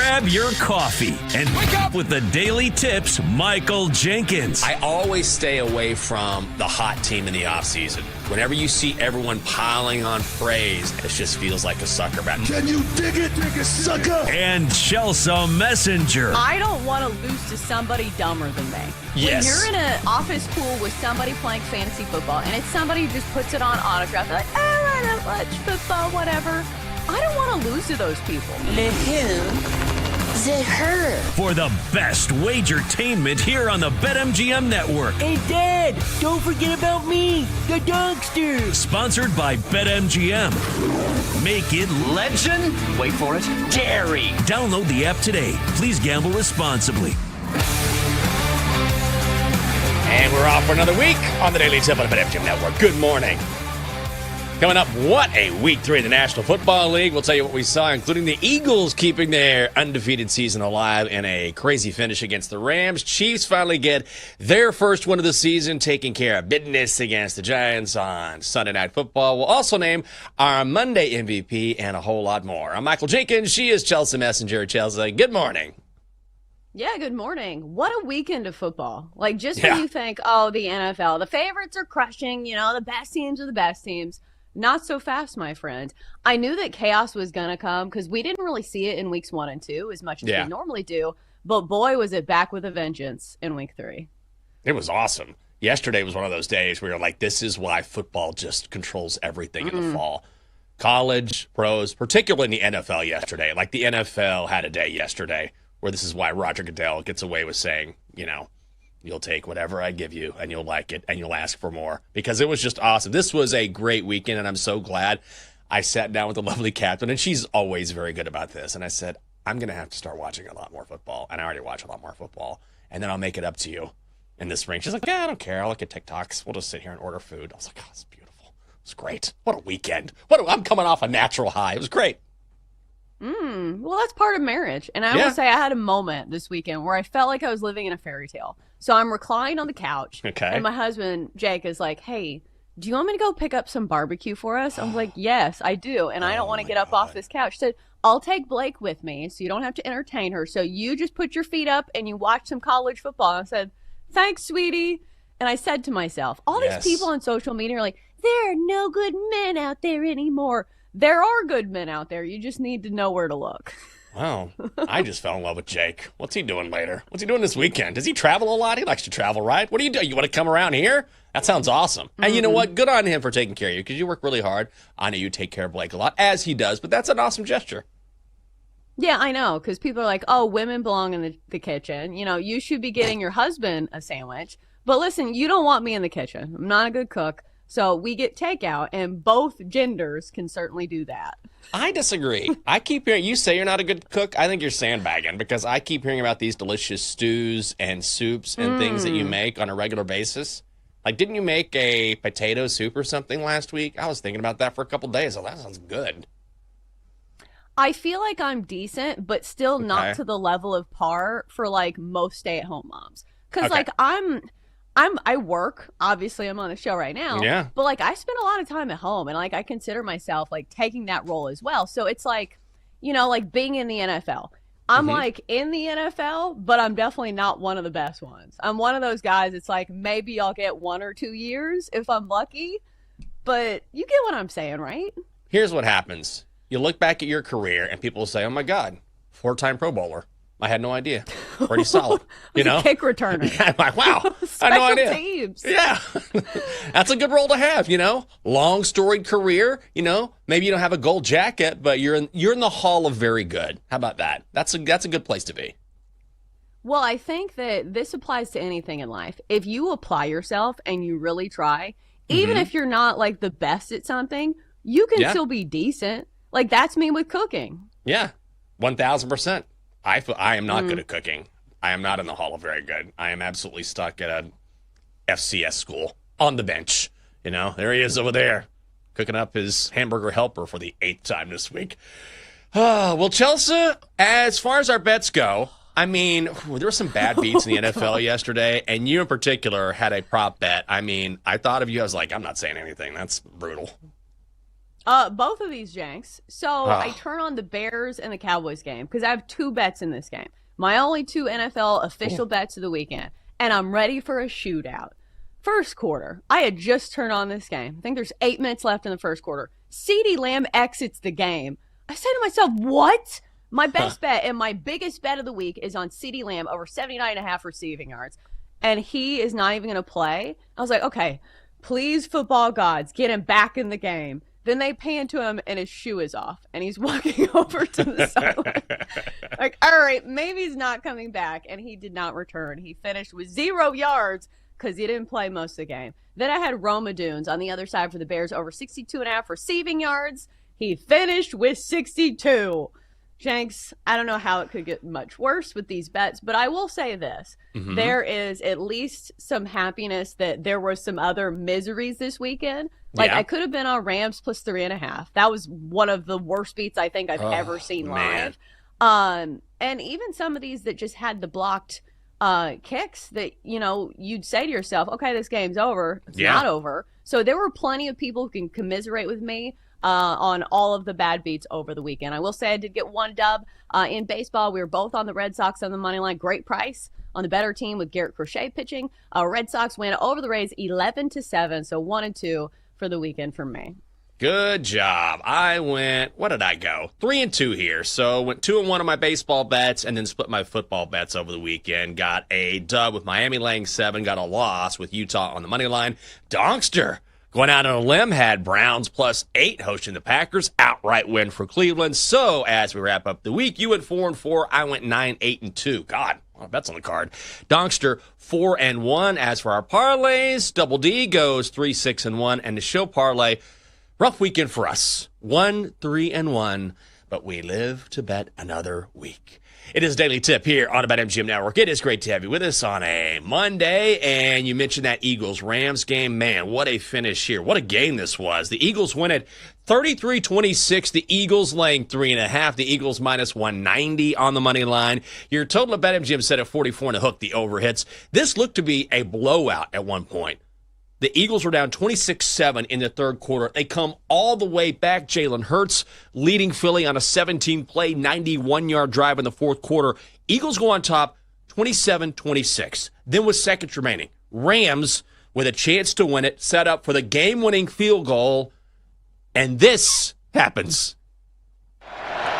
Grab your coffee and wake up with the Daily Tips, Michael Jenkins. I always stay away from the hot team in the offseason. Whenever you see everyone piling on praise, it just feels like a sucker bet. Can you dig it, sucker? And Chelsea Messenger. I don't want to lose to somebody dumber than me. Yes. When you're in an office pool with somebody playing fantasy football, and it's somebody who just puts it on autograph, they're like, I don't watch football, whatever. I don't want to lose to those people. The who? The her. For the best wagertainment here on the BetMGM Network. Hey, Dad, don't forget about me, the dogster. Sponsored by BetMGM. Make it Legend? Wait for it. Dairy. Download the app today. Please gamble responsibly. And we're off for another week on the Daily Tip on the BetMGM Network. Good morning. Coming up, what a week 3 in the National Football League. We'll tell you what we saw, including the Eagles keeping their undefeated season alive in a crazy finish against the Rams. Chiefs finally get their first win of the season, taking care of business against the Giants on Sunday Night Football. We'll also name our Monday MVP and a whole lot more. I'm Michael Jenkins. She is Chelsea Messenger. Chelsea, good morning. Yeah, good morning. What a weekend of football. Like, just when you think, oh, the NFL, the favorites are crushing, the best teams are the best teams. Not so fast, my friend. I knew that chaos was going to come because we didn't really see it in weeks 1 and 2 as much as we normally do. But boy, was it back with a vengeance in week 3. It was awesome. Yesterday was one of those days where you're like, this is why football just controls everything in the fall. College, pros, particularly in the NFL yesterday. Like the NFL had a day yesterday where this is why Roger Goodell gets away with saying, you'll take whatever I give you, and you'll like it, and you'll ask for more. Because it was just awesome. This was a great weekend, and I'm so glad I sat down with the lovely captain, and she's always very good about this. And I said, I'm going to have to start watching a lot more football. And I already watch a lot more football. And then I'll make it up to you in the spring. She's like, I don't care. I'll look at TikToks. We'll just sit here and order food. I was like, it's beautiful. It's great. What a weekend. I'm coming off a natural high. It was great. Well, that's part of marriage. And I will say I had a moment this weekend where I felt like I was living in a fairy tale. So I'm reclined on the couch. Okay. And my husband, Jake, is like, hey, do you want me to go pick up some barbecue for us? I'm like, yes, I do. And I don't want to get up off this couch. She said, I'll take Blake with me so you don't have to entertain her. So you just put your feet up and you watch some college football. And I said, thanks, sweetie. And I said to myself, all these people on social media are like, there are no good men out there anymore. There are good men out there. You just need to know where to look. Wow. I just fell in love with Jake. What's he doing later? What's he doing this weekend? Does he travel a lot? He likes to travel, right? What do you do? You want to come around here? That sounds awesome. And you know what? Good on him for taking care of you because you work really hard. I know you take care of Blake a lot, as he does, but that's an awesome gesture. Yeah, I know, because people are like, oh, women belong in the kitchen. You should be getting your husband a sandwich. But listen, you don't want me in the kitchen. I'm not a good cook. So we get takeout, and both genders can certainly do that. I disagree. I keep hearing you say you're not a good cook. I think you're sandbagging because I keep hearing about these delicious stews and soups and things that you make on a regular basis. Like, didn't you make a potato soup or something last week? I was thinking about that for a couple days. Oh, that sounds good. I feel like I'm decent, but still not to the level of par for, like, most stay-at-home moms. Because, like, I work, obviously I'm on the show right now, but like I spend a lot of time at home and like I consider myself like taking that role as well. So it's like, like being in the NFL. I'm like in the NFL, but I'm definitely not one of the best ones. I'm one of those guys. It's like maybe I'll get 1 or 2 years if I'm lucky, but you get what I'm saying, right? Here's what happens. You look back at your career and people say, oh my God, 4-time Pro Bowler. I had no idea. Pretty solid. Kick returner. Yeah, I'm like, wow. I had no idea. Teams. Yeah. That's a good role to have, Long storied career, Maybe you don't have a gold jacket, but you're in the Hall of Very Good. How about that? That's a good place to be. Well, I think that this applies to anything in life. If you apply yourself and you really try, even if you're not like the best at something, you can still be decent. Like that's me with cooking. Yeah. 1,000%. I am not good at cooking. I am not in the Hall of Very Good. I am absolutely stuck at a FCS school on the bench. There he is over there cooking up his hamburger helper for the 8th time this week. Well, Chelsea, as far as our bets go, I mean, there were some bad beats in the NFL yesterday, and you in particular had a prop bet. I mean, I thought of you. I was like, I'm not saying anything. That's brutal. Both of these, Jenks. So I turn on the Bears and the Cowboys game because I have 2 bets in this game. My only 2 NFL official bets of the weekend. And I'm ready for a shootout. First quarter, I had just turned on this game. I think there's 8 minutes left in the first quarter. CeeDee Lamb exits the game. I say to myself, what? My best bet and my biggest bet of the week is on CeeDee Lamb over 79.5 receiving yards. And he is not even going to play. I was like, okay, please, football gods, get him back in the game. Then they pan to him and his shoe is off and he's walking over to the sideline. Like, all right, maybe he's not coming back. And he did not return. He finished with 0 yards because he didn't play most of the game. Then I had Roma Dunes on the other side for the Bears over 62.5 receiving yards. He finished with 62. Jenks, I don't know how it could get much worse with these bets, but I will say this. Mm-hmm. There is at least some happiness that there were some other miseries this weekend. Like, I could have been on Rams plus 3.5. That was one of the worst beats I think I've ever seen live. And even some of these that just had the blocked kicks that, you know, you'd say to yourself, okay, this game's over. It's not over. So there were plenty of people who can commiserate with me on all of the bad beats over the weekend. I will say I did get 1 dub in baseball. We were both on the Red Sox on the money line. Great price on the better team with Garrett Crochet pitching. Red Sox win over the Rays 11-7, so 1-2 for the weekend for me. Good job. I went, what did I go? 3-2 here. So went 2-1 on my baseball bets and then split my football bets over the weekend. Got a dub with Miami laying 7, got a loss with Utah on the money line. Donkster going out on a limb, had Browns plus 8 hosting the Packers. Outright win for Cleveland. So as we wrap up the week, you went 4-4. I went 9-8-2. God, a lot of bets on the card. Donkster 4-1. As for our parlays, Double D goes 3-6-1. And the show parlay, rough weekend for us. 1-3-1. But we live to bet another week. It is a daily tip here on the BetMGM Network. It is great to have you with us on a Monday. And you mentioned that Eagles-Rams game. Man, what a finish here. What a game this was. The Eagles win it 33-26. The Eagles laying 3.5. The Eagles minus 190 on the money line. Your total of BetMGM set at 44 and a hook, the overhits. This looked to be a blowout at one point. The Eagles were down 26-7 in the third quarter. They come all the way back. Jalen Hurts leading Philly on a 17-play, 91-yard drive in the fourth quarter. Eagles go on top 27-26. Then with seconds remaining, Rams with a chance to win it, set up for the game-winning field goal, and this happens.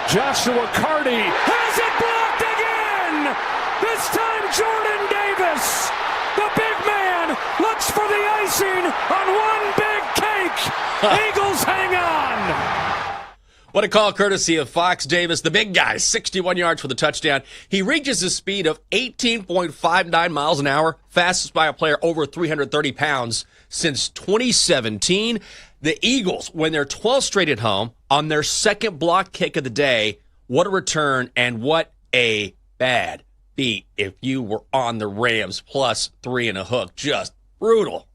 Joshua Carty has it blocked again! This time Jordan Davis, the big man, looks for the icing on one big cake. Eagles hang on. What a call courtesy of Fox Davis, the big guy, 61 yards for the touchdown. He reaches a speed of 18.59 miles an hour, fastest by a player over 330 pounds since 2017. The Eagles win their 12th straight at home on their second block kick of the day. What a return and what a bad beat if you were on the Rams plus 3 and a hook. Just brutal.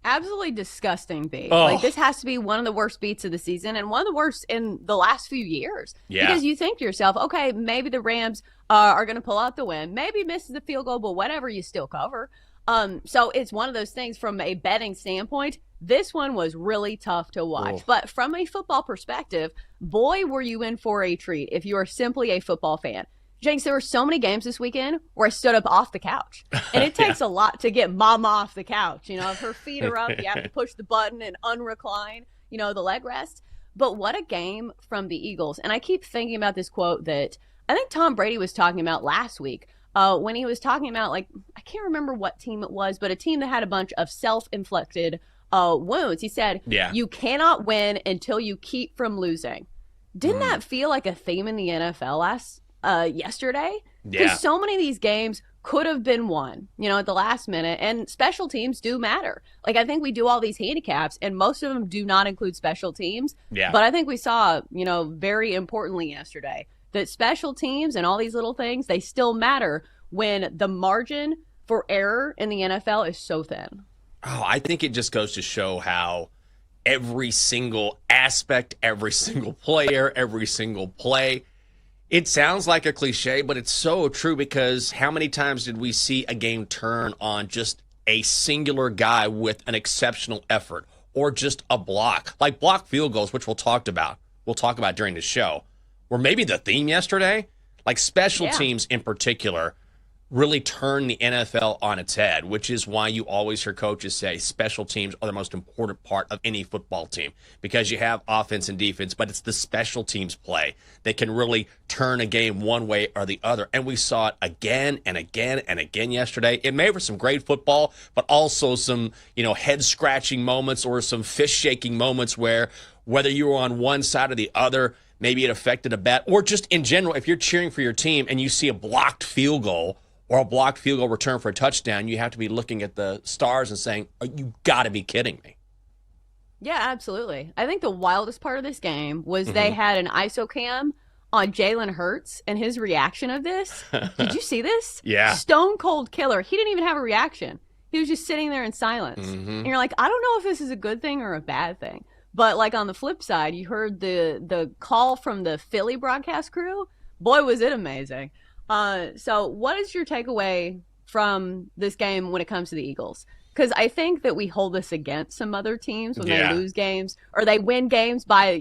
Absolutely disgusting beat. Oh. Like, this has to be one of the worst beats of the season and one of the worst in the last few years. Yeah. Because you think to yourself, okay, maybe the Rams are going to pull out the win. Maybe misses the field goal, but whatever, you still cover. So it's one of those things from a betting standpoint. This one was really tough to watch. Oh. But from a football perspective, boy, were you in for a treat if you are simply a football fan. Jenks, there were so many games this weekend where I stood up off the couch. And it takes a lot to get mama off the couch. You know, if her feet are up, you have to push the button and unrecline, you know, the leg rest. But what a game from the Eagles. And I keep thinking about this quote that I think Tom Brady was talking about last week when he was talking about, like, I can't remember what team it was, but a team that had a bunch of self-inflicted wounds. He said, you cannot win until you keep from losing. Didn't that feel like a theme in the NFL yesterday? Because so many of these games could have been won, you know, at the last minute, and special teams do matter. Like, I think we do all these handicaps, and most of them do not include special teams. Yeah. But I think we saw, you know, very importantly yesterday that special teams and all these little things, they still matter when the margin for error in the NFL is so thin. Oh, I think it just goes to show how every single aspect, every single player, every single play, it sounds like a cliche, but it's so true, because how many times did we see a game turn on just a singular guy with an exceptional effort or just a block. Like block field goals, which we'll talk about during the show, were maybe the theme yesterday. Like special teams in particular really turn the NFL on its head, which is why you always hear coaches say special teams are the most important part of any football team, because you have offense and defense, but it's the special teams play that can really turn a game one way or the other. And we saw it again and again and again yesterday. It made for some great football, but also some, head-scratching moments or some fist-shaking moments where whether you were on one side or the other, maybe it affected a bet, or just in general, if you're cheering for your team and you see a blocked field goal or a blocked field goal return for a touchdown, you have to be looking at the stars and saying, oh, you got to be kidding me. Yeah, absolutely. I think the wildest part of this game was they had an ISO cam on Jalen Hurts and his reaction of this. Did you see this? Yeah. Stone cold killer. He didn't even have a reaction. He was just sitting there in silence. And you're like, I don't know if this is a good thing or a bad thing. But like on the flip side, you heard the call from the Philly broadcast crew. Boy, was it amazing. So what is your takeaway from this game when it comes to the Eagles? Because I think that we hold this against some other teams when they lose games or they win games by,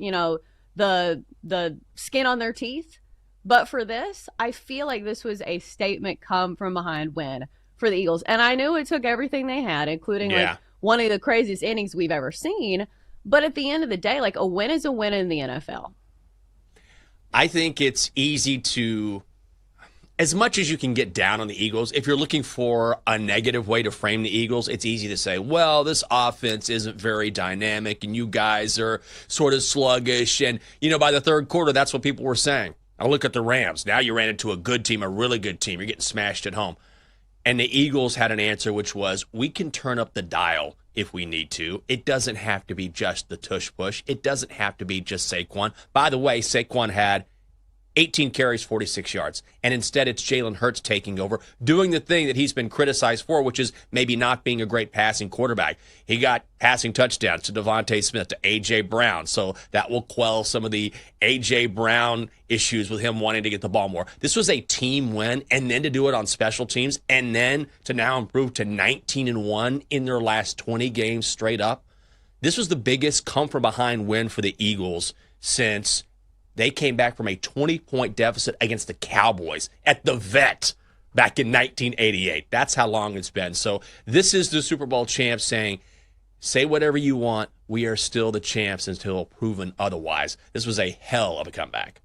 the skin on their teeth. But for this, I feel like this was a statement come from behind win for the Eagles. And I knew it took everything they had, including like one of the craziest innings we've ever seen. But at the end of the day, like a win is a win in the NFL. I think it's easy to, as much as you can get down on the Eagles, if you're looking for a negative way to frame the Eagles, it's easy to say, well, this offense isn't very dynamic and you guys are sort of sluggish. And, by the third quarter, that's what people were saying. I look at the Rams. Now you ran into a good team, a really good team. You're getting smashed at home. And the Eagles had an answer, which was, we can turn up the dial if we need to. It doesn't have to be just the tush push. It doesn't have to be just Saquon. By the way, Saquon had 18 carries, 46 yards. And instead, it's Jalen Hurts taking over, doing the thing that he's been criticized for, which is maybe not being a great passing quarterback. He got passing touchdowns to Devontae Smith, to A.J. Brown. So that will quell some of the A.J. Brown issues with him wanting to get the ball more. This was a team win, and then to do it on special teams, and then to now improve to 19-1 in their last 20 games straight up. This was the biggest come-from-behind win for the Eagles since they came back from a 20-point deficit against the Cowboys at the Vet back in 1988. That's how long it's been. So this is the Super Bowl champs saying, say whatever you want. We are still the champs until proven otherwise. This was a hell of a comeback.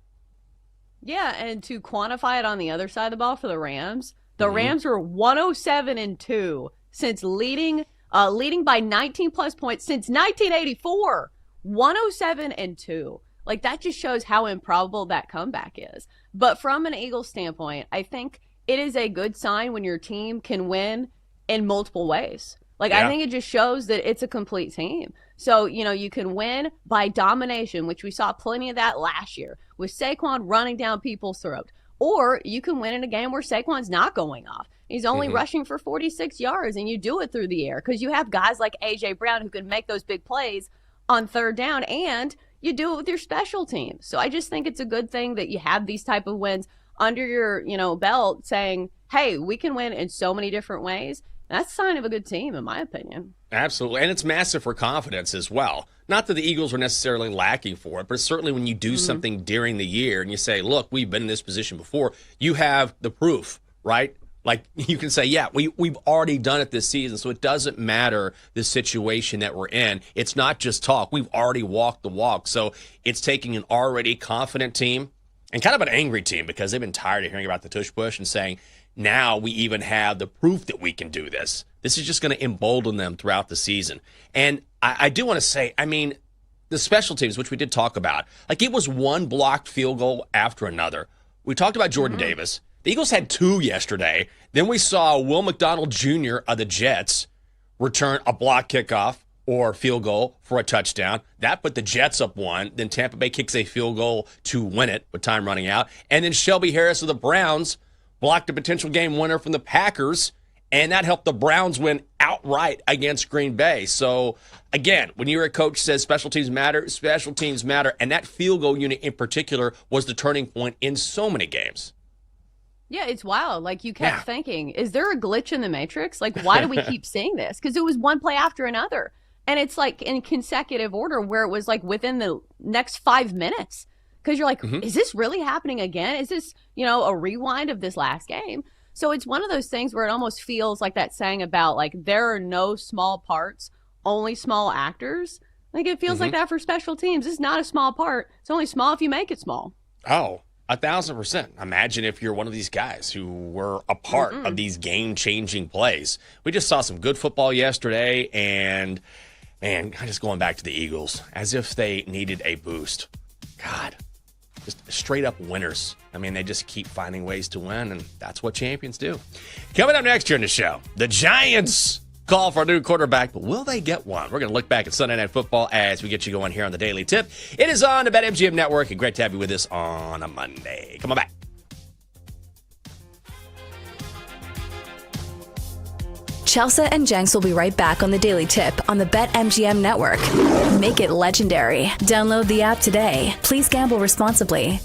Yeah, and to quantify it on the other side of the ball for the Rams Rams were 107-2 since leading by 19-plus points since 1984. 107-2. Like, that just shows how improbable that comeback is. But from an Eagles standpoint, I think it is a good sign when your team can win in multiple ways. Like, I think it just shows that it's a complete team. So, you can win by domination, which we saw plenty of that last year with Saquon running down people's throats. Or you can win in a game where Saquon's not going off. He's only rushing for 46 yards, and you do it through the air because you have guys like A.J. Brown who can make those big plays on third down, and you do it with your special teams. So I just think it's a good thing that you have these type of wins under your, belt saying, hey, we can win in so many different ways. And that's a sign of a good team, in my opinion. Absolutely. And it's massive for confidence as well. Not that the Eagles were necessarily lacking for it, but certainly when you do something during the year and you say, look, we've been in this position before, you have the proof, right? Like, you can say, yeah, we've already done it this season, so it doesn't matter the situation that we're in. It's not just talk. We've already walked the walk. So it's taking an already confident team and kind of an angry team because they've been tired of hearing about the tush push and saying, now we even have the proof that we can do this. This is just going to embolden them throughout the season. And I do want to say, the special teams, which we did talk about, like it was one blocked field goal after another. We talked about Jordan Davis. The Eagles had 2 yesterday. Then we saw Will McDonald Jr. of the Jets return a block kickoff or field goal for a touchdown. That put the Jets up 1. Then Tampa Bay kicks a field goal to win it with time running out. And then Shelby Harris of the Browns blocked a potential game winner from the Packers, and that helped the Browns win outright against Green Bay. So, again, when you're a coach says special teams matter, and that field goal unit in particular was the turning point in so many games. Yeah, it's wild. Like, you kept thinking, is there a glitch in the Matrix? Like, why do we keep seeing this? Because it was one play after another. And it's like in consecutive order where it was like within the next 5 minutes. Because you're like, is this really happening again? Is this, a rewind of this last game? So it's one of those things where it almost feels like that saying about like, there are no small parts, only small actors. Like it feels like that for special teams. It's not a small part. It's only small if you make it small. Oh, 1,000%. Imagine if you're one of these guys who were a part of these game-changing plays. We just saw some good football yesterday, and man, just going back to the Eagles, as if they needed a boost. God, just straight up winners. I mean, they just keep finding ways to win, and that's what champions do. Coming up next year in the show, the Giants call for a new quarterback, but will they get one? We're going to look back at Sunday Night Football as we get you going here on the Daily Tip. It is on the BetMGM Network, and great to have you with us on a Monday. Come on back. Chelsea and Jenks will be right back on the Daily Tip on the BetMGM Network. Make it legendary. Download the app today. Please gamble responsibly.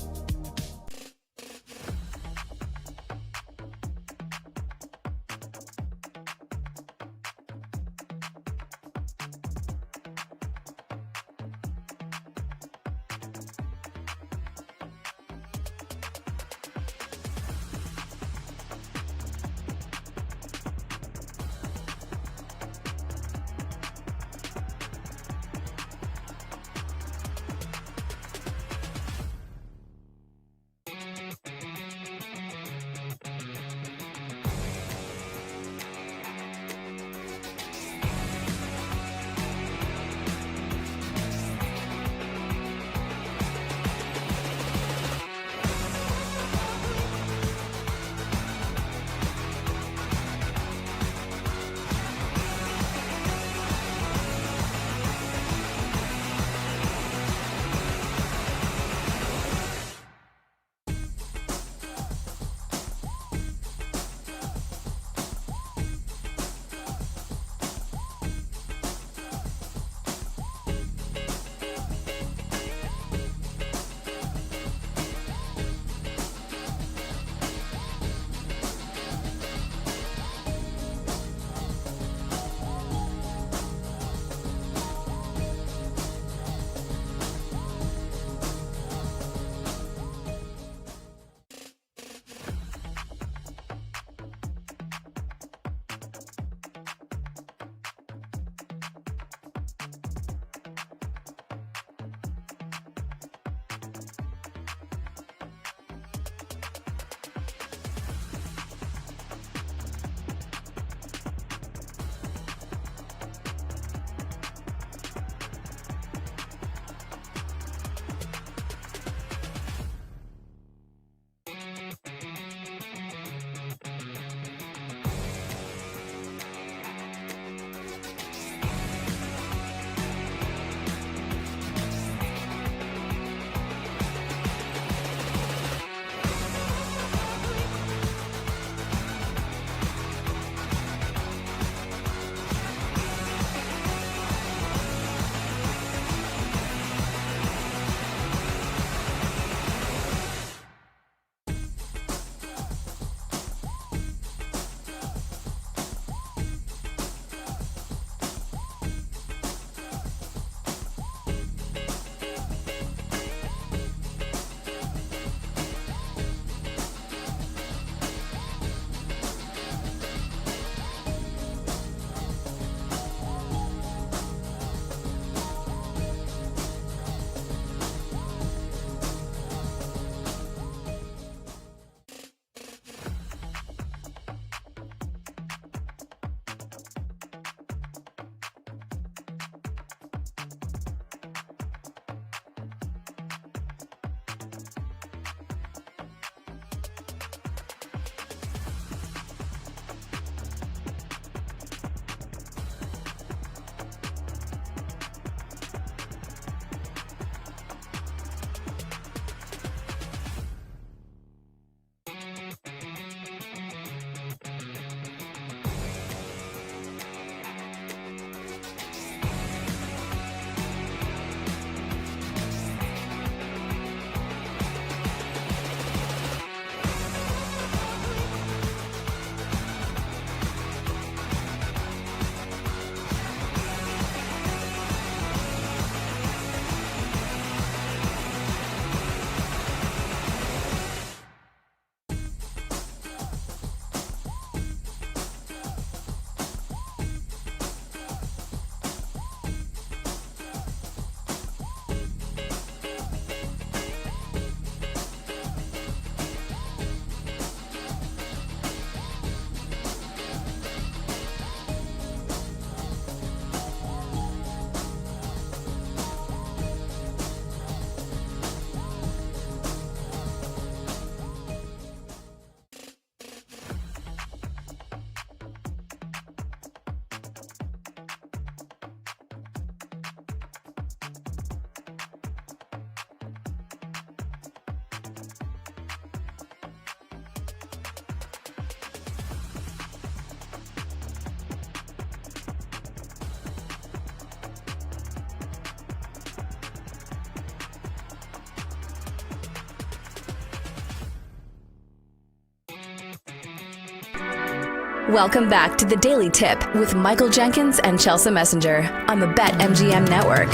Welcome back to the Daily Tip with Michael Jenkins and Chelsea Messenger on the BetMGM Network.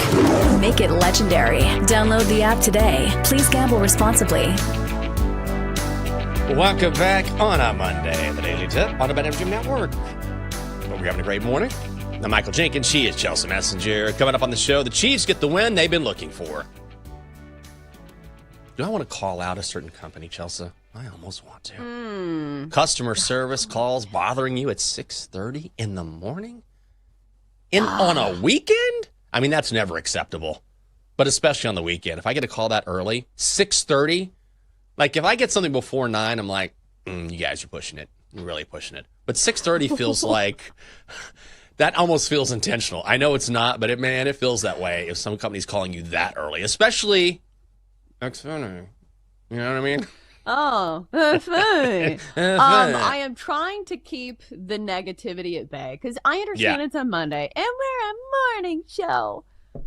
Make it legendary. Download the app today. Please gamble responsibly. Welcome back on a Monday, the Daily Tip on the BetMGM Network. Hope you're having a great morning. I'm Michael Jenkins. She is Chelsea Messenger. Coming up on the show, the Chiefs get the win they've been looking for. Do I want to call out a certain company, Chelsea? I almost want to. Customer service calls bothering you at 6:30 in the morning? On a weekend? I mean, that's never acceptable. But especially on the weekend. If I get a call that early, 6:30, like if I get something before 9, I'm like, you guys are pushing it. You're really pushing it. But 6:30 feels like, that almost feels intentional. I know it's not, but it feels that way if some company's calling you that early. Especially, Xfinity. You know what I mean? Oh, that's funny. I am trying to keep the negativity at bay because I understand it's a Monday and we're a morning show.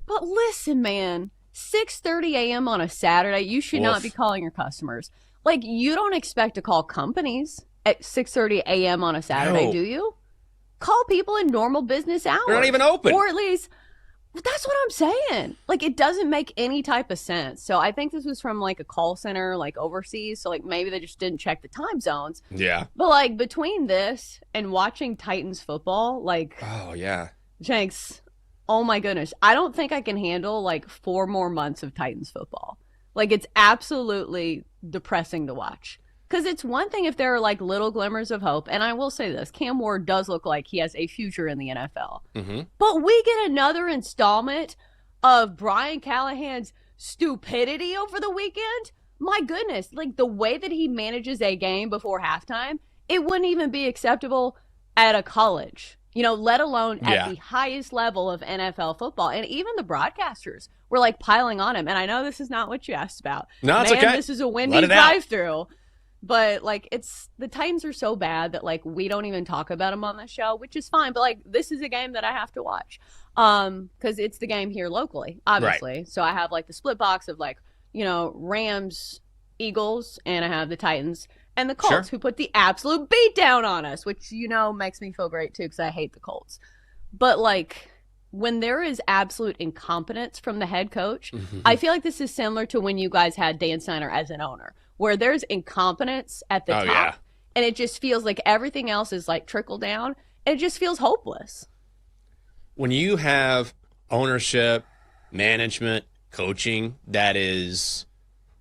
But listen, man, 6:30 a.m. on a Saturday, you should not be calling your customers. Like, you don't expect to call companies at 6:30 a.m. on a Saturday, do you? Call people in normal business hours. They're not even open. Or at least... That's what I'm saying. Like, it doesn't make any type of sense. So I think this was from, like, a call center, like, overseas. So, like, maybe they just didn't check the time zones. Yeah. But, like, between this and watching Titans football, like... Oh, yeah. Jenks, oh, my goodness. I don't think I can handle, like, 4 more months of Titans football. Like, it's absolutely depressing to watch. Because it's one thing if there are, like, little glimmers of hope. And I will say this, Cam Ward does look like he has a future in the NFL. Mm-hmm. But we get another installment of Brian Callahan's stupidity over the weekend. My goodness, like, the way that he manages a game before halftime, it wouldn't even be acceptable at a college, let alone at the highest level of NFL football. And even the broadcasters were, like, piling on him. And I know this is not what you asked about. No, it's okay. This is a Wendy's drive-through. But, like, the Titans are so bad that, like, we don't even talk about them on the show, which is fine. But, like, this is a game that I have to watch because it's the game here locally, obviously. Right. So I have, like, the split box of, like, Rams, Eagles, and I have the Titans and the Colts who put the absolute beat down on us, which, makes me feel great, too, because I hate the Colts. But, like, when there is absolute incompetence from the head coach, I feel like this is similar to when you guys had Dan Snyder as an owner, where there's incompetence at the top, and it just feels like everything else is like trickle down, and it just feels hopeless. When you have ownership, management, coaching that is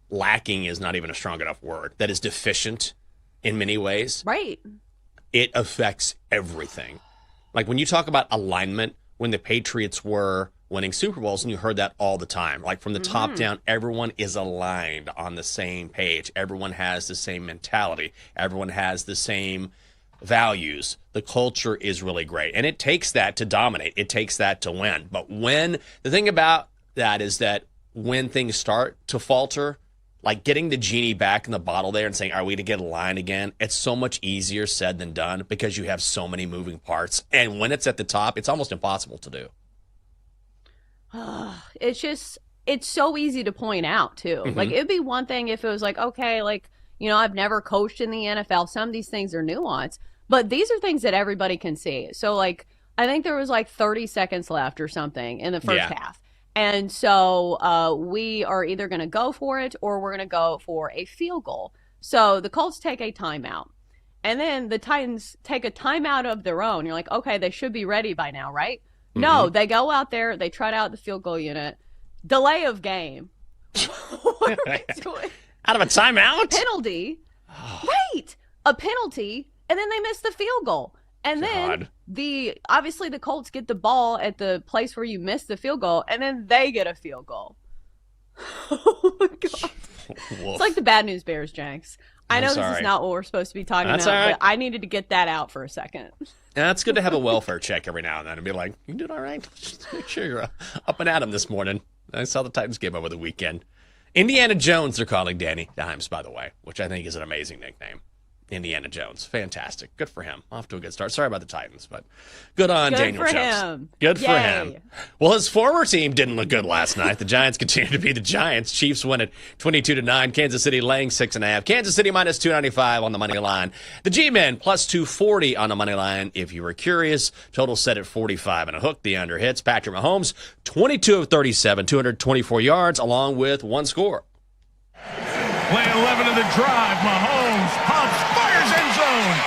lacking is not even a strong enough word, that is deficient in many ways, right? It affects everything. Like when you talk about alignment, when the Patriots were winning Super Bowls, and you heard that all the time. Like from the top down, everyone is aligned on the same page. Everyone has the same mentality. Everyone has the same values. The culture is really great. And it takes that to dominate. It takes that to win. But the thing about that is that when things start to falter, like getting the genie back in the bottle there and saying, are we to get aligned again? It's so much easier said than done because you have so many moving parts. And when it's at the top, it's almost impossible to do. It's so easy to point out too. Like it'd be one thing if it was like, okay, like, I've never coached in the NFL. Some of these things are nuanced, but these are things that everybody can see. So like, I think there was like 30 seconds left or something in the first half. And so we are either going to go for it or we're going to go for a field goal. So the Colts take a timeout and then the Titans take a timeout of their own. You're like, okay, they should be ready by now, right? No, they go out there, they trot out the field goal unit. Delay of game. What are we doing? Out of a timeout? Penalty. Right. A penalty, and then they miss the field goal. And then obviously the Colts get the ball at the place where you missed the field goal, and then they get a field goal. Oh my God. It's like the Bad News Bears, Jenks. I know this is not what we're supposed to be talking about, but I needed to get that out for a second. And it's good to have a welfare check every now and then and be like, you doing all right? Just make sure you're up and at 'em this morning. I saw the Titans game over the weekend. Indiana Jones, they're calling Danny Dimes, by the way, which I think is an amazing nickname. Indiana Jones. Fantastic. Good for him. Off to a good start. Sorry about the Titans, but good on Daniel Jones. Good for him. Well, his former team didn't look good last night. The Giants continue to be the Giants. Chiefs win at 22-9. Kansas City laying 6.5. Kansas City minus 295 on the money line. The G-Men plus 240 on the money line. If you were curious, total set at 45 and a hook. The under hits. Patrick Mahomes, 22 of 37, 224 yards, along with one score. Play 11 of the drive. Mahomes pumps, fires end zone.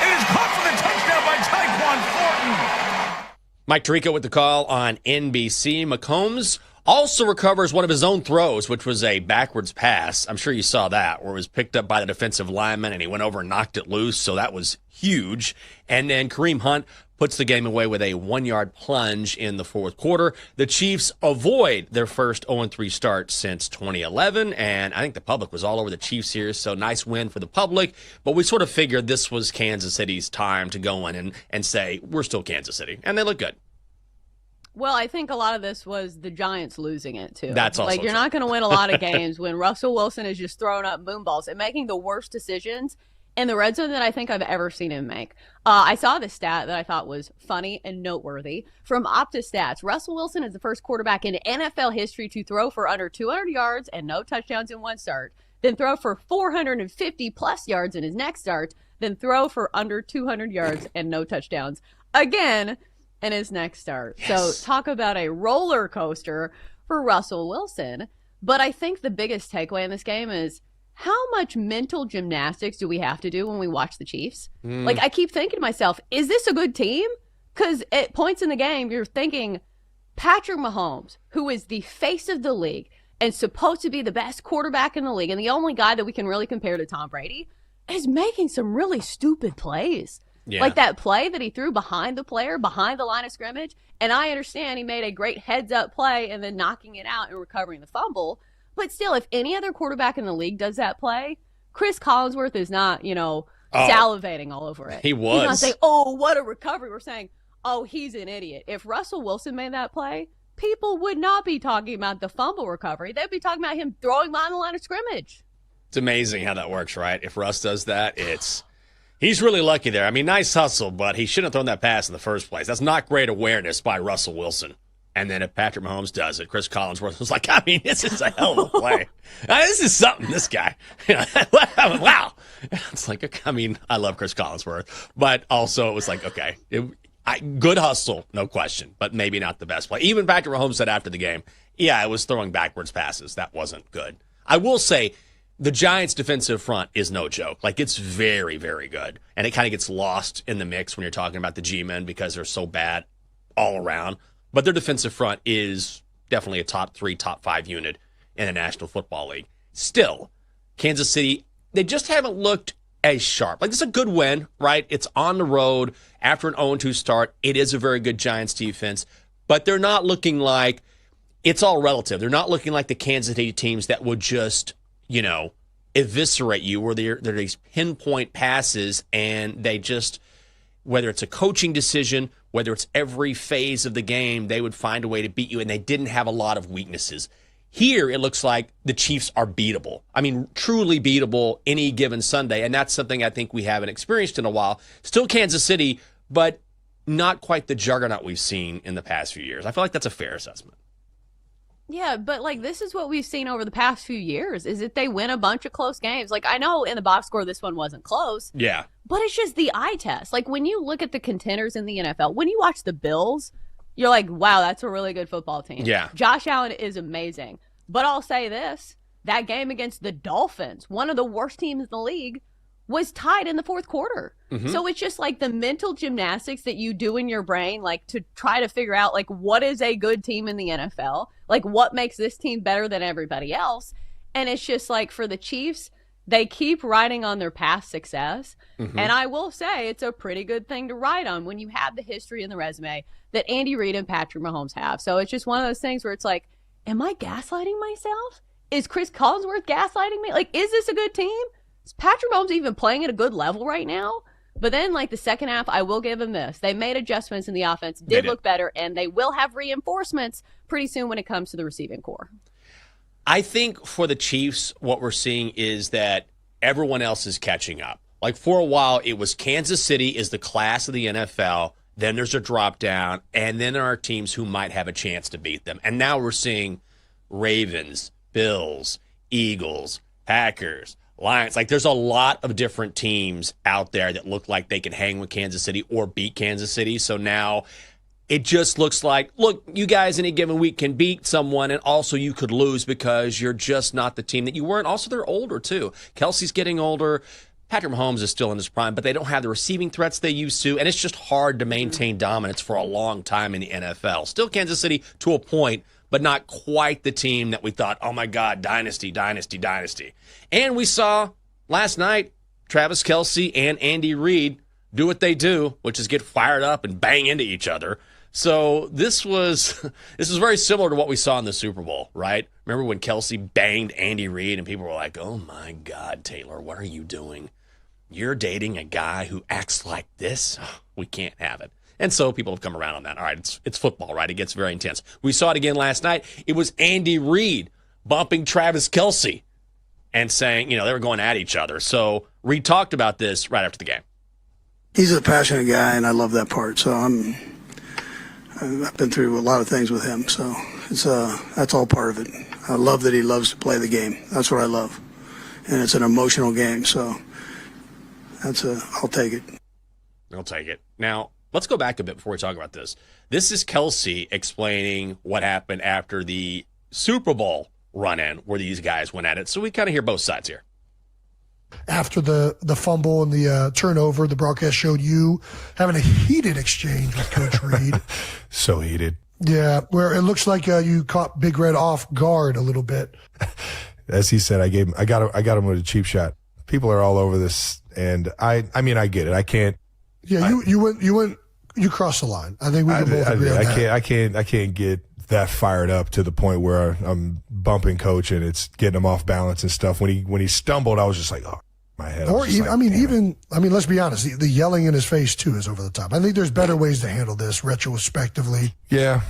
It is caught for the touchdown by Tyquan Thornton. Mike Tirico with the call on NBC. Mahomes also recovers one of his own throws, which was a backwards pass. I'm sure you saw that, where it was picked up by the defensive lineman, and he went over and knocked it loose, so that was huge. And then Kareem Hunt puts the game away with a 1-yard plunge in the fourth quarter. The Chiefs avoid their first 0-3 start since 2011, and I think the public was all over the Chiefs here, so nice win for the public. But we sort of figured this was Kansas City's time to go in and say, we're still Kansas City, and they look good. Well, I think a lot of this was the Giants losing it, too. That's also like, you're not going to win a lot of games when Russell Wilson is just throwing up boom balls and making the worst decisions in the red zone that I think I've ever seen him make. I saw this stat that I thought was funny and noteworthy from OptaStats. Russell Wilson is the first quarterback in NFL history to throw for under 200 yards and no touchdowns in one start, then throw for 450-plus yards in his next start, then throw for under 200 yards and no touchdowns again in his next start. Yes. So talk about a roller coaster for Russell Wilson. But I think the biggest takeaway in this game is, how much mental gymnastics do we have to do when we watch the Chiefs? Like, I keep thinking to myself, is this a good team? Because at points in the game, you're thinking Patrick Mahomes, who is the face of the league and supposed to be the best quarterback in the league and the only guy that we can really compare to Tom Brady, is making some really stupid plays. Yeah. Like that play that he threw behind the player, behind the line of scrimmage. And I understand he made a great heads-up play and then knocking it out and recovering the fumble. But still, if any other quarterback in the league does that play, Chris Collinsworth is not, salivating all over it. He was. He's not saying, oh, what a recovery. We're saying, oh, he's an idiot. If Russell Wilson made that play, people would not be talking about the fumble recovery. They'd be talking about him throwing behind the line of scrimmage. It's amazing how that works, right? If Russ does that, he's really lucky there. I mean, nice hustle, but he shouldn't have thrown that pass in the first place. That's not great awareness by Russell Wilson. And then if Patrick Mahomes does it, Chris Collinsworth was like, I mean, this is a hell of a play. This is something, this guy. Wow. It's like, I mean, I love Chris Collinsworth. But also it was like, okay, good hustle, no question, but maybe not the best play. Even Patrick Mahomes said after the game, yeah, it was throwing backwards passes. That wasn't good. I will say the Giants' defensive front is no joke. Like, it's very, very good. And it kind of gets lost in the mix when you're talking about the G-men because they're so bad all around. But their defensive front is definitely a top 3, top 5 unit in the National Football League. Still, Kansas City, they just haven't looked as sharp. Like, this is a good win, right? It's on the road after an 0-2 start. It is a very good Giants defense. But they're not looking like, it's all relative. They're not looking like the Kansas City teams that would just, eviscerate you, where they're these pinpoint passes and they just, whether it's a coaching decision, whether it's every phase of the game, they would find a way to beat you, and they didn't have a lot of weaknesses. Here, it looks like the Chiefs are beatable. I mean, truly beatable any given Sunday, and that's something I think we haven't experienced in a while. Still Kansas City, but not quite the juggernaut we've seen in the past few years. I feel like that's a fair assessment. Yeah, but, this is what we've seen over the past few years, is that they win a bunch of close games. Like, I know in the box score this one wasn't close. Yeah. But it's just the eye test. Like, when you look at the contenders in the NFL, when you watch the Bills, you're like, wow, that's a really good football team. Yeah. Josh Allen is amazing. But I'll say this, that game against the Dolphins, one of the worst teams in the league, was tied in the fourth quarter. Mm-hmm. So it's just like the mental gymnastics that you do in your brain, like to try to figure out like what is a good team in the NFL, like what makes this team better than everybody else. And it's just like for the Chiefs, they keep riding on their past success. Mm-hmm. And I will say it's a pretty good thing to ride on when you have the history and the resume that Andy Reid and Patrick Mahomes have. So it's just one of those things where it's like, am I gaslighting myself? Is Chris Collinsworth gaslighting me? Like, is this a good team? Is Patrick Mahomes even playing at a good level right now? But then, the second half, I will give him this. They made adjustments in the offense, did look better, and they will have reinforcements pretty soon when it comes to the receiving core. I think for the Chiefs, what we're seeing is that everyone else is catching up. Like for a while, it was Kansas City is the class of the NFL. Then there's a drop down, and then there are teams who might have a chance to beat them. And now we're seeing Ravens, Bills, Eagles, Packers, Lions. Like there's a lot of different teams out there that look like they can hang with Kansas City or beat Kansas City. So now it just looks like, look, you guys any given week can beat someone, and also you could lose because you're just not the team that you were. And also they're older too. Kelsey's getting older. Patrick Mahomes is still in his prime, but they don't have the receiving threats they used to, and it's just hard to maintain dominance for a long time in the NFL. Still Kansas City to a point, but not quite the team that we thought, oh my God, dynasty, dynasty, dynasty. And we saw last night Travis Kelce and Andy Reid do what they do, which is get fired up and bang into each other. So this was very similar to what we saw in the Super Bowl, right? Remember when Kelce banged Andy Reid and people were like, oh my God, Taylor, what are you doing? You're dating a guy who acts like this? Oh, we can't have it. And so people have come around on that. All right, it's football, right? It gets very intense. We saw it again last night. It was Andy Reid bumping Travis Kelce and saying, they were going at each other. So Reid talked about this right after the game. He's a passionate guy, and I love that part. So I've been through a lot of things with him. So that's all part of it. I love that he loves to play the game. That's what I love. And it's an emotional game, so I'll take it. I'll take it. Now, let's go back a bit before we talk about this. This is Kelce explaining what happened after the Super Bowl run-in where these guys went at it. So we kind of hear both sides here. After the fumble and the turnover, the broadcast showed you having a heated exchange with Coach Reid. So heated. Yeah, where it looks like you caught Big Red off guard a little bit. As he said, I got him with a cheap shot. People are all over this, and I mean, I get it. I can't. Yeah, you crossed the line. I think we can both agree on that. I can't get that fired up to the point where I'm bumping Coach and it's getting him off balance and stuff. When he stumbled, I was just like, oh, my head. Or let's be honest. The yelling in his face too is over the top. I think there's better ways to handle this retrospectively. Yeah,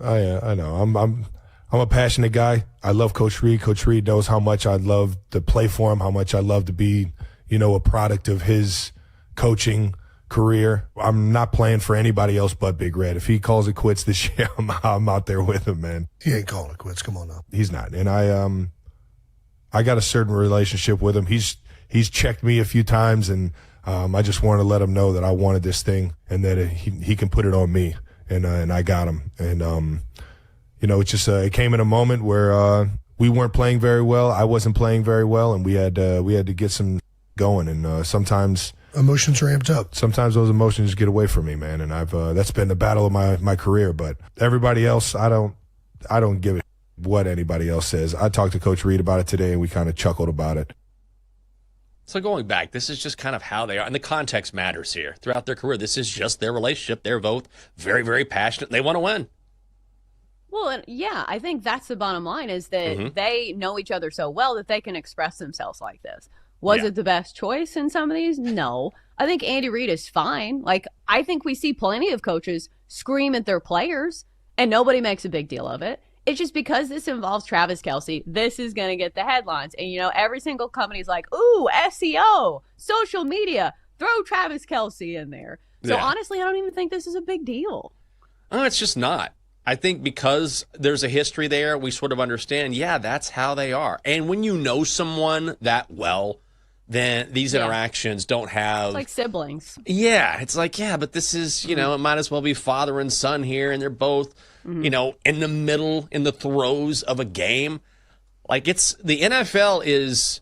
I know. I'm a passionate guy. I love Coach Reid. Coach Reid knows how much I love to play for him, how much I love to be, a product of his coaching career. I'm not playing for anybody else but Big Red. If he calls it quits this year, I'm out there with him, man. He ain't calling it quits. Come on now. He's not. And I got a certain relationship with him. He's checked me a few times, and I just wanted to let him know that I wanted this thing and that he can put it on me, and I got him. And it's just it came in a moment where we weren't playing very well. I wasn't playing very well, and we had to get some going. And sometimes emotions ramped up. Sometimes those emotions get away from me, man. And that's been the battle of my career. But everybody else, I don't give a what anybody else says. I talked to Coach Reid about it today, and we kind of chuckled about it. So going back, this is just kind of how they are. And the context matters here. Throughout their career, this is just their relationship. They're both very, very passionate. They want to win. Well, yeah, I think that's the bottom line is that they know each other so well that they can express themselves like this. Was it the best choice in some of these? No. I think Andy Reid is fine. Like, I think we see plenty of coaches scream at their players, and nobody makes a big deal of it. It's just because this involves Travis Kelce, this is going to get the headlines. And, every single company's like, ooh, SEO, social media, throw Travis Kelce in there. So, honestly, I don't even think this is a big deal. Oh, it's just not. I think because there's a history there, we sort of understand, that's how they are. And when you know someone that well, then these interactions don't have... It's like siblings. Yeah, it's like, but this is, it might as well be father and son here, and they're both, in the middle, in the throes of a game. Like, the NFL is,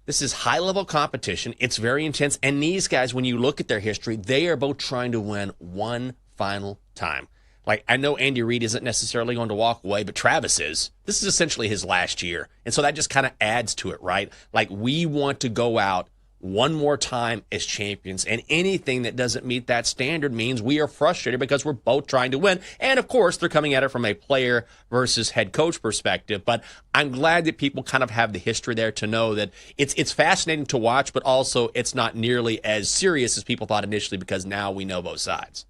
this is high-level competition. It's very intense. And these guys, when you look at their history, they are both trying to win one final time. Like, I know Andy Reid isn't necessarily going to walk away, but Travis is. This is essentially his last year. And so that just kind of adds to it, right? Like, we want to go out one more time as champions, and anything that doesn't meet that standard means we are frustrated because we're both trying to win. And, of course, they're coming at it from a player versus head coach perspective. But I'm glad that people kind of have the history there to know that it's fascinating to watch, but also it's not nearly as serious as people thought initially because now we know both sides.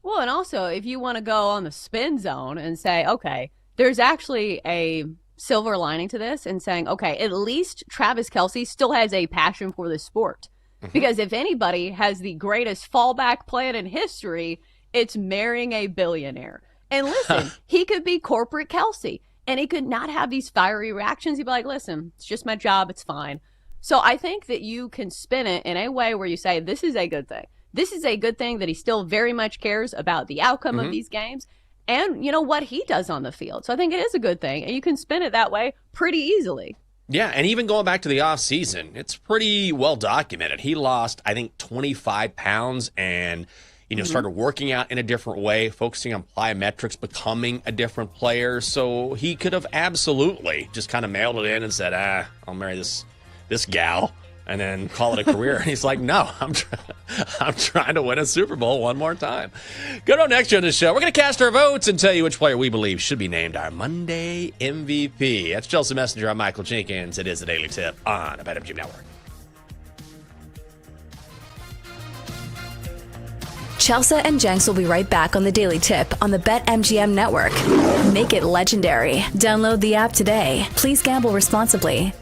Well, and also, if you want to go on the spin zone and say, okay, there's actually a silver lining to this and saying, okay, at least Travis Kelce still has a passion for the sport. Because if anybody has the greatest fallback plan in history, it's marrying a billionaire. And listen, he could be corporate Kelce, and he could not have these fiery reactions. He'd be like, listen, it's just my job. It's fine. So I think that you can spin it in a way where you say, this is a good thing. This is a good thing that he still very much cares about the outcome of these games and, you know, what he does on the field. So I think it is a good thing. And you can spin it that way pretty easily. Yeah, and even going back to the offseason, it's pretty well documented. He lost, I think, 25 pounds and, started working out in a different way, focusing on plyometrics, becoming a different player. So he could have absolutely just kind of mailed it in and said, I'll marry this gal and then call it a career. And he's like, no, I'm trying to win a Super Bowl one more time. Good on next year on the show. We're going to cast our votes and tell you which player we believe should be named our Monday MVP. That's Chelsea Messenger. I'm Michael Jenkins. It is the Daily Tip on the BetMGM Network. Chelsea and Jenks will be right back on the Daily Tip on the BetMGM Network. Make it legendary. Download the app today. Please gamble responsibly.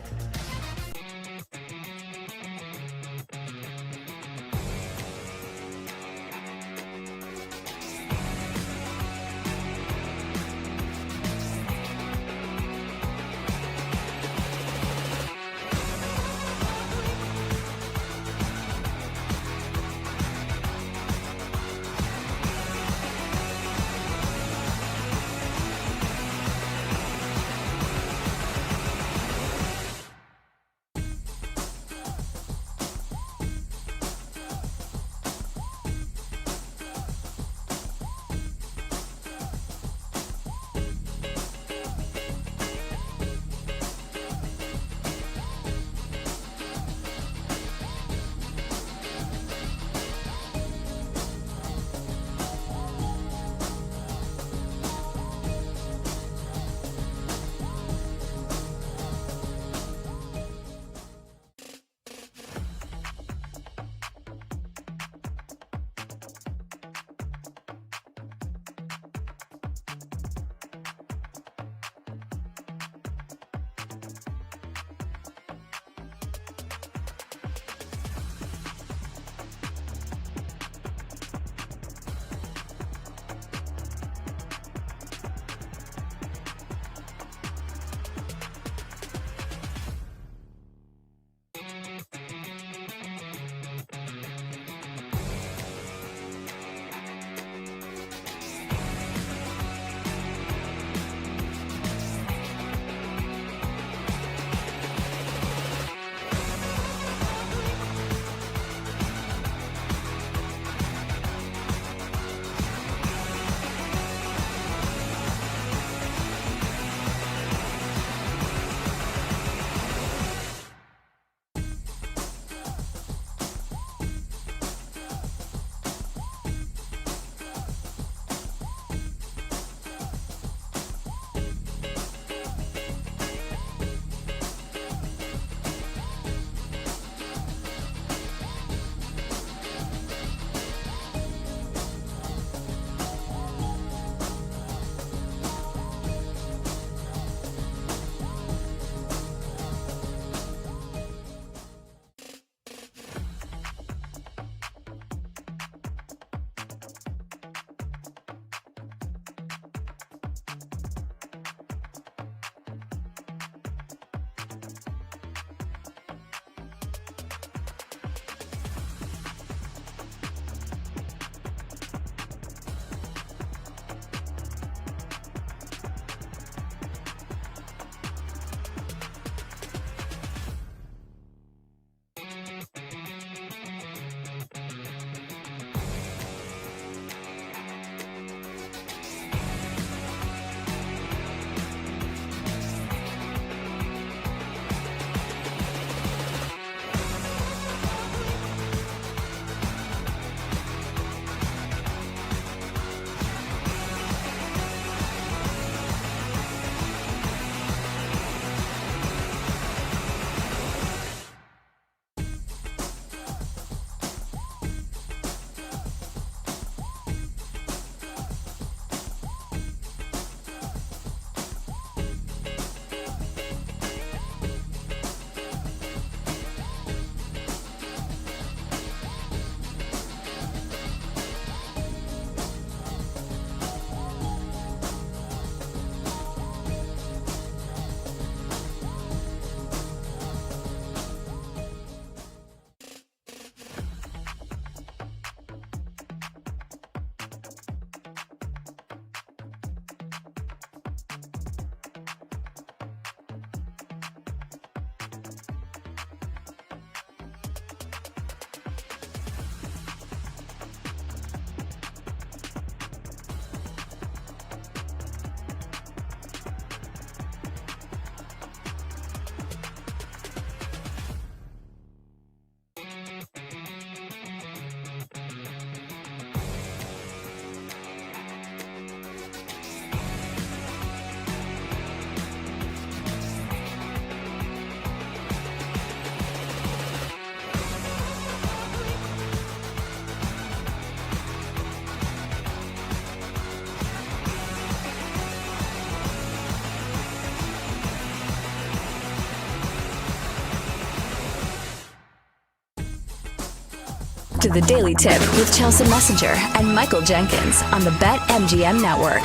to the Daily Tip with Chelsea Messenger and Michael Jenkins on the BetMGM Network.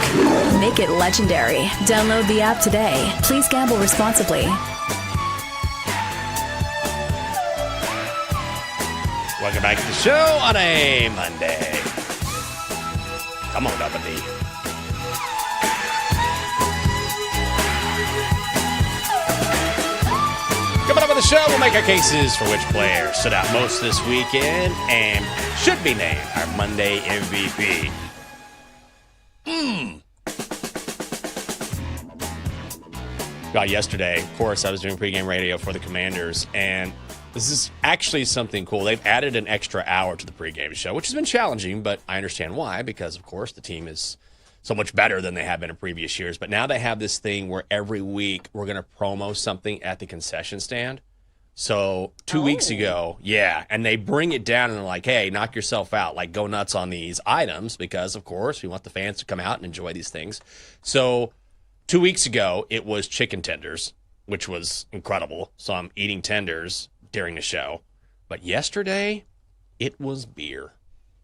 Make it legendary. Download the app today. Please gamble responsibly. Welcome back to the show on a Monday. Come on, uppity. Coming up on the show, we'll make our cases for which player stood out most this weekend and should be named our Monday MVP. Yesterday, of course, I was doing pregame radio for the Commanders, and this is actually something cool. They've added an extra hour to the pregame show, which has been challenging, but I understand why, because, of course, the team is so much better than they have been in previous years. But now they have this thing where every week we're going to promo something at the concession stand. So 2 weeks ago, and they bring it down and they're like, hey, knock yourself out. Like, go nuts on these items because, of course, we want the fans to come out and enjoy these things. So 2 weeks ago, it was chicken tenders, which was incredible. So I'm eating tenders during the show. But yesterday, it was beer.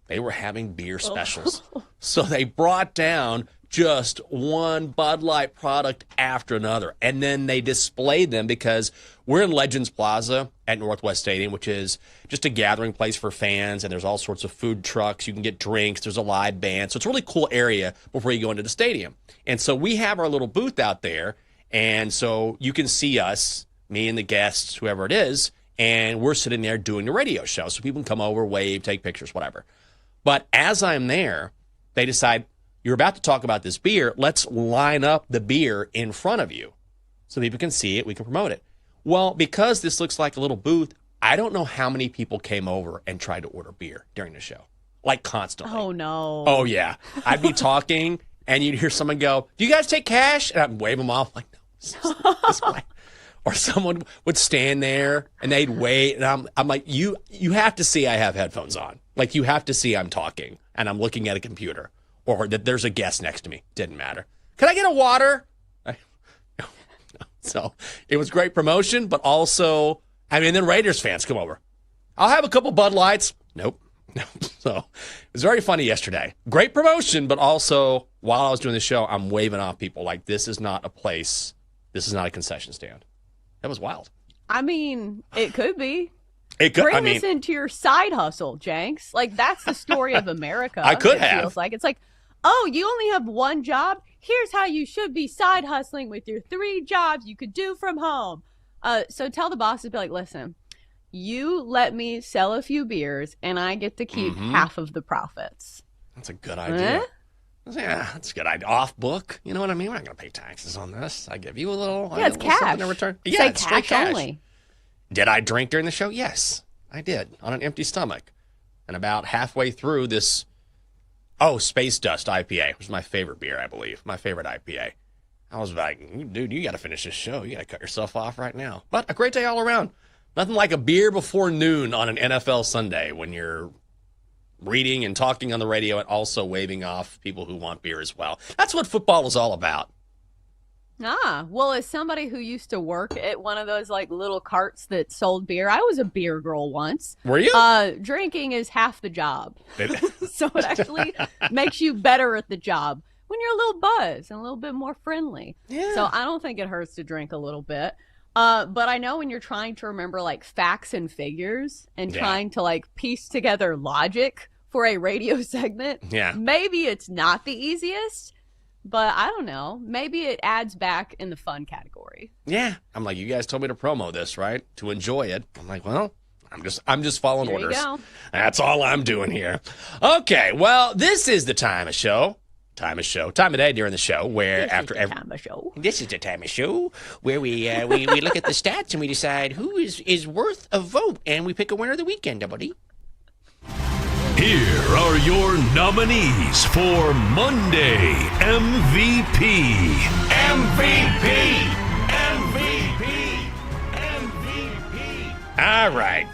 They were having beer specials. So they brought down just one Bud Light product after another. And then they displayed them because we're in Legends Plaza at Northwest Stadium, which is just a gathering place for fans. And there's all sorts of food trucks. You can get drinks. There's a live band. So it's a really cool area before you go into the stadium. And so we have our little booth out there. And so you can see us, me and the guests, whoever it is. And we're sitting there doing the radio show. So people can come over, wave, take pictures, whatever. But as I'm there, they decide, you're about to talk about this beer. Let's line up the beer in front of you so people can see it. We can promote it. Well, because this looks like a little booth, I don't know how many people came over and tried to order beer during the show. Like constantly. Oh, no. Oh, yeah. I'd be talking and you'd hear someone go, do you guys take cash? And I'd wave them off like, no, this way. Or someone would stand there and they'd wait. And I'm like, you have to see I have headphones on. Like, you have to see I'm talking and I'm looking at a computer or that there's a guest next to me. Didn't matter. Can I get a water? No. So it was great promotion, but also, then Raiders fans come over. I'll have a couple Bud Lights. Nope. So it was very funny yesterday. Great promotion, but also while I was doing the show, I'm waving off people like this is not a place. This is not a concession stand. That was wild. It could be. It could. Bring this into your side hustle, Jenks. Like, that's the story of America. I could have. Feels like. It's like, oh, you only have one job? Here's how you should be side hustling with your 3 jobs you could do from home. So tell the boss to be like, listen, you let me sell a few beers and I get to keep half of the profits. That's a good idea. Yeah, that's a good idea. Off book. You know what I mean? We're not going to pay taxes on this. I give you a little. Yeah, it's cash. In return. Yeah, it's straight cash only. Did I drink during the show? Yes, I did, on an empty stomach. And about halfway through this, Space Dust IPA, which is my favorite beer, I believe. My favorite IPA. I was like, dude, you got to finish this show. You got to cut yourself off right now. But a great day all around. Nothing like a beer before noon on an NFL Sunday when you're reading and talking on the radio and also waving off people who want beer as well. That's what football is all about. Well, as somebody who used to work at one of those like little carts that sold beer, I was a beer girl once. Were you? Drinking is half the job. So it actually makes you better at the job when you're a little buzzed and a little bit more friendly. Yeah. So I don't think it hurts to drink a little bit. But I know when you're trying to remember like facts and figures and trying to like piece together logic for a radio segment, maybe it's not the easiest. But I don't know. Maybe it adds back in the fun category. Yeah. I'm like, you guys told me to promo this, right? To enjoy it. I'm like, well, I'm just following orders. There you go. That's all I'm doing here. Okay. Well, this is the time of day during the show where this is the time of show where we look at the stats and we decide who is worth a vote and we pick a winner of the weekend, buddy. Here are your nominees for Monday MVP. All right.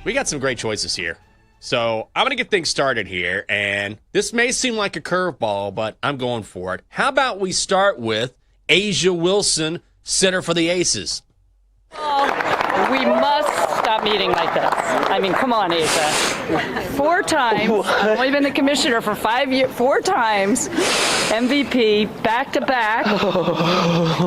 We got some great choices here. So I'm going to get things started here, and this may seem like a curveball, but I'm going for it. How about we start with Asia Wilson, center for the Aces? Oh, We must stop meeting like this. I mean, come on, Asa. 4 times. I've only been the commissioner for 5 years. 4 times. MVP, back-to-back.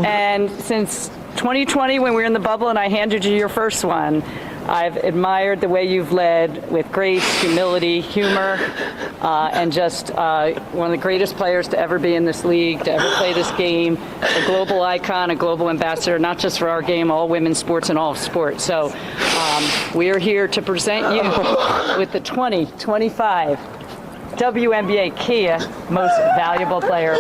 And since 2020, when we were in the bubble and I handed you your first one, I've admired the way you've led with grace, humility, humor, and just one of the greatest players to ever be in this league, to ever play this game, a global icon, a global ambassador, not just for our game, all women's sports and all of sports. So we are here to present you with the 2025 WNBA Kia Most Valuable Player.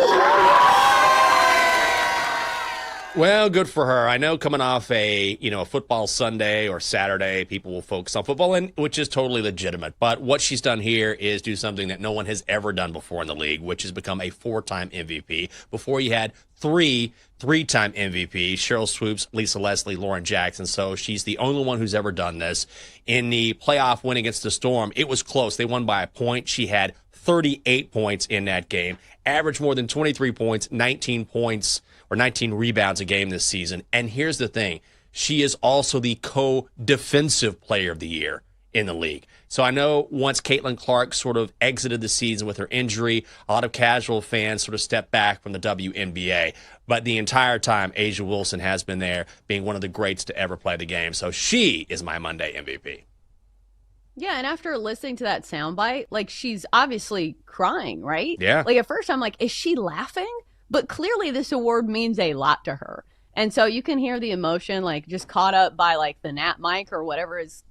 Well, good for her. I know coming off a football Sunday or Saturday, people will focus on football, and which is totally legitimate. But what she's done here is do something that no one has ever done before in the league, which is become a 4-time MVP. Before you had three-time MVPs, Cheryl Swoops, Lisa Leslie, Lauren Jackson. So she's the only one who's ever done this. In the playoff win against the Storm, it was close. They won by a point. She had 38 points in that game, averaged more than 23 points, 19 points, or 19 rebounds a game this season. And here's the thing. She is also the co-defensive player of the year in the league. So I know once Caitlin Clark sort of exited the season with her injury, a lot of casual fans sort of stepped back from the WNBA. But the entire time, A'ja Wilson has been there, being one of the greats to ever play the game. So she is my Monday MVP. Yeah, and after listening to that soundbite, like, she's obviously crying, right? Yeah. Like, at first I'm like, is she laughing? But clearly this award means a lot to her. And so you can hear the emotion, like, just caught up by, like, the Nat mic or whatever is,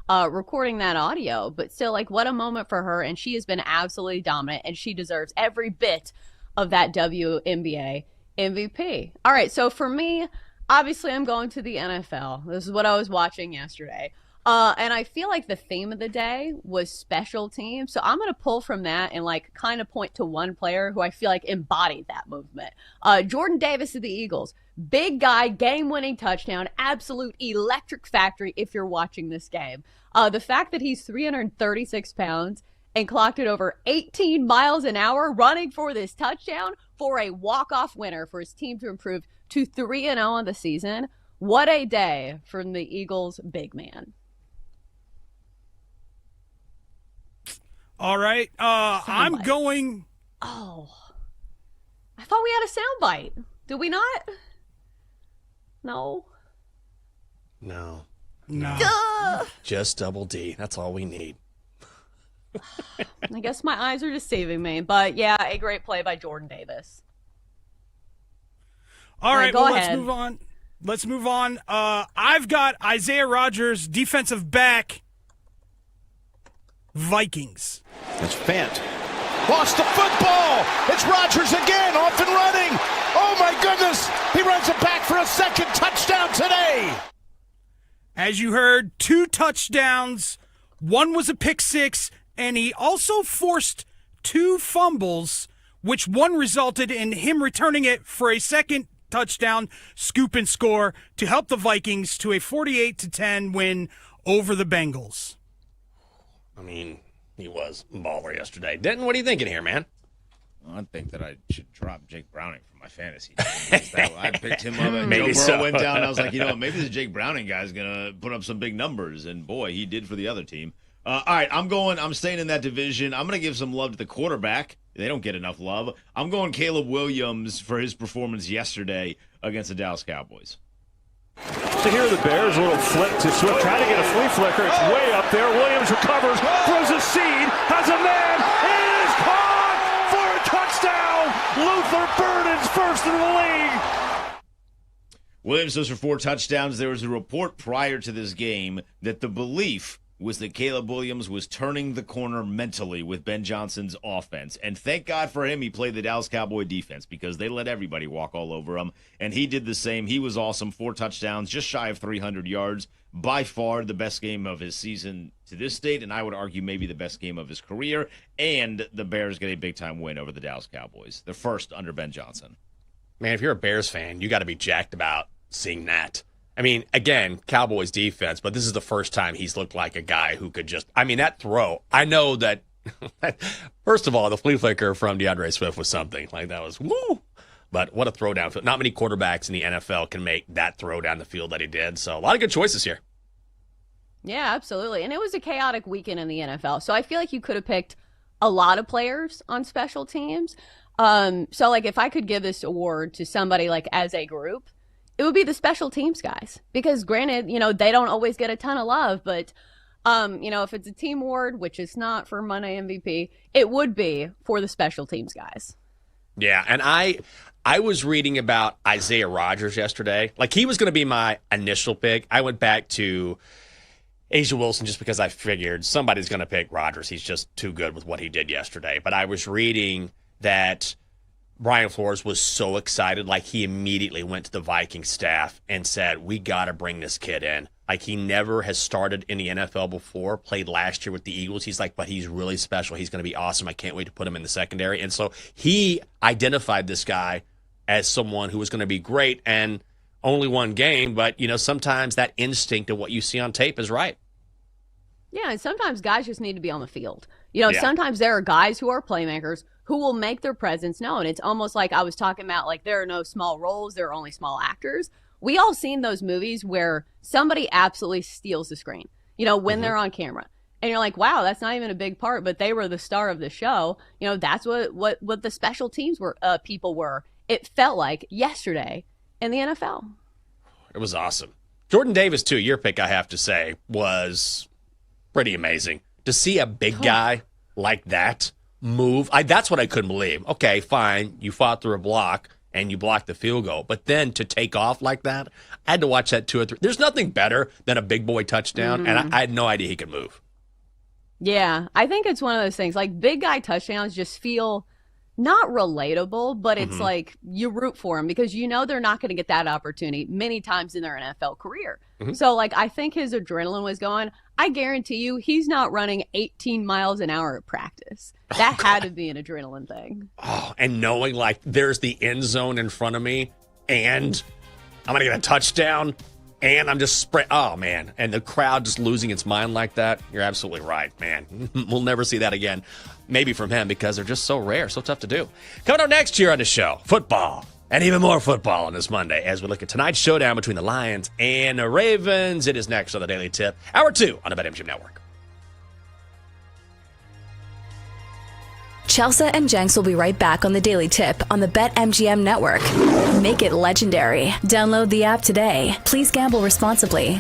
recording that audio. But still, like, what a moment for her. And she has been absolutely dominant, and she deserves every bit of that WNBA MVP. All right, so for me, obviously I'm going to the NFL. This is what I was watching yesterday. And I feel like the theme of the day was special teams. So I'm going to pull from that and like kind of point to one player who I feel like embodied that movement. Jordan Davis of the Eagles. Big guy, game-winning touchdown, absolute electric factory if you're watching this game. The fact that he's 336 pounds and clocked it over 18 miles an hour running for this touchdown for a walk-off winner for his team to improve to 3-0 on the season. What a day from the Eagles' big man. All right. I'm going. Oh, I thought we had a soundbite. Did we not? No. No. Duh. Just double D. That's all we need. I guess my eyes are deceiving me. But yeah, a great play by Jordan Davis. All right. Go Let's ahead. move on. I've got Isaiah Rodgers, defensive back, Vikings. It's Fant. Lost the football. It's Rodgers again, off and running. Oh, my goodness. He runs it back for a second touchdown today. As you heard, 2 touchdowns. One was a pick six, and he also forced 2 fumbles, which one resulted in him returning it for a second touchdown, scoop and score to help the Vikings to a 48-10 win over the Bengals. I mean, he was a baller yesterday. Denton, what are you thinking here, man? Well, I think that I should drop Jake Browning from my fantasy team. I picked him up, and Maybe Joe Burrow so. went down. And I was like, maybe this Jake Browning guy's going to put up some big numbers. And, boy, he did for the other team. All right, I'm staying in that division. I'm going to give some love to the quarterback. They don't get enough love. I'm going Caleb Williams for his performance yesterday against the Dallas Cowboys. So here are the Bears, a little flick to Swift, trying to get a flea flicker. It's way up there. Williams recovers, throws a seed, has a man. It is caught for a touchdown. Luther Burden's first in the league. Williams goes for 4 touchdowns. There was a report prior to this game that the belief was that Caleb Williams was turning the corner mentally with Ben Johnson's offense. And thank God for him, he played the Dallas Cowboy defense because they let everybody walk all over him. And he did the same. He was awesome. 4 touchdowns, just shy of 300 yards. By far the best game of his season to this date, and I would argue maybe the best game of his career. And the Bears get a big-time win over the Dallas Cowboys. The first under Ben Johnson. Man, if you're a Bears fan, you got to be jacked about seeing that. I mean, again, Cowboys defense, but this is the first time he's looked like a guy who could just, that throw, I know that, first of all, the flea flicker from DeAndre Swift was something. Like, that was, woo! But what a throw down field. Not many quarterbacks in the NFL can make that throw down the field that he did. So a lot of good choices here. Yeah, absolutely. And it was a chaotic weekend in the NFL. So I feel like you could have picked a lot of players on special teams. So like if I could give this award to somebody like as a group, it would be the special teams guys. Because granted, they don't always get a ton of love, but if it's a team award, which is not for Monday MVP, it would be for the special teams guys. Yeah, and I was reading about Isaiah Rodgers yesterday. Like, he was going to be my initial pick. I went back to Asia Wilson just because I figured somebody's going to pick Rodgers. He's just too good with what he did yesterday. But I was reading that Brian Flores was so excited, like he immediately went to the Vikings staff and said, we got to bring this kid in. Like, he never has started in the NFL before, played last year with the Eagles. He's like, but he's really special. He's going to be awesome. I can't wait to put him in the secondary. And so he identified this guy as someone who was going to be great, and only one game. But, sometimes that instinct of what you see on tape is right. Yeah, and sometimes guys just need to be on the field. Sometimes there are guys who are playmakers who will make their presence known. It's almost like I was talking about, like, there are no small roles, there are only small actors. We all seen those movies where somebody absolutely steals the screen, when they're on camera. And you're like, wow, that's not even a big part, but they were the star of the show. That's what the special teams people were. It felt like yesterday in the NFL. It was awesome. Jordan Davis, too, your pick, I have to say, was pretty amazing. To see a big guy like that move, that's what I couldn't believe. Okay, fine, you fought through a block and you blocked the field goal, but then to take off like that, I had to watch that 2 or 3. There's nothing better than a big boy touchdown, and I had no idea he could move. Yeah, I think it's one of those things. Like, big guy touchdowns just feel not relatable, but it's like you root for them because they're not going to get that opportunity many times in their NFL career. So, like, I think his adrenaline was going. I guarantee you he's not running 18 miles an hour at practice. That had to be an adrenaline thing. Oh, and knowing, like, there's the end zone in front of me, and I'm going to get a touchdown, and I'm just oh, man. And the crowd just losing its mind like that. You're absolutely right, man. We'll never see that again. Maybe from him, because they're just so rare, so tough to do. Coming up next year on the show, football. And even more football on this Monday as we look at tonight's showdown between the Lions and the Ravens. It is next on the Daily Tip, Hour 2 on the BetMGM Network. Chelsea and Jenks will be right back on the Daily Tip on the BetMGM Network. Make it legendary. Download the app today. Please gamble responsibly.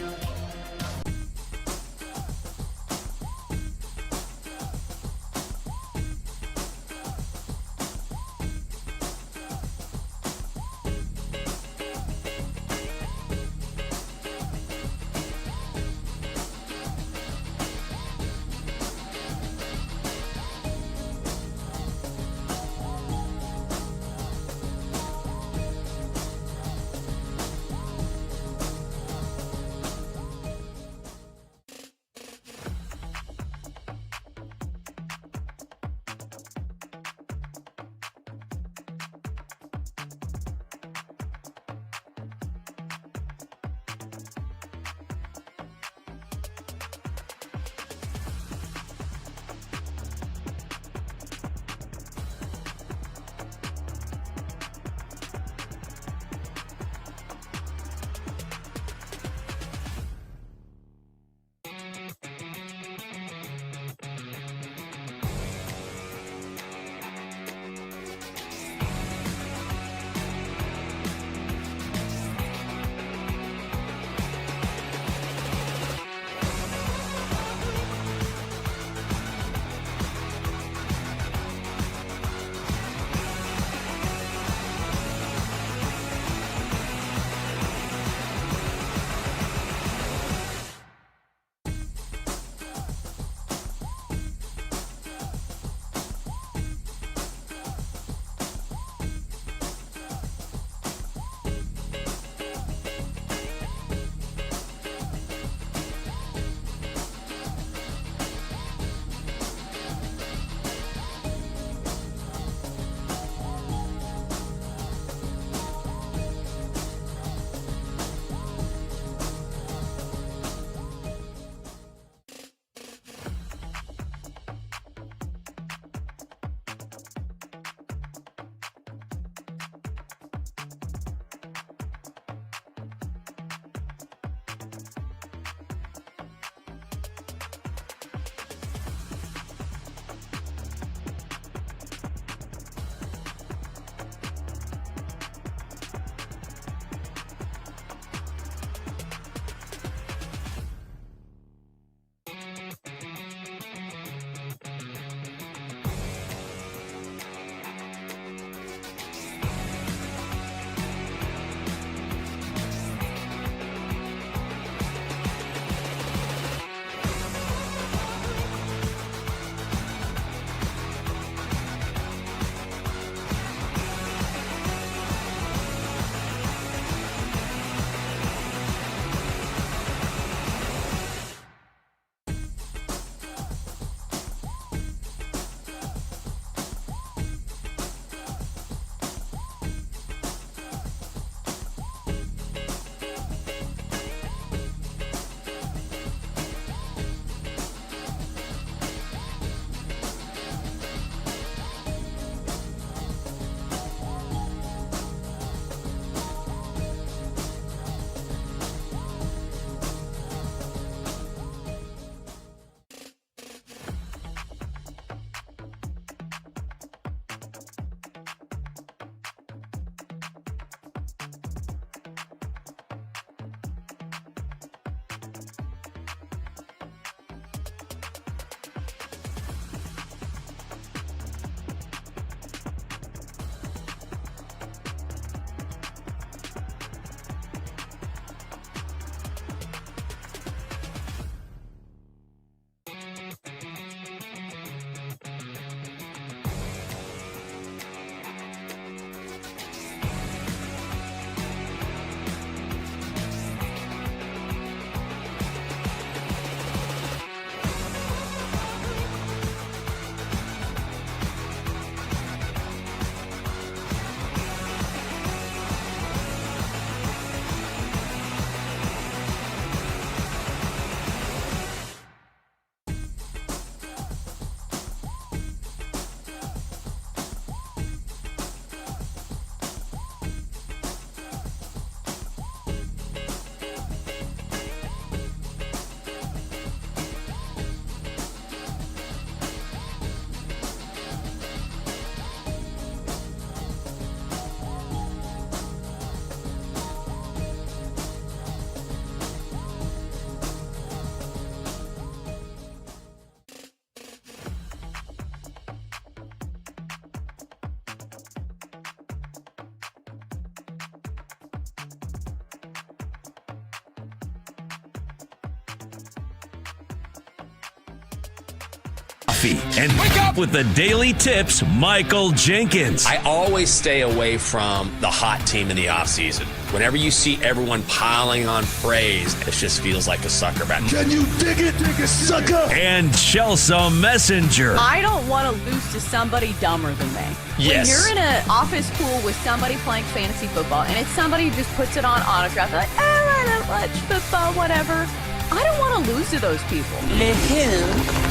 coffee, and wake up with the daily tips, Michael Jenkins. I always stay away from the hot team in the offseason. Whenever you see everyone piling on praise, it just feels like a sucker bet. Can you dig it, sucker? And Chelsea Messenger. I don't want to lose to somebody dumber than me. Yes. When you're in an office pool with somebody playing fantasy football, and it's somebody who just puts it on autograph, like, oh, I don't watch football, whatever. I don't want to lose to those people. The who?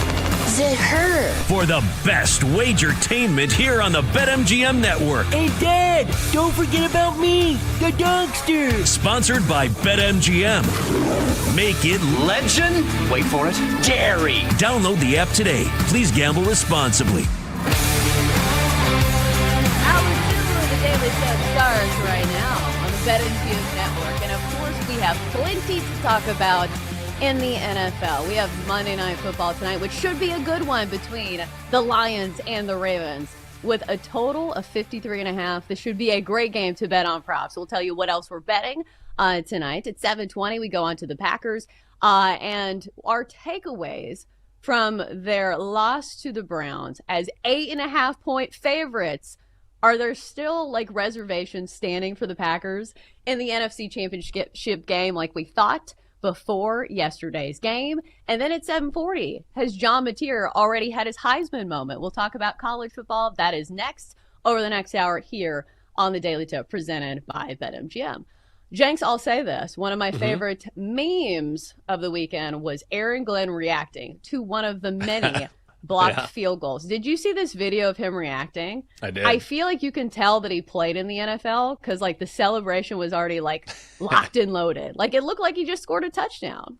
The her. For the best wagertainment here on the BetMGM Network. Hey, Dad, don't forget about me, the dogster. Sponsored by BetMGM. Make it Legend? Wait for it. Dairy. Download the app today. Please gamble responsibly. Hour 2 of the Daily Tip starts right now on the BetMGM Network. And of course, we have plenty to talk about in the NFL. We have Monday Night Football tonight, which should be a good one between the Lions and the Ravens. With a total of 53.5, this should be a great game to bet on props. We'll tell you what else we're betting tonight. At 7:20, we go on to the Packers. And our takeaways from their loss to the Browns as 8.5-point favorites. Are there still like reservations standing for the Packers in the NFC Championship game like we thought before yesterday's game? And then at 7:40, has John Mateer already had his Heisman moment? We'll talk about college football. That is next over the next hour here on the Daily Tip presented by BetMGM. Jenks, I'll say this. One of my favorite memes of the weekend was Aaron Glenn reacting to one of the many blocked field goals. Did you see this video of him reacting? I did. I feel like you can tell that he played in the NFL because like the celebration was already like locked and loaded. Like it looked like he just scored a touchdown.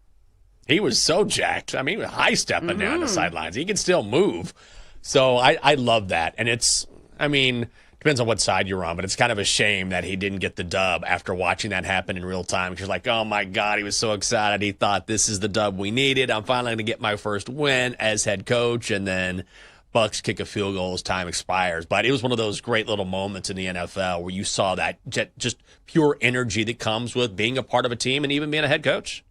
He was so jacked. I mean, high stepping down the sidelines. He can still move. So I love that. And it's, I mean, depends on what side you're on, but it's kind of a shame that he didn't get the dub after watching that happen in real time. Because you're like, oh my God, he was so excited. He thought this is the dub we needed. I'm finally going to get my first win as head coach. And then Bucks kick a field goal as time expires. But it was one of those great little moments in the NFL where you saw that just pure energy that comes with being a part of a team and even being a head coach.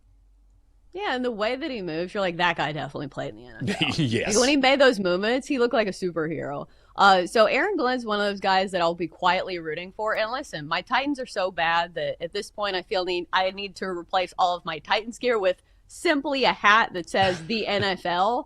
Yeah, and the way that he moves, you're like, that guy definitely played in the NFL. Yes. Like, when he made those movements, he looked like a superhero. So Aaron Glenn's one of those guys that I'll be quietly rooting for. And listen, my Titans are so bad that at this point I feel I need to replace all of my Titans gear with simply a hat that says the NFL.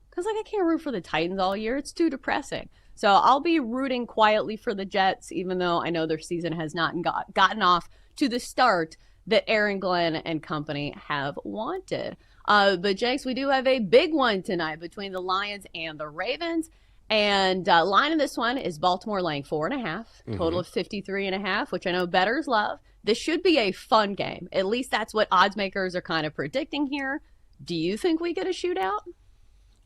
Because like I can't root for the Titans all year. It's too depressing. So I'll be rooting quietly for the Jets, even though I know their season has not gotten off to the start that Aaron Glenn and company have wanted. But Jenks, we do have a big one tonight between the Lions and the Ravens. And line in this one is Baltimore laying 4.5, total of 53.5, which I know bettors love. This should be a fun game. At least that's what odds makers are kind of predicting here. Do you think we get a shootout?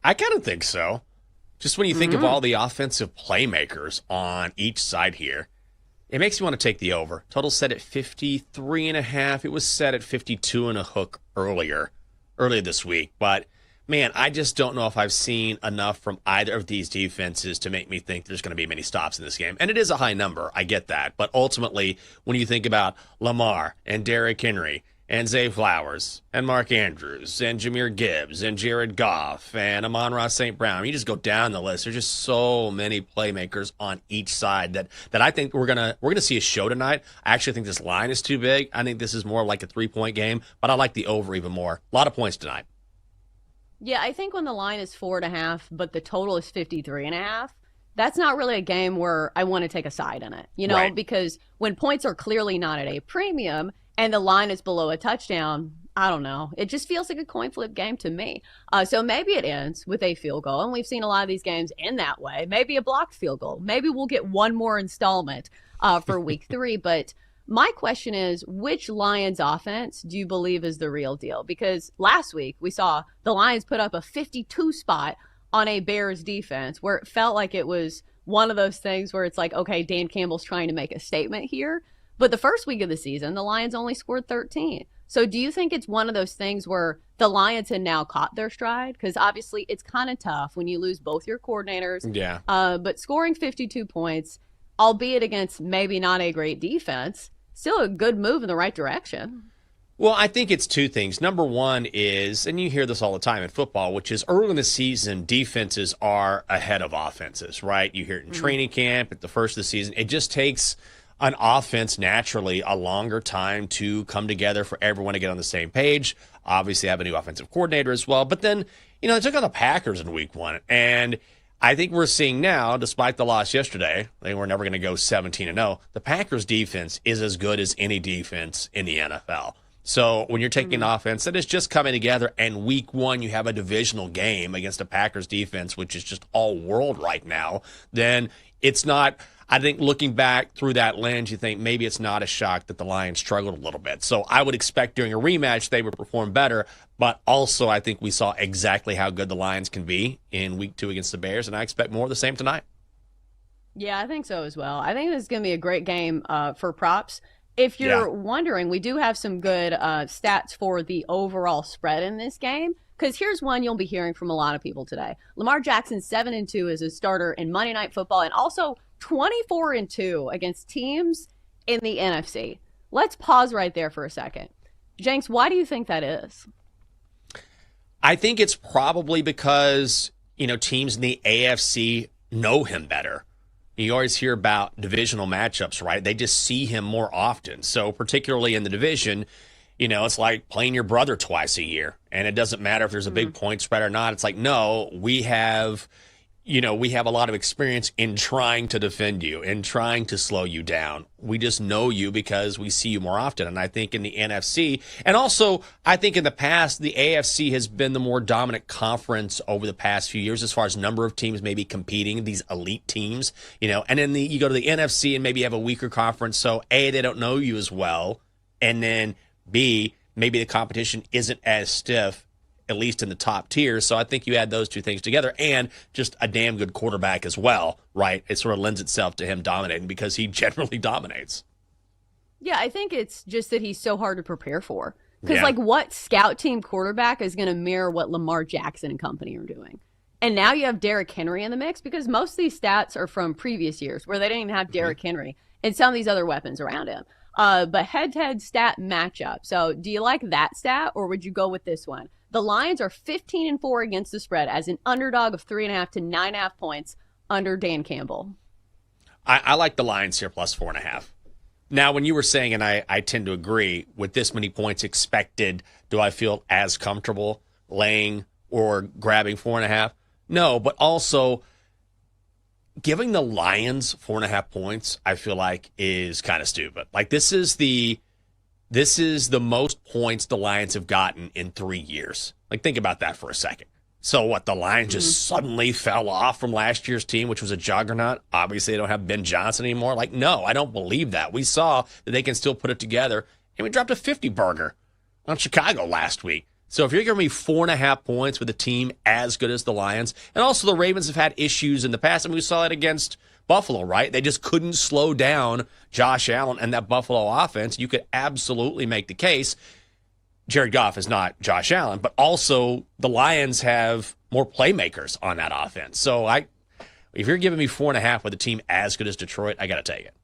I kind of think so. Just when you think of all the offensive playmakers on each side here, it makes me want to take the over. Total set at 53.5. It was set at 52 and a hook earlier this week. But, man, I just don't know if I've seen enough from either of these defenses to make me think there's going to be many stops in this game. And it is a high number. I get that. But ultimately, when you think about Lamar and Derrick Henry and Zay Flowers and Mark Andrews and Jahmyr Gibbs and Jared Goff and Amon-Ra St. Brown, you just go down the list. There's just so many playmakers on each side that I think we're gonna see a show tonight. I actually think this line is too big. I think this is more like a 3-point game, but I like the over even more. A lot of points tonight. Yeah, I think when the line is 4.5, but the total is 53.5, that's not really a game where I want to take a side in it, Right. Because when points are clearly not at a premium and the line is below a touchdown, I don't know. It just feels like a coin flip game to me. So maybe it ends with a field goal, and we've seen a lot of these games end that way. Maybe a blocked field goal. Maybe we'll get one more installment for week 3. But my question is, which Lions offense do you believe is the real deal? Because last week we saw the Lions put up a 52 spot on a Bears defense where it felt like it was one of those things where it's like, okay, Dan Campbell's trying to make a statement here. But the first week of the season, the Lions only scored 13. So do you think it's one of those things where the Lions had now caught their stride? Because obviously it's kind of tough when you lose both your coordinators. Yeah. But scoring 52 points, albeit against maybe not a great defense, still a good move in the right direction. Well, I think it's two things. Number one is, and you hear this all the time in football, which is early in the season, defenses are ahead of offenses, right? You hear it in training camp at the first of the season. It just takes an offense naturally a longer time to come together for everyone to get on the same page. Obviously, have a new offensive coordinator as well. But then, they took on the Packers in week 1. And I think we're seeing now, despite the loss yesterday, they were never going to go 17-0. The Packers defense is as good as any defense in the NFL. So when you're taking an offense that is just coming together and week 1 you have a divisional game against a Packers defense, which is just all world right now, then it's not, I think looking back through that lens, you think maybe it's not a shock that the Lions struggled a little bit. So I would expect during a rematch they would perform better, but also I think we saw exactly how good the Lions can be in week 2 against the Bears, and I expect more of the same tonight. Yeah, I think so as well. I think this is going to be a great game for props. If you're wondering, we do have some good stats for the overall spread in this game, because here's one you'll be hearing from a lot of people today. Lamar Jackson 7-2 as a starter in Monday Night Football, and also 24-2 against teams in the NFC. Let's pause right there for a second. Jenks, why do you think that is? I think it's probably because, teams in the AFC know him better. You always hear about divisional matchups, right? They just see him more often. So particularly in the division, it's like playing your brother twice a year. And it doesn't matter if there's a big point spread or not. It's like, no, we have a lot of experience in trying to defend you and trying to slow you down. We just know you because we see you more often. And I think in the NFC, and also I think in the past, the AFC has been the more dominant conference over the past few years as far as number of teams maybe competing, these elite teams, and then you go to the NFC and maybe have a weaker conference. So A, they don't know you as well. And then B, maybe the competition isn't as stiff, at least in the top tier. So I think you add those two things together and just a damn good quarterback as well, right? It sort of lends itself to him dominating because he generally dominates. Yeah, I think it's just that he's so hard to prepare for. Because, what scout team quarterback is going to mirror what Lamar Jackson and company are doing? And now you have Derrick Henry in the mix because most of these stats are from previous years where they didn't even have Derrick Henry and some of these other weapons around him. But head-to-head stat matchup. So do you like that stat or would you go with this one? The Lions are 15-4 against the spread as an underdog of 3.5 to 9.5 points under Dan Campbell. I like the Lions here plus 4.5. Now, when you were saying, and I tend to agree, with this many points expected, do I feel as comfortable laying or grabbing 4.5? No, but also giving the Lions 4.5 points, I feel like is kind of stupid. Like this is the most points the Lions have gotten in 3 years. Like, think about that for a second. So what, the Lions just suddenly fell off from last year's team, which was a juggernaut? Obviously, they don't have Ben Johnson anymore. Like, no, I don't believe that. We saw that they can still put it together, and we dropped a 50-burger on Chicago last week. So if you're giving me 4.5 points with a team as good as the Lions, and also the Ravens have had issues in the past, and we saw it against Buffalo, right? They just couldn't slow down Josh Allen and that Buffalo offense. You could absolutely make the case Jared Goff is not Josh Allen, but also the Lions have more playmakers on that offense. So if you're giving me 4.5 with a team as good as Detroit, I got to take it.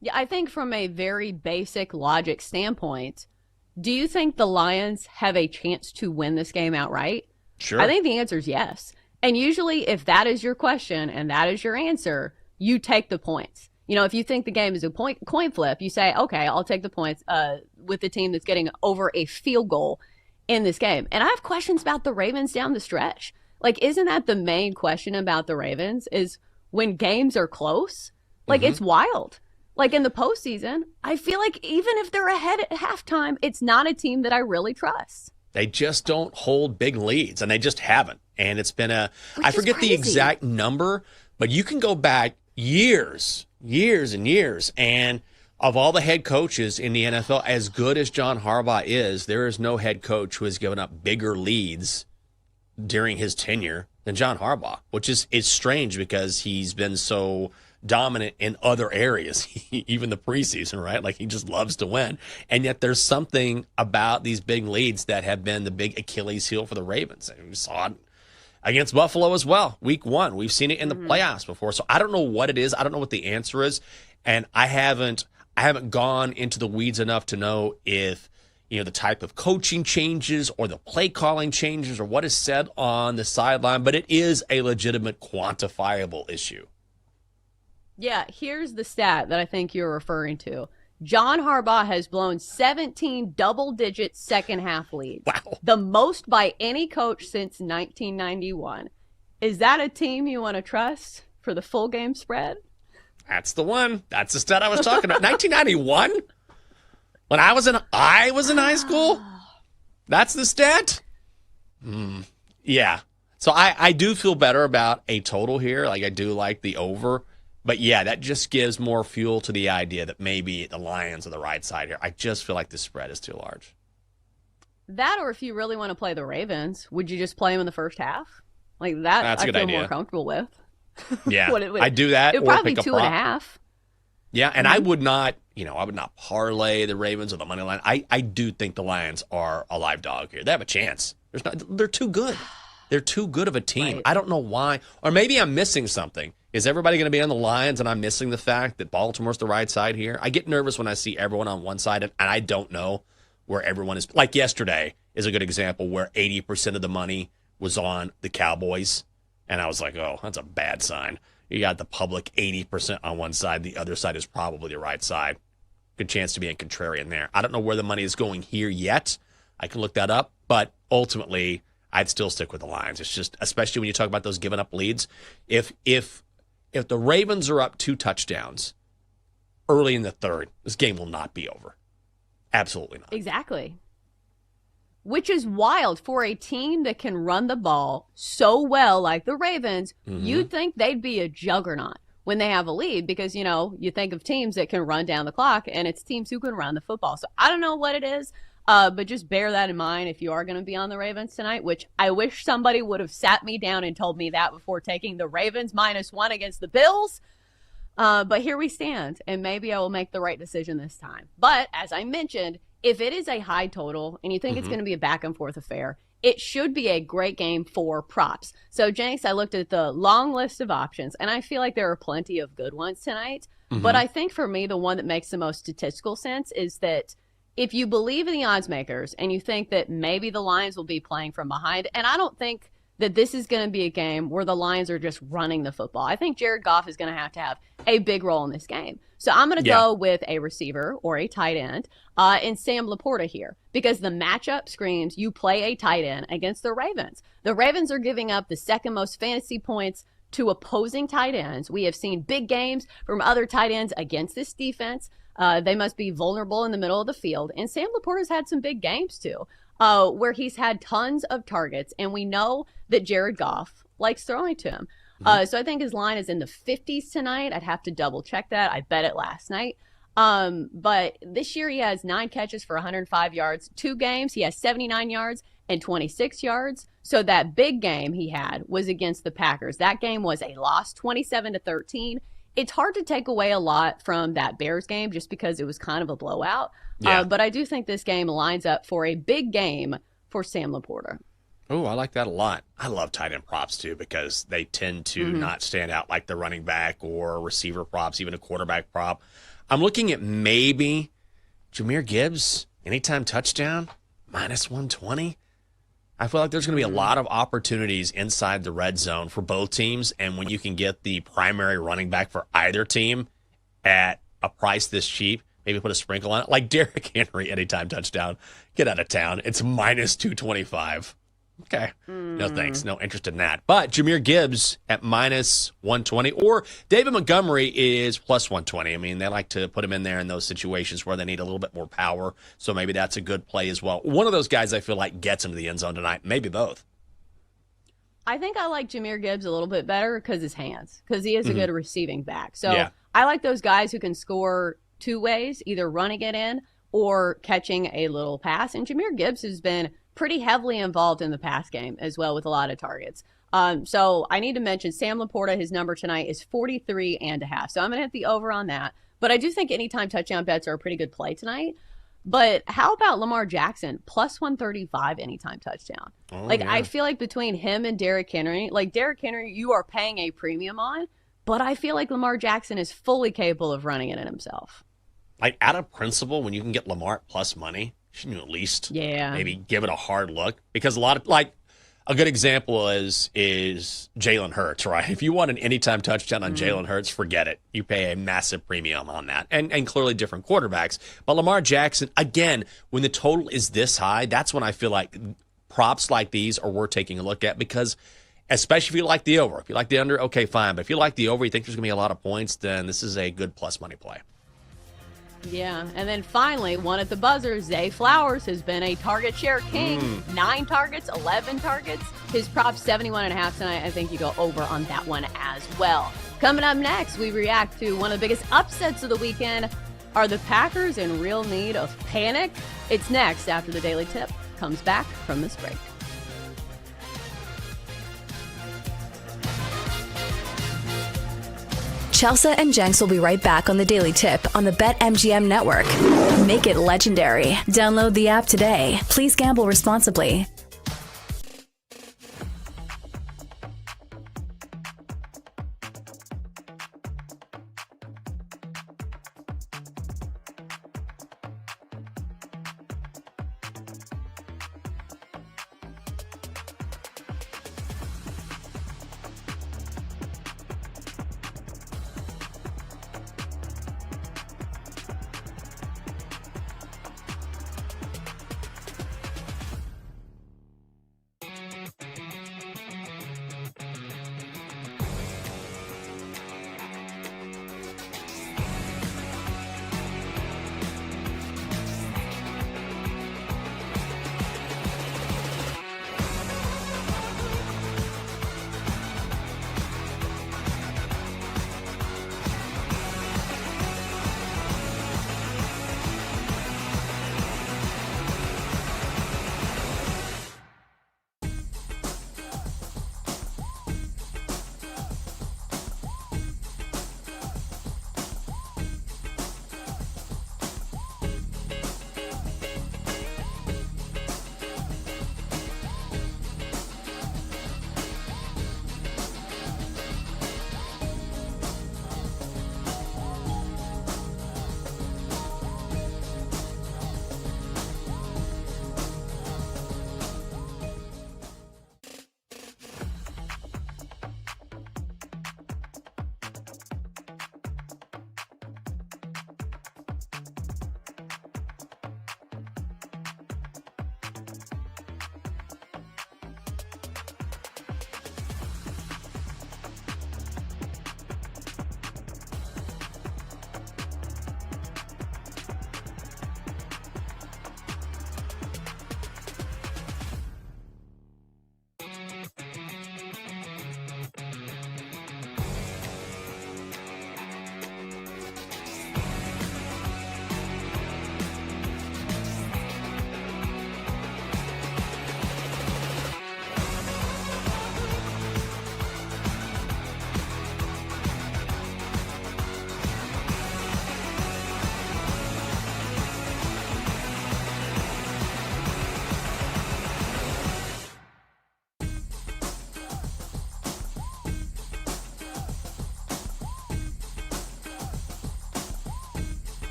Yeah, I think from a very basic logic standpoint, do you think the Lions have a chance to win this game outright? Sure. I think the answer is yes. And usually if that is your question and that is your answer, you take the points. If you think the game is a coin flip, you say, okay, I'll take the points with the team that's getting over a field goal in this game. And I have questions about the Ravens down the stretch. Like, isn't that the main question about the Ravens is when games are close? Like, it's wild. Like, in the postseason, I feel like even if they're ahead at halftime, it's not a team that I really trust. They just don't hold big leads, and they just haven't. And it's been I forget the exact number, but you can go back years and years. And of all the head coaches in the NFL, as good as John Harbaugh is, there is no head coach who has given up bigger leads during his tenure than John Harbaugh, which is strange because he's been so dominant in other areas, even the preseason, right? Like, he just loves to win. And yet there's something about these big leads that have been the big Achilles heel for the Ravens. And we saw it against Buffalo as well, week 1. We've seen it in the playoffs before. So I don't know what it is. I don't know what the answer is. And I haven't gone into the weeds enough to know if the type of coaching changes or the play calling changes or what is said on the sideline, but it is a legitimate quantifiable issue. Yeah, here's the stat that I think you're referring to. John Harbaugh has blown 17 double-digit second-half leads. Wow. The most by any coach since 1991. Is that a team you want to trust for the full game spread? That's the one. That's the stat I was talking about. 1991? When I was in high school? That's the stat? Yeah. So I do feel better about a total here. Like, I do like the over. But, yeah, that just gives more fuel to the idea that maybe the Lions are the right side here. I just feel like the spread is too large. That, or if you really want to play the Ravens, would you just play them in the first half? Like, that That's a I good feel idea. more comfortable with. Yeah, I do that. It would or probably pick be a 2.5. Yeah, and I would not, parlay the Ravens or the money line. I do think the Lions are a live dog here. They have a chance. They're too good. They're too good of a team. Right. I don't know why. Or maybe I'm missing something. Is everybody going to be on the Lions and I'm missing the fact that Baltimore's the right side here? I get nervous when I see everyone on one side and I don't know where everyone is. Like yesterday is a good example where 80% of the money was on the Cowboys. And I was like, oh, that's a bad sign. You got the public 80% on one side. The other side is probably the right side. Good chance to be a contrarian there. I don't know where the money is going here yet. I can look that up. But ultimately, I'd still stick with the Lions. It's just, especially when you talk about those giving up leads. If the Ravens are up 2 touchdowns early in the third, this game will not be over. Absolutely not. Exactly. Which is wild for a team that can run the ball so well like the Ravens. You'd think they'd be a juggernaut when they have a lead because, you think of teams that can run down the clock and it's teams who can run the football. So I don't know what it is, but just bear that in mind if you are going to be on the Ravens tonight, which I wish somebody would have sat me down and told me that before taking the Ravens -1 against the Bills. But here we stand, and maybe I will make the right decision this time. But as I mentioned, if it is a high total and you think it's going to be a back and forth affair, it should be a great game for props. So, Jenks, I looked at the long list of options, and I feel like there are plenty of good ones tonight. But I think for me, the one that makes the most statistical sense is that if you believe in the odds makers and you think that maybe the Lions will be playing from behind, and I don't think that this is going to be a game where the Lions are just running the football. I think Jared Goff is going to have a big role in this game. So I'm going to go with a receiver or a tight end and Sam Laporta here because the matchup screams you play a tight end against the Ravens. The Ravens are giving up the second most fantasy points to opposing tight ends. We have seen big games from other tight ends against this defense. They must be vulnerable in the middle of the field. And Sam Laporta's had some big games too. Where he's had tons of targets, and we know that Jared Goff likes throwing to him. So I think his line is in the 50s tonight. I'd have to double check that. I bet it last night. But this year he has 9 catches for 105 yards. 2 games, he has 79 yards and 26 yards. So that big game he had was against the Packers. That game was a loss, 27-13. It's hard to take away a lot from that Bears game just because it was kind of a blowout. Yeah. But I do think this game lines up for a big game for Sam Laporta. Oh, I like that a lot. I love tight end props, too, because they tend to not stand out like the running back or receiver props, even a quarterback prop. I'm looking at maybe Jahmyr Gibbs, anytime touchdown, -120. I feel like there's going to be a lot of opportunities inside the red zone for both teams, and when you can get the primary running back for either team at a price this cheap, maybe put a sprinkle on it, like Derrick Henry, anytime touchdown, get out of town. It's -225. Okay. No thanks. No interest in that. But Jahmyr Gibbs at -120, or David Montgomery is +120. I mean, they like to put him in there in those situations where they need a little bit more power. So maybe that's a good play as well. One of those guys I feel like gets into the end zone tonight. Maybe both. I think I like Jahmyr Gibbs a little bit better because his hands, because he is a good receiving back. So I like those guys who can score 2 ways, either running it in or catching a little pass. And Jahmyr Gibbs has been pretty heavily involved in the pass game as well with a lot of targets. So I need to mention Sam Laporta, his number tonight is 43.5. So I'm going to hit the over on that. But I do think anytime touchdown bets are a pretty good play tonight. But how about Lamar Jackson, +135 anytime touchdown? I feel like between him and Derrick Henry, Derrick Henry, you are paying a premium on, but I feel like Lamar Jackson is fully capable of running it in himself. Like, out of principle, when you can get Lamar plus money, shouldn't you at least maybe give it a hard look? Because a good example is Jalen Hurts, right? If you want an anytime touchdown on Jalen Hurts, forget it. You pay a massive premium on that. And clearly different quarterbacks. But Lamar Jackson, again, when the total is this high, that's when I feel like props like these are worth taking a look at, because especially if you like the over. If you like the under, okay, fine. But if you like the over, you think there's going to be a lot of points, then this is a good plus money play. Yeah, and then finally, one at the buzzer, Zay Flowers has been a target share king. 9 targets, 11 targets. His prop 71.5 tonight. I think you go over on that one as well. Coming up next, we react to one of the biggest upsets of the weekend. Are the Packers in real need of panic? It's next after the Daily Tip comes back from this break. Chelsea and Jenks will be right back on the Daily Tip on the BetMGM network. Make it legendary. Download the app today. Please gamble responsibly.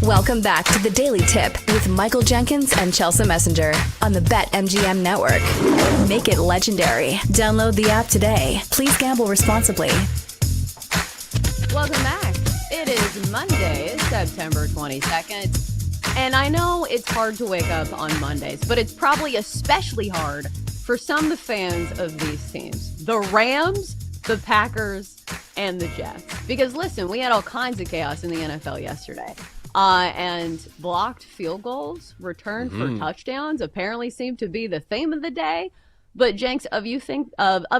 Welcome back to the Daily Tip with Michael Jenkins and Chelsea Messenger on the BetMGM Network. Make it legendary. Download the app today. Please gamble responsibly. Welcome back. It is Monday, September 22nd. And I know it's hard to wake up on Mondays, but it's probably especially hard for some of the fans of these teams. The Rams, the Packers, and the Jets. Because listen, we had all kinds of chaos in the NFL yesterday. And blocked field goals, returned for touchdowns, apparently seem to be the theme of the day. But Jenks, of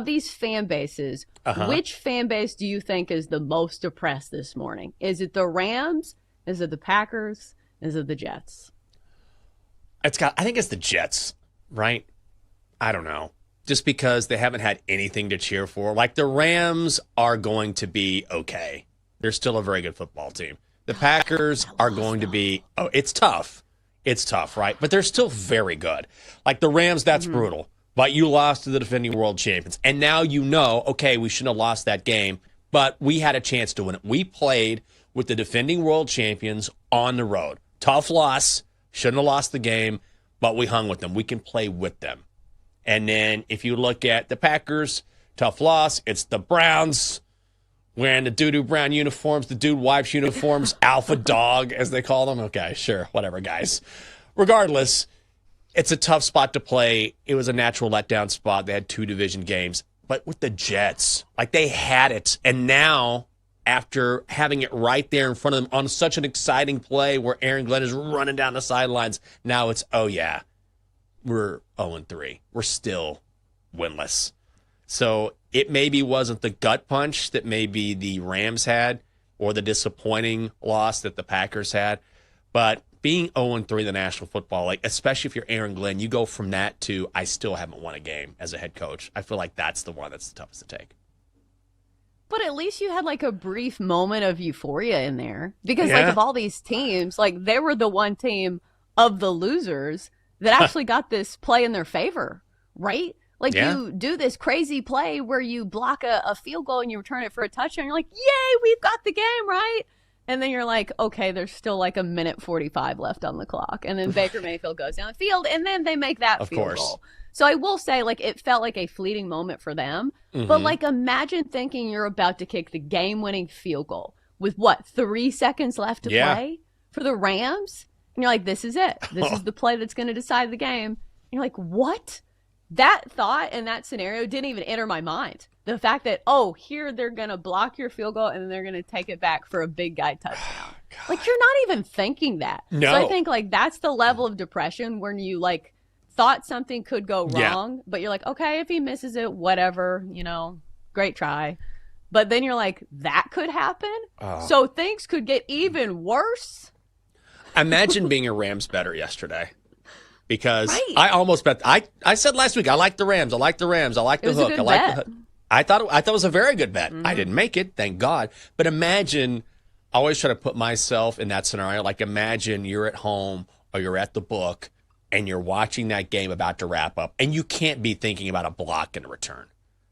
these fan bases, which fan base do you think is the most depressed this morning? Is it the Rams? Is it the Packers? Is it the Jets? I think it's the Jets, right? I don't know. Just because they haven't had anything to cheer for. Like, the Rams are going to be okay. They're still a very good football team. The Packers are going to be, it's tough. It's tough, right? But they're still very good. Like, the Rams, that's brutal. But you lost to the defending world champions. And now you know, okay, we shouldn't have lost that game, but we had a chance to win it. We played with the defending world champions on the road. Tough loss. Shouldn't have lost the game, but we hung with them. We can play with them. And then if you look at the Packers, tough loss. It's the Browns wearing the doo-doo brown uniforms, the dude wipes uniforms, alpha dog, as they call them. Okay, sure, whatever, guys. Regardless, it's a tough spot to play. It was a natural letdown spot. They had 2 division games. But with the Jets, like, they had it. And now, after having it right there in front of them on such an exciting play where Aaron Glenn is running down the sidelines, now it's, oh, yeah, we're 0-3. We're still winless. So it maybe wasn't the gut punch that maybe the Rams had or the disappointing loss that the Packers had, but being 0-3 in the National Football League, especially if you're Aaron Glenn, you go from that to I still haven't won a game as a head coach. I feel like that's the one that's the toughest to take. But at least you had like a brief moment of euphoria in there because like of all these teams, like they were the one team of the losers that actually got this play in their favor, right? Like you do this crazy play where you block a field goal and you return it for a touchdown. You're like, yay, we've got the game, right? And then you're like, okay, there's still like a minute 45 left on the clock. And then Baker Mayfield goes down the field and then they make that field goal. So I will say, like, it felt like a fleeting moment for them. But like, imagine thinking you're about to kick the game-winning field goal with 3 seconds left to play for the Rams? And you're like, this is it. This is the play that's going to decide the game. And you're like, what? That thought and that scenario didn't even enter my mind. The fact that, here they're going to block your field goal and then they're going to take it back for a big guy touchdown. Like, you're not even thinking that. No. So I think, like, that's the level of depression when you, like, thought something could go wrong, but you're like, okay, if he misses it, whatever, great try. But then you're like, that could happen? So things could get even worse? Imagine being a Rams bettor yesterday. Because I almost bet. I said last week, I like the Rams. I like the Rams. I like the hook. I like the hook. I thought it was a very good bet. I didn't make it, thank God. But imagine, I always try to put myself in that scenario. Like, imagine you're at home or you're at the book and you're watching that game about to wrap up, and you can't be thinking about a block and a return.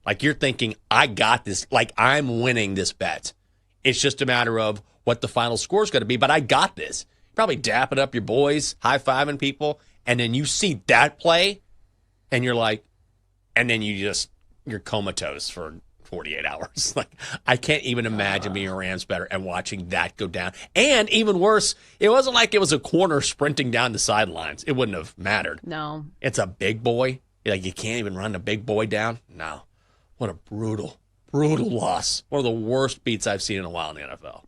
Like, you're thinking, I got this. Like, I'm winning this bet. It's just a matter of what the final score is going to be, but I got this. Probably dapping up your boys, high-fiving people. And then you see that play, and you're like, and then you're comatose for 48 hours. Like, I can't even imagine being a Rams bettor and watching that go down. And even worse, it wasn't like it was a corner sprinting down the sidelines. It wouldn't have mattered. No. It's a big boy. Like, you can't even run a big boy down. No. What a brutal loss. One of the worst beats I've seen in a while in the NFL.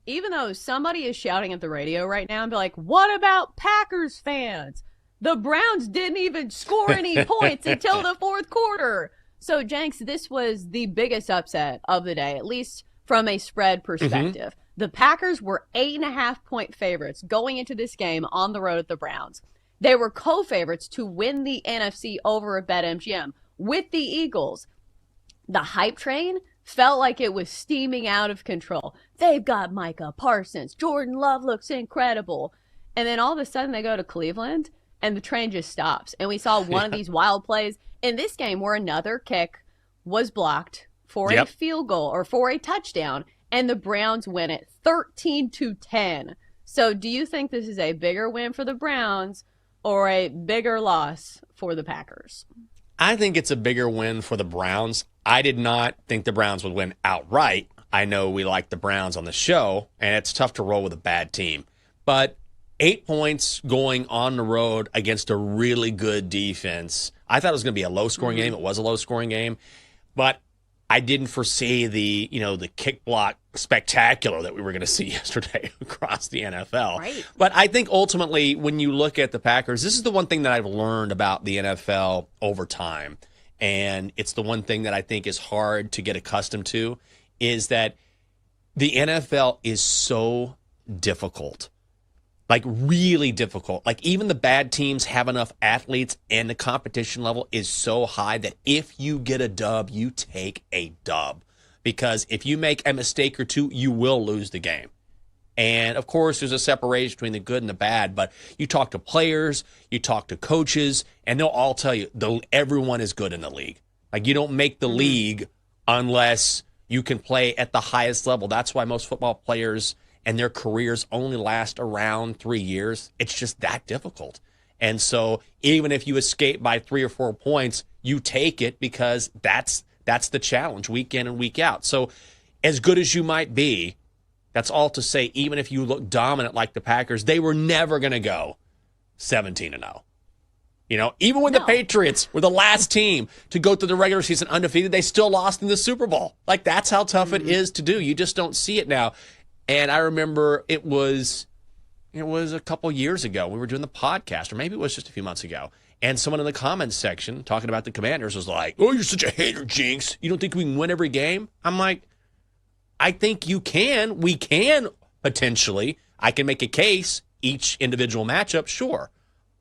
Even though somebody is shouting at the radio right now and be like, what about Packers fans? The Browns didn't even score any points until the fourth quarter. So, Jenks, this was the biggest upset of the day, at least from a spread perspective. The Packers were 8.5-point favorites going into this game on the road at the Browns. They were co-favorites to win the NFC over at BetMGM with the Eagles. The hype train felt like it was steaming out of control. They've got Micah Parsons. Jordan Love looks incredible. And then all of a sudden they go to Cleveland and the train just stops. And we saw one of these wild plays in this game where another kick was blocked for a field goal or for a touchdown. And the Browns win it 13-10 So do you think this is a bigger win for the Browns or a bigger loss for the Packers? I think it's a bigger win for the Browns. I did not think the Browns would win outright. I know we like the Browns on the show, and it's tough to roll with a bad team. But 8 points going on the road against a really good defense. I thought it was going to be a low-scoring game. It was a low-scoring game. But I didn't foresee the kick block spectacular that we were going to see yesterday across the NFL. Right. But I think ultimately when you look at the Packers, this is the one thing that I've learned about the NFL over time. And it's the one thing that I think is hard to get accustomed to is that the NFL is so difficult. Like really difficult. Like even the bad teams have enough athletes and the competition level is so high that if you get a dub, you take a dub. Because if you make a mistake or two, you will lose the game. And of course, there's a separation between the good and the bad, but you talk to players, you talk to coaches, and they'll all tell you everyone is good in the league. Like you don't make the league unless you can play at the highest level. That's why most football players and their careers only last around 3 years. It's just that difficult. And so even if you escape by 3 or 4 points, you take it because that's the challenge week in and week out. So as good as you might be, that's all to say, even if you look dominant like the Packers, they were never going to go 17-0. Even when the Patriots were the last team to go through the regular season undefeated, they still lost in the Super Bowl. Like that's how tough it is to do. You just don't see it now. And I remember it was a couple years ago. We were doing the podcast, or maybe it was just a few months ago. And someone in the comments section talking about the Commanders was like, "Oh, you're such a hater, Jinx. You don't think we can win every game?" I'm like, I think you can. We can potentially. I can make a case each individual matchup, sure.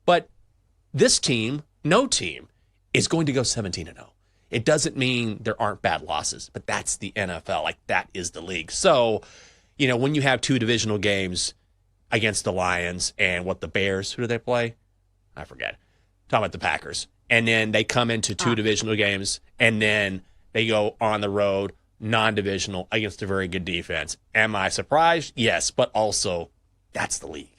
But this team, no team, is going to go 17-0. It doesn't mean there aren't bad losses, but that's the NFL. Like that is the league. So, when you have 2 divisional games against the Lions and the Bears, who do they play? I forget. Talking about the Packers. And then they come into 2 divisional games, and then they go on the road, non-divisional, against a very good defense. Am I surprised? Yes, but also that's the league.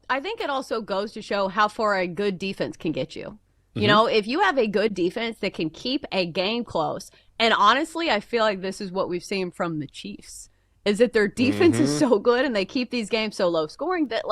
I think it also goes to show how far a good defense can get you. If you have a good defense that can keep a game close, and honestly, I feel like this is what we've seen from the Chiefs, is that their defense is so good and they keep these games so low scoring that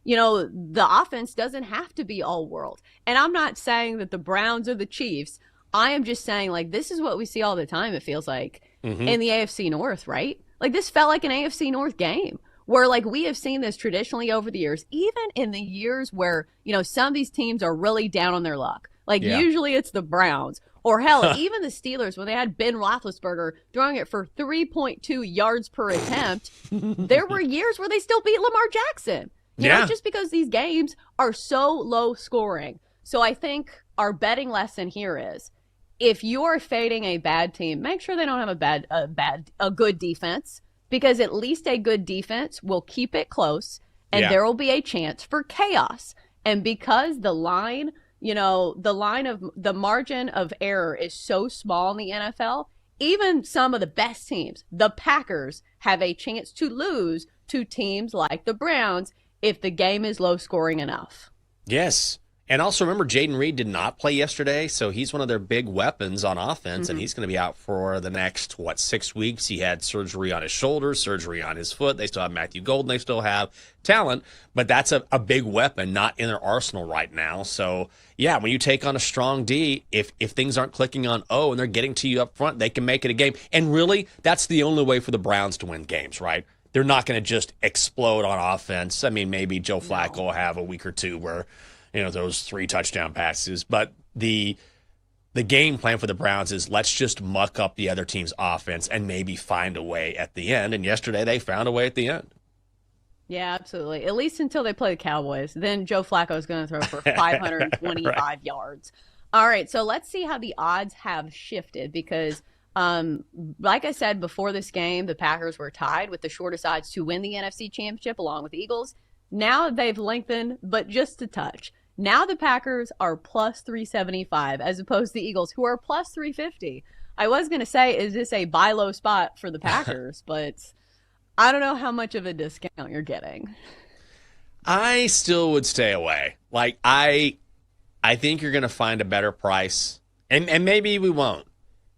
the offense doesn't have to be all world. And I'm not saying that the Browns or the Chiefs, I am just saying this is what we see all the time, it feels like, in the AFC North, right? Like this felt like an AFC North game where we have seen this traditionally over the years, even in the years where, some of these teams are really down on their luck. Usually it's the Browns. Or hell, even the Steelers, when they had Ben Roethlisberger throwing it for 3.2 yards per attempt, there were years where they still beat Lamar Jackson. You know, just because these games are so low scoring. So I think our betting lesson here is, if you're fading a bad team, make sure they don't have a good defense, because at least a good defense will keep it close, and there will be a chance for chaos. And because the line of the margin of error is so small in the NFL, even some of the best teams, the Packers, have a chance to lose to teams like the Browns if the game is low scoring enough. Yes. And also remember, Jaden Reed did not play yesterday, so he's one of their big weapons on offense, and he's going to be out for the next, 6 weeks. He had surgery on his shoulder, surgery on his foot. They still have Matthew Golden. They still have talent, but that's a big weapon, not in their arsenal right now. So, yeah, when you take on a strong D, if things aren't clicking on O and they're getting to you up front, they can make it a game. And really, that's the only way for the Browns to win games, right? They're not going to just explode on offense. I mean, maybe Joe Flacco will have a week or two where those 3 touchdown passes. But the game plan for the Browns is, let's just muck up the other team's offense and maybe find a way at the end. And yesterday they found a way at the end. Yeah, absolutely. At least until they play the Cowboys. Then Joe Flacco is going to throw for 525 yards. All right, so let's see how the odds have shifted, because like I said before this game, the Packers were tied with the shortest odds to win the NFC Championship along with the Eagles. Now they've lengthened, but just a touch. Now the Packers are plus 375 as opposed to the Eagles, who are plus 350. I was going to say, is this a buy low spot for the Packers? But I don't know how much of a discount you're getting. I still would stay away. Like, I think you're going to find a better price, and maybe we won't.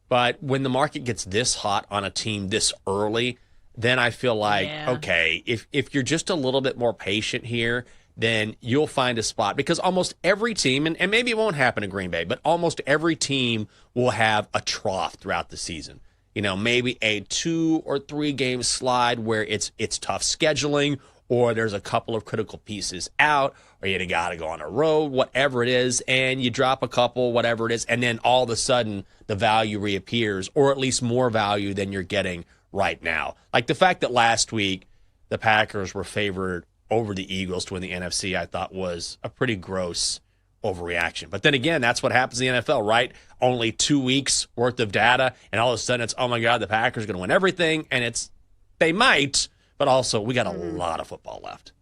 But when the market gets this hot on a team this early, then I feel like, okay, if you're just a little bit more patient here, then you'll find a spot. Because almost every team, and maybe it won't happen in Green Bay, but almost every team will have a trough throughout the season. You know, maybe a 2 or 3 game slide where it's tough scheduling, or there's a couple of critical pieces out, or you got to go on a road, whatever it is, and you drop a couple, whatever it is, and then all of a sudden the value reappears, or at least more value than you're getting right now. Like the fact that last week the Packers were favored over the Eagles to win the NFC, I thought was a pretty gross overreaction. But then again, that's what happens in the NFL, right? Only 2 weeks worth of data, and all of a sudden it's, oh my God, the Packers are going to win everything, and they might, but also we got a lot of football left.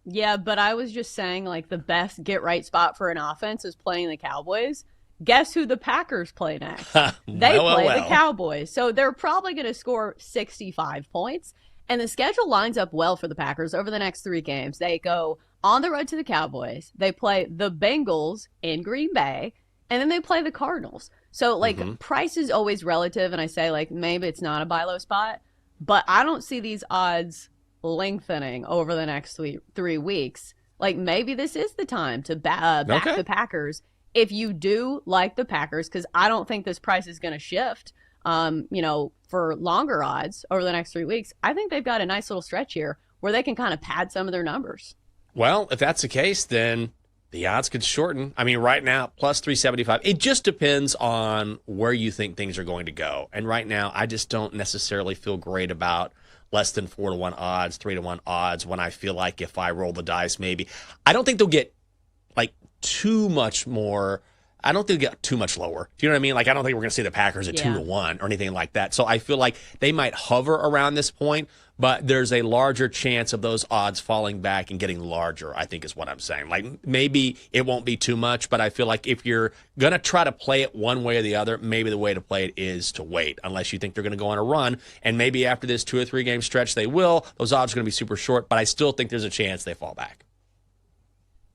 Yeah, but I was just saying, like, the best get-right spot for an offense is playing the Cowboys. Guess who the Packers play next? They play the Cowboys. So they're probably going to score 65 points. And the schedule lines up well for the Packers over the next 3 games. They go on the road to the Cowboys. They play the Bengals in Green Bay. And then they play the Cardinals. So, like, price is always relative. And I say, like, maybe it's not a buy low spot. But I don't see these odds lengthening over the next 3 weeks. Like, maybe this is the time to back the Packers if you do like the Packers, because I don't think this price is going to shift, for longer odds over the next 3 weeks. I think they've got a nice little stretch here where they can kind of pad some of their numbers. Well, if that's the case, then the odds could shorten. I mean, right now, plus 375. It just depends on where you think things are going to go. And right now, I just don't necessarily feel great about less than 4-1 odds, 3-1 odds, when I feel like if I roll the dice, maybe. I don't think they'll get, like, too much more. I don't think they'll get too much lower. Do you know what I mean? Like, I don't think we're going to see the Packers at 2-1 or anything like that. So I feel like they might hover around this point, but there's a larger chance of those odds falling back and getting larger, I think is what I'm saying. Like, maybe it won't be too much, but I feel like if you're going to try to play it one way or the other, maybe the way to play it is to wait, unless you think they're going to go on a run. And maybe after this 2 or 3 game stretch, they will. Those odds are going to be super short, but I still think there's a chance they fall back.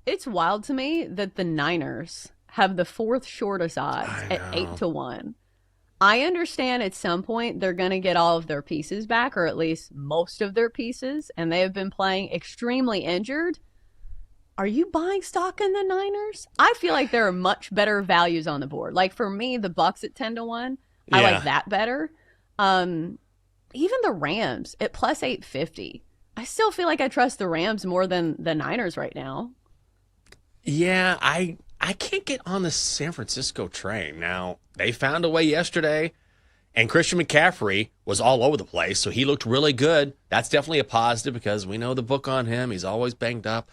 It's wild to me that the Niners have the 4th shortest odds at 8-1. I understand at some point they're going to get all of their pieces back, or at least most of their pieces, and they have been playing extremely injured. Are you buying stock in the Niners? I feel like there are much better values on the board. Like, for me, the Bucks at 10-1, I like that better. Even the Rams at plus 850. I still feel like I trust the Rams more than the Niners right now. Yeah, I can't get on the San Francisco train. Now, they found a way yesterday, and Christian McCaffrey was all over the place, so he looked really good. That's definitely a positive because we know the book on him. He's always banged up.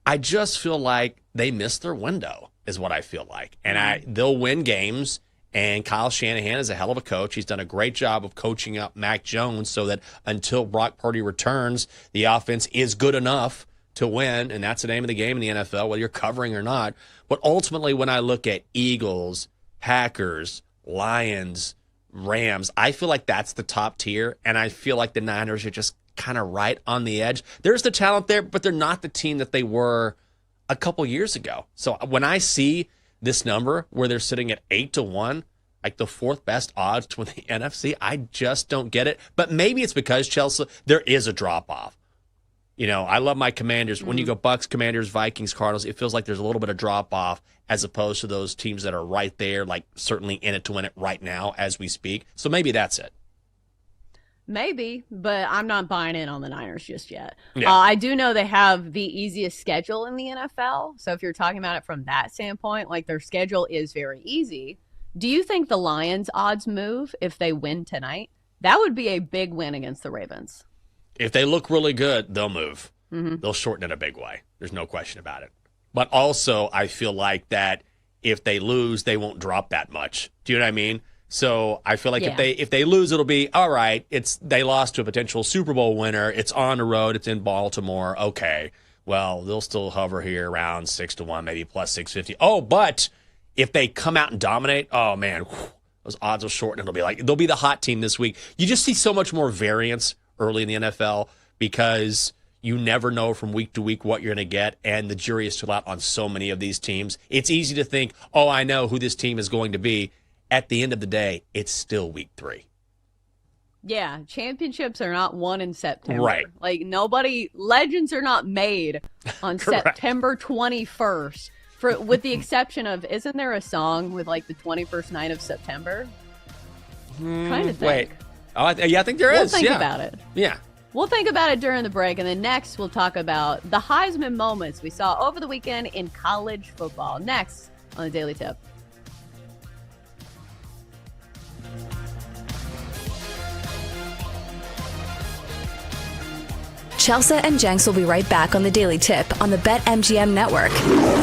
I just feel like they missed their window is what I feel like. And they'll win games, and Kyle Shanahan is a hell of a coach. He's done a great job of coaching up Mac Jones so that until Brock Purdy returns, the offense is good enough to win, and that's the name of the game in the NFL, whether you're covering or not. But ultimately, when I look at Eagles, Packers, Lions, Rams, I feel like that's the top tier, and I feel like the Niners are just kind of right on the edge. There's the talent there, but they're not the team that they were a couple years ago. So when I see this number where they're sitting at 8-1, like the 4th best odds to win the NFC, I just don't get it. But maybe it's because, Chelsea, there is a drop-off. You know, I love my Commanders. When you go Bucks, Commanders, Vikings, Cardinals, it feels like there's a little bit of drop-off as opposed to those teams that are right there, like certainly in it to win it right now as we speak. So maybe that's it. Maybe, but I'm not buying in on the Niners just yet. Yeah. I do know they have the easiest schedule in the NFL. So if you're talking about it from that standpoint, like their schedule is very easy. Do you think the Lions' odds move if they win tonight? That would be a big win against the Ravens. If they look really good, they'll move. They'll shorten it a big way. There's no question about it. But also, I feel like that if they lose, they won't drop that much. Do you know what I mean? So I feel like if they lose, it'll be, all right, they lost to a potential Super Bowl winner. It's on the road. It's in Baltimore. Okay. Well, they'll still hover here around 6-1, maybe plus 650. Oh, but if they come out and dominate, oh, man, those odds will shorten. It'll be like they'll be the hot team this week. You just see so much more variance early in the NFL because you never know from week to week what you're going to get, and the jury is still out on so many of these teams. It's easy to think, oh, I know who this team is going to be. At the end of the day, it's still week 3. Yeah, championships are not won in September. Right. Like, legends are not made on September 21st, with the exception of, isn't there a song with, like, the 21st night of September? Trying to think. Wait. Oh, I think there is. We'll think about it. Yeah. We'll think about it during the break, and then next we'll talk about the Heisman moments we saw over the weekend in college football. Next on the Daily Tip. Chelsea and Jenks will be right back on the Daily Tip on the BetMGM network.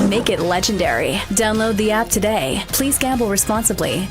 Make it legendary. Download the app today. Please gamble responsibly.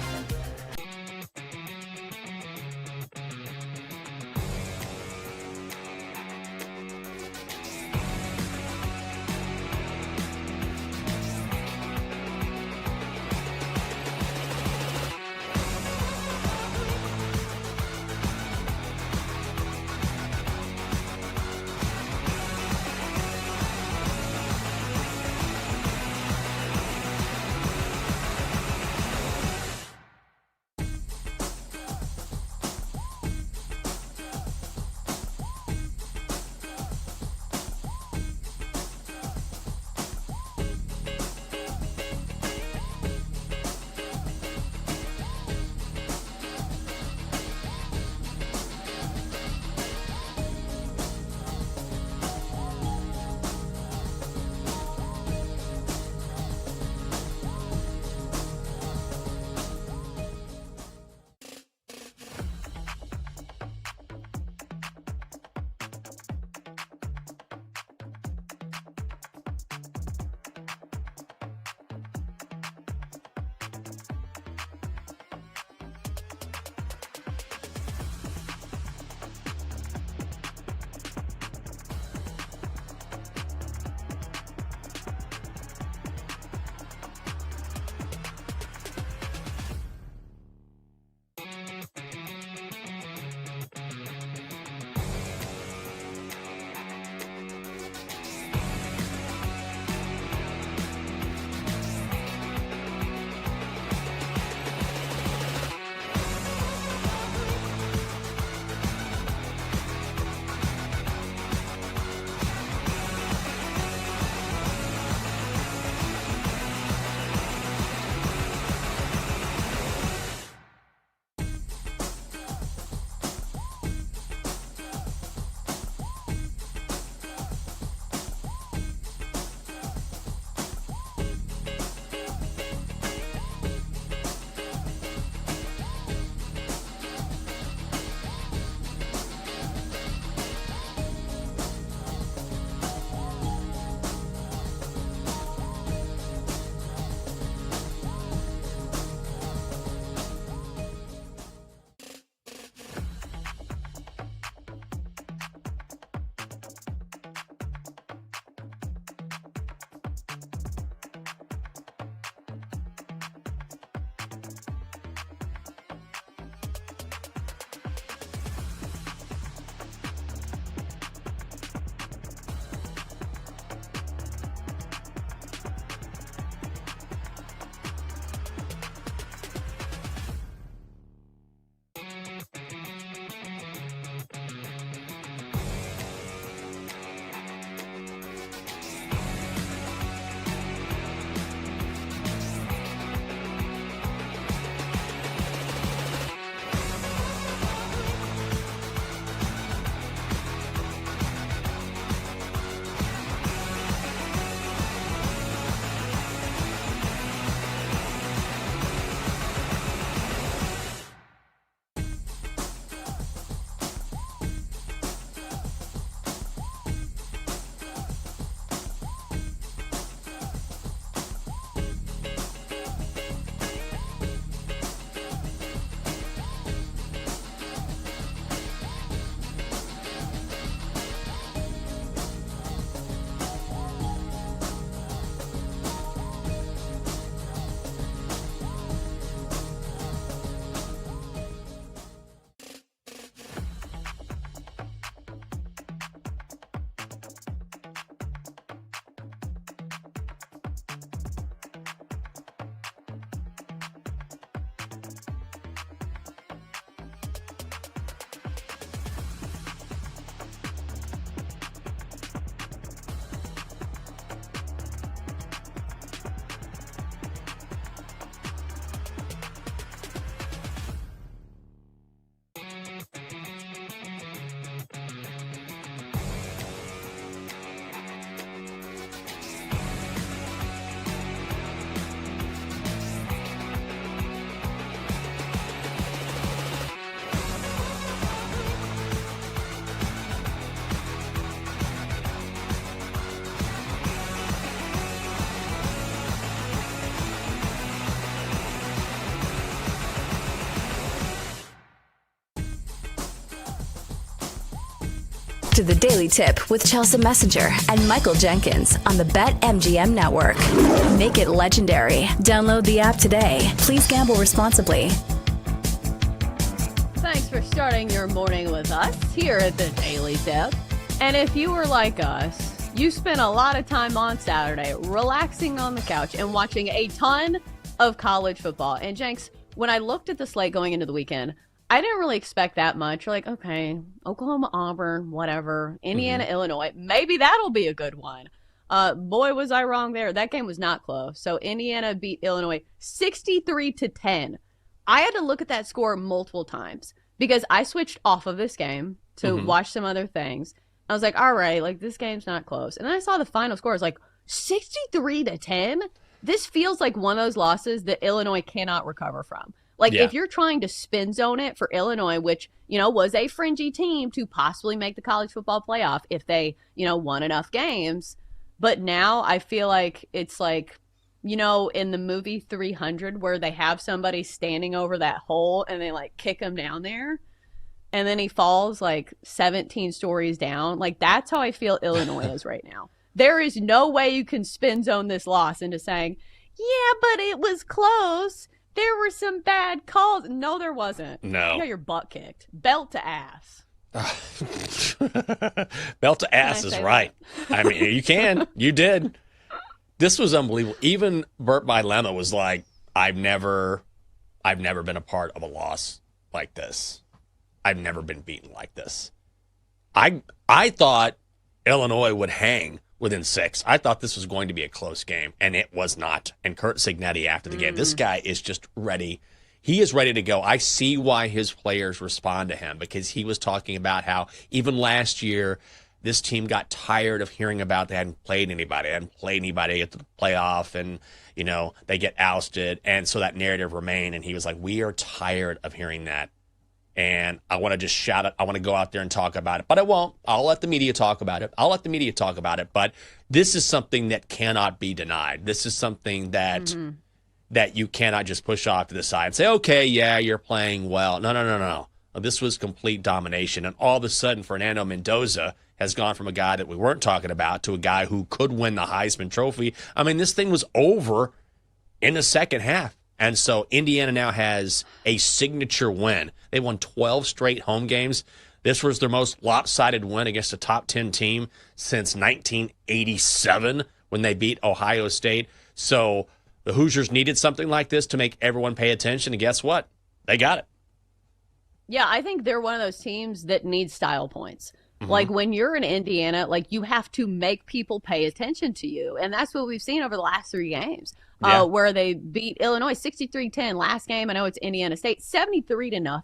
to the Daily Tip with Chelsea Messenger and Michael Jenkins on the BetMGM Network. Make it legendary. Download the app today. Please gamble responsibly. Thanks for starting your morning with us here at the Daily Tip. And if you were like us, you spent a lot of time on Saturday relaxing on the couch and watching a ton of college football. And Jenks, when I looked at the slate going into the weekend, I didn't really expect that much. You're like, okay, Oklahoma, Auburn, whatever, Indiana, Illinois, maybe that'll be a good one. Boy, was I wrong there. That game was not close. So Indiana beat Illinois 63-10. I had to look at that score multiple times because I switched off of this game to watch some other things. I was like, all right, like this game's not close. And then I saw the final score. I was like, 63-10? This feels like one of those losses that Illinois cannot recover from. Like, if you're trying to spin zone it for Illinois, which, you know, was a fringy team to possibly make the college football playoff if they, you know, won enough games. But now I feel like it's like, you know, in the movie 300 where they have somebody standing over that hole and they, like, kick him down there. And then he falls, like, 17 stories down. Like, that's how I feel Illinois is right now. There is no way you can spin zone this loss into saying, yeah, but it was close. There were some bad calls. No, there wasn't. No. You got your butt kicked. Belt to ass. Belt to ass is right. I mean, you can. You did. This was unbelievable. Even Burt Bielema was like, I've never been a part of a loss like this. I've never been beaten like this. I thought Illinois would hang within 6. I thought this was going to be a close game, and it was not. And Kurt Cignetti after the game, this guy is just ready. He is ready to go. I see why his players respond to him, because he was talking about how even last year this team got tired of hearing about they hadn't played anybody at the playoff, and, you know, they get ousted. And so that narrative remained, and he was like, we are tired of hearing that. And I want to just shout it. I want to go out there and talk about it, but I won't. I'll let the media talk about it. But this is something that cannot be denied. This is something that that you cannot just push off to the side and say, okay, yeah, you're playing well. No. This was complete domination. And all of a sudden, Fernando Mendoza has gone from a guy that we weren't talking about to a guy who could win the Heisman Trophy. I mean, this thing was over in the second half. And so Indiana now has a signature win. They won 12 straight home games. This was their most lopsided win against a top 10 team since 1987 when they beat Ohio State. So the Hoosiers needed something like this to make everyone pay attention. And guess what? They got it. Yeah, I think they're one of those teams that need style points. Like when you're in Indiana, like you have to make people pay attention to you. And that's what we've seen over the last 3 games. Where they beat Illinois 63-10 last game. I know it's Indiana State 73-0,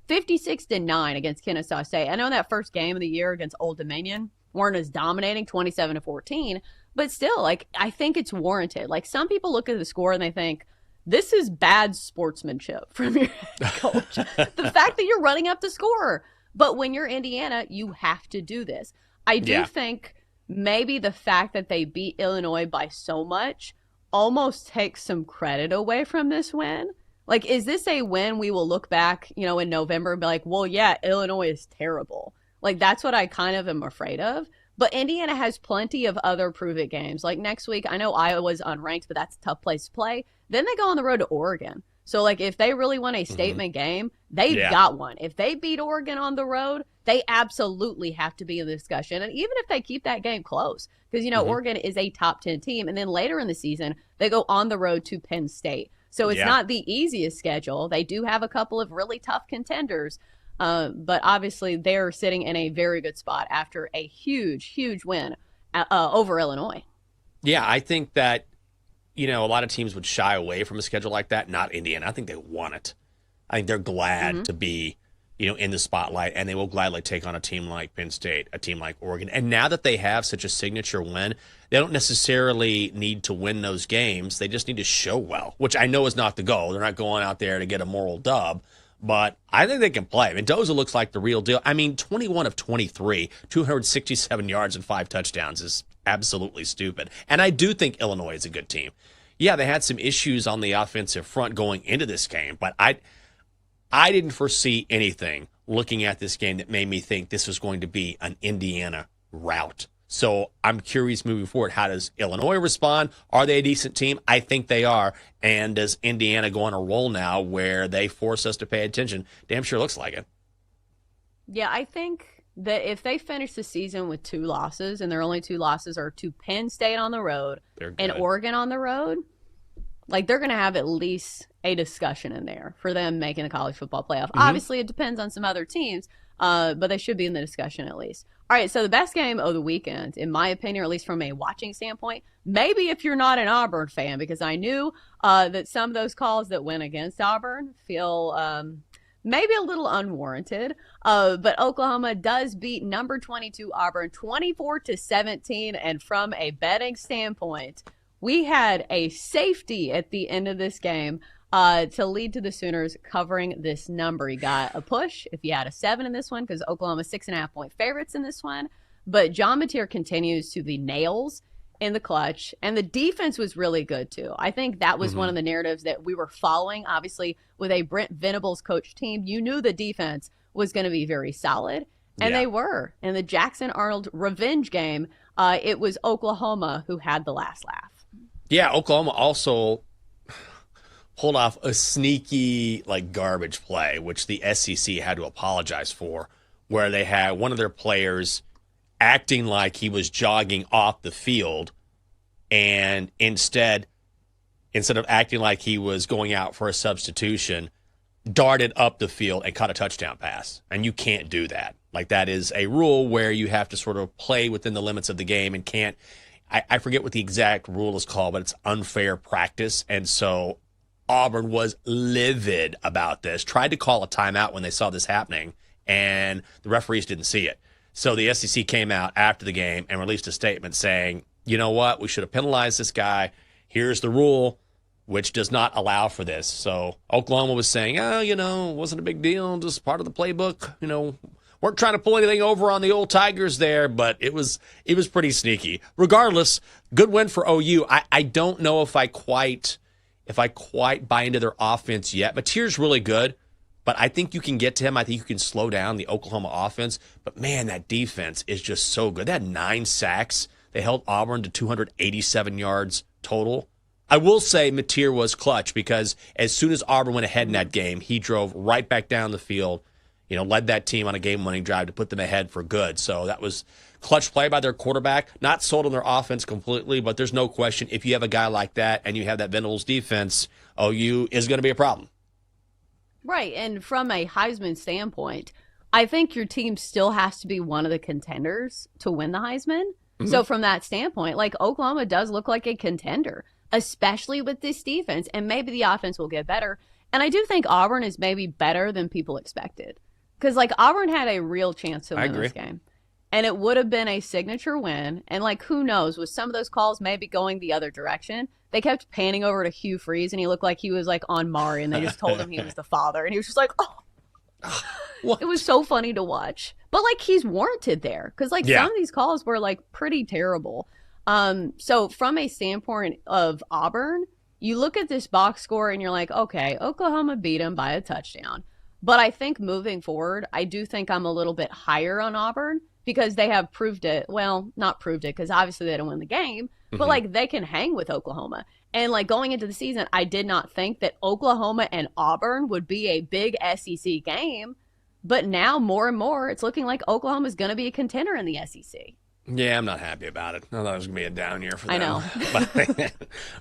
56-9 against Kennesaw State. I know in that first game of the year against Old Dominion weren't as dominating, 27-14, but still, like, I think it's warranted. Like, some people look at the score and they think this is bad sportsmanship from your head coach. The fact that you're running up the score, but when you're Indiana, you have to do this. I do think maybe the fact that they beat Illinois by so much almost takes some credit away from this win. Like, is this a win we will look back, you know, in November and be like, well, yeah, Illinois is terrible. Like, that's what I kind of am afraid of. But Indiana has plenty of other prove-it games. Like, next week, I know Iowa's unranked, but that's a tough place to play. Then they go on the road to Oregon. So, like, if they really want a statement game, they've got one. If they beat Oregon on the road, they absolutely have to be in the discussion. And even if they keep that game close, because, you know, Oregon is a top 10 team. And then later in the season, they go on the road to Penn State. So it's not the easiest schedule. They do have a couple of really tough contenders. But obviously, they're sitting in a very good spot after a huge win over Illinois. Yeah, I think that, you know, a lot of teams would shy away from a schedule like that. Not Indiana. I think they want it. I think they're glad to be, you know, in the spotlight, and they will gladly take on a team like Penn State, a team like Oregon. And now that they have such a signature win, they don't necessarily need to win those games. They just need to show well, which I know is not the goal. They're not going out there to get a moral dub, but I think they can play. Mendoza looks like the real deal. I mean, 21 of 23, 267 yards and 5 touchdowns is absolutely stupid. And I do think Illinois is a good team. Yeah, they had some issues on the offensive front going into this game, but I didn't foresee anything looking at this game that made me think this was going to be an Indiana rout. So I'm curious moving forward, how does Illinois respond? Are they a decent team? I think they are. And does Indiana go on a roll now where they force us to pay attention? Damn sure looks like it. Yeah, I think that if they finish the season with 2 losses, and their only 2 losses are to Penn State on the road and Oregon on the road, like they're going to have at least a discussion in there for them making the college football playoff. Obviously, it depends on some other teams, but they should be in the discussion at least. All right, so the best game of the weekend, in my opinion, or at least from a watching standpoint, maybe if you're not an Auburn fan, because I knew that some of those calls that went against Auburn feel maybe a little unwarranted, but Oklahoma does beat number 22 Auburn 24-17, and from a betting standpoint, we had a safety at the end of this game to lead to the Sooners covering this number. You got a push if you had a 7 in this one, because Oklahoma 6.5-point favorites in this one. But John Mateer continues to be nails in the clutch, and the defense was really good too. I think that was one of the narratives that we were following. Obviously, with a Brent Venables coach team, you knew the defense was going to be very solid, and they were. In the Jackson Arnold revenge game, it was Oklahoma who had the last laugh. Yeah, Oklahoma also pulled off a sneaky, garbage play, which the SEC had to apologize for, where they had one of their players acting like he was jogging off the field, and instead of acting like he was going out for a substitution, darted up the field and caught a touchdown pass. And you can't do that. That is a rule where you have to sort of play within the limits of the game and can't. I forget what the exact rule is called, but it's unfair practice. And so Auburn was livid about this, tried to call a timeout when they saw this happening, and the referees didn't see it. So the SEC came out after the game and released a statement saying, you know what, we should have penalized this guy. Here's the rule, which does not allow for this. So Oklahoma was saying, it wasn't a big deal, just part of the playbook. Weren't trying to pull anything over on the old Tigers there, but it was pretty sneaky. Regardless, good win for OU. I don't know if I quite buy into their offense yet. Mateer's really good, but I think you can get to him. I think you can slow down the Oklahoma offense. But, man, that defense is just so good. They had 9 sacks. They held Auburn to 287 yards total. I will say Mateer was clutch, because as soon as Auburn went ahead in that game, he drove right back down the field, led that team on a game-winning drive to put them ahead for good. So that was clutch play by their quarterback. Not sold on their offense completely, but there's no question if you have a guy like that and you have that Venables defense, OU is going to be a problem. Right, and from a Heisman standpoint, I think your team still has to be one of the contenders to win the Heisman. So from that standpoint, Oklahoma does look like a contender, especially with this defense, and maybe the offense will get better. And I do think Auburn is maybe better than people expected, because Auburn had a real chance to win this game. And it would have been a signature win. And who knows, with some of those calls maybe going the other direction, they kept panning over to Hugh Freeze, and he looked like he was on Maury, and they just told him he was the father. And he was just like, oh, it was so funny to watch. But he's warranted there, because some of these calls were pretty terrible. So from a standpoint of Auburn, you look at this box score and you're like, okay, Oklahoma beat them by a touchdown. But I think moving forward, I do think I'm a little bit higher on Auburn, because they have proved it. Well, not proved it, because obviously they didn't win the game, but they can hang with Oklahoma. And going into the season, I did not think that Oklahoma and Auburn would be a big SEC game. But now more and more, it's looking like Oklahoma is going to be a contender in the SEC. Yeah, I'm not happy about it. I thought it was going to be a down year for them. I know.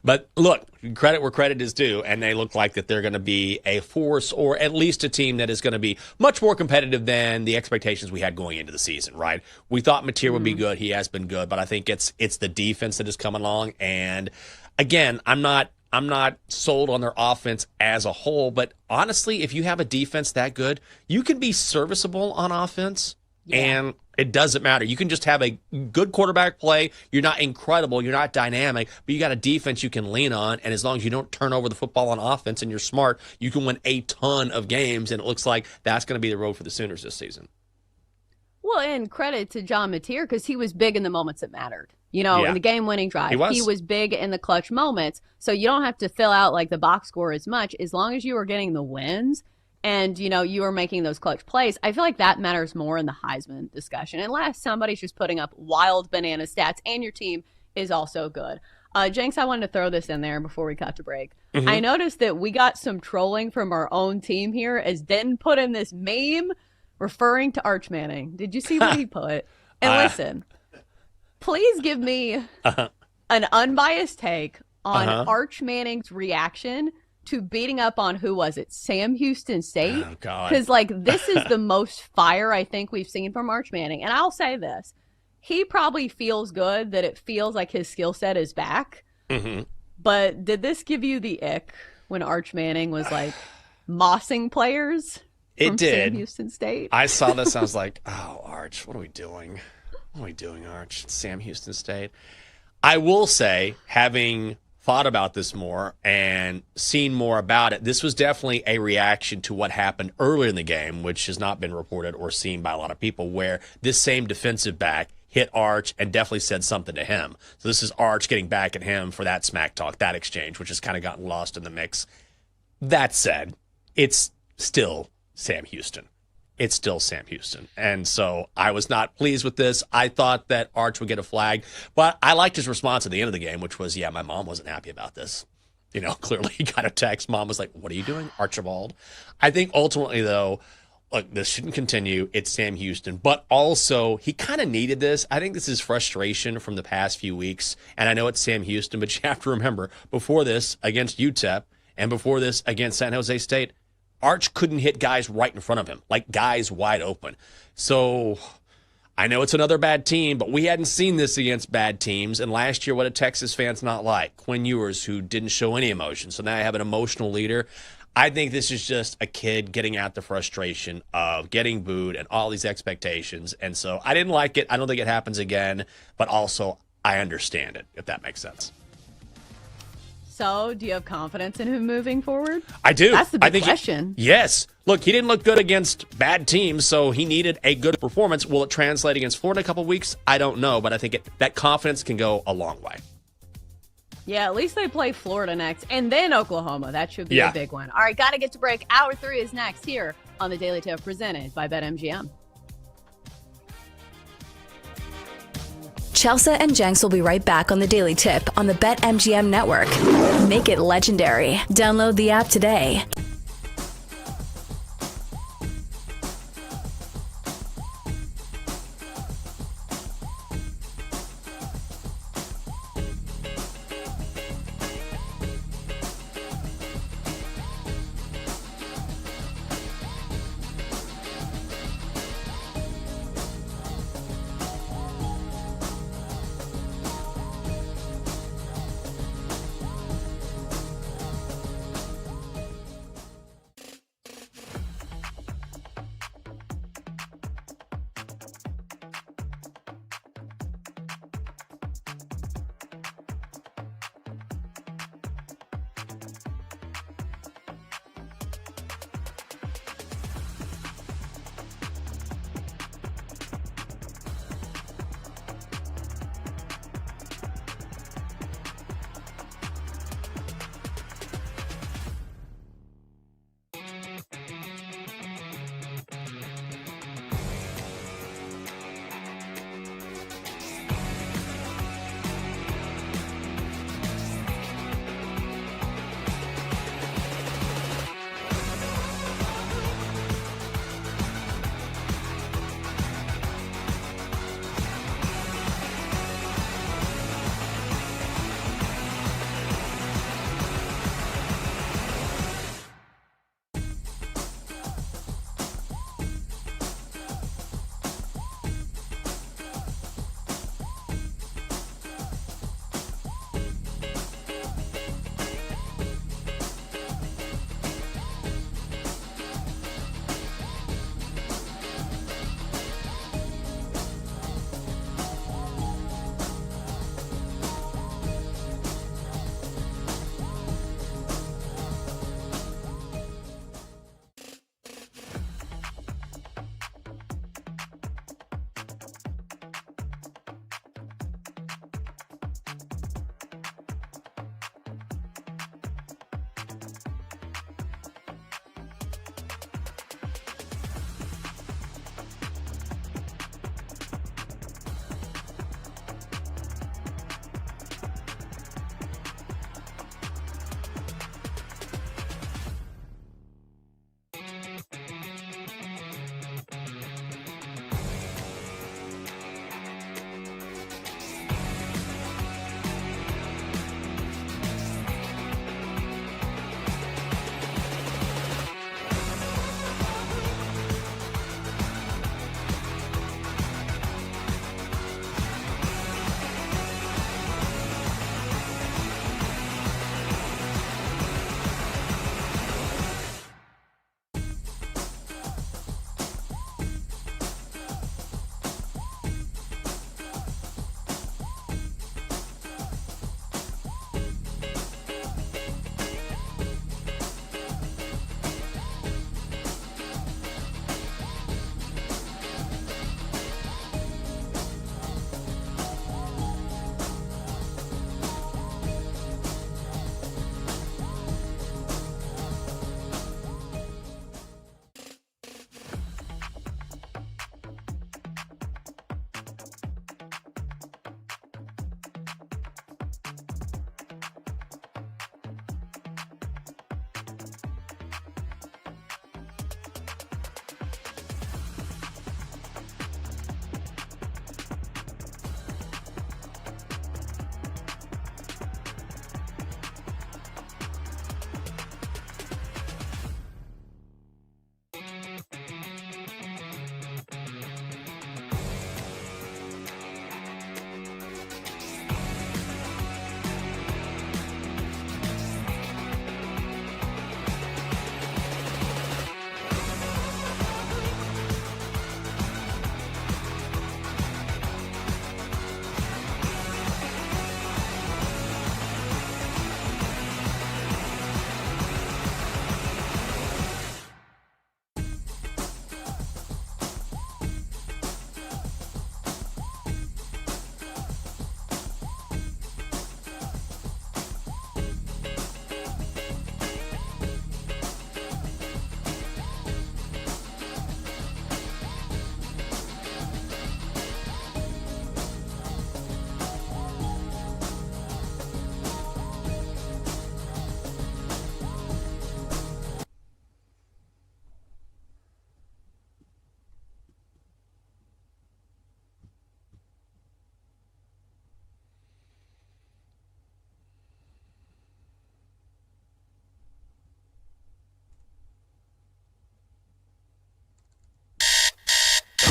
But look, credit where credit is due, and they look like that they're going to be a force, or at least a team that is going to be much more competitive than the expectations we had going into the season, right? We thought Mateer would be good. He has been good, but I think it's the defense that is coming along. And again, I'm not sold on their offense as a whole, but honestly, if you have a defense that good, you can be serviceable on offense, and it doesn't matter. You can just have a good quarterback play. You're not incredible. You're not dynamic, but you got a defense you can lean on, and as long as you don't turn over the football on offense and you're smart, you can win a ton of games, and it looks like that's going to be the road for the Sooners this season. Well, and credit to John Mateer, because he was big in the moments that mattered. In the game-winning drive. He was big in the clutch moments, so you don't have to fill out the box score as much as long as you are getting the wins. and, you are making those clutch plays, I feel like that matters more in the Heisman discussion, unless somebody's just putting up wild banana stats and your team is also good. Jenks, I wanted to throw this in there before we cut to break. Mm-hmm. I noticed that we got some trolling from our own team here as Den put in this meme referring to Arch Manning. Did you see what he put? And listen, please give me an unbiased take on Arch Manning's reaction to beating up on, who was it, Sam Houston State? Oh, God. Because, this is the most fire I think we've seen from Arch Manning. And I'll say this. He probably feels good that it feels like his skill set is back. Mm-hmm. But did this give you the ick when Arch Manning was, mossing players from Sam Houston State? I saw this. I was like, oh, Arch, what are we doing? What are we doing, Arch? Sam Houston State. I will say, having thought about this more and seen more about it, this was definitely a reaction to what happened earlier in the game, which has not been reported or seen by a lot of people, where this same defensive back hit Arch and definitely said something to him. So this is Arch getting back at him for that smack talk, that exchange, which has kind of gotten lost in the mix. That said, it's still Sam Houston. It's still Sam Houston. And so I was not pleased with this. I thought that Arch would get a flag, but I liked his response at the end of the game, which was, yeah, my mom wasn't happy about this. Clearly he got a text. Mom was like, what are you doing, Archibald? I think ultimately, though, look, this shouldn't continue. It's Sam Houston. But also, he kind of needed this. I think this is frustration from the past few weeks. And I know it's Sam Houston, but you have to remember, before this against UTEP and before this against San Jose State, Arch couldn't hit guys right in front of him, like guys wide open. So I know it's another bad team, but we hadn't seen this against bad teams. And last year, what did Texas fans not like? Quinn Ewers, who didn't show any emotion. So now I have an emotional leader. I think this is just a kid getting out the frustration of getting booed and all these expectations. And so I didn't like it. I don't think it happens again. But also, I understand it, if that makes sense. So, do you have confidence in him moving forward? I do. That's the big question. Yes. Look, he didn't look good against bad teams, so he needed a good performance. Will it translate against Florida in a couple of weeks? I don't know, but I think that confidence can go a long way. Yeah, at least they play Florida next, and then Oklahoma. That should be a big one. All right, got to get to break. Hour 3 is next here on the Daily Tip, presented by BetMGM. Chelsea and Jenks will be right back on the Daily Tip on the BetMGM network. Make it legendary. Download the app today.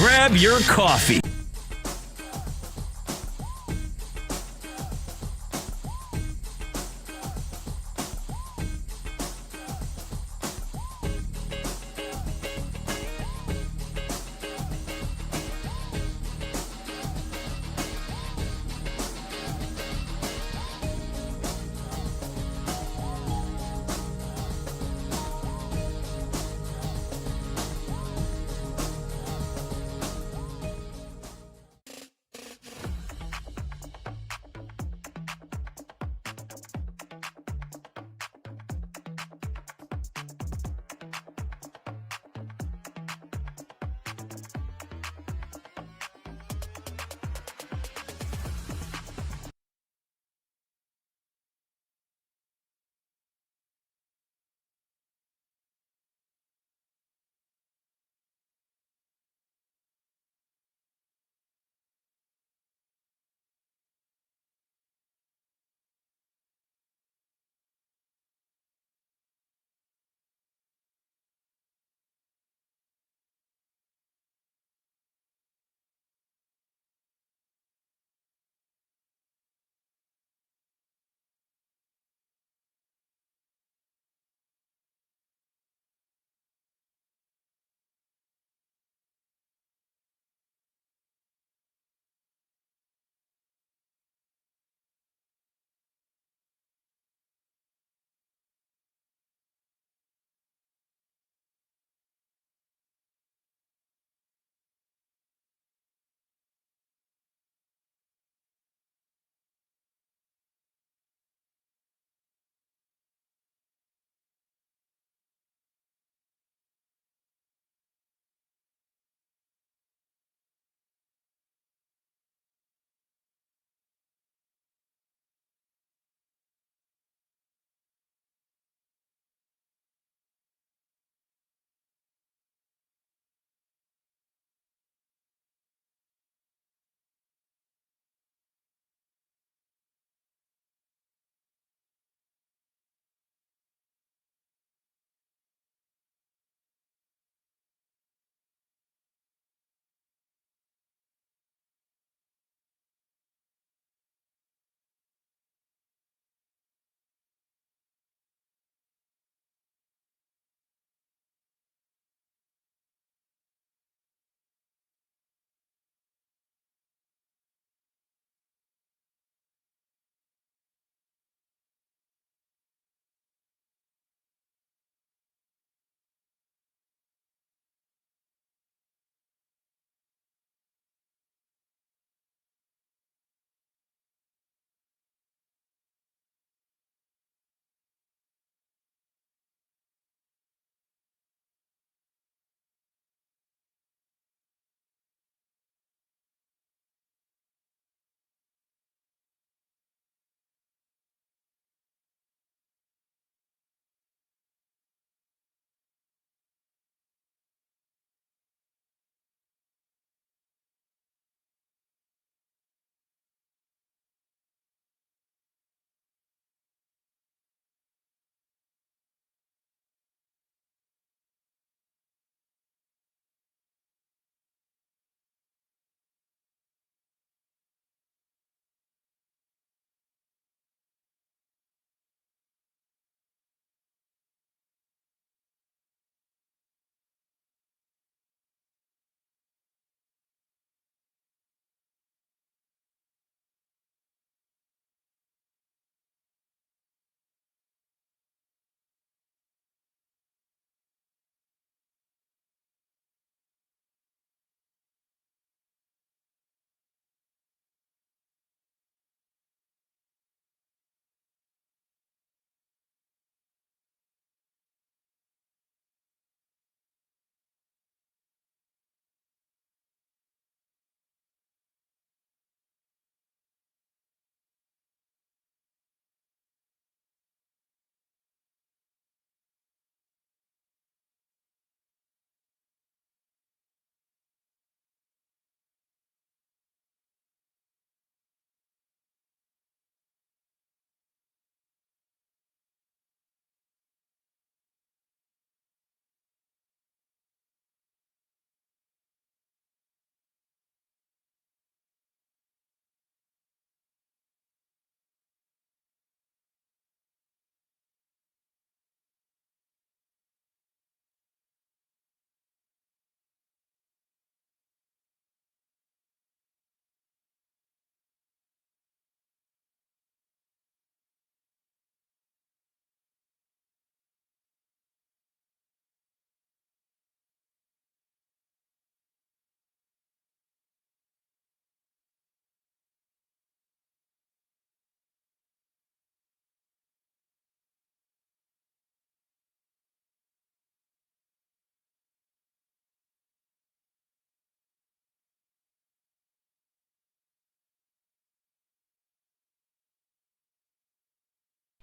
grab your coffee.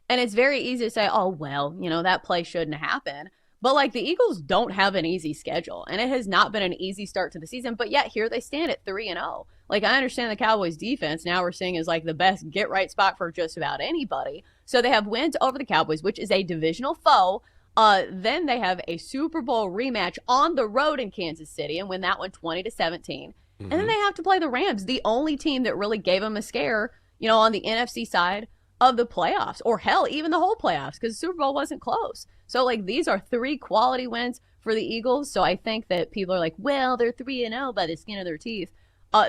And it's very easy to say, oh, well, that play shouldn't happen. But, like, the Eagles don't have an easy schedule, and it has not been an easy start to the season. But yet, here they stand at 3-0. Like, I understand the Cowboys' defense now we're seeing is, like, the best get-right spot for just about anybody. So they have wins over the Cowboys, which is a divisional foe. Then they have a Super Bowl rematch on the road in Kansas City and win that one 20-17. And then they have to play the Rams, the only team that really gave them a scare, on the NFC side of the playoffs, or hell, even the whole playoffs, because the Super Bowl wasn't close. So, like, these are 3 quality wins for the Eagles. So I think that people are like, well, they're 3-0 by the skin of their teeth.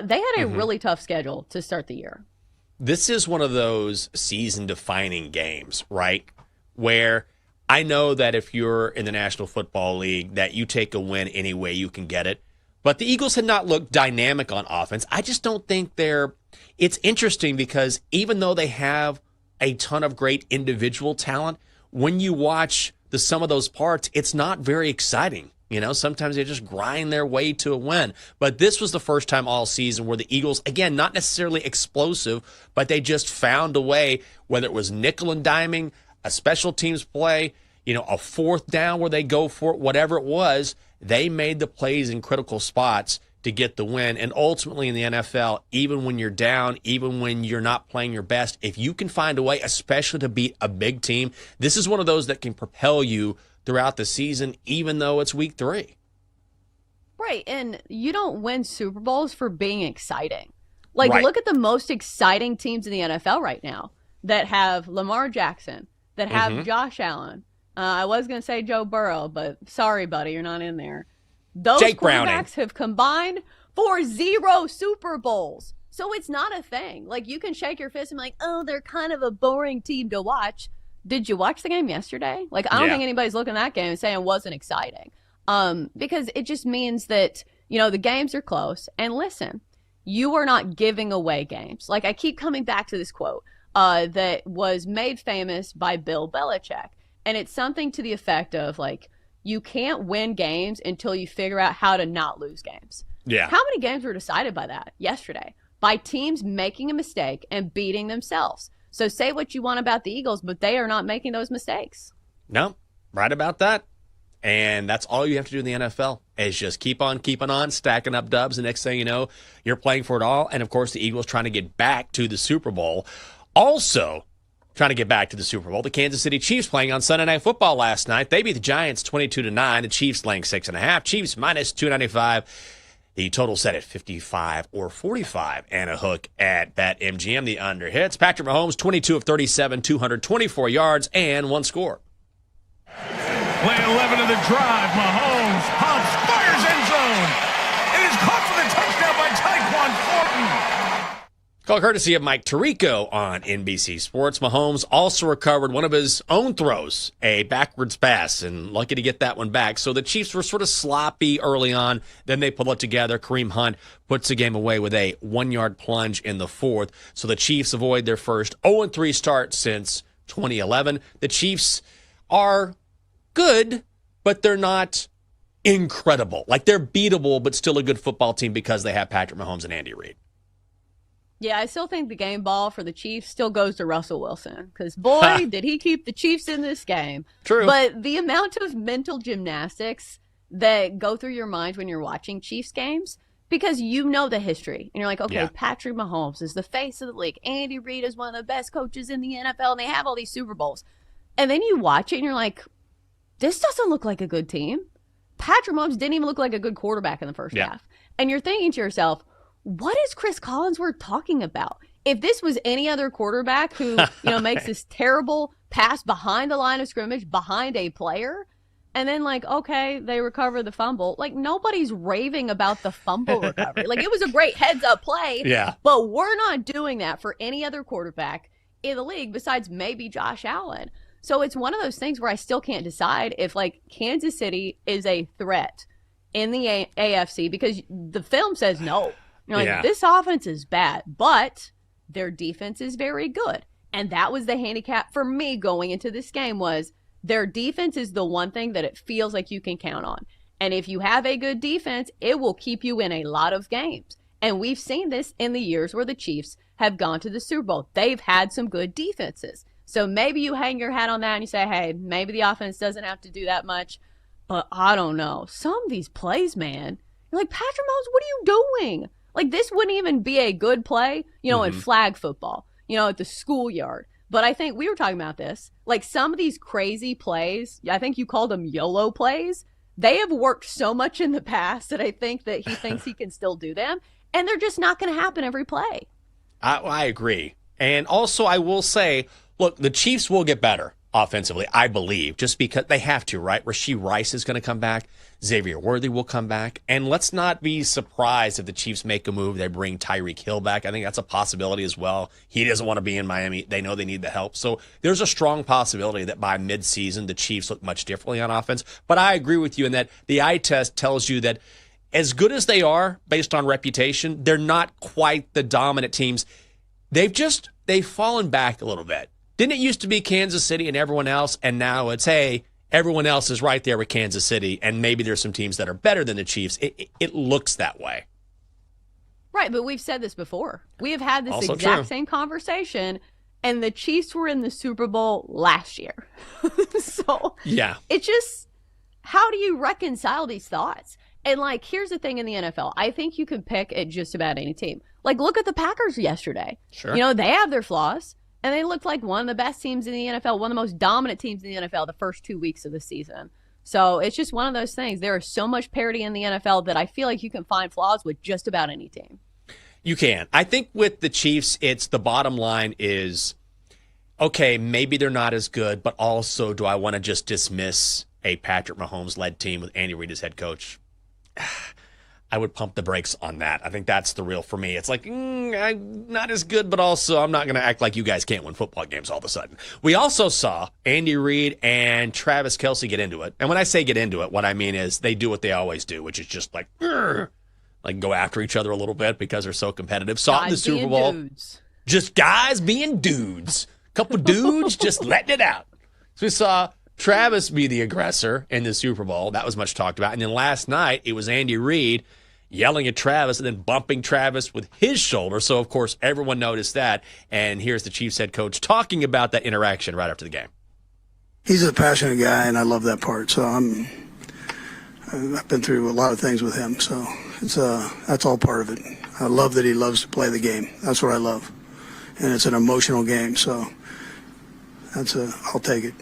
They had a really tough schedule to start the year. This is one of those season-defining games, right? Where I know that if you're in the National Football League, that you take a win any way you can get it. But the Eagles had not looked dynamic on offense. I just don't think it's interesting because even though they have a ton of great individual talent, when you watch the sum of those parts, it's not very exciting. Sometimes they just grind their way to a win. But this was the first time all season where the Eagles, again, not necessarily explosive, but they just found a way, whether it was nickel and diming, a special teams play, a fourth down where they go for it, whatever it was, they made the plays in critical spots to get the win. And ultimately in the NFL, even when you're down, even when you're not playing your best, if you can find a way, especially to beat a big team, this is one of those that can propel you throughout the season, even though it's week 3. Right, and you don't win Super Bowls for being exciting. Like, right. Look at the most exciting teams in the NFL right now that have Lamar Jackson, that have Josh Allen. I was going to say Joe Burrow, but sorry, buddy, you're not in there. Those Jake quarterbacks Browning have combined for 0 Super Bowls. So it's not a thing. Like, you can shake your fist and be like, oh, they're kind of a boring team to watch. Did you watch the game yesterday? Like, I don't think anybody's looking at that game and saying it wasn't exciting. Because it just means that, the games are close. And listen, you are not giving away games. Like, I keep coming back to this quote that was made famous by Bill Belichick. And it's something to the effect of, like, you can't win games until you figure out how to not lose games. Yeah. How many games were decided by that yesterday? By teams making a mistake and beating themselves. So say what you want about the Eagles, but they are not making those mistakes. No, right about that. And that's all you have to do in the NFL is just keep on keeping on, stacking up dubs. The next thing you know, you're playing for it all. And, of course, the Eagles trying to get back to the Super Bowl. Also trying to get back to the Super Bowl, the Kansas City Chiefs playing on Sunday Night Football last night. They beat the Giants 22-9. The Chiefs laying 6.5. Chiefs minus 295. The total set at 55 or 45 and a hook at BetMGM. The under hits. Patrick Mahomes, 22 of 37, 224 yards, and 1 score. Play 11 of the drive. Mahomes pumps, fires end zone. It is caught for the touchdown by Tyquan Thornton. Call courtesy of Mike Tirico on NBC Sports. Mahomes also recovered one of his own throws, a backwards pass, and lucky to get that one back. So the Chiefs were sort of sloppy early on. Then they pull it together. Kareem Hunt puts the game away with a 1-yard plunge in the 4th. So the Chiefs avoid their first 0-3 start since 2011. The Chiefs are good, but they're not incredible. Like, they're beatable, but still a good football team because they have Patrick Mahomes and Andy Reid. Yeah, I still think the game ball for the Chiefs still goes to Russell Wilson because, boy, did he keep the Chiefs in this game. True. But the amount of mental gymnastics that go through your mind when you're watching Chiefs games, because you know the history. And you're like, okay, Patrick Mahomes is the face of the league. Andy Reid is one of the best coaches in the NFL, and they have all these Super Bowls. And then you watch it, and you're like, this doesn't look like a good team. Patrick Mahomes didn't even look like a good quarterback in the first half. And you're thinking to yourself, what is Chris Collinsworth talking about? If this was any other quarterback who, makes this terrible pass behind the line of scrimmage, behind a player, and then okay, they recover the fumble. Like, nobody's raving about the fumble recovery. Like, it was a great heads-up play. Yeah. But we're not doing that for any other quarterback in the league besides maybe Josh Allen. So it's one of those things where I still can't decide if, Kansas City is a threat in the AFC because the film says no. You're like, this offense is bad, but their defense is very good. And that was the handicap for me going into this game was their defense is the one thing that it feels like you can count on. And if you have a good defense, it will keep you in a lot of games. And we've seen this in the years where the Chiefs have gone to the Super Bowl. They've had some good defenses. So maybe you hang your hat on that and you say, hey, maybe the offense doesn't have to do that much. But I don't know. Some of these plays, man, you're like, Patrick Mahomes, what are you doing? Like, this wouldn't even be a good play, in flag football, at the schoolyard. But I think we were talking about this. Like, some of these crazy plays, I think you called them YOLO plays. They have worked so much in the past that I think that he thinks he can still do them. And they're just not going to happen every play. I agree. And also, I will say, look, the Chiefs will get better offensively, I believe, just because they have to, right? Rashee Rice is going to come back. Xavier Worthy will come back. And let's not be surprised if the Chiefs make a move. They bring Tyreek Hill back. I think that's a possibility as well. He doesn't want to be in Miami. They know they need the help. So there's a strong possibility that by midseason, the Chiefs look much differently on offense. But I agree with you in that the eye test tells you that as good as they are based on reputation, they're not quite the dominant teams. They've fallen back a little bit. Didn't it used to be Kansas City and everyone else, and now it's, hey, everyone else is right there with Kansas City, and maybe there's some teams that are better than the Chiefs. It looks that way. Right, but we've said this before. We have had this Also exact true. same conversation, and the Chiefs were in the Super Bowl last year. So yeah, it's just, how do you reconcile these thoughts? And, like, here's the thing in the NFL. I think you can pick at just about any team. Like, look at the Packers yesterday. Sure. They have their flaws. And they looked like one of the best teams in the NFL, one of the most dominant teams in the NFL the first 2 weeks of the season. So it's just one of those things. There is so much parity in the NFL that I feel like you can find flaws with just about any team. You can. I think with the Chiefs, it's the bottom line is, okay, maybe they're not as good, but also do I want to just dismiss a Patrick Mahomes-led team with Andy Reid as head coach? I would pump the brakes on that. I think that's the real for me. It's like, I'm not as good, but also I'm not going to act like you guys can't win football games all of a sudden. We also saw Andy Reid and Travis Kelce get into it. And when I say get into it, what I mean is they do what they always do, which is just like go after each other a little bit because they're so competitive. Saw it in the Super Bowl. Dudes. Just guys being dudes. Couple dudes just letting it out. So we saw Travis be the aggressor in the Super Bowl. That was much talked about. And then last night, it was Andy Reid yelling at Travis and then bumping Travis with his shoulder. So, of course, everyone noticed that. And here's the Chiefs head coach talking about that interaction right after the game. He's a passionate guy, and I love that part. So I've been through a lot of things with him. So that's all part of it. I love that he loves to play the game. That's what I love. And it's an emotional game. So I'll take it.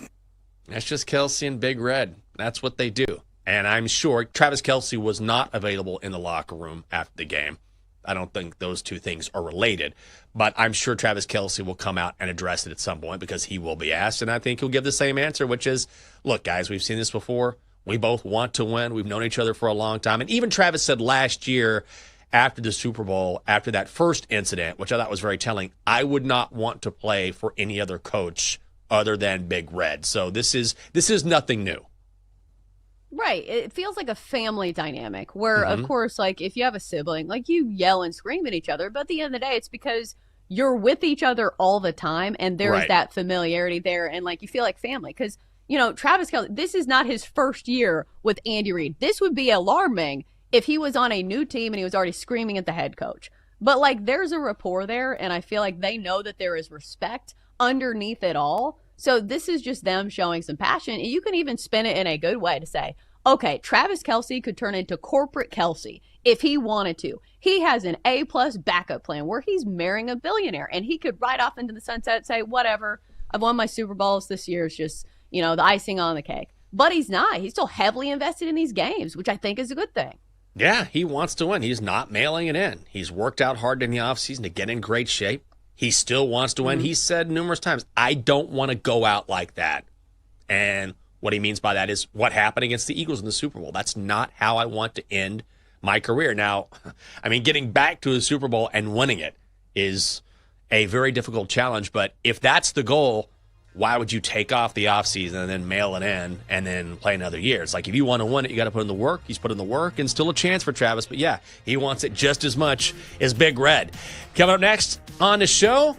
That's just Kelce and Big Red. That's what they do. And I'm sure Travis Kelce was not available in the locker room after the game. I don't think those two things are related. But I'm sure Travis Kelce will come out and address it at some point because he will be asked. And I think he'll give the same answer, which is, look, guys, we've seen this before. We both want to win. We've known each other for a long time. And even Travis said last year after the Super Bowl, after that first incident, which I thought was very telling, I would not want to play for any other coach other than Big Red. So this is nothing new. Right. It feels like a family dynamic where, of course, like if you have a sibling, like you yell and scream at each other, but at the end of the day, it's because you're with each other all the time and there is that familiarity there and like you feel like family. Because, Travis Kelce, this is not his first year with Andy Reid. This would be alarming if he was on a new team and he was already screaming at the head coach. But like there's a rapport there and I feel like they know that there is respect underneath it all. So this is just them showing some passion. And you can even spin it in a good way to say, okay, Travis Kelce could turn into corporate Kelce if he wanted to. He has an A+ backup plan where he's marrying a billionaire and he could ride off into the sunset and say, whatever, I've won my Super Bowls. This year is just, the icing on the cake. But he's not. He's still heavily invested in these games, which I think is a good thing. Yeah, he wants to win. He's not mailing it in. He's worked out hard in the offseason to get in great shape. He still wants to win. He said numerous times, I don't want to go out like that. And what he means by that is what happened against the Eagles in the Super Bowl. That's not how I want to end my career. Now, I mean, getting back to the Super Bowl and winning it is a very difficult challenge. But if that's the goal, why would you take off the offseason and then mail it in and then play another year? It's like if you want to win it, you got to put in the work. He's put in the work and still a chance for Travis. But yeah, he wants it just as much as Big Red. Coming up next on the show,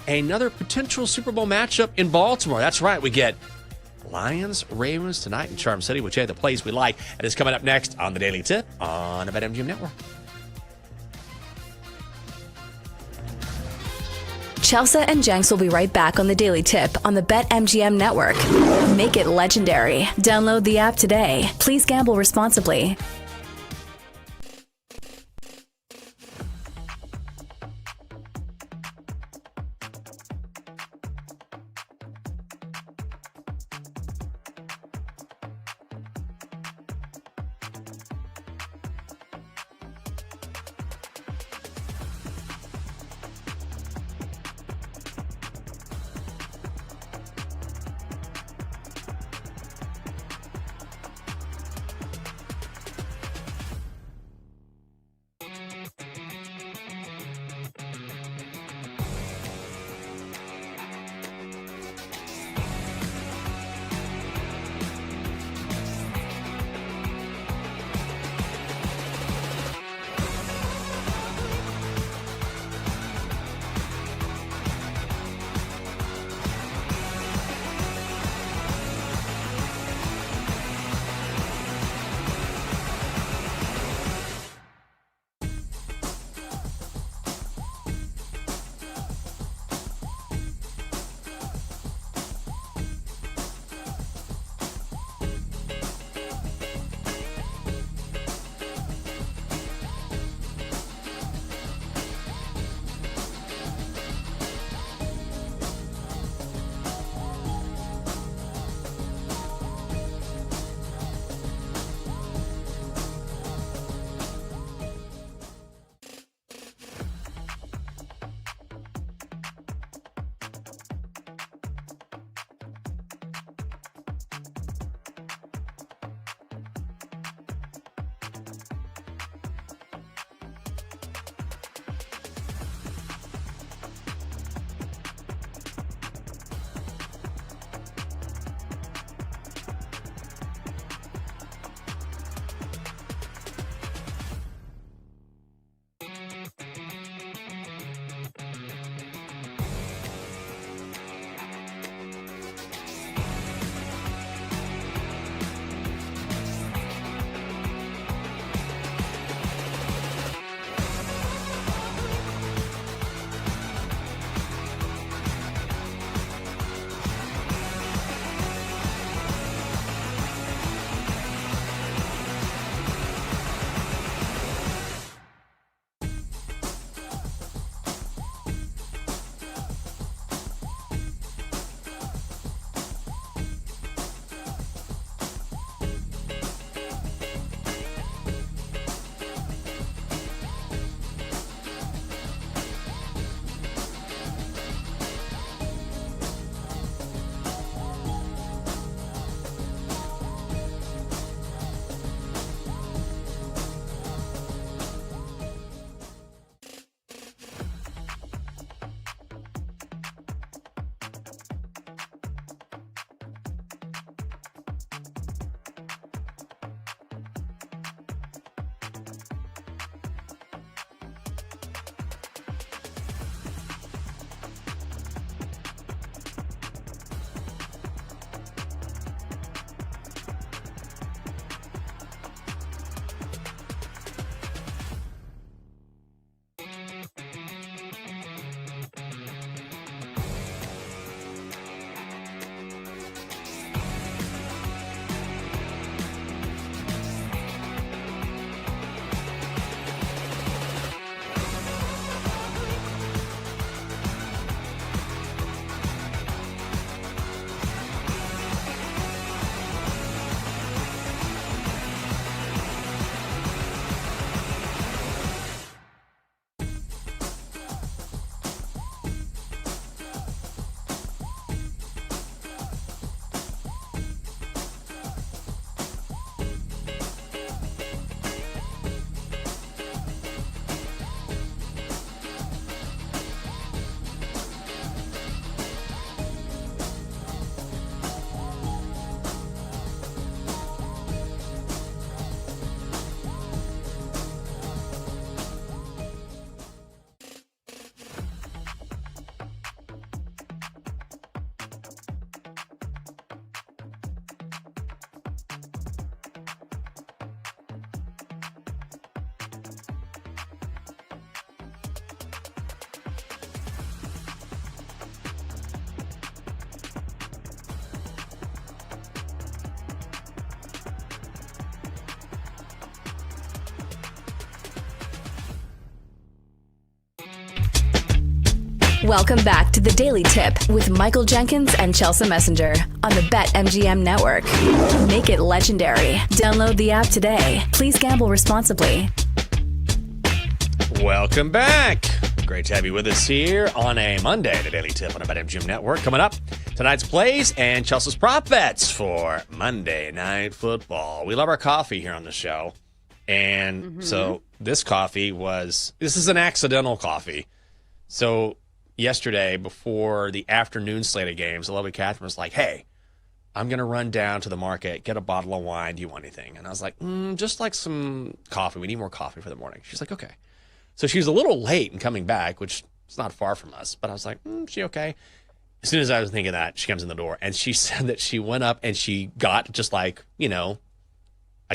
another potential Super Bowl matchup in Baltimore. That's right. We get Lions, Ravens tonight in Charm City, which are the plays we like. And it's coming up next on the Daily Tip on the BetMGM Network. Chelsea and Jenks will be right back on the Daily Tip on the BetMGM network. Make it legendary. Download the app today. Please gamble responsibly. Welcome back to the Daily Tip with Michael Jenkins and Chelsea Messenger on the BetMGM Network. Make it legendary. Download the app today. Please gamble responsibly. Welcome back. Great to have you with us here on a Monday, the Daily Tip on the BetMGM Network. Coming up, tonight's plays and Chelsea's prop bets for Monday Night Football. We love our coffee here on the show. And so this is an accidental coffee. So yesterday, before the afternoon slate of games, the lovely Catherine was like, hey, I'm going to run down to the market, get a bottle of wine. Do you want anything? And I was like, just like some coffee. We need more coffee for the morning. She's like, okay. So she was a little late in coming back, which is not far from us. But I was like, is she okay? As soon as I was thinking that, she comes in the door. And she said that she went up and she got just like, a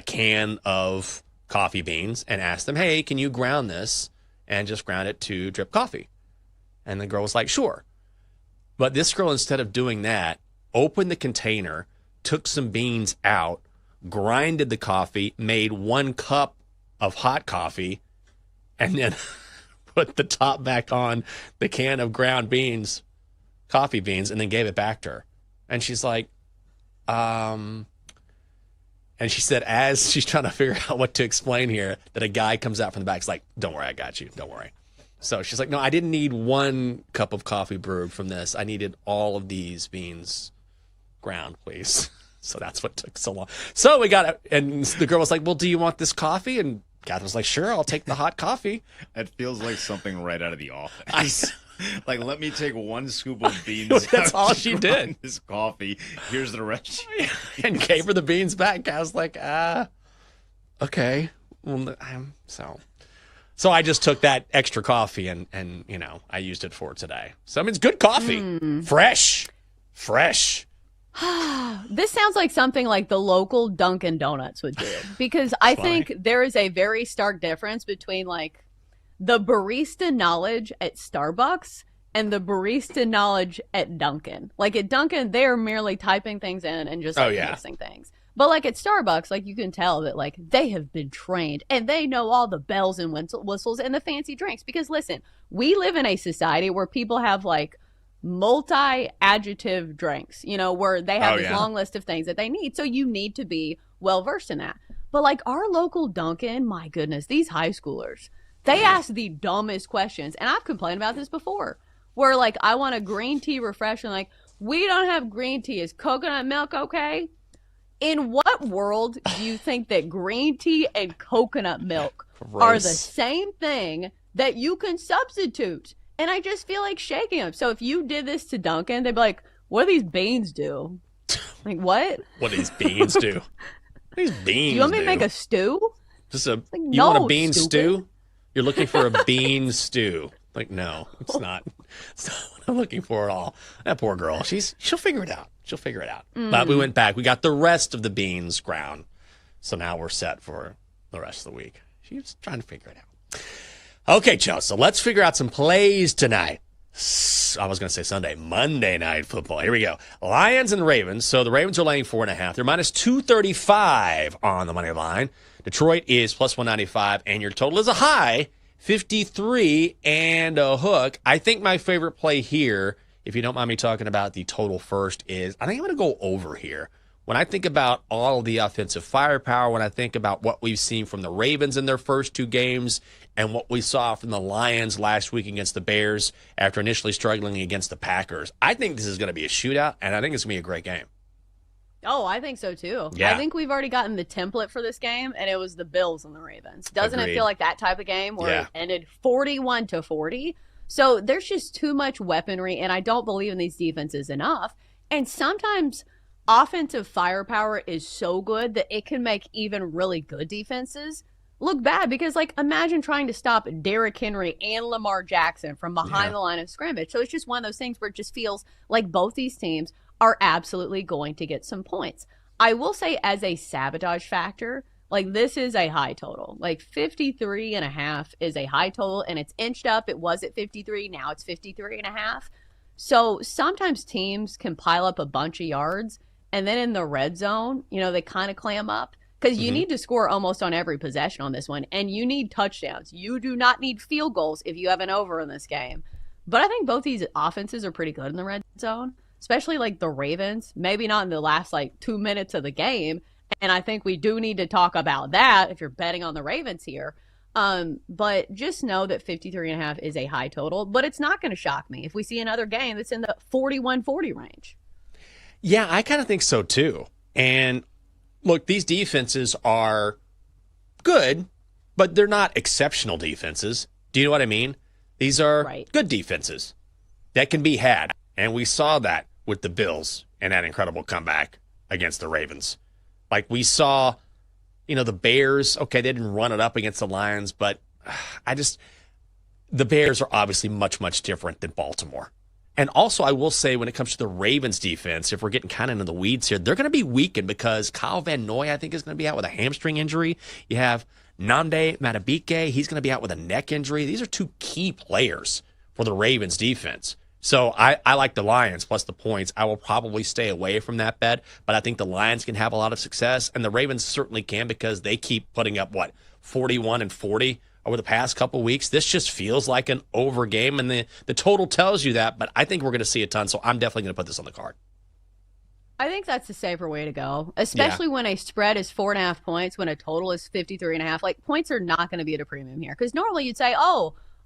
can of coffee beans and asked them, hey, can you ground this? And just ground it to drip coffee. And the girl was like, sure. But this girl, instead of doing that, opened the container, took some beans out, grinded the coffee, made 1 cup of hot coffee, and then put the top back on the can of ground beans, coffee beans, and then gave it back to her. And she's like, and she said, as she's trying to figure out what to explain here, that a guy comes out from the back. He's like, don't worry, I got you. Don't worry. So she's like, no, I didn't need 1 cup of coffee brewed from this. I needed all of these beans ground, please. So that's what took so long. So we got it. And the girl was like, well, do you want this coffee? And Catherine was like, sure, I'll take the hot coffee. That feels like something right out of The Office. Like, let me take 1 scoop of beans. That's all she did. This coffee. Here's the rest. And gave her the beans back. I was like, okay. Well, So I just took that extra coffee and I used it for today. So I mean, it's good coffee. Fresh. This sounds like something like the local Dunkin' Donuts would do, because I think there is a very stark difference between like the barista knowledge at Starbucks and the barista knowledge at Dunkin'. Like at Dunkin', they are merely typing things in and just mixing things. But like at Starbucks, like you can tell that like they have been trained and they know all the bells and whistles and the fancy drinks. Because listen, we live in a society where people have like multi-adjective drinks, where they have this long list of things that they need. So you need to be well versed in that. But like our local Dunkin', my goodness, these high schoolers, they ask the dumbest questions. And I've complained about this before, where like I want a green tea refreshment, like we don't have green tea. Is coconut milk okay? In what world do you think that green tea and coconut milk are the same thing that you can substitute? And I just feel like shaking them. So if you did this to Dunkin', they'd be like, what do these beans do? Like, what? What do these beans do? What do these beans do? You want me to make a stew? You want a bean stew? You're looking for a bean stew. Like, no, it's not. It's not what I'm looking for at all. That poor girl. She'll figure it out. But we went back. We got the rest of the beans ground. So now we're set for the rest of the week. She's trying to figure it out. Okay, Chelsea, so let's figure out some plays tonight. I was going to say Sunday, Monday Night Football. Here we go. Lions and Ravens. So the Ravens are laying 4.5. They're minus 235 on the money line. Detroit is plus 195, and your total is a high 53 and a hook. I think my favorite play here, if you don't mind me talking about the total first, is I think I'm going to go over here. When I think about all of the offensive firepower, when I think about what we've seen from the Ravens in their first 2 games and what we saw from the Lions last week against the Bears after initially struggling against the Packers, I think this is going to be a shootout, and I think it's going to be a great game. Oh, I think so too. Yeah. I think we've already gotten the template for this game, and it was the Bills and the Ravens. Doesn't Agreed. It feel like that type of game where it ended 41-40? So there's just too much weaponry, and I don't believe in these defenses enough. And sometimes offensive firepower is so good that it can make even really good defenses look bad, because like imagine trying to stop Derrick Henry and Lamar Jackson from behind the line of scrimmage. So it's just one of those things where it just feels like both these teams are absolutely going to get some points. I will say, as a sabotage factor, like this is a high total. Like 53.5 is a high total, and it's inched up. It was at 53, now it's 53.5. So sometimes teams can pile up a bunch of yards, and then in the red zone, they kind of clam up. Because you need to score almost on every possession on this one, and you need touchdowns. You do not need field goals if you have an over in this game. But I think both these offenses are pretty good in the red zone, especially like the Ravens, maybe not in the last like 2 minutes of the game. And I think we do need to talk about that if you're betting on the Ravens here. But just know that 53.5 is a high total, but it's not going to shock me if we see another game that's in the 41-40 range. Yeah, I kind of think so too. And look, these defenses are good, but they're not exceptional defenses. Do you know what I mean? These are good defenses that can be had. And we saw that with the Bills and that incredible comeback against the Ravens. Like we saw, the Bears, okay, they didn't run it up against the Lions, but the Bears are obviously much, much different than Baltimore. And also, I will say, when it comes to the Ravens defense, if we're getting kind of into the weeds here, they're going to be weakened because Kyle Van Noy, I think, is going to be out with a hamstring injury. You have Nnamdi Madubuike, he's going to be out with a neck injury. These are two key players for the Ravens defense. So I like the Lions plus the points. I will probably stay away from that bet, but I think the Lions can have a lot of success, and the Ravens certainly can because they keep putting up, 41 and 40 over the past couple weeks. This just feels like an over game, and the total tells you that, but I think we're going to see a ton, so I'm definitely going to put this on the card. I think that's the safer way to go, especially when a spread is 4.5 points, when a total is 53.5. Like, points are not going to be at a premium here, because normally you'd say,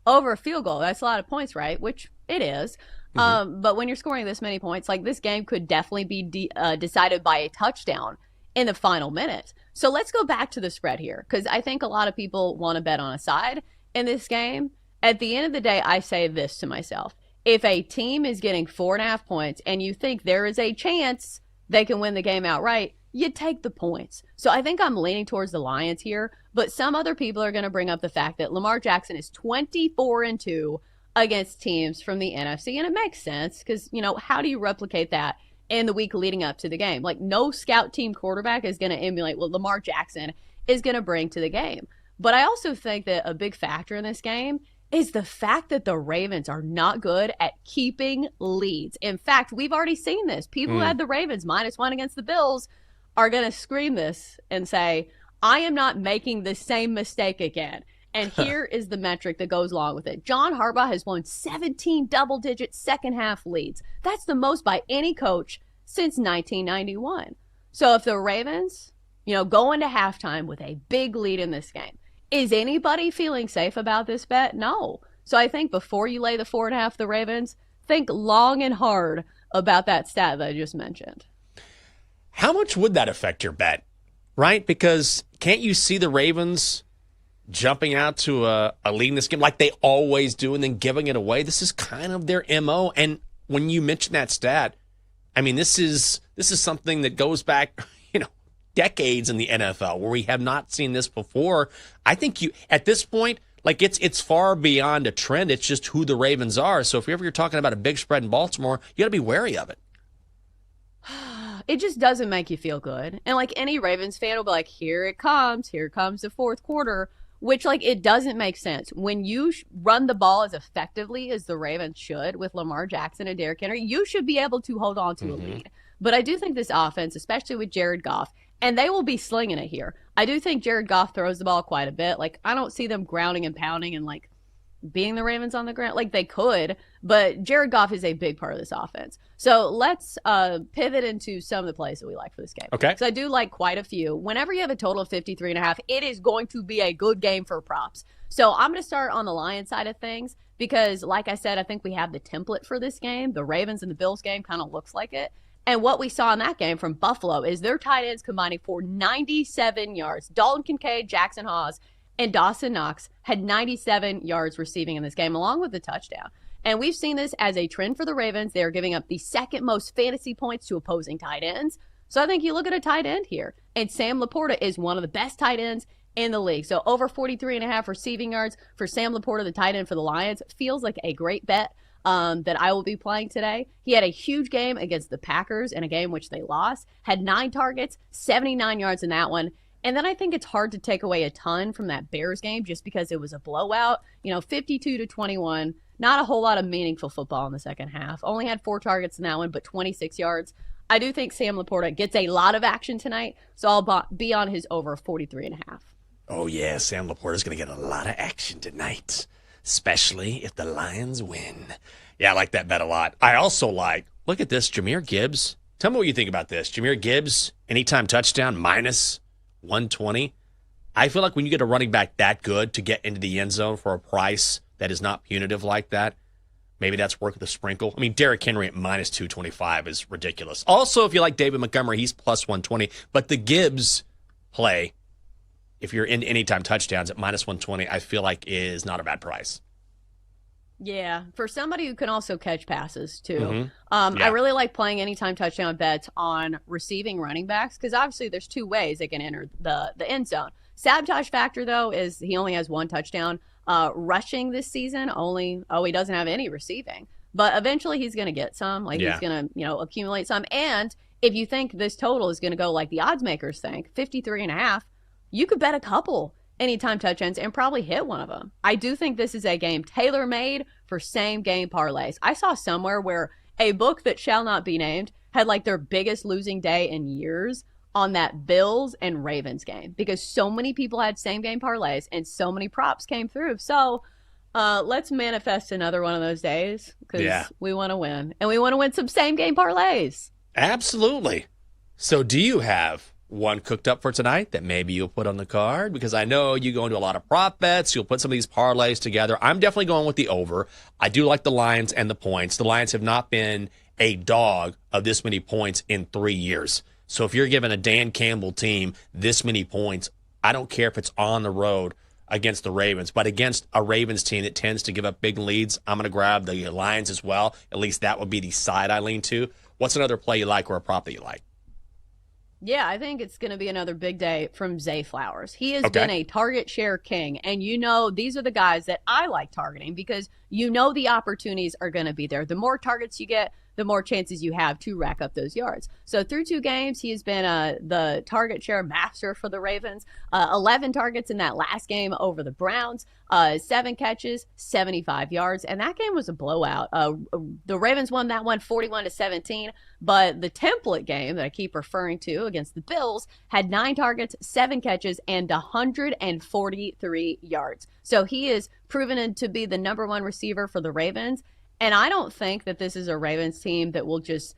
over a field goal, that's a lot of points, right? Which it is. But when you're scoring this many points, like this game could definitely be decided by a touchdown in the final minute. So let's go back to the spread here, because I think a lot of people want to bet on a side in this game. At the end of the day, I say this to myself. If a team is getting 4.5 points and you think there is a chance they can win the game outright, you take the points. So I think I'm leaning towards the Lions here, but some other people are going to bring up the fact that Lamar Jackson is 24-2 against teams from the NFC, and it makes sense because, how do you replicate that in the week leading up to the game? Like, no scout team quarterback is going to emulate what Lamar Jackson is going to bring to the game. But I also think that a big factor in this game is the fact that the Ravens are not good at keeping leads. In fact, we've already seen this. People who had the Ravens -1 against the Bills are going to scream this and say, I am not making the same mistake again. And here is the metric that goes along with it. John Harbaugh has won 17 double-digit second-half leads. That's the most by any coach since 1991. So if the Ravens, go into halftime with a big lead in this game, is anybody feeling safe about this bet? No. So I think before you lay the 4.5, the Ravens, think long and hard about that stat that I just mentioned. How much would that affect your bet, right? Because can't you see the Ravens jumping out to a lead in this game like they always do and then giving it away? This is kind of their MO. And when you mention that stat, I mean, this is something that goes back, decades in the NFL where we have not seen this before. I think at this point, like it's far beyond a trend. It's just who the Ravens are. So if you're talking about a big spread in Baltimore, you got to be wary of it. It just doesn't make you feel good. And like any Ravens fan will be like, here comes the fourth quarter, which like it doesn't make sense. When you run the ball as effectively as the Ravens should with Lamar Jackson and Derrick Henry, you should be able to hold on to a lead. But I do think this offense, especially with Jared Goff, and they will be slinging it here. I do think Jared Goff throws the ball quite a bit. Like, I don't see them grounding and pounding and like beating the Ravens on the ground. Like, they could, but Jared Goff is a big part of this offense. So let's pivot into some of the plays that we like for this game. Okay. So I do like quite a few. Whenever you have a total of 53.5, it is going to be a good game for props. So I'm going to start on the Lions side of things because, like I said, I think we have the template for this game. The Ravens and the Bills game kind of looks like it. And what we saw in that game from Buffalo is their tight ends combining for 97 yards. Dalton Kincaid, Jackson Hawes, and Dawson Knox had 97 yards receiving in this game, along with the touchdown. And we've seen this as a trend for the Ravens. They are giving up the second most fantasy points to opposing tight ends. So I think you look at a tight end here. And Sam Laporta is one of the best tight ends in the league. So over 43.5 receiving yards for Sam Laporta, the tight end for the Lions, feels like a great bet that I will be playing today. He had a huge game against the Packers in a game which they lost, had 9 targets, 79 yards in that one. And then I think it's hard to take away a ton from that Bears game just because it was a blowout, 52-21. Not a whole lot of meaningful football in the second half. Only had 4 targets in that one, but 26 yards. I do think Sam Laporta gets a lot of action tonight, so I'll be on his over 43.5. Oh, yeah, Sam Laporta is going to get a lot of action tonight. especially if the Lions win. Yeah, I like that bet a lot. I also like, look at this, Jahmyr Gibbs. Tell me what you think about this. Jahmyr Gibbs, anytime touchdown, minus 120. I feel like when you get a running back that good to get into the end zone for a price that is not punitive like that, maybe that's worth the sprinkle. I mean, Derrick Henry at minus 225 is ridiculous. Also, if you like David Montgomery, he's plus 120. But the Gibbs play, if you're in anytime touchdowns at minus 120, I feel like is not a bad price. Yeah, for somebody who can also catch passes too. Mm-hmm. I really like playing anytime touchdown bets on receiving running backs because obviously there's two ways they can enter the end zone. Sabotage factor, though, is he only has one touchdown. Rushing this season, he doesn't have any receiving. But eventually he's going to get some. He's going to, accumulate some. And if you think this total is going to go like the odds makers think, 53.5, you could bet a couple anytime touchdowns and probably hit one of them. I do think this is a game tailor-made for same-game parlays. I saw somewhere where a book that shall not be named had like their biggest losing day in years on that Bills and Ravens game because so many people had same-game parlays and so many props came through. So let's manifest another one of those days because we want to win. And we want to win some same-game parlays. Absolutely. So do you have one cooked up for tonight that maybe you'll put on the card? Because I know you go into a lot of prop bets. You'll put some of these parlays together. I'm definitely going with the over. I do like the Lions and the points. The Lions have not been a dog of this many points in 3 years. So if you're giving a Dan Campbell team this many points, I don't care if it's on the road against the Ravens, but against a Ravens team that tends to give up big leads, I'm going to grab the Lions as well. At least that would be the side I lean to. What's another play you like or a prop that you like? Yeah, I think it's going to be another big day from Zay Flowers. He has been a target share king. And these are the guys that I like targeting because the opportunities are going to be there. The more targets you get, the more chances you have to rack up those yards. So through 2 games, he has been the target share master for the Ravens. 11 targets in that last game over the Browns. 7 catches, 75 yards. And that game was a blowout. The Ravens won that one 41-17. But the template game that I keep referring to against the Bills had 9 targets, 7 catches, and 143 yards. So he is proven to be the number 1 receiver for the Ravens. And I don't think that this is a Ravens team that will just,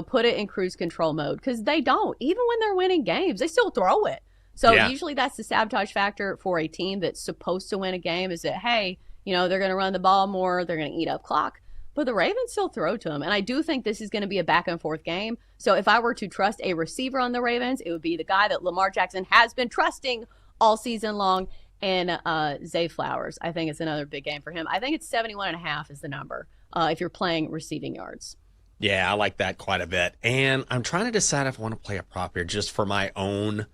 put it in cruise control mode because they don't. Even when they're winning games, they still throw it. So usually that's the sabotage factor for a team that's supposed to win a game is that, hey, they're going to run the ball more. They're going to eat up clock. But the Ravens still throw to them. And I do think this is going to be a back and forth game. So if I were to trust a receiver on the Ravens, it would be the guy that Lamar Jackson has been trusting all season long. And Zay Flowers, I think it's another big game for him. I think it's 71.5 is the number if you're playing receiving yards. Yeah, I like that quite a bit. And I'm trying to decide if I want to play a prop here just for my own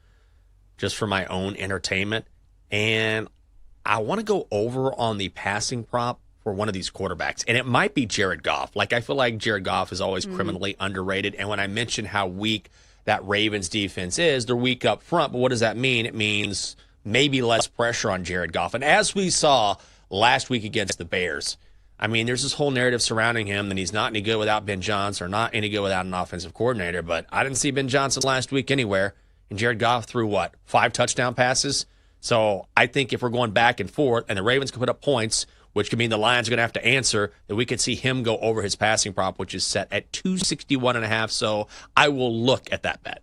entertainment. And I want to go over on the passing prop for one of these quarterbacks. And it might be Jared Goff. I feel like Jared Goff is always criminally underrated. And when I mention how weak that Ravens defense is, they're weak up front. But what does that mean? It means maybe less pressure on Jared Goff. And as we saw last week against the Bears, there's this whole narrative surrounding him that he's not any good without Ben Johnson or not any good without an offensive coordinator. But I didn't see Ben Johnson last week anywhere. And Jared Goff threw, 5 touchdown passes? So I think if we're going back and forth and the Ravens can put up points, which could mean the Lions are going to have to answer, that we could see him go over his passing prop, which is set at 261.5. So I will look at that bet.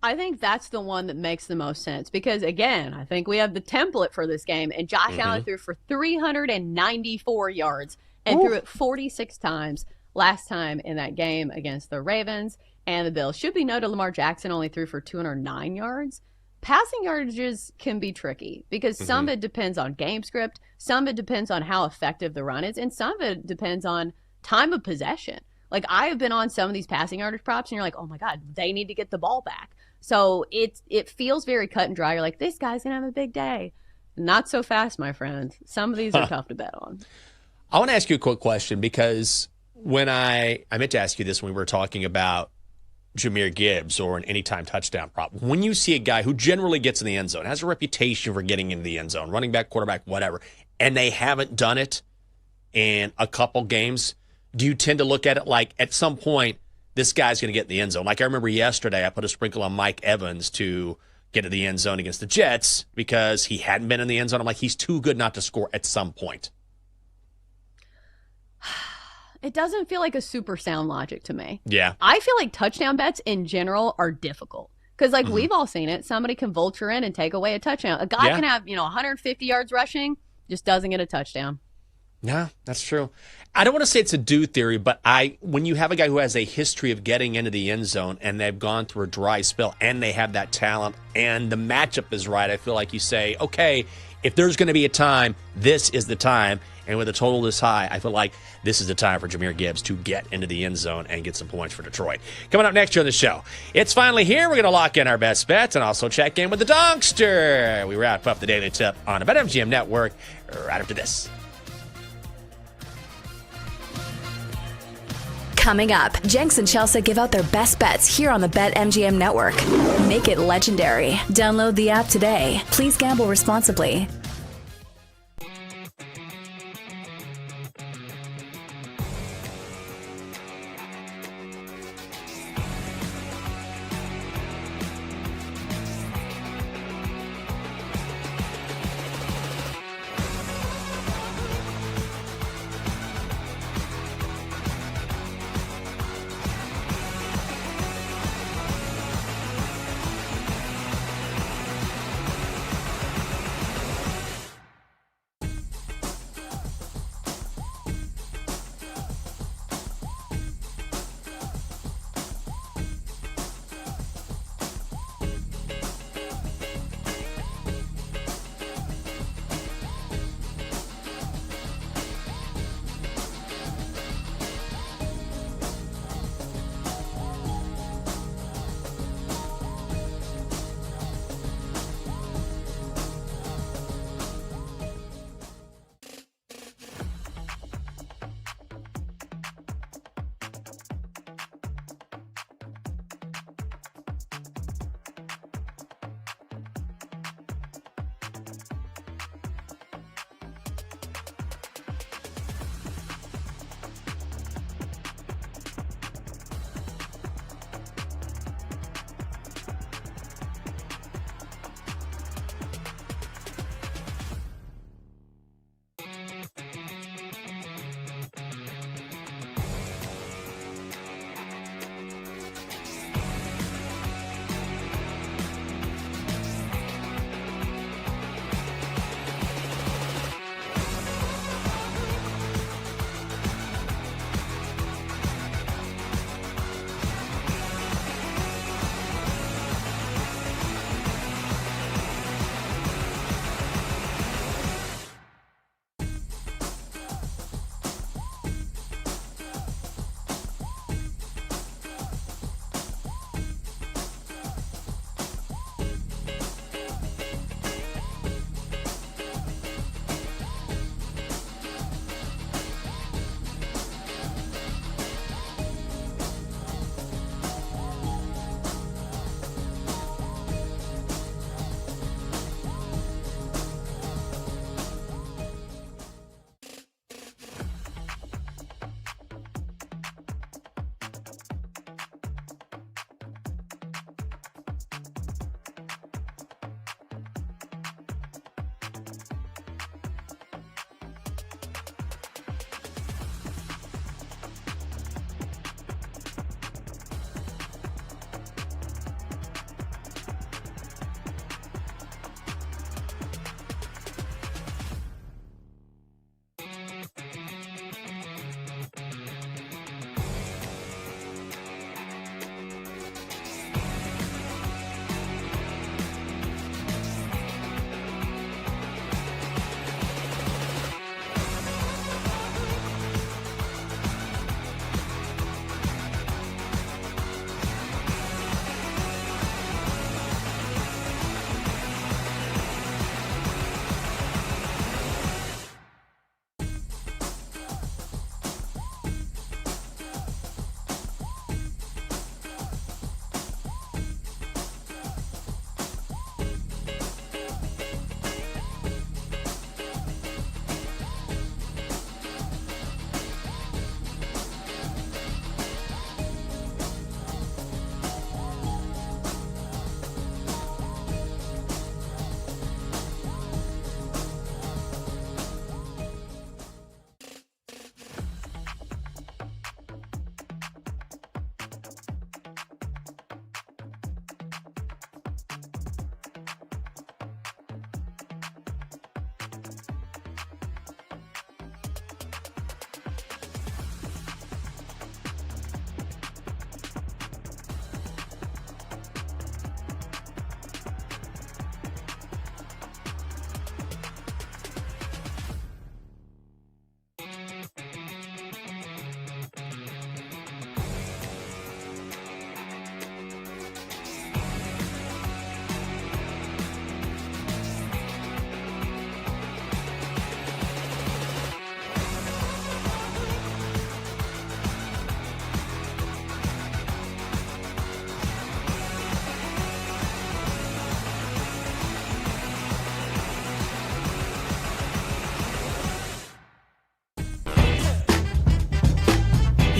I think that's the one that makes the most sense because, again, I think we have the template for this game. And Josh Allen threw for 394 yards and threw it 46 times last time in that game against the Ravens and the Bills. Should be noted Lamar Jackson only threw for 209 yards. Passing yardages can be tricky because some of it depends on game script, some of it depends on how effective the run is, and some of it depends on time of possession. I have been on some of these passing yardage props, and you're like, oh my God, they need to get the ball back. So it feels very cut and dry. You're like, this guy's going to have a big day. Not so fast, my friend. Some of these are tough to bet on. I want to ask you a quick question because when I meant to ask you this when we were talking about Jahmyr Gibbs or an anytime touchdown prop. When you see a guy who generally gets in the end zone, has a reputation for getting into the end zone, running back, quarterback, whatever, and they haven't done it in a couple games, do you tend to look at it like at some point this guy's going to get in the end zone? I remember yesterday I put a sprinkle on Mike Evans to get to the end zone against the Jets because he hadn't been in the end zone. I'm like, he's too good not to score at some point. It doesn't feel like a super sound logic to me. Yeah. I feel like touchdown bets in general are difficult. Because, like, we've all seen it. Somebody can vulture in and take away a touchdown. A guy can have, 150 yards rushing, just doesn't get a touchdown. Yeah, that's true. I don't want to say it's a do theory, but when you have a guy who has a history of getting into the end zone and they've gone through a dry spell and they have that talent and the matchup is right, I feel like you say, okay, if there's going to be a time, this is the time. And with a total this high, I feel like this is the time for Jahmyr Gibbs to get into the end zone and get some points for Detroit. Coming up next year on the show, it's finally here. We're going to lock in our best bets and also check in with the Donkster. We wrap up the Daily Tip on the BetMGM Network right after this. Coming up, Jenks and Chelsea give out their best bets here on the BetMGM Network. Make it legendary. Download the app today. Please gamble responsibly.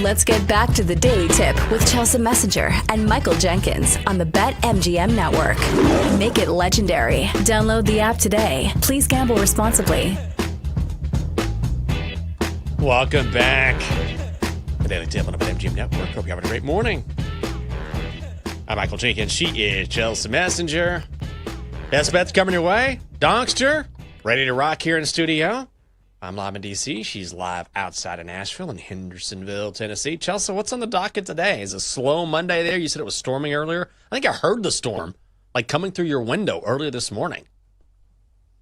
Let's get back to the Daily Tip with Chelsea Messenger and Michael Jenkins on the BetMGM Network. Make it legendary. Download the app today. Please gamble responsibly. Welcome back. The Daily Tip on the BetMGM Network. Hope you're having a great morning. I'm Michael Jenkins. She is Chelsea Messenger. Best bets coming your way. Donkster, ready to rock here in the studio. I'm live in D.C. She's live outside of Nashville in Hendersonville, Tennessee. Chelsea, what's on the docket today? Is it a slow Monday there? You said it was storming earlier. I think I heard the storm, like coming through your window earlier this morning.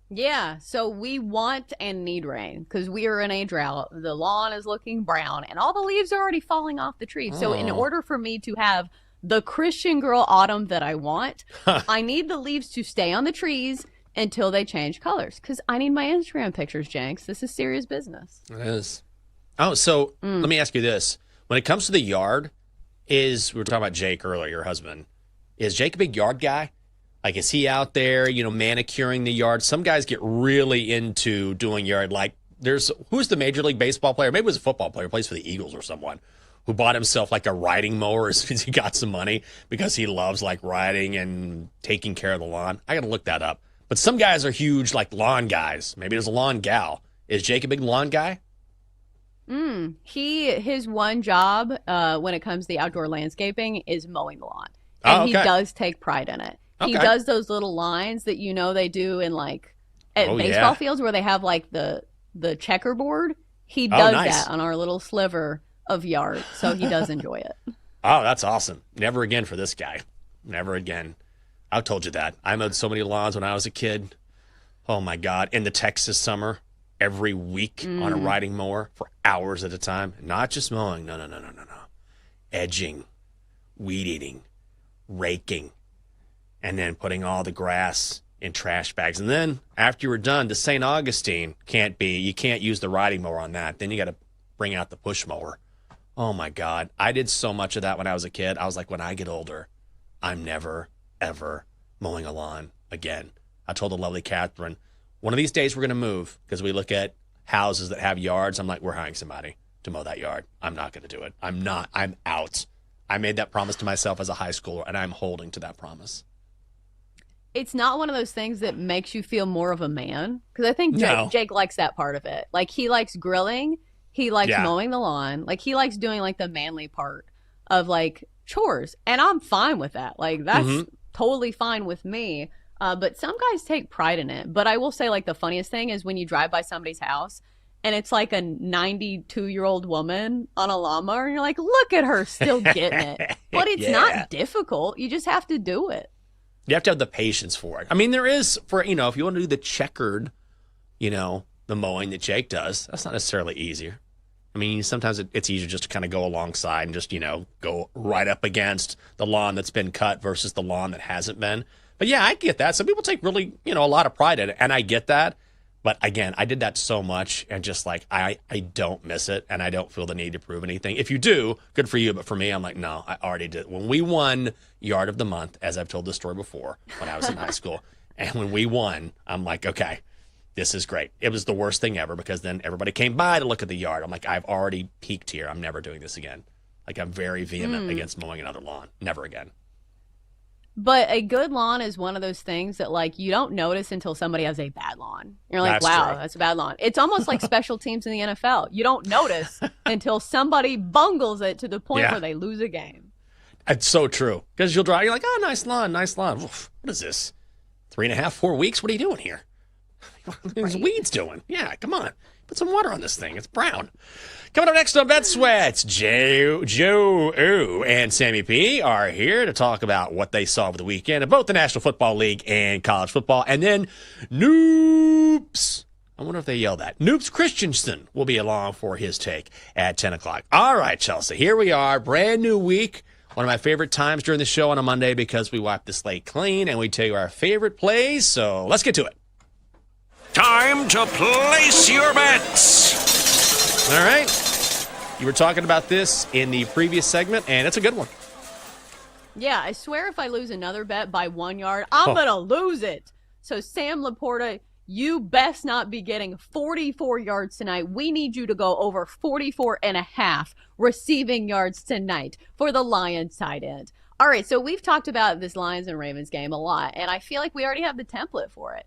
Yeah, so we want and need rain because we are in a drought. The lawn is looking brown, and all the leaves are already falling off the trees. So in order for me to have the Christian girl autumn that I want, I need the leaves to stay on the trees until they change colors, because I need my Instagram pictures, Jenks. This is serious business. It is. Oh, so let me ask you this. When it comes to the yard, we were talking about Jake earlier, your husband. Is Jake a big yard guy? Like, is he out there, manicuring the yard? Some guys get really into doing yard. Like, who's the Major League Baseball player? Maybe it was a football player, plays for the Eagles or someone, who bought himself like a riding mower as soon as he got some money because he loves like riding and taking care of the lawn. I got to look that up. But some guys are huge, like lawn guys. Maybe there's a lawn gal. Is Jake a big lawn guy? His one job when it comes to the outdoor landscaping is mowing the lawn. And he does take pride in it. He does those little lines that they do in like at baseball fields where they have like the checkerboard. He does that on our little sliver of yard. So he does enjoy it. Oh, that's awesome. Never again for this guy. Never again. I told you that. I mowed so many lawns when I was a kid. Oh, my God. In the Texas summer, every week on a riding mower for hours at a time. Not just mowing. No. Edging, weed eating, raking, and then putting all the grass in trash bags. And then after you were done, to St. Augustine, you can't use the riding mower on that. Then you got to bring out the push mower. Oh, my God. I did so much of that when I was a kid. I was like, when I get older, I'm never ever mowing a lawn again. I told the lovely Catherine, one of these days we're going to move because we look at houses that have yards. I'm like, we're hiring somebody to mow that yard. I'm not going to do it. I'm out. I made that promise to myself as a high schooler, and I'm holding to that promise. It's not one of those things that makes you feel more of a man, because I think Jake likes that part of it. Like, he likes grilling. He likes mowing the lawn. Like, he likes doing like the manly part of like chores, and I'm fine with that. Like, that's totally fine with me. But some guys take pride in it. But I will say, like, the funniest thing is when you drive by somebody's house and it's like a 92-year-old woman on a lawnmower, and you're like, look at her still getting it. But it's not difficult. You just have to do it. You have to have the patience for it. I mean, there is, if you want to do the checkered, the mowing that Jake does, that's not necessarily easier. I mean, sometimes it's easier just to kind of go alongside and just, go right up against the lawn that's been cut versus the lawn that hasn't been. But yeah, I get that. Some people take really, a lot of pride in it, and I get that. But again, I did that so much, and just like, I don't miss it, and I don't feel the need to prove anything. If you do, good for you. But for me, I'm like, no, I already did. When we won Yard of the Month, as I've told this story before, when I was in high school, and when we won, I'm like, okay, this is great. It was the worst thing ever because then everybody came by to look at the yard. I'm like, I've already peaked here. I'm never doing this again. Like, I'm very vehement against mowing another lawn. Never again. But a good lawn is one of those things that, like, you don't notice until somebody has a bad lawn. You're like, that's a bad lawn. It's almost like special teams in the NFL. You don't notice until somebody bungles it to the point where they lose a game. It's so true. Because you're like, oh, nice lawn. Oof, what is this? 3.5, 4 weeks? What are you doing here? What are these weeds doing? Yeah, come on. Put some water on this thing. It's brown. Coming up next on Bet Sweats, Joe and Sammy P are here to talk about what they saw over the weekend in both the National Football League and college football. And then Noops. I wonder if they yell that. Noops Christensen will be along for his take at 10 o'clock. All right, Chelsea, here we are. Brand new week. One of my favorite times during the show on a Monday because we wipe the slate clean and we tell you our favorite plays. So let's get to it. Time to place your bets. All right. You were talking about this in the previous segment, and it's a good one. Yeah, I swear if I lose another bet by 1 yard, I'm going to lose it. So, Sam Laporta, you best not be getting 44 yards tonight. We need you to go over 44 and a half receiving yards tonight for the Lions tight end. All right, so we've talked about this Lions and Ravens game a lot, and I feel like we already have the template for it.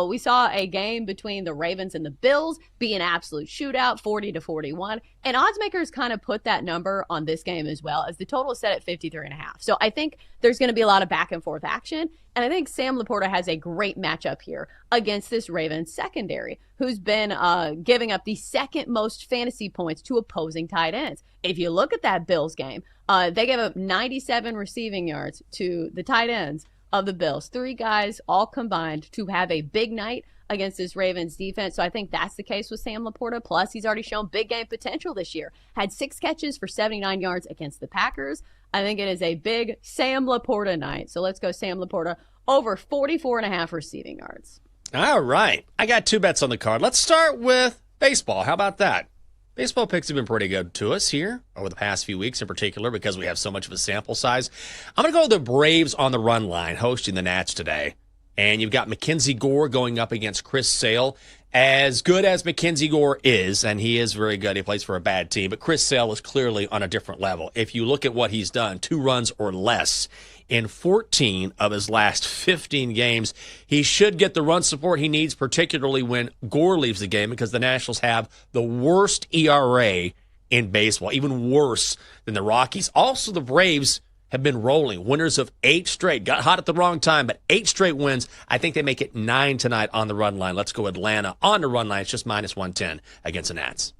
We saw a game between the Ravens and the Bills be an absolute shootout, 40-41, and oddsmakers kind of put that number on this game as well, as the total is set at 53.5. So I think there's going to be a lot of back and forth action, and I think Sam Laporta has a great matchup here against this Ravens secondary, who's been giving up the second most fantasy points to opposing tight ends. If you look at that Bills game, they gave up 97 receiving yards to the tight ends of the Bills. 3 guys all combined to have a big night against this Ravens defense. So I think that's the case with Sam Laporta. Plus, he's already shown big game potential this year. Had 6 catches for 79 yards against the Packers. I think it is a big Sam Laporta night. So let's go Sam Laporta over 44.5 receiving yards. All right. I got 2 bets on the card. Let's start with baseball. How about that? Baseball picks have been pretty good to us here over the past few weeks in particular because we have so much of a sample size. I'm going to go with the Braves on the run line hosting the Nats today. And you've got Mackenzie Gore going up against Chris Sale. As good as Mackenzie Gore is, and he is very good, he plays for a bad team, but Chris Sale is clearly on a different level. If you look at what he's done, 2 runs or less in 14 of his last 15 games, he should get the run support he needs, particularly when Gore leaves the game, because the Nationals have the worst ERA in baseball, even worse than the Rockies. Also, the Braves have been rolling, winners of 8 straight. Got hot at the wrong time, but 8 straight wins. I think they make it 9 tonight on the run line. Let's go Atlanta on the run line. It's just minus 110 against the Nats.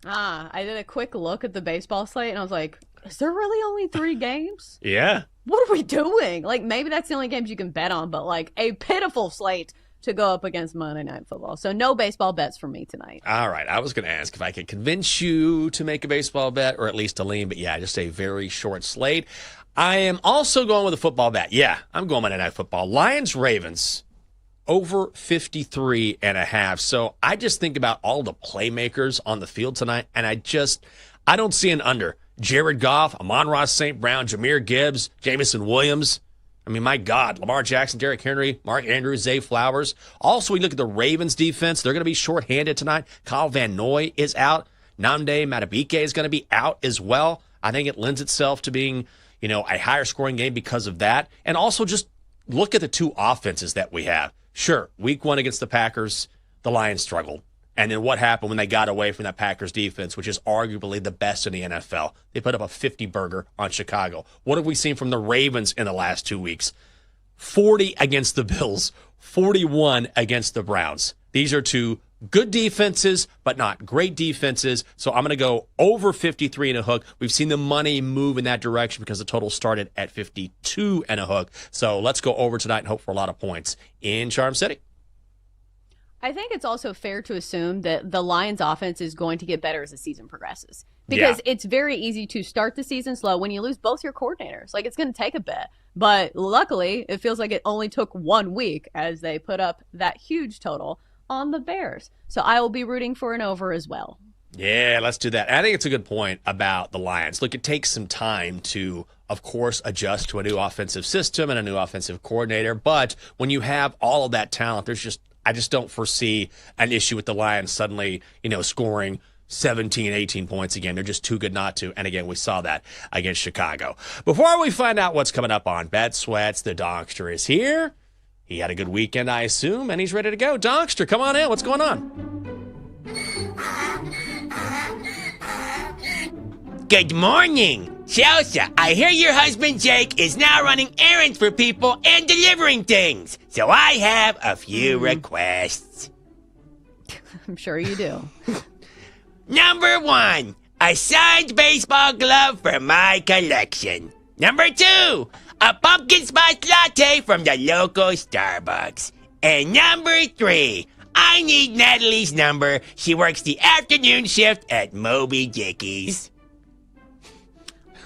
I did a quick look at the baseball slate, and I was like, is there really only 3 games? Yeah. What are we doing? Like, maybe that's the only games you can bet on, but like a pitiful slate to go up against Monday Night Football. So no baseball bets for me tonight. All right. I was going to ask if I could convince you to make a baseball bet or at least to lean, but yeah, just a very short slate. I am also going with a football bet. Yeah, I'm going Monday Night Football. Lions-Ravens over 53.5. So I just think about all the playmakers on the field tonight, and I don't see an under. Jared Goff, Amon-Ra St. Brown, Jahmyr Gibbs, Jameson Williams. I mean, my God, Lamar Jackson, Derrick Henry, Mark Andrews, Zay Flowers. Also, we look at the Ravens defense. They're going to be shorthanded tonight. Kyle Van Noy is out. Nnamdi Madubuike is going to be out as well. I think it lends itself to being, a higher scoring game because of that. And also just look at the 2 offenses that we have. Sure, week 1 against the Packers, the Lions struggled. And then what happened when they got away from that Packers defense, which is arguably the best in the NFL? They put up a 50-burger on Chicago. What have we seen from the Ravens in the last 2 weeks? 40 against the Bills, 41 against the Browns. These are 2 good defenses, but not great defenses. So I'm going to go over 53 and a hook. We've seen the money move in that direction because the total started at 52 and a hook. So let's go over tonight and hope for a lot of points in Charm City. I think it's also fair to assume that the Lions offense is going to get better as the season progresses, because it's very easy to start the season slow when you lose both your coordinators. Like, it's going to take a bit, but luckily it feels like it only took 1 week as they put up that huge total on the Bears. So I will be rooting for an over as well. Yeah, let's do that. I think it's a good point about the Lions. Look, it takes some time to, of course, adjust to a new offensive system and a new offensive coordinator. But when you have all of that talent, I just don't foresee an issue with the Lions suddenly, scoring 17, 18 points again. They're just too good not to. And again, we saw that against Chicago. Before we find out what's coming up on Bet Sweats, the Donkster is here. He had a good weekend, I assume, and he's ready to go. Donkster, come on in. What's going on? Good morning. Chelsea, I hear your husband Jake is now running errands for people and delivering things. So I have a few requests. I'm sure you do. Number 1, a signed baseball glove for my collection. Number 2, a pumpkin spice latte from the local Starbucks. And number 3, I need Natalie's number. She works the afternoon shift at Moby Dickie's.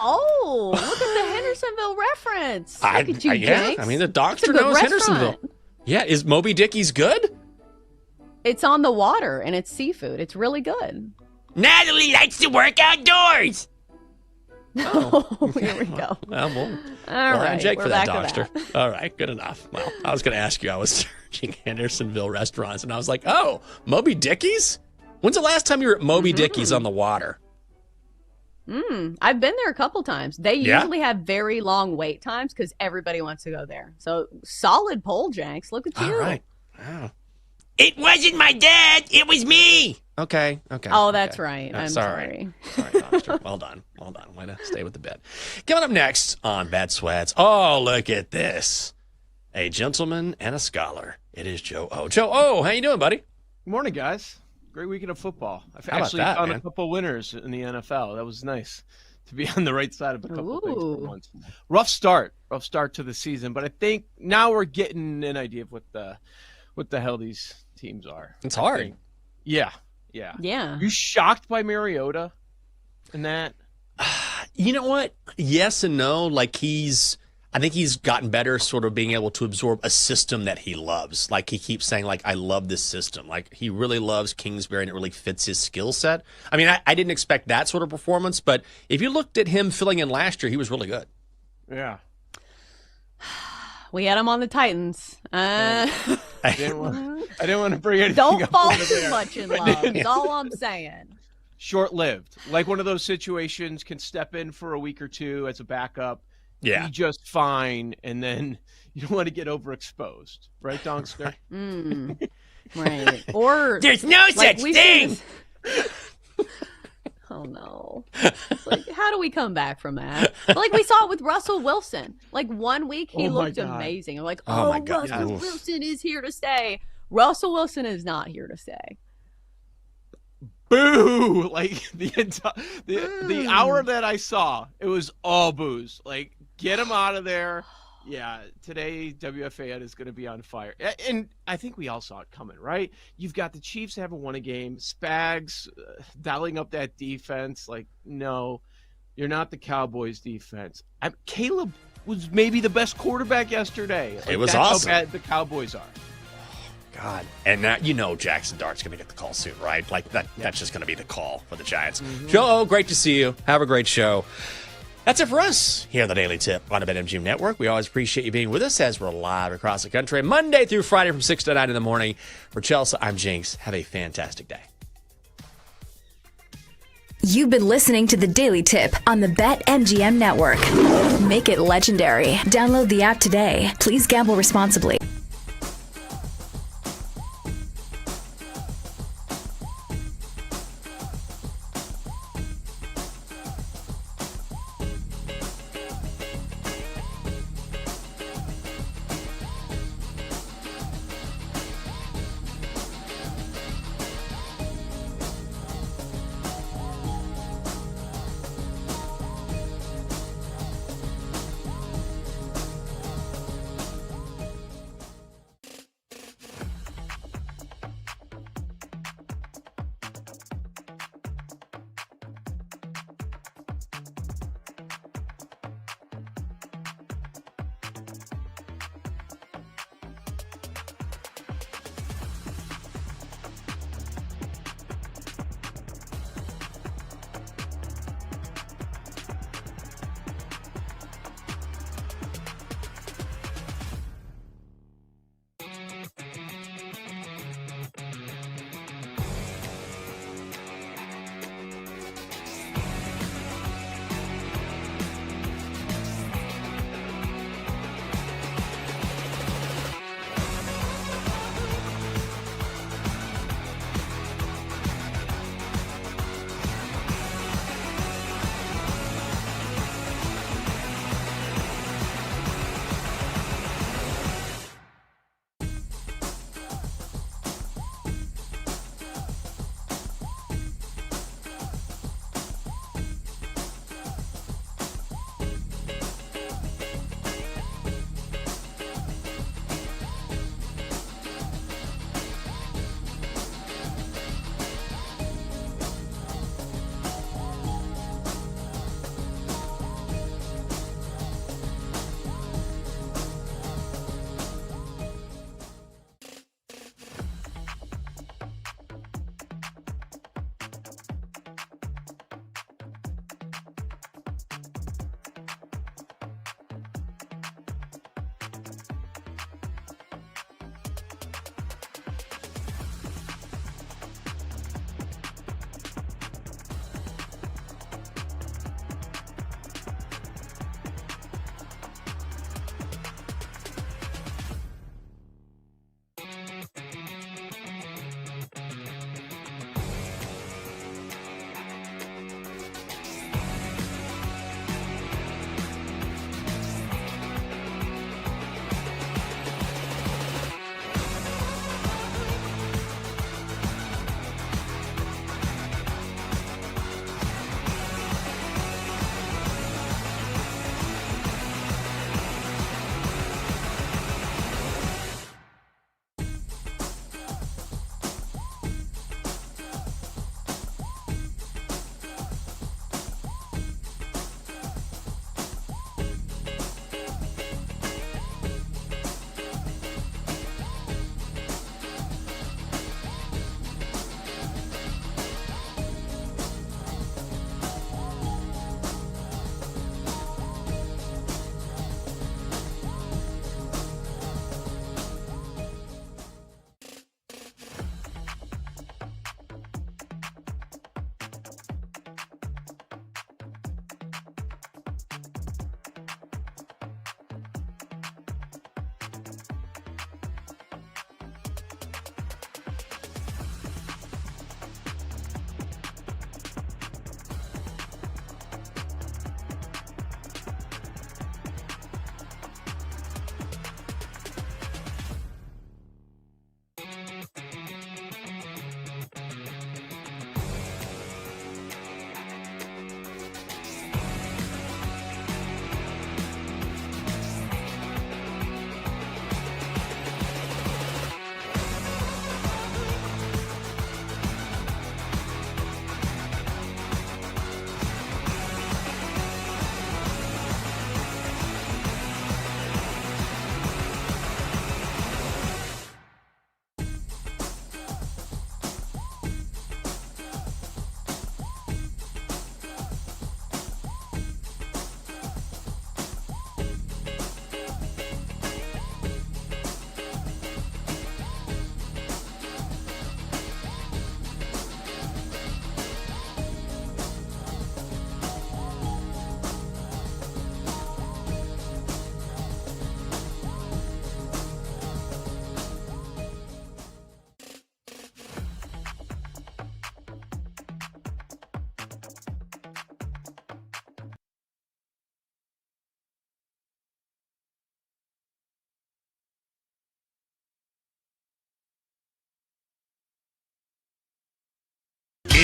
Oh, look at the Hendersonville reference. Look at you, yeah, I mean, the Donkster knows Hendersonville. Yeah, is Moby Dickie's good? It's on the water, and it's seafood. It's really good. Natalie likes to work outdoors. Oh, here we go. Well, All right, Jake we're for that back to Donkster. All right, good enough. Well, I was going to ask you. I was searching Hendersonville restaurants, and I was like, oh, Moby Dickie's? When's the last time you were at Moby Dickie's on the water? I've been there a couple times. They usually have very long wait times because everybody wants to go there. So solid poll, Jenks. Look at you. All right. Wow. It wasn't my dad. It was me. Okay. Oh, that's right. I'm sorry. Sorry, Monster. Well done. Way to stay with the bit. Coming up next on Bad Sweats. Oh, look at this. A gentleman and a scholar. It is Joe O. Joe O, how you doing, buddy? Good morning, guys. Great weekend of football. I've How about actually that, found man? a couple winners in the NFL. That was nice to be on the right side of a couple of things for once. Rough start to the season, but I think now we're getting an idea of what the hell these teams are. It's hard. Yeah. You shocked by Mariota and that? You know what? Yes and no. Like I think he's gotten better sort of being able to absorb a system that he loves. Like he keeps saying, like, I love this system. Like he really loves Kingsbury and it really fits his skill set. I mean, I didn't expect that sort of performance, but if you looked at him filling in last year, he was really good. Yeah. We had him on the Titans. I didn't want to bring anything Don't up fall over too there. much in love. That's all I'm saying. Short-lived. Like one of those situations, can step in for a week or two as a backup. Yeah. Be just fine, and then you don't want to get overexposed. Right, Donkster? Right. Or There's no such thing. Oh, no. It's like, how do we come back from that? Like we saw it with Russell Wilson. Like 1 week, he looked amazing. I'm like, my God. Russell Wilson is here to stay. Russell Wilson is not here to stay. Boo! Like the hour that I saw, it was all boos. Like, get him out of there. Yeah, today WFAN is going to be on fire. And I think we all saw it coming, right? You've got the Chiefs haven't won a game. Spags dialing up that defense. Like, no, you're not the Cowboys defense. Caleb was maybe the best quarterback yesterday. Like, It was that's awesome. How bad the Cowboys are. God. And now Jackson Dart's going to get the call soon, right? Like that's just going to be the call for the Giants. Joe, great to see you. Have a great show. That's it for us here on the Daily Tip on the BetMGM Network. We always appreciate you being with us as we're live across the country, Monday through Friday from 6 to 9 in the morning. For Chelsea, I'm Jinx. Have a fantastic day. You've been listening to the Daily Tip on the BetMGM Network. Make it legendary. Download the app today. Please gamble responsibly.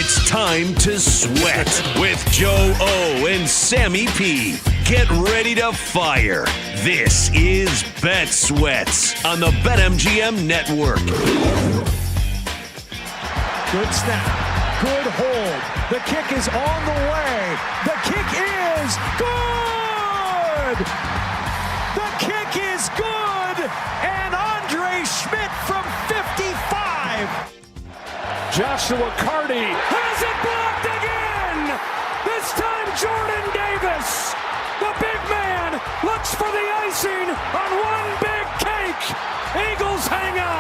It's time to sweat with Joe O and Sammy P. Get ready to fire. This is Bet Sweats on the BetMGM Network. Good snap. Good hold. The kick is on the way. The kick is good. The kick is good. And Andre Schmidt from 55. Joshua Carty has it blocked again. This time Jordan Davis. The big man looks for the icing on one big cake. Eagles hang on.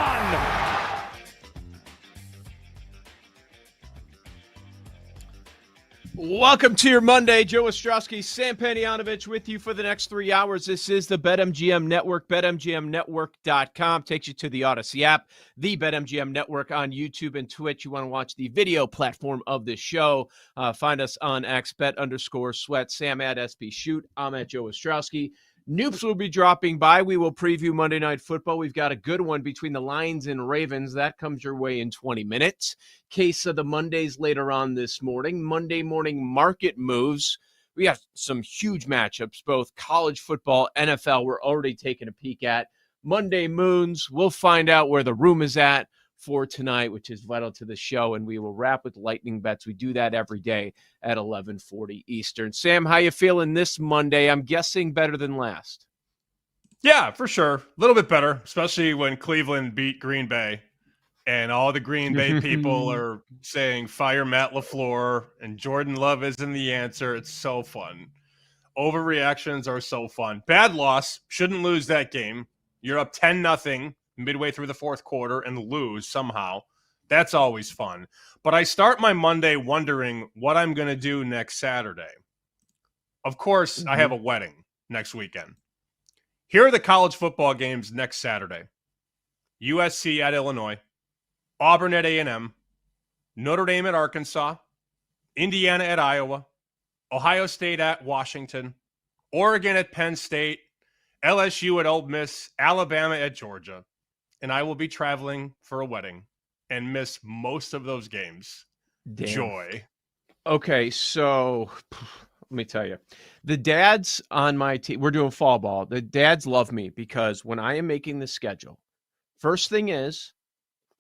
Welcome to your Monday. Joe Ostrowski, Sam Panayonovich with you for the next 3 hours. This is the BetMGM Network. BetMGMNetwork.com takes you to the Odyssey app, the BetMGM Network on YouTube and Twitch. You want to watch the video platform of this show. Find us on X, bet_sweat, Sam at SP Shoot. I'm at Joe Ostrowski. Noops will be dropping by. We will preview Monday Night Football. We've got a good one between the Lions and Ravens. That comes your way in 20 minutes. Case of the Mondays later on this morning. Monday morning market moves. We got some huge matchups, both college football, NFL. We're already taking a peek at. Monday moons. We'll find out where the room is at for tonight, which is vital to the show, and we will wrap with lightning bets. We do that every day at 11:40 Eastern. Sam, how you feeling this Monday? I'm guessing better than last. Yeah, for sure. A little bit better, especially when Cleveland beat Green Bay, and all the Green Bay people are saying fire Matt LaFleur and Jordan Love isn't the answer. It's so fun. Overreactions are so fun. Bad loss. Shouldn't lose that game. You're up 10-0 midway through the fourth quarter and lose somehow. That's always fun. But I start my Monday wondering what I'm going to do next Saturday. Of course, I have a wedding next weekend. Here are the college football games next Saturday. USC at Illinois, Auburn at A&M, Notre Dame at Arkansas, Indiana at Iowa, Ohio State at Washington, Oregon at Penn State, LSU at Ole Miss, Alabama at Georgia. And I will be traveling for a wedding and miss most of those games. Damn. Joy. Okay, so let me tell you. The dads on my team, we're doing fall ball. The dads love me because when I am making the schedule, first thing is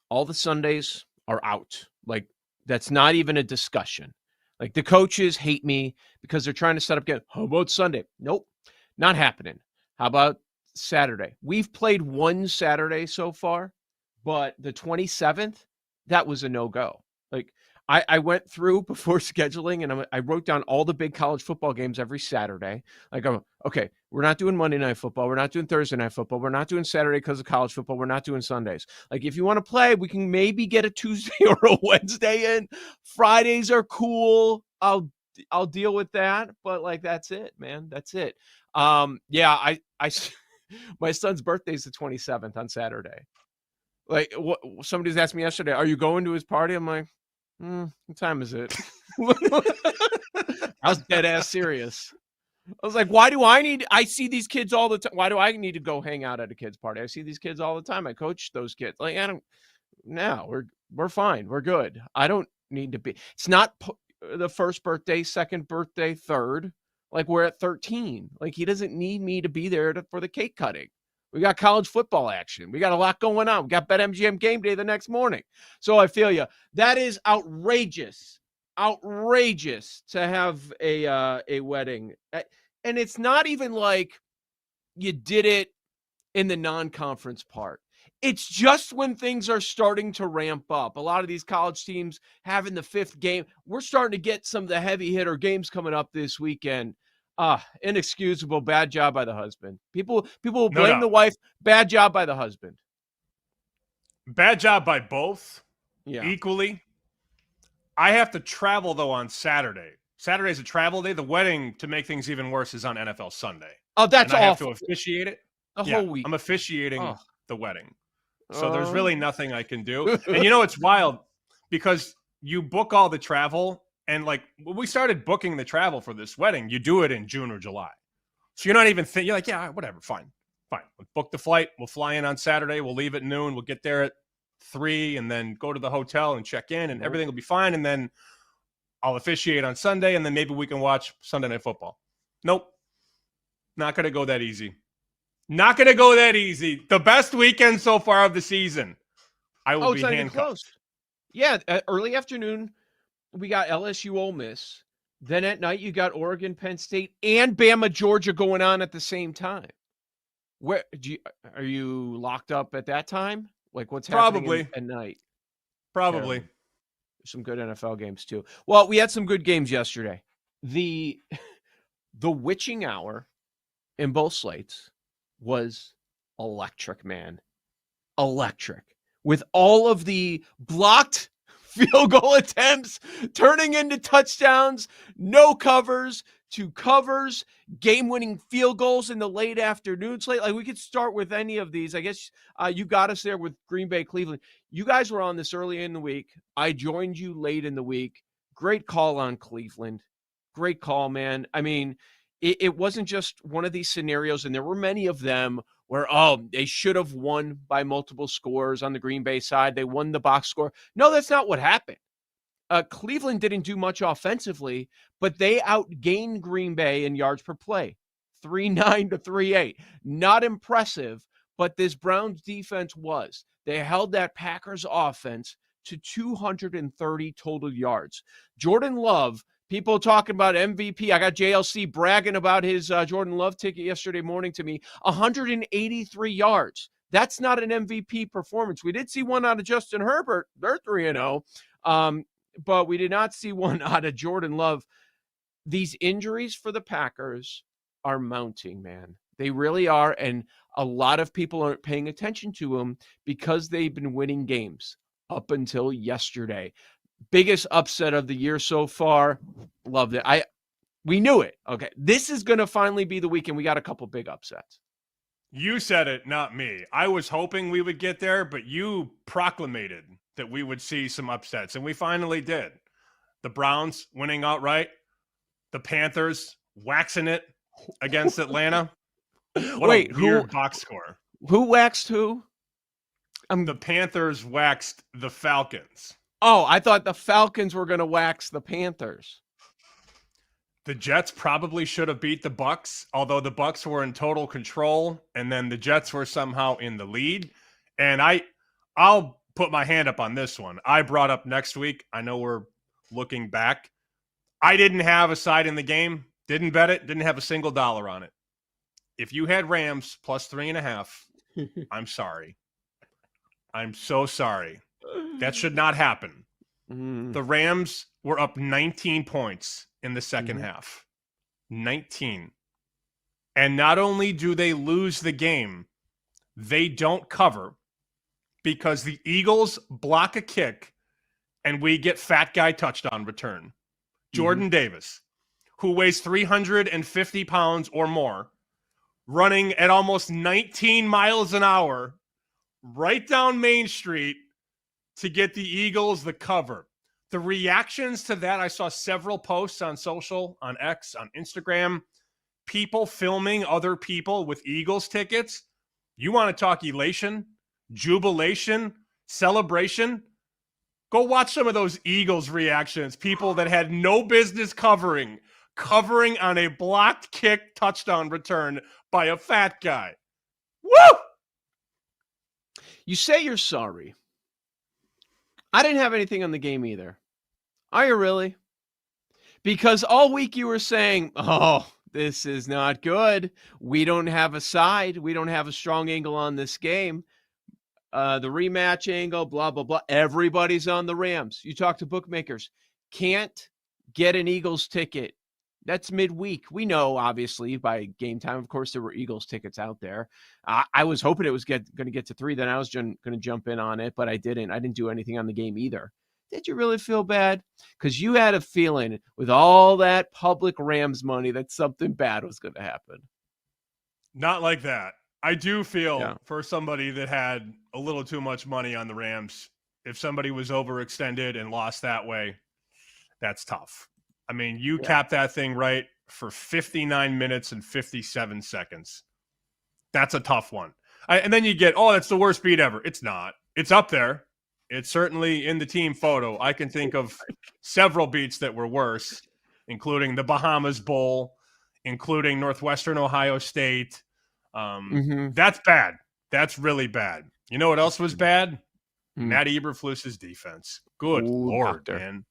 all the Sundays are out. Like, that's not even a discussion. Like, the coaches hate me because they're trying to set up again. How about Sunday? Nope, not happening. How about Saturday? We've played one Saturday so far, but the 27th, that was a no-go. Like, I went through before scheduling and I wrote down all the big college football games every Saturday. Like, okay, we're not doing Monday Night Football. We're not doing Thursday Night Football. We're not doing Saturday because of college football. We're not doing Sundays. Like, if you want to play, we can maybe get a Tuesday or a Wednesday in. Fridays are cool. I'll deal with that. But, like, that's it, man. That's it. Yeah, I my son's birthday is the 27th on Saturday. Like, somebody's asked me yesterday, are you going to his party? I'm like, what time is it? I was dead ass serious. I was like, I see these kids all the time. Why do I need to go hang out at a kid's party? I see these kids all the time. I coach those kids. Like, we're fine. We're good. I don't need to be. It's not the first birthday, second birthday, third. Like, we're at 13. Like, he doesn't need me to be there for the cake cutting. We got college football action. We got a lot going on. We got BetMGM game day the next morning. So I feel you. That is outrageous. Outrageous to have a wedding. And it's not even like you did it in the non-conference part. It's just when things are starting to ramp up. A lot of these college teams having the fifth game. We're starting to get some of the heavy hitter games coming up this weekend. Inexcusable. Bad job by the husband. People will blame the wife. Bad job by the husband. Bad job by both. Yeah. Equally. I have to travel, though, on Saturday. Saturday's a travel day. The wedding, to make things even worse, is on NFL Sunday. Oh, that's awful. I have to officiate it. A whole week. I'm officiating the wedding. So there's really nothing I can do. And you know, it's wild because you book all the travel. And like when we started booking the travel for this wedding, you do it in June or July. So you're not even thinking, you're like, yeah, whatever, fine. We'll book the flight. We'll fly in on Saturday. We'll leave at noon. We'll get there at 3 and then go to the hotel and check in and everything will be fine. And then I'll officiate on Sunday, and then maybe we can watch Sunday Night Football. Nope. Not going to go that easy. Not going to go that easy. The best weekend so far of the season. I will be handcuffed. Close. Yeah, early afternoon, we got LSU Ole Miss. Then at night, you got Oregon, Penn State, and Bama, Georgia going on at the same time. Are you locked up at that time? Like what's happening at night? Probably. Some good NFL games too. Well, we had some good games yesterday. The witching hour in both slates was electric, man. Electric. With all of the blocked field goal attempts turning into touchdowns, no covers to covers, game-winning field goals in the late afternoon slate. Like we could start with any of these. I guess you got us there with Green Bay, Cleveland. You guys were on this early in the week. I joined you late in the week. Great call on Cleveland. Great call, man. I mean, it wasn't just one of these scenarios, and there were many of them where, they should have won by multiple scores on the Green Bay side. They won the box score. No, that's not what happened. Cleveland didn't do much offensively, but they outgained Green Bay in yards per play, 3.9 to 3.8. Not impressive, but this Browns defense was. They held that Packers offense to 230 total yards. Jordan Love, people talking about MVP. I got JLC bragging about his Jordan Love ticket yesterday morning to me, 183 yards. That's not an MVP performance. We did see one out of Justin Herbert. They're 3-0. But we did not see one out of Jordan Love. These injuries for the Packers are mounting, man. They really are, and a lot of people aren't paying attention to them because they've been winning games up until yesterday. Biggest upset of the year so far. Loved it. We knew it. Okay, this is going to finally be the weekend. We got a couple big upsets. You said it, not me. I was hoping we would get there, but you proclamated that we would see some upsets, and we finally did. The Browns winning outright. The Panthers waxing it against Atlanta. What a weird box score. Who waxed who? The Panthers waxed the Falcons. Oh, I thought the Falcons were going to wax the Panthers. The Jets probably should have beat the Bucs, although the Bucs were in total control, and then the Jets were somehow in the lead. And I'll put my hand up on this one. I brought up next week. I know we're looking back. I didn't have a side in the game. Didn't bet it. Didn't have a single dollar on it. If you had Rams plus 3.5, I'm sorry. I'm so sorry. That should not happen. The Rams were up 19 points in the second half. 19. And not only do they lose the game, they don't cover because the Eagles block a kick and we get fat guy touchdown return. Jordan Davis, who weighs 350 pounds or more, running at almost 19 miles an hour right down Main Street to get the Eagles the cover. The reactions to that, I saw several posts on social, on X, on Instagram, people filming other people with Eagles tickets. You want to talk elation, jubilation, celebration? Go watch some of those Eagles reactions. People that had no business covering on a blocked kick touchdown return by a fat guy. Woo! You say you're sorry. I didn't have anything on the game either. Are you really? Because all week you were saying, this is not good. We don't have a side. We don't have a strong angle on this game. The rematch angle, blah, blah, blah. Everybody's on the Rams. You talk to bookmakers. Can't get an Eagles ticket. That's midweek. We know, obviously, by game time, of course, there were Eagles tickets out there. I was hoping it was going to get to 3. Then I was going to jump in on it, but I didn't. I didn't do anything on the game either. Did you really feel bad? Because you had a feeling with all that public Rams money that something bad was going to happen. Not like that. I do feel for somebody that had a little too much money on the Rams, if somebody was overextended and lost that way, that's tough. I mean, you capped that thing right for 59 minutes and 57 seconds. That's a tough one. And then you get, that's the worst beat ever. It's not. It's up there. It's certainly in the team photo. I can think of several beats that were worse, including the Bahamas Bowl, including Northwestern Ohio State. That's bad. That's really bad. You know what else was bad? Matt Eberflus's defense. Good Lord, doctor. Man.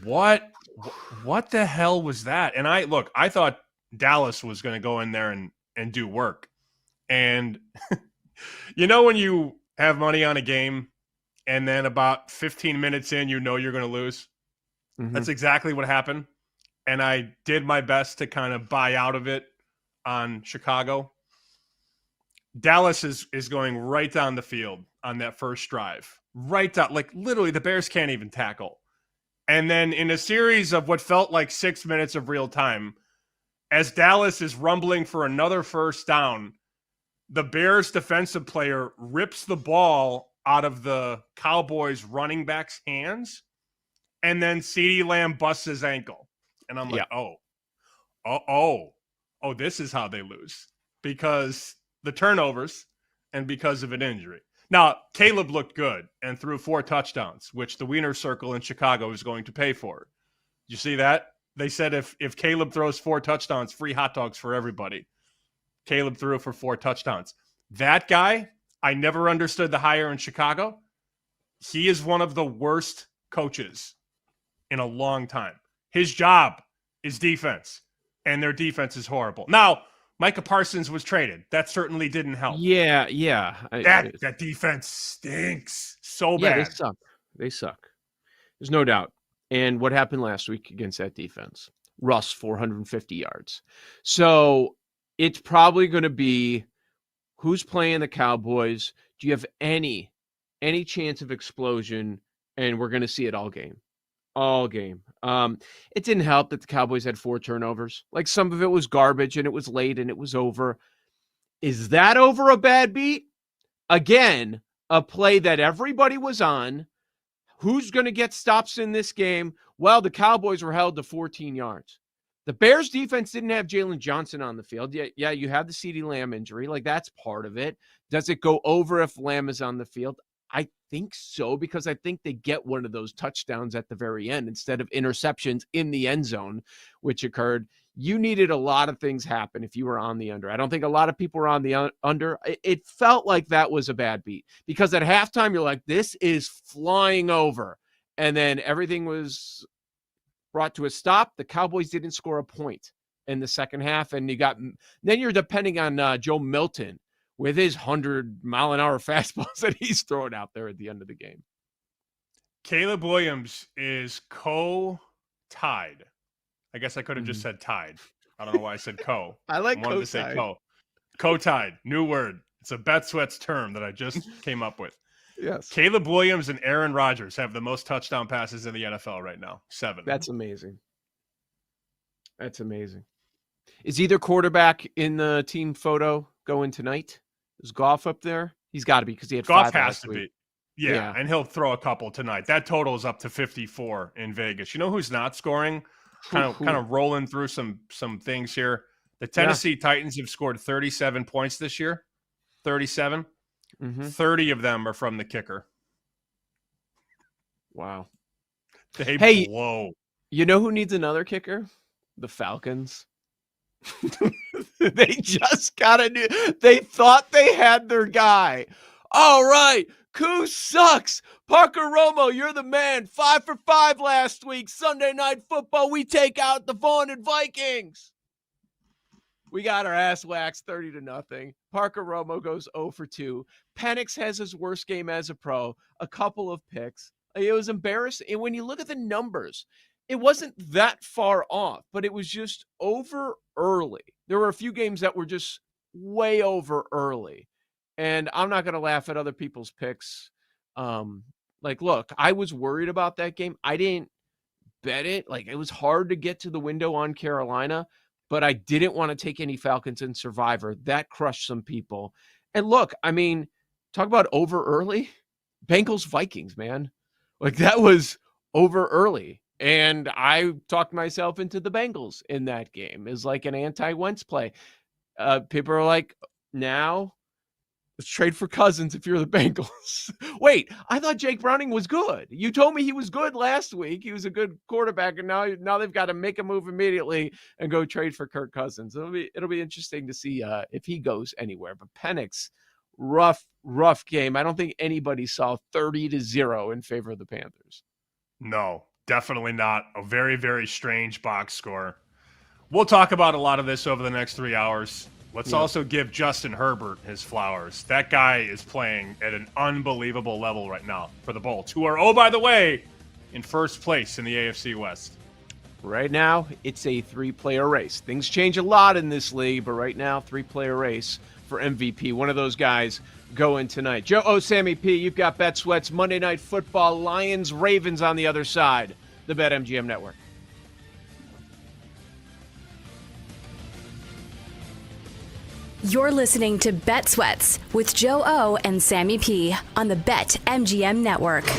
What the hell was that? And I thought Dallas was going to go in there and do work. And you know when you have money on a game and then about 15 minutes in, you know you're going to lose? That's exactly what happened. And I did my best to kind of buy out of it on Chicago. Dallas is going right down the field on that first drive. Right down. Like, literally, the Bears can't even tackle. And then in a series of what felt like 6 minutes of real time, as Dallas is rumbling for another first down, the Bears defensive player rips the ball out of the Cowboys running back's hands, and then CeeDee Lamb busts his ankle. And I'm like, oh, this is how they lose. Because the turnovers and because of an injury. Now, Caleb looked good and threw 4 touchdowns, which the Wiener Circle in Chicago is going to pay for. You see that? They said if Caleb throws 4 touchdowns, free hot dogs for everybody. Caleb threw for 4 touchdowns. That guy, I never understood the hire in Chicago. He is one of the worst coaches in a long time. His job is defense, and their defense is horrible. Now, Micah Parsons was traded. That certainly didn't help. Yeah. That defense stinks so bad. Yeah, they suck. There's no doubt. And what happened last week against that defense? Russ, 450 yards. So it's probably going to be who's playing the Cowboys. Do you have any chance of explosion? And we're going to see it all game. All game. It didn't help that the Cowboys had 4 turnovers. Like, some of it was garbage and it was late and it was over. Is that over a bad beat? Again, a play that everybody was on. Who's going to get stops in this game? Well, the Cowboys were held to 14 yards. The Bears defense didn't have Jalen Johnson on the field. Yeah, you have the CeeDee Lamb injury. Like, that's part of it. Does it go over if Lamb is on the field? I think so, because I think they get one of those touchdowns at the very end instead of interceptions in the end zone, which occurred. You needed a lot of things happen if you were on the under. I don't think a lot of people were on the under. It felt like that was a bad beat, because at halftime, you're like, this is flying over. And then everything was brought to a stop. The Cowboys didn't score a point in the second half. And then you're depending on Joe Milton with his 100-mile-an-hour fastballs that he's throwing out there at the end of the game. Caleb Williams is co-tied. I guess I could have just said tied. I don't know why I said co. I like wanted to say co. Co-tied. New word. It's a BetSweats term that I just came up with. Yes. Caleb Williams and Aaron Rodgers have the most touchdown passes in the NFL right now. 7. That's amazing. That's amazing. Is either quarterback in the team photo going tonight? Is Goff up there? He's got to be, because he had Goff 5 has last to week. be. Yeah, and he'll throw a couple tonight. That total is up to 54 in Vegas. You know who's not scoring? Kind of rolling through some things here. The Tennessee Titans have scored 37 points this year. 37. 30 of them are from the kicker. Wow. They blow. You know who needs another kicker? The Falcons. They just they thought they had their guy. All right. Koo sucks. Parker Romo, you're the man. 5 for 5 last week. Sunday Night Football. We take out the vaunted Vikings. We got our ass waxed 30-0. Parker Romo goes 0 for 2. Penix has his worst game as a pro. A couple of picks. It was embarrassing. And when you look at the numbers, it wasn't that far off, but it was just over early. There were a few games that were just way over early. And I'm not going to laugh at other people's picks. Look, I was worried about that game. I didn't bet it. Like, it was hard to get to the window on Carolina, but I didn't want to take any Falcons in Survivor. That crushed some people. And look, I mean, talk about over early. Bengals Vikings, man. Like, that was over early. And I talked myself into the Bengals in that game as like an anti-Wentz play. People are like, now Let's trade for Cousins if you're the Bengals. Wait, I thought Jake Browning was good. You told me he was good last week. He was a good quarterback, and now they've got to make a move immediately and go trade for Kirk Cousins. It'll be interesting to see if he goes anywhere. But Penix, rough game. I don't think anybody saw 30-0 in favor of the Panthers. No, definitely not. A very, very strange box score. We'll talk about a lot of this over the next 3 hours. Let's also give Justin Herbert his flowers. That guy is playing at an unbelievable level right now for the Bolts, who are, oh, by the way, in first place in the AFC West. Right now, it's a 3-player race. Things change a lot in this league, but right now, 3-player race for MVP. One of those guys going tonight. Joe O, Sammy P, you've got Bet Sweats, Monday Night Football, Lions, Ravens on the other side. The BetMGM Network. You're listening to Bet Sweats with Joe O and Sammy P on the BetMGM Network.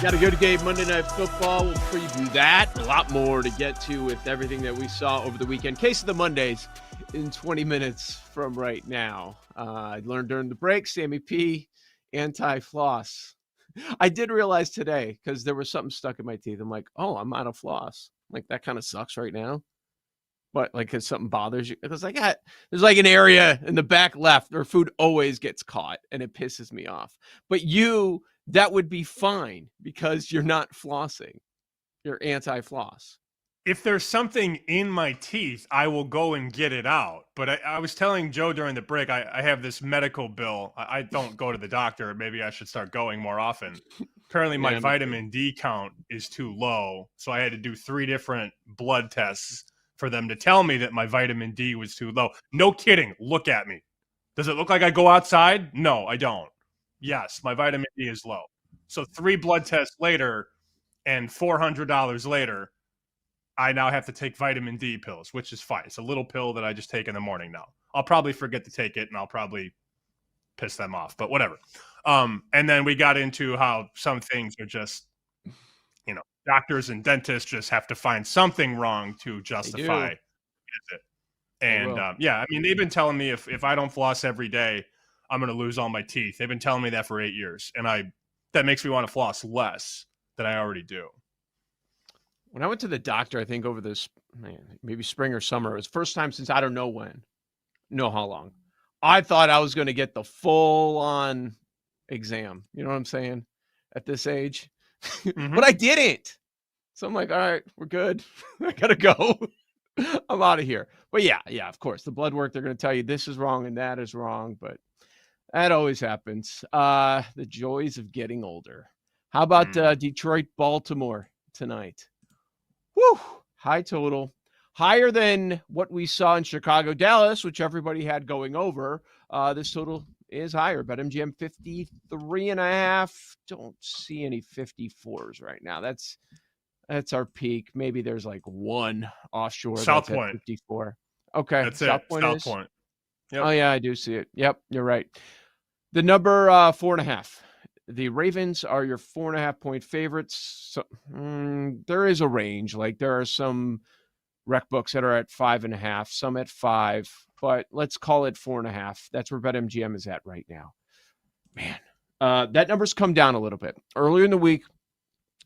Got a good game Monday Night Football. We'll preview that. A lot more to get to with everything that we saw over the weekend. Case of the Mondays in 20 minutes from right now. I learned during the break, Sammy P, anti-floss. I did realize today, because there was something stuck in my teeth. I'm like, oh, I'm out of floss. Like, that kind of sucks right now. But, like, because something bothers you. Because there's like an area in the back left where food always gets caught, and it pisses me off. But that would be fine because you're not flossing. You're anti-floss. If there's something in my teeth, I will go and get it out. But I was telling Joe during the break, I have this medical bill. I don't go to the doctor. Maybe I should start going more often. Apparently, my vitamin D count is too low. So I had to do 3 different blood tests for them to tell me that my vitamin D was too low. No kidding. Look at me. Does it look like I go outside? No, I don't. Yes, my vitamin D is low. So 3 blood tests later and $400 later, I now have to take vitamin D pills, which is fine. It's a little pill that I just take in the morning now. I'll probably forget to take it, and I'll probably piss them off, but whatever. And then we got into how some things are just, doctors and dentists just have to find something wrong to justify it. And they've been telling me if I don't floss every day, I'm going to lose all my teeth. They've been telling me that for 8 years. And that makes me want to floss less than I already do. When I went to the doctor, I think over this, maybe spring or summer, it was the first time since I don't know how long. I thought I was going to get the full-on exam. You know what I'm saying? At this age. Mm-hmm. But I didn't. So I'm like, all right, we're good. I got to go. I'm out of here. But yeah, of course. The blood work, they're going to tell you this is wrong and that is wrong. But that always happens. The joys of getting older. How about Detroit, Baltimore tonight? Woo! High total. Higher than what we saw in Chicago, Dallas, which everybody had going over. This total is higher. BetMGM 53.5. Don't see any 54s right now. That's our peak. Maybe there's like one offshore. South that's Point. 54. Okay. That's South it. Point South is? Point. Yep. Oh, yeah, I do see it. Yep, you're right. The number 4.5. The Ravens are your 4.5-point favorites. So, there is a range. Like there are some rec books that are at 5.5, some at 5, but let's call it 4.5. That's where BetMGM is at right now. Man, that number's come down a little bit. Earlier in the week,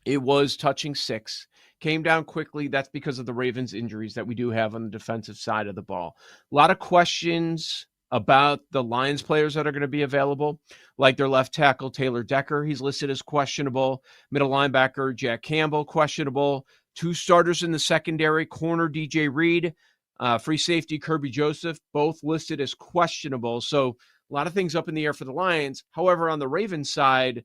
it was touching 6. Came down quickly. That's because of the Ravens injuries that we do have on the defensive side of the ball. A lot of questions about the Lions players that are going to be available, like their left tackle, Taylor Decker. He's listed as questionable. Middle linebacker, Jack Campbell, questionable. 2 starters in the secondary, corner DJ Reed, free safety Kirby Joseph, both listed as questionable. So a lot of things up in the air for the Lions. However, on the Ravens side,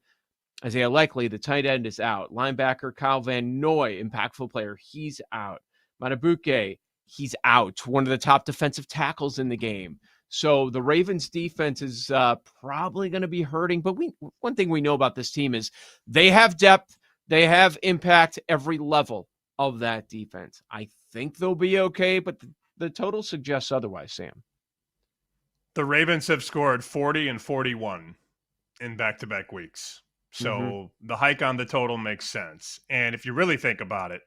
Isaiah Likely, the tight end, is out. Linebacker Kyle Van Noy, impactful player, he's out. Matabuke, he's out. One of the top defensive tackles in the game. So the Ravens defense is probably going to be hurting. But one thing we know about this team is they have depth. They have impact every level of that defense. I think they'll be okay, but the total suggests otherwise, Sam. The Ravens have scored 40 and 41 in back-to-back weeks. So the hike on the total makes sense. And if you really think about it,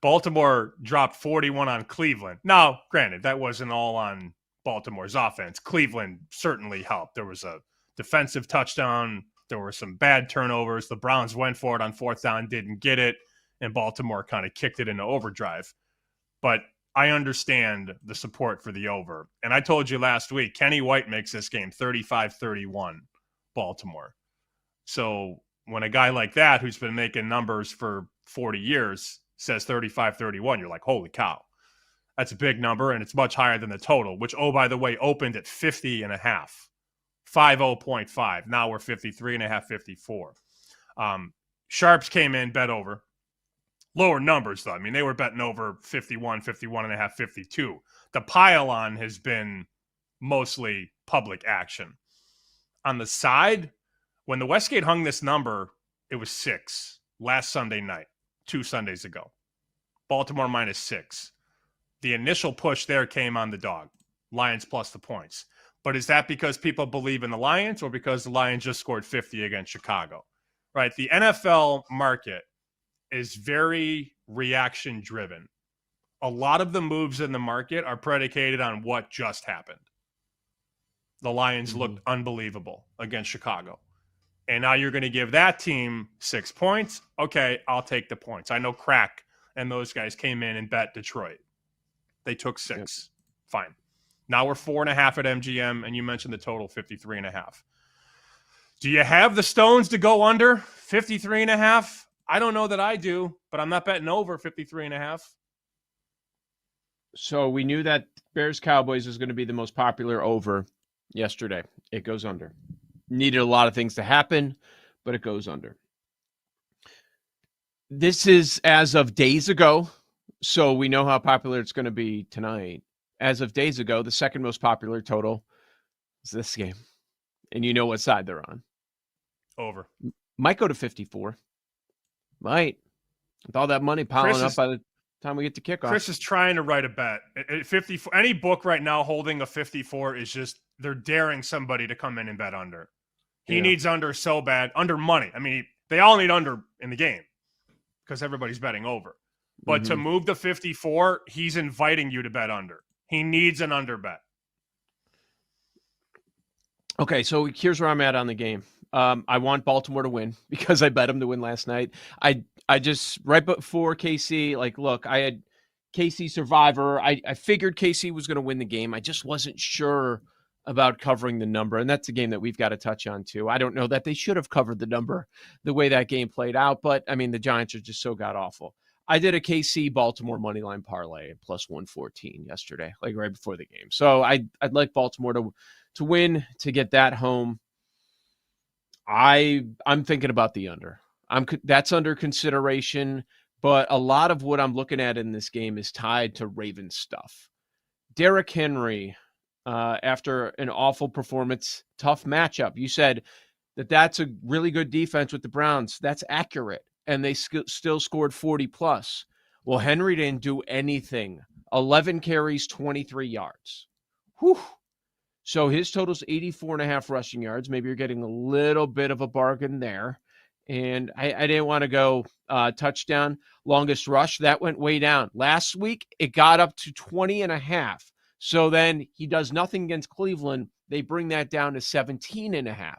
Baltimore dropped 41 on Cleveland. Now, granted, that wasn't all on Baltimore's offense. Cleveland certainly helped. There was a defensive touchdown There were some bad turnovers. The Browns went for it on 4th down, didn't get it, and Baltimore kind of kicked it into overdrive. But I understand the support for the over. And I told you last week, Kenny White makes this game 35-31 Baltimore. So when a guy like that, who's been making numbers for 40 years, says 35-31, you're like, holy cow. That's a big number, and it's much higher than the total, which, oh, by the way, opened at 50.5. 50.5. Now we're 53.5, 54. Sharps came in, bet over. Lower numbers, though. I mean, they were betting over 51, 51.5, 52. The pile-on has been mostly public action. On the side, when the Westgate hung this number, it was 6 last Sunday night, 2 Sundays ago. Baltimore -6. The initial push there came on the dog. Lions plus the points. But is that because people believe in the Lions or because the Lions just scored 50 against Chicago? Right? The NFL market is very reaction driven. A lot of the moves in the market are predicated on what just happened. The Lions looked unbelievable against Chicago. And now you're going to give that team 6 points. Okay, I'll take the points. I know Crack and those guys came in and bet Detroit. They took 6. Yep. Fine. Now we're 4.5 at MGM, and you mentioned the total 53.5. Do you have the stones to go under 53.5? I don't know that I do, but I'm not betting over 53.5. So we knew that Bears-Cowboys was going to be the most popular over yesterday. It goes under. Needed a lot of things to happen, but it goes under. This is as of days ago, so we know how popular it's going to be tonight. As of days ago, the second most popular total is this game. And you know what side they're on. Over. Might go to 54. Might. With all that money piling up by the time we get to kickoff. Chris is trying to write a bet. At 54, any book right now holding a 54 is just, they're daring somebody to come in and bet under. He needs under so bad. Under money. I mean, they all need under in the game because everybody's betting over. But to move the 54, he's inviting you to bet under. He needs an under bet. Okay, so here's where I'm at on the game. I want Baltimore to win because I bet them to win last night. I just, right before KC, like, look, I had KC Survivor. I figured KC was going to win the game. I just wasn't sure about covering the number, and that's a game that we've got to touch on too. I don't know that they should have covered the number the way that game played out, but, I mean, the Giants are just so god-awful. I did a KC Baltimore moneyline parlay at plus 114 yesterday, like right before the game. So I'd like Baltimore to win, to get that home. I'm thinking about the under. That's under consideration, but a lot of what I'm looking at in this game is tied to Ravens stuff. Derrick Henry, after an awful performance, tough matchup. You said that's a really good defense with the Browns. That's accurate. And they still scored 40 plus. Well, Henry didn't do anything. 11 carries, 23 yards. Whew. So his total's 84.5 rushing yards. Maybe you're getting a little bit of a bargain there. And I didn't want to go touchdown. Longest rush, that went way down. Last week, it got up to 20.5. So then he does nothing against Cleveland. They bring that down to 17.5.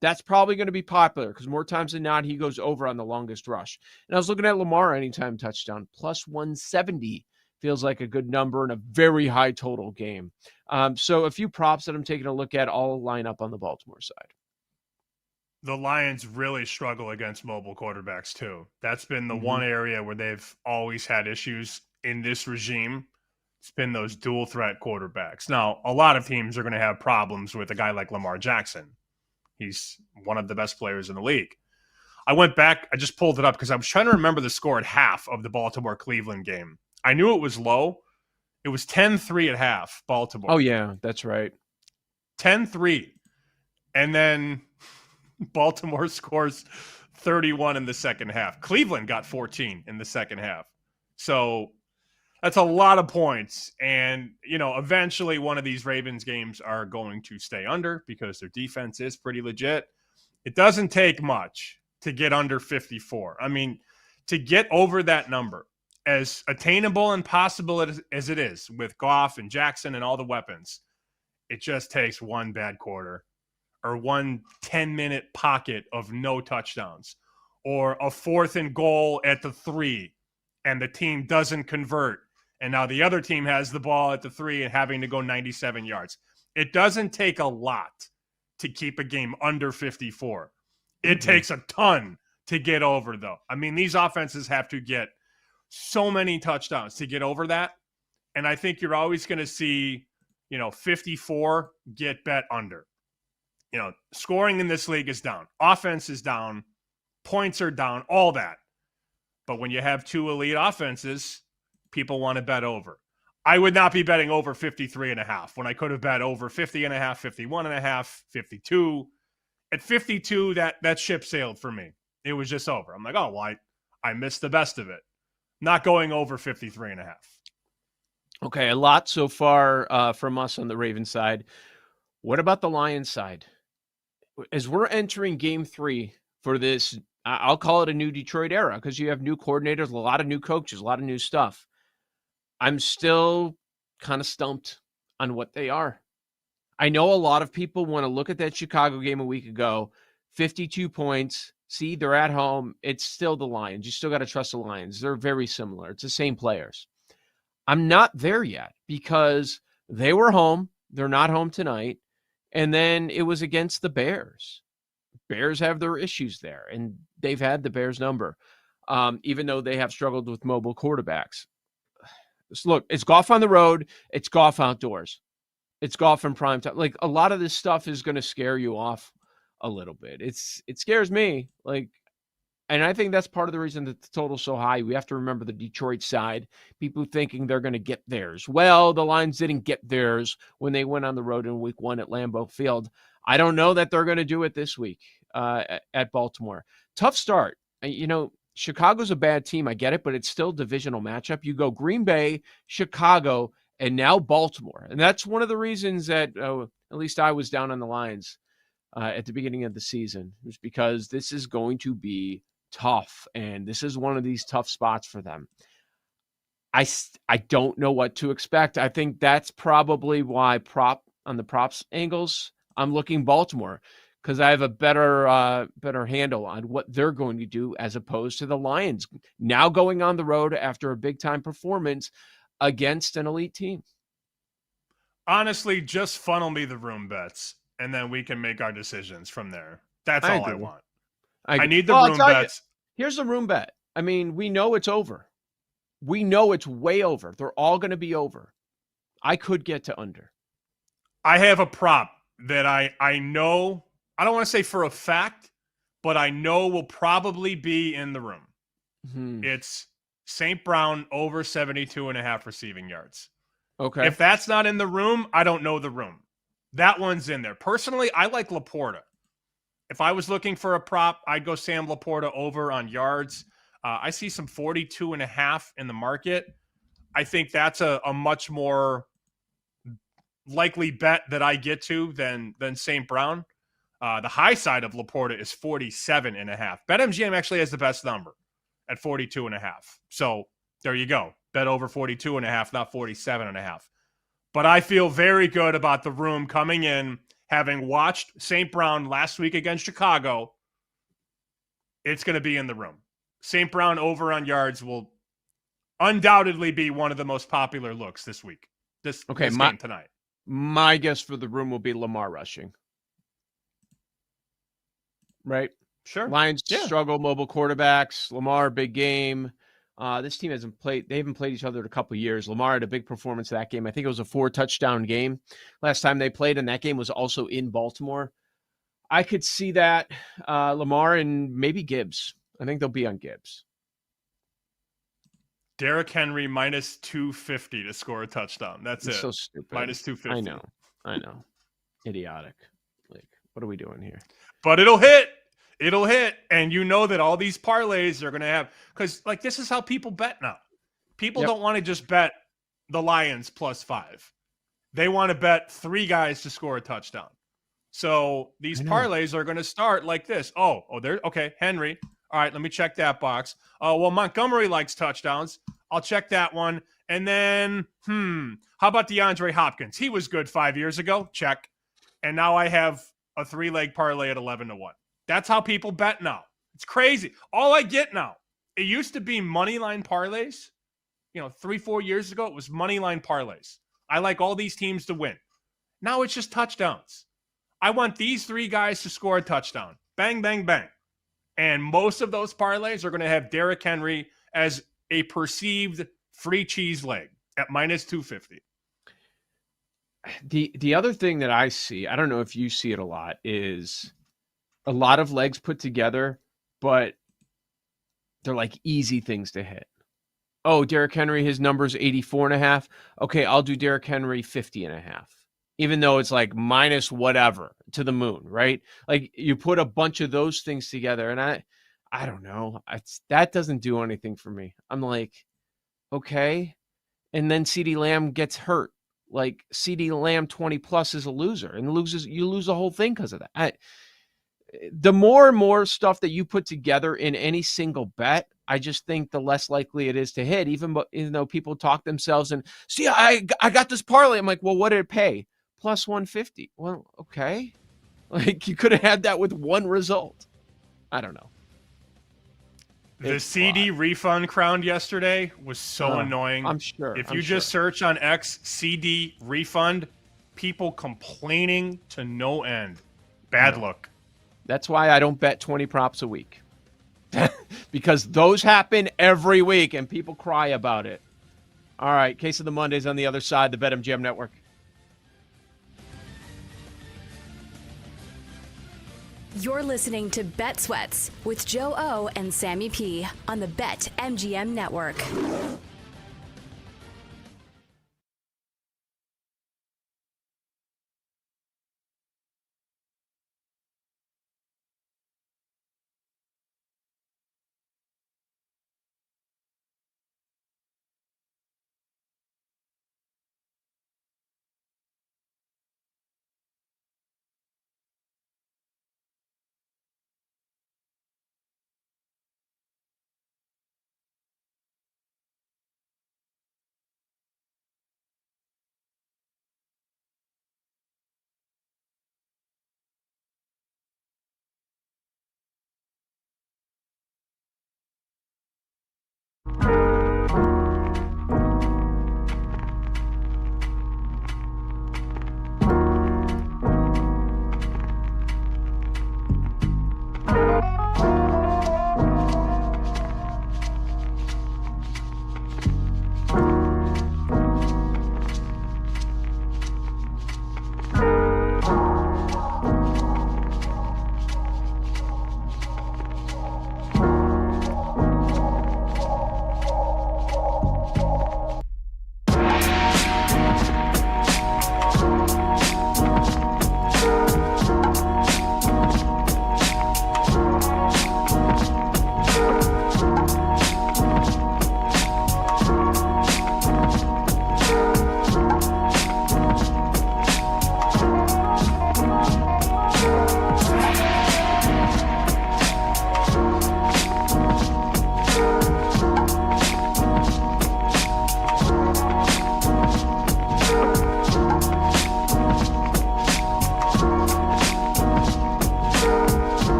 That's probably going to be popular because more times than not, he goes over on the longest rush. And I was looking at Lamar anytime touchdown, plus 170 feels like a good number and a very high total game. So a few props that I'm taking a look at all line up on the Baltimore side. The Lions really struggle against mobile quarterbacks too. That's been the one area where they've always had issues in this regime. It's been those dual threat quarterbacks. Now, a lot of teams are going to have problems with a guy like Lamar Jackson. He's one of the best players in the league. I went back. I just pulled it up because I was trying to remember the score at half of the Baltimore-Cleveland game. I knew it was low. It was 10-3 at half, Baltimore. Oh, yeah, that's right. 10-3. And then Baltimore scores 31 in the second half. Cleveland got 14 in the second half. So that's a lot of points. And, eventually one of these Ravens games are going to stay under because their defense is pretty legit. It doesn't take much to get under 54. I mean, to get over that number, as attainable and possible as it is with Goff and Jackson and all the weapons, it just takes one bad quarter or 1 10-minute pocket of no touchdowns, or a 4th and goal at the 3 and the team doesn't convert, and now the other team has the ball at the 3 and having to go 97 yards. It doesn't take a lot to keep a game under 54. It takes a ton to get over, though. I mean, these offenses have to get so many touchdowns to get over that. And I think you're always going to see, 54 get bet under. Scoring in this league is down. Offense is down. Points are down, all that. But when you have 2 elite offenses, people want to bet over. I would not be betting over 53.5 when I could have bet over 50.5, 51.5, 52. At 52, that ship sailed for me. It was just over. I'm like, oh, well, I missed the best of it. Not going over 53.5. Okay, a lot so far from us on the Ravens side. What about the Lions side? As we're entering game 3 for this, I'll call it a new Detroit era, because you have new coordinators, a lot of new coaches, a lot of new stuff. I'm still kind of stumped on what they are. I know a lot of people want to look at that Chicago game a week ago, 52 points. See, they're at home. It's still the Lions. You still got to trust the Lions. They're very similar. It's the same players. I'm not there yet because they were home. They're not home tonight. And then it was against the Bears. Bears have their issues there, and they've had the Bears number, even though they have struggled with mobile quarterbacks. Look, it's golf on the road. It's golf outdoors. It's golf in prime time. Like, a lot of this stuff is going to scare you off a little bit. It scares me. And I think that's part of the reason that the total's so high. We have to remember the Detroit side. People thinking they're going to get theirs. Well, the Lions didn't get theirs when they went on the road in week 1 at Lambeau Field. I don't know that they're going to do it this week at Baltimore. Tough start. Chicago's a bad team. I get it, but it's still a divisional matchup. You go Green Bay, Chicago, and now Baltimore. And that's one of the reasons that at least I was down on the Lions at the beginning of the season, was because this is going to be tough. And this is one of these tough spots for them. I don't know what to expect. I think that's probably why on the props angles, I'm looking Baltimore, because I have a better handle on what they're going to do as opposed to the Lions now going on the road after a big-time performance against an elite team. Honestly, just funnel me the room bets, and then we can make our decisions from there. That's all I want. I need the room bets. Here's the room bet. I mean, we know it's over. We know it's way over. They're all going to be over. I could get to under. I have a prop that I know, I don't want to say for a fact, but I know will probably be in the room. It's St. Brown over 72.5 receiving yards. Okay. If that's not in the room, I don't know the room. That one's in there. Personally, I like Laporta. If I was looking for a prop, I'd go Sam Laporta over on yards. I see some 42.5 in the market. I think that's a much more likely bet that I get to than St. Brown. The high side of Laporta is 47.5. BetMGM actually has the best number at 42.5. So there you go. Bet over 42.5, not 47.5. But I feel very good about the room coming in, having watched St. Brown last week against Chicago. It's going to be in the room. St. Brown over on yards will undoubtedly be one of the most popular looks this week. This game tonight. My guess for the room will be Lamar rushing. Right? Sure. Lions struggle, mobile quarterbacks. Lamar, big game. This team hasn't played. They haven't played each other in a couple of years. Lamar had a big performance that game. I think it was a 4-touchdown game last time they played, and that game was also in Baltimore. I could see that. Lamar and maybe Gibbs. I think they'll be on Gibbs. Derrick Henry minus 250 to score a touchdown. That's it. So stupid. Minus 250. I know. Idiotic. Like, what are we doing here? But it'll hit. It'll hit. And you know that all these parlays are going to have, because this is how people bet now. People don't want to just bet the Lions +5. They want to bet 3 guys to score a touchdown. So these parlays are going to start like this. Henry. All right, let me check that box. Oh, well, Montgomery likes touchdowns. I'll check that one. And then, how about DeAndre Hopkins? He was good 5 years ago. Check. And now I have a 3-leg parlay at 11-1. That's how people bet now. It's crazy. All I get now, it used to be money line parlays. 3-4 years ago, it was money line parlays. I like all these teams to win. Now it's just touchdowns. I want these 3 guys to score a touchdown. Bang, bang, bang. And most of those parlays are going to have Derrick Henry as a perceived free cheese leg at minus 250. The other thing that I see, I don't know if you see it a lot, is a lot of legs put together, but they're like easy things to hit. Oh, Derrick Henry, his number's 84.5. Okay, I'll do Derrick Henry 50.5. Even though it's like minus whatever to the moon, right? Like you put a bunch of those things together, and I don't know. That doesn't do anything for me. I'm like, okay. And then CeeDee Lamb gets hurt. Like CeeDee Lamb 20 plus is a loser, and you lose the whole thing because of that. The more and more stuff that you put together in any single bet, I just think the less likely it is to hit, even though people talk themselves and see, I got this parlay. I'm like, well, what did it pay? Plus 150. Well, okay. Like you could have had that with one result. I don't know. The CD refund crown yesterday was so annoying. I'm sure. If you just search on X CD refund, people complaining to no end. Bad look. That's why I don't bet 20 props a week. Because those happen every week and people cry about it. All right, Case of the Mondays on the other side, the BetMGM Network. You're listening to Bet Sweats with Joe O and Sammy P on the BetMGM Network.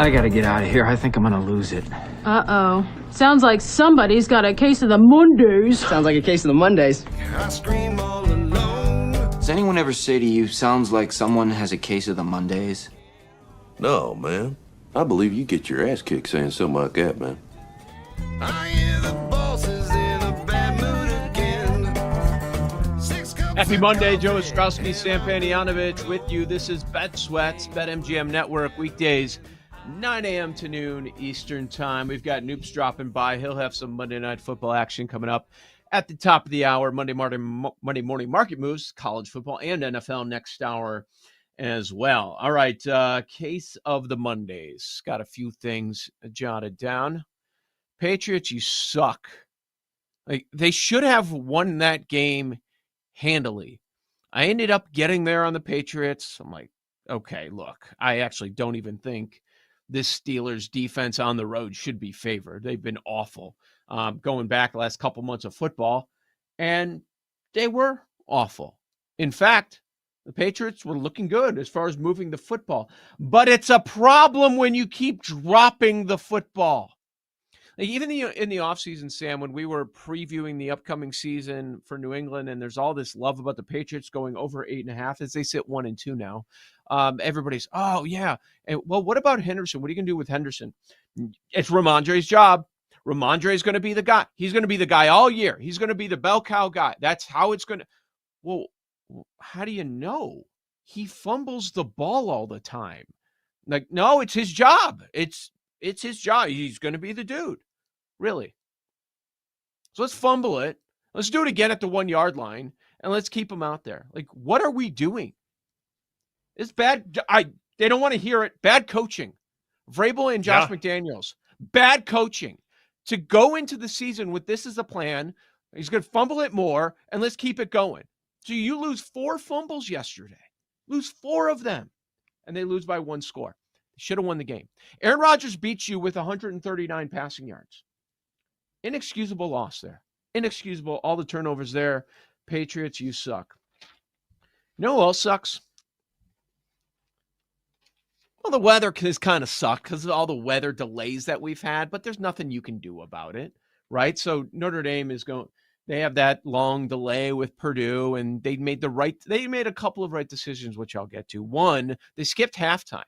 I gotta get out of here. I think I'm gonna lose it. Uh-oh. Sounds like somebody's got a case of the Mondays. Sounds like a case of the Mondays. Does anyone ever say to you, sounds like someone has a case of the Mondays? No, man. I believe you get your ass kicked saying something like that, man. Happy Monday, Joe Ostrowski, Sam Panianovich with you. This is Bet Sweats, BetMGM Network, weekdays, 9 a.m. to noon Eastern time. We've got Noops dropping by. He'll have some Monday Night Football action coming up at the top of the hour. Monday morning market moves, college football and NFL next hour as well. All right, case of the Mondays. Got a few things jotted down. Patriots, you suck. Like, they should have won that game handily. I ended up getting there on the Patriots. I'm like, okay, look, I actually don't even think this Steelers defense on the road should be favored. They've been awful going back the last couple months of football, and they were awful. In fact, the Patriots were looking good as far as moving the football, but it's a problem when you keep dropping the football. Like, even in the offseason, Sam, when we were previewing the upcoming season for New England, and there's all this love about the Patriots going over 8.5 as they sit 1-2 now. Everybody's, oh, yeah. And, well, what about Henderson? What are you going to do with Henderson? It's Ramondre's job. Ramondre's going to be the guy. He's going to be the guy all year. He's going to be the bell cow guy. That's how it's going to. Well, how do you know? He fumbles the ball all the time. Like, no, it's his job. It's his job. He's going to be the dude. Really. So let's fumble it. Let's do it again at the 1 yard line, and let's keep him out there. Like, what are we doing? It's bad. They don't want to hear it. Bad coaching. Vrabel and Josh McDaniels. Bad coaching. To go into the season with this as a plan, he's going to fumble it more, and let's keep it going. So you lose 4 fumbles yesterday. Lose 4 of them, and they lose by 1 score. Should have won the game. Aaron Rodgers beats you with 139 passing yards. Inexcusable loss there. Inexcusable. All the turnovers there. Patriots, you suck. You know who else sucks? Well, the weather has kind of sucked because of all the weather delays that we've had, but there's nothing you can do about it, right? So Notre Dame is going. They have that long delay with Purdue, and they made a couple of right decisions, which I'll get to. One, they skipped halftime.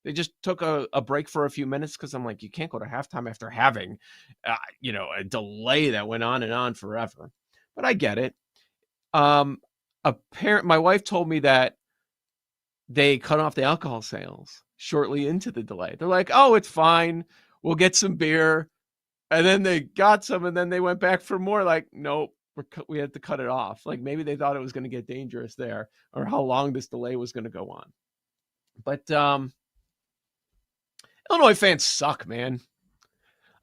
They just took a break for a few minutes because I'm like, you can't go to halftime after having, a delay that went on and on forever. But I get it. My wife told me that they cut off the alcohol sales shortly into the delay. They're like, oh, it's fine. We'll get some beer. And then they got some, and then they went back for more. Like, nope, we had to cut it off. Like, maybe they thought it was going to get dangerous there, or how long this delay was going to go on. But Illinois fans suck, man.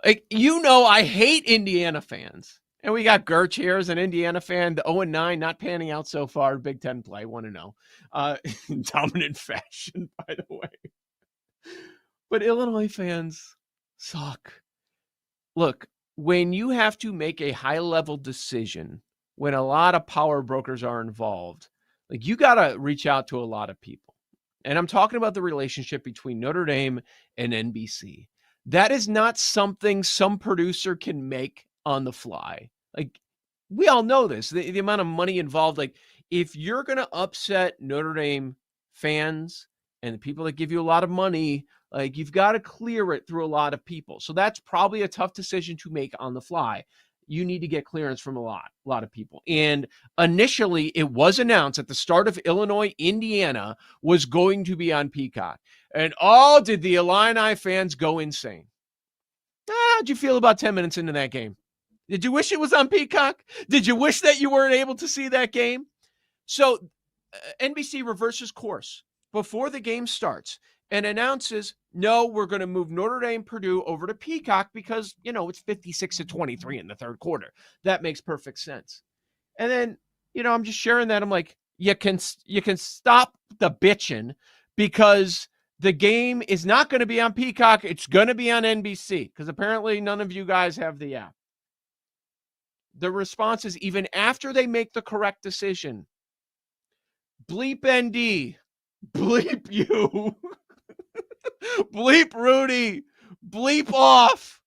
Like, I hate Indiana fans. And we got Gertch here as an Indiana fan. The 0-9 not panning out so far. Big Ten play, 1-0. In dominant fashion, by the way. But Illinois fans suck. Look, when you have to make a high-level decision, when a lot of power brokers are involved, like, you got to reach out to a lot of people. And I'm talking about the relationship between Notre Dame and NBC. That is not something some producer can make on the fly. Like, we all know this, the amount of money involved. Like, if you're going to upset Notre Dame fans and the people that give you a lot of money, like, you've got to clear it through a lot of people. So that's probably a tough decision to make on the fly. You need to get clearance from a lot of people. And initially, it was announced at the start of Illinois, Indiana was going to be on Peacock. And did the Illini fans go insane? How'd you feel about 10 minutes into that game? Did you wish it was on Peacock? Did you wish that you weren't able to see that game? So NBC reverses course before the game starts and announces no, we're going to move Notre Dame Purdue over to Peacock because, it's 56-23 in the third quarter. That makes perfect sense. And then, I'm just sharing that. I'm like, you can stop the bitching because the game is not going to be on Peacock. It's going to be on NBC because apparently none of you guys have the app. The response is even after they make the correct decision, bleep ND, bleep you, bleep Rudy, bleep off.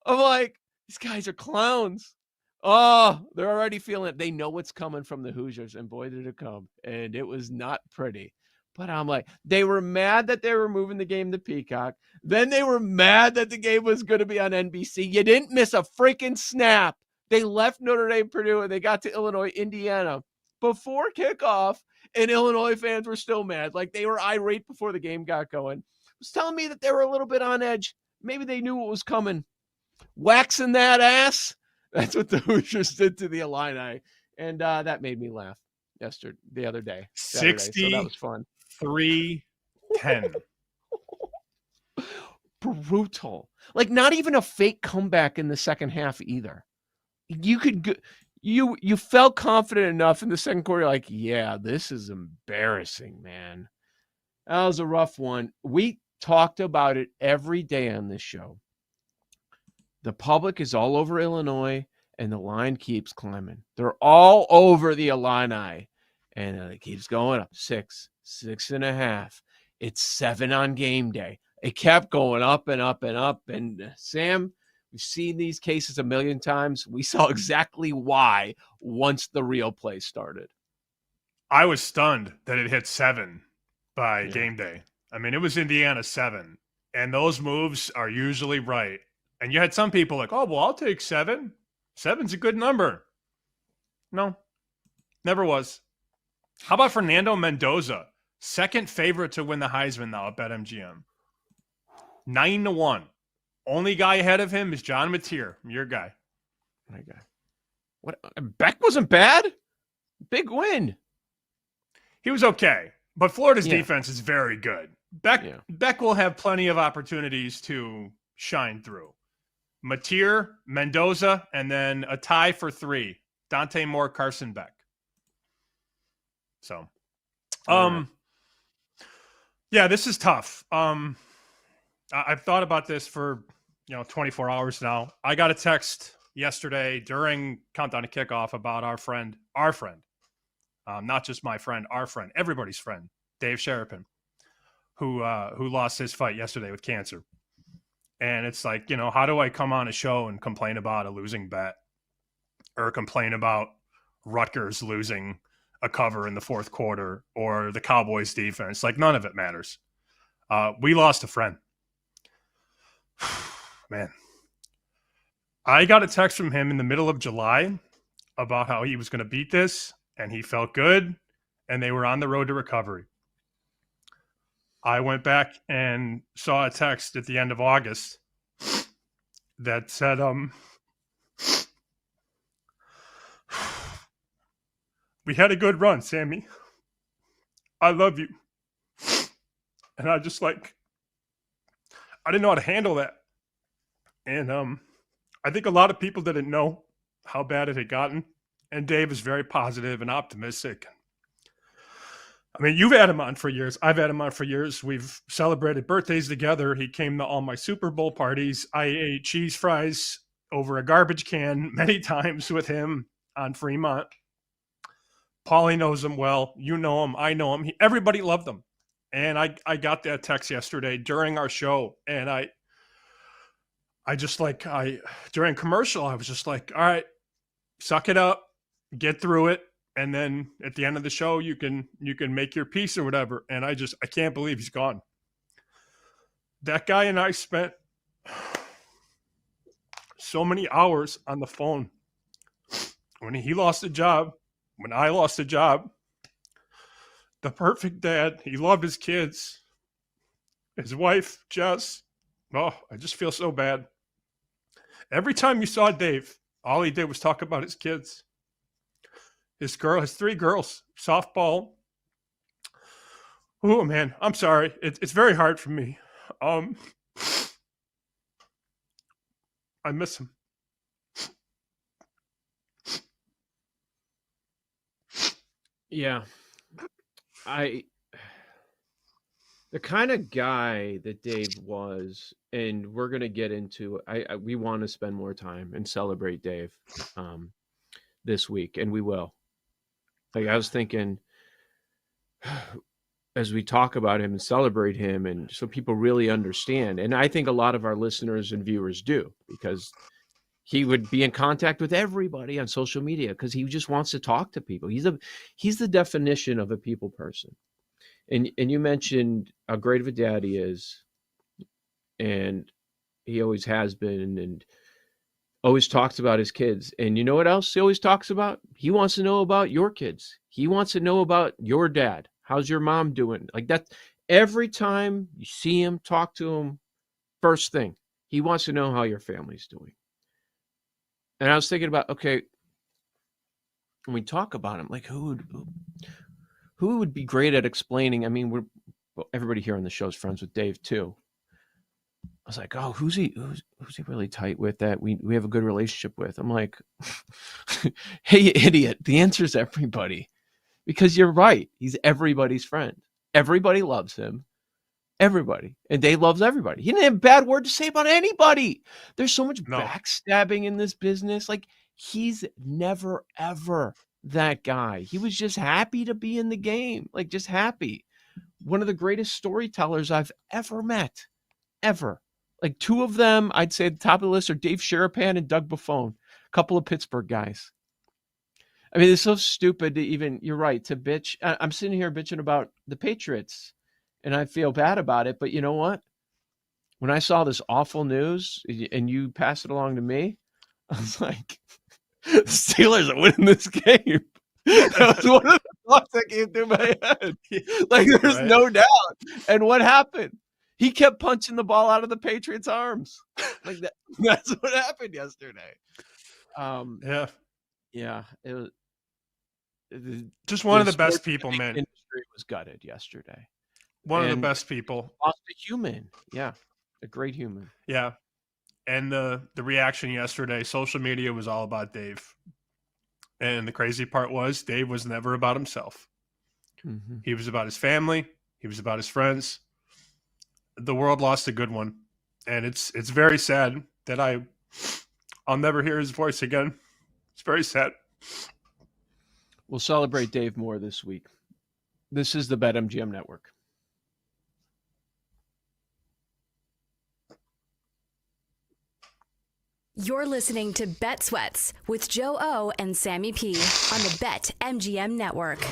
I'm like, these guys are clowns. Oh, they're already feeling it. They know what's coming from the Hoosiers, and boy, did it come. And it was not pretty. But I'm like, they were mad that they were moving the game to Peacock. Then they were mad that the game was going to be on NBC. You didn't miss a freaking snap. They left Notre Dame, Purdue, and they got to Illinois, Indiana before kickoff, and Illinois fans were still mad. Like, they were irate before the game got going. It was telling me that they were a little bit on edge. Maybe they knew what was coming. Waxing that ass. That's what the Hoosiers did to the Illini, and that made me laugh the other day. Saturday, so that was fun. 3-10. Brutal. Like, not even a fake comeback in the second half either. You felt confident enough in the second quarter, like, yeah, this is embarrassing, man. That was a rough one. We talked about it every day on this show. The public is all over Illinois, and the line keeps climbing. They're all over the Illini, and it keeps going up. 6.5. It's 7 on game day. It kept going up and up and up. And Sam, we've seen these cases a million times. We saw exactly why once the real play started. I was stunned that it hit 7 by game day. I mean, it was Indiana 7, and those moves are usually right. And you had some people like, oh, well, I'll take 7. 7's a good number. No, never was. How about Fernando Mendoza? Second favorite to win the Heisman now at BetMGM. 9-1. Only guy ahead of him is John Mateer, your guy. My guy. What? Beck wasn't bad. Big win. He was okay, but Florida's defense is very good. Beck will have plenty of opportunities to shine through. Mateer, Mendoza, and then a tie for 3. Dante Moore, Carson Beck. So, yeah, this is tough. I've thought about this for 24 hours now. I got a text yesterday during Countdown to Kickoff about our friend, not just my friend, our friend, everybody's friend, Dave Sherapan, who lost his fight yesterday with cancer. And it's like, how do I come on a show and complain about a losing bet or complain about Rutgers losing a cover in the fourth quarter or the Cowboys defense? Like, none of it matters. We lost a friend. Man. I got a text from him in the middle of July about how he was going to beat this and he felt good and they were on the road to recovery. I went back and saw a text at the end of August that said, we had a good run, Sammy. I love you. And I just I didn't know how to handle that. And I think a lot of people didn't know how bad it had gotten. And Dave is very positive and optimistic. I mean, you've had him on for years. I've had him on for years. We've celebrated birthdays together. He came to all my Super Bowl parties. I ate cheese fries over a garbage can many times with him on Fremont. Paulie knows him well. You know him. I know him. Everybody loved him. And I got that text yesterday during our show. And I during commercial, I was just like, all right, suck it up, get through it. And then at the end of the show, you can make your piece or whatever. And I can't believe he's gone. That guy and I spent so many hours on the phone. When he lost a job, when I lost a job, the perfect dad. He loved his kids. His wife, Jess. Oh, I just feel so bad. Every time you saw Dave, all he did was talk about his kids. His 3 girls, softball. Oh, man, I'm sorry. It's very hard for me. I miss him. Yeah. The kind of guy that Dave was, and we're gonna get into. We want to spend more time and celebrate Dave this week, and we will. Like I was thinking, as we talk about him and celebrate him, and so people really understand. And I think a lot of our listeners and viewers do, because he would be in contact with everybody on social media because he just wants to talk to people. He's the definition of a people person. And you mentioned how great of a dad he is, and he always has been, and always talks about his kids. And you know what else he always talks about? He wants to know about your kids. He wants to know about your dad. How's your mom doing? Like that. Every time you see him, talk to him, first thing, he wants to know how your family's doing. And I was thinking about, okay, when we talk about him, like who would be great at explaining? I mean, everybody here on the show is friends with Dave too. I was like, oh, who's he really tight with that we have a good relationship with? I'm like, hey, you idiot. The answer is everybody, because you're right. He's everybody's friend. Everybody loves him. Everybody. And Dave loves everybody. He didn't have a bad word to say about anybody. There's so much backstabbing in this business. Like, he's never, ever that guy. He was just happy to be in the game. Like, just happy. One of the greatest storytellers I've ever met. Ever. Like, two of them, I'd say at the top of the list are Dave Sherapan and Doug Buffone. A couple of Pittsburgh guys. I mean, it's so stupid to even, you're right, to bitch. I'm sitting here bitching about the Patriots, and I feel bad about it. But you know what? When I saw this awful news and you passed it along to me, I was like, the Steelers are winning this game. That was one of the thoughts that came through my head. Like, there's no doubt. And what happened? He kept punching the ball out of the Patriots' arms. Like that. That's what happened yesterday. Yeah. It was just one of the best people, man. Industry was gutted yesterday. One of the best people. Lost a human. Yeah. A great human. Yeah. And the reaction yesterday, social media was all about Dave. And the crazy part was Dave was never about himself. Mm-hmm. He was about his family. He was about his friends. The world lost a good one. And it's very sad that I'll never hear his voice again. It's very sad. We'll celebrate Dave more this week. This is the BetMGM Network. You're listening to Bet Sweats with Joe O and Sammy P on the BetMGM Network.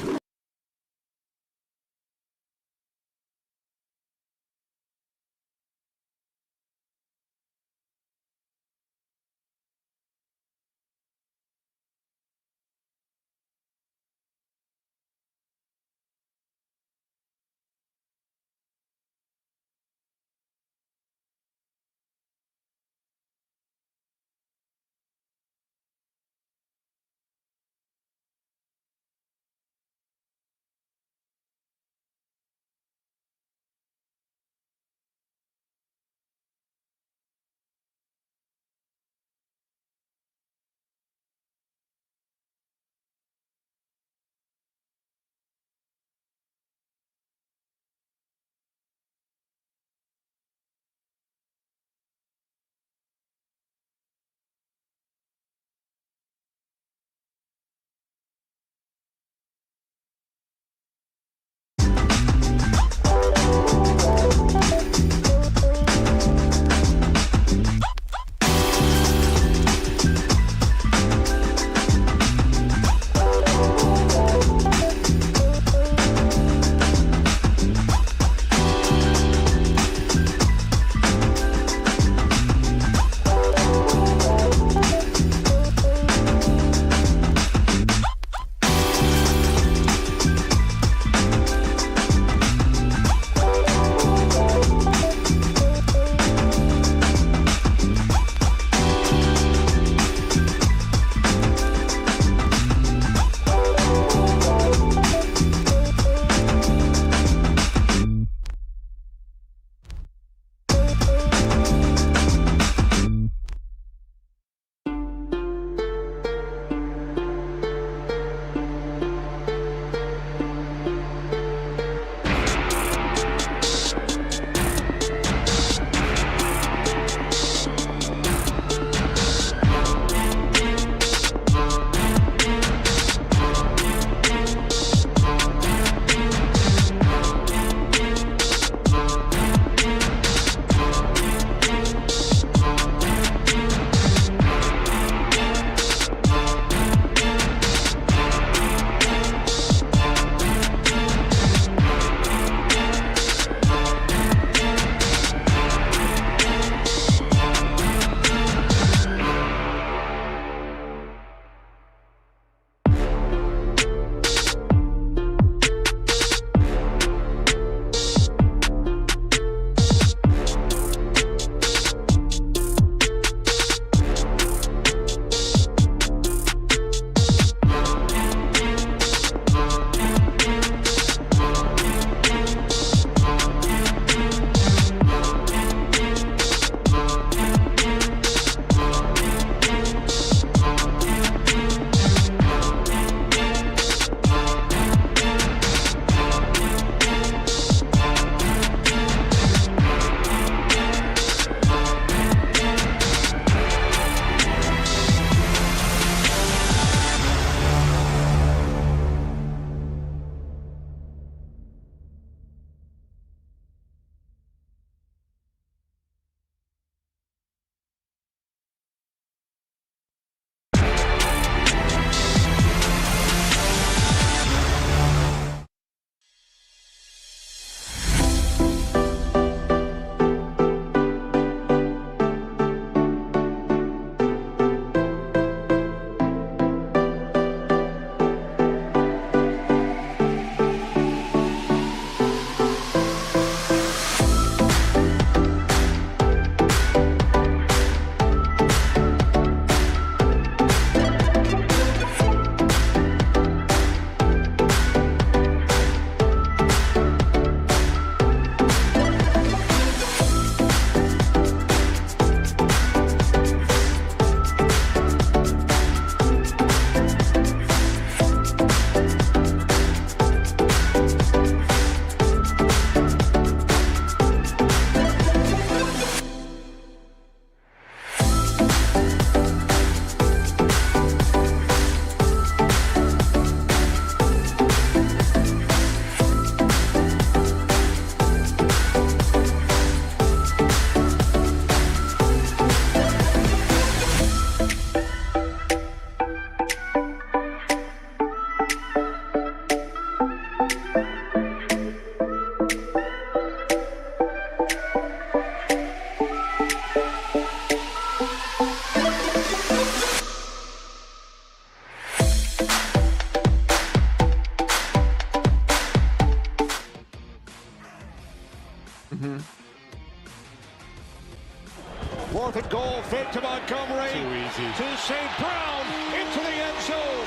4th and goal. Fake to Montgomery. Too easy. To St. Brown. Into the end zone.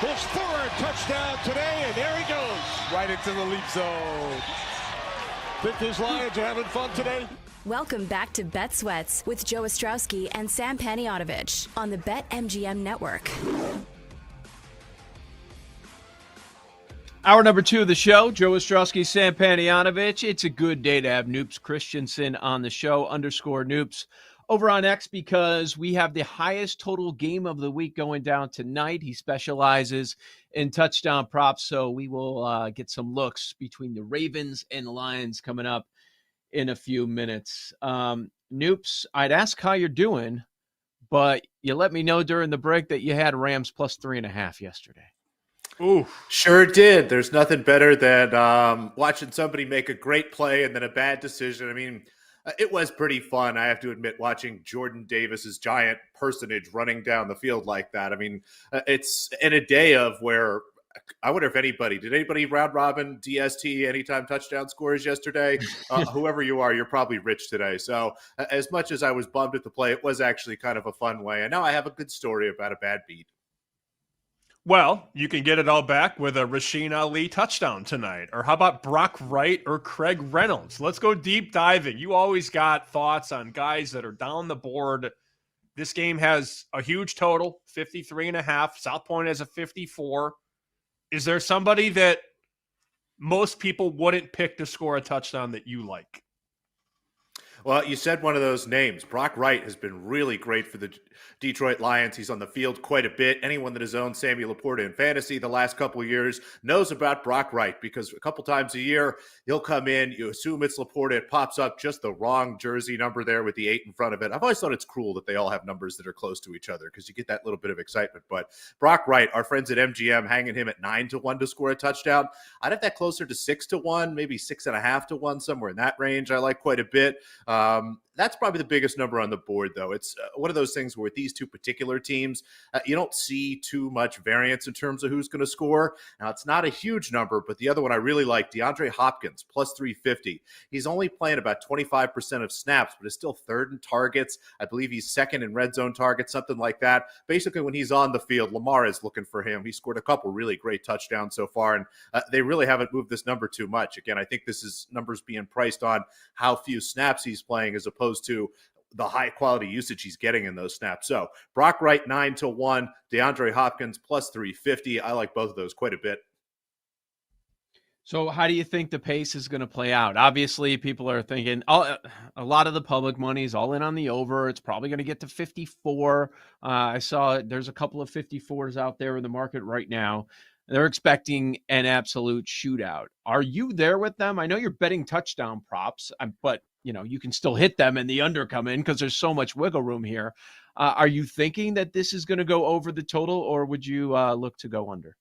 His 3rd touchdown today, and there he goes. Right into the leap zone. Think these Lions are having fun today? Welcome back to Bet Sweats with Joe Ostrowski and Sam Paniotovich on the BetMGM Network. Hour number 2 of the show, Joe Ostrowski, Sam Paniotovich. It's a good day to have Noops Christensen on the show, _Noops, over on X, because we have the highest total game of the week going down tonight. He specializes in touchdown props, so we will get some looks between the Ravens and the Lions coming up in a few minutes. Noops, I'd ask how you're doing, but you let me know during the break that you had Rams plus 3.5 yesterday. Ooh, sure did. There's nothing better than watching somebody make a great play and then a bad decision. I mean, it was pretty fun, I have to admit, watching Jordan Davis's giant personage running down the field like that. I mean, it's in a day of where I wonder if did anybody round robin DST anytime touchdown scores yesterday? Whoever you are, you're probably rich today. So as much as I was bummed at the play, it was actually kind of a fun way. And now I have a good story about a bad beat. Well, you can get it all back with a Rasheen Ali touchdown tonight. Or how about Brock Wright or Craig Reynolds? Let's go deep diving. You always got thoughts on guys that are down the board. This game has a huge total, 53.5. South Point has a 54. Is there somebody that most people wouldn't pick to score a touchdown that you like? Well, you said one of those names. Brock Wright has been really great for the Detroit Lions. He's on the field quite a bit. Anyone that has owned Sammy Laporta in fantasy the last couple of years knows about Brock Wright, because a couple times a year he'll come in, you assume it's Laporta, it pops up just the wrong jersey number there with the 8 in front of it. I've always thought it's cruel that they all have numbers that are close to each other because you get that little bit of excitement. But Brock Wright, our friends at MGM hanging him at 9-1 to score a touchdown. I'd have that closer to 6-1, maybe 6.5-1, somewhere in that range. I like quite a bit. That's probably the biggest number on the board, though. It's one of those things where with these two particular teams, you don't see too much variance in terms of who's going to score. Now, it's not a huge number, but the other one I really like, DeAndre Hopkins, plus 350. He's only playing about 25% of snaps, but is still 3rd in targets. I believe he's 2nd in red zone targets, something like that. Basically, when he's on the field, Lamar is looking for him. He scored a couple really great touchdowns so far, and they really haven't moved this number too much. Again, I think this is numbers being priced on how few snaps he's playing as opposed to the high quality usage he's getting in those snaps. So Brock Wright 9-1, DeAndre Hopkins plus 350. I like both of those quite a bit. So how do you think the pace is going to play out? Obviously, people are thinking a lot of the public money is all in on the over. It's probably going to get to 54. I saw there's a couple of 54s out there in the market right now. They're expecting an absolute shootout. Are you there with them? I know you're betting touchdown props, but you can still hit them and the under come in because there's so much wiggle room here. Are you thinking that this is going to go over the total, or would you look to go under?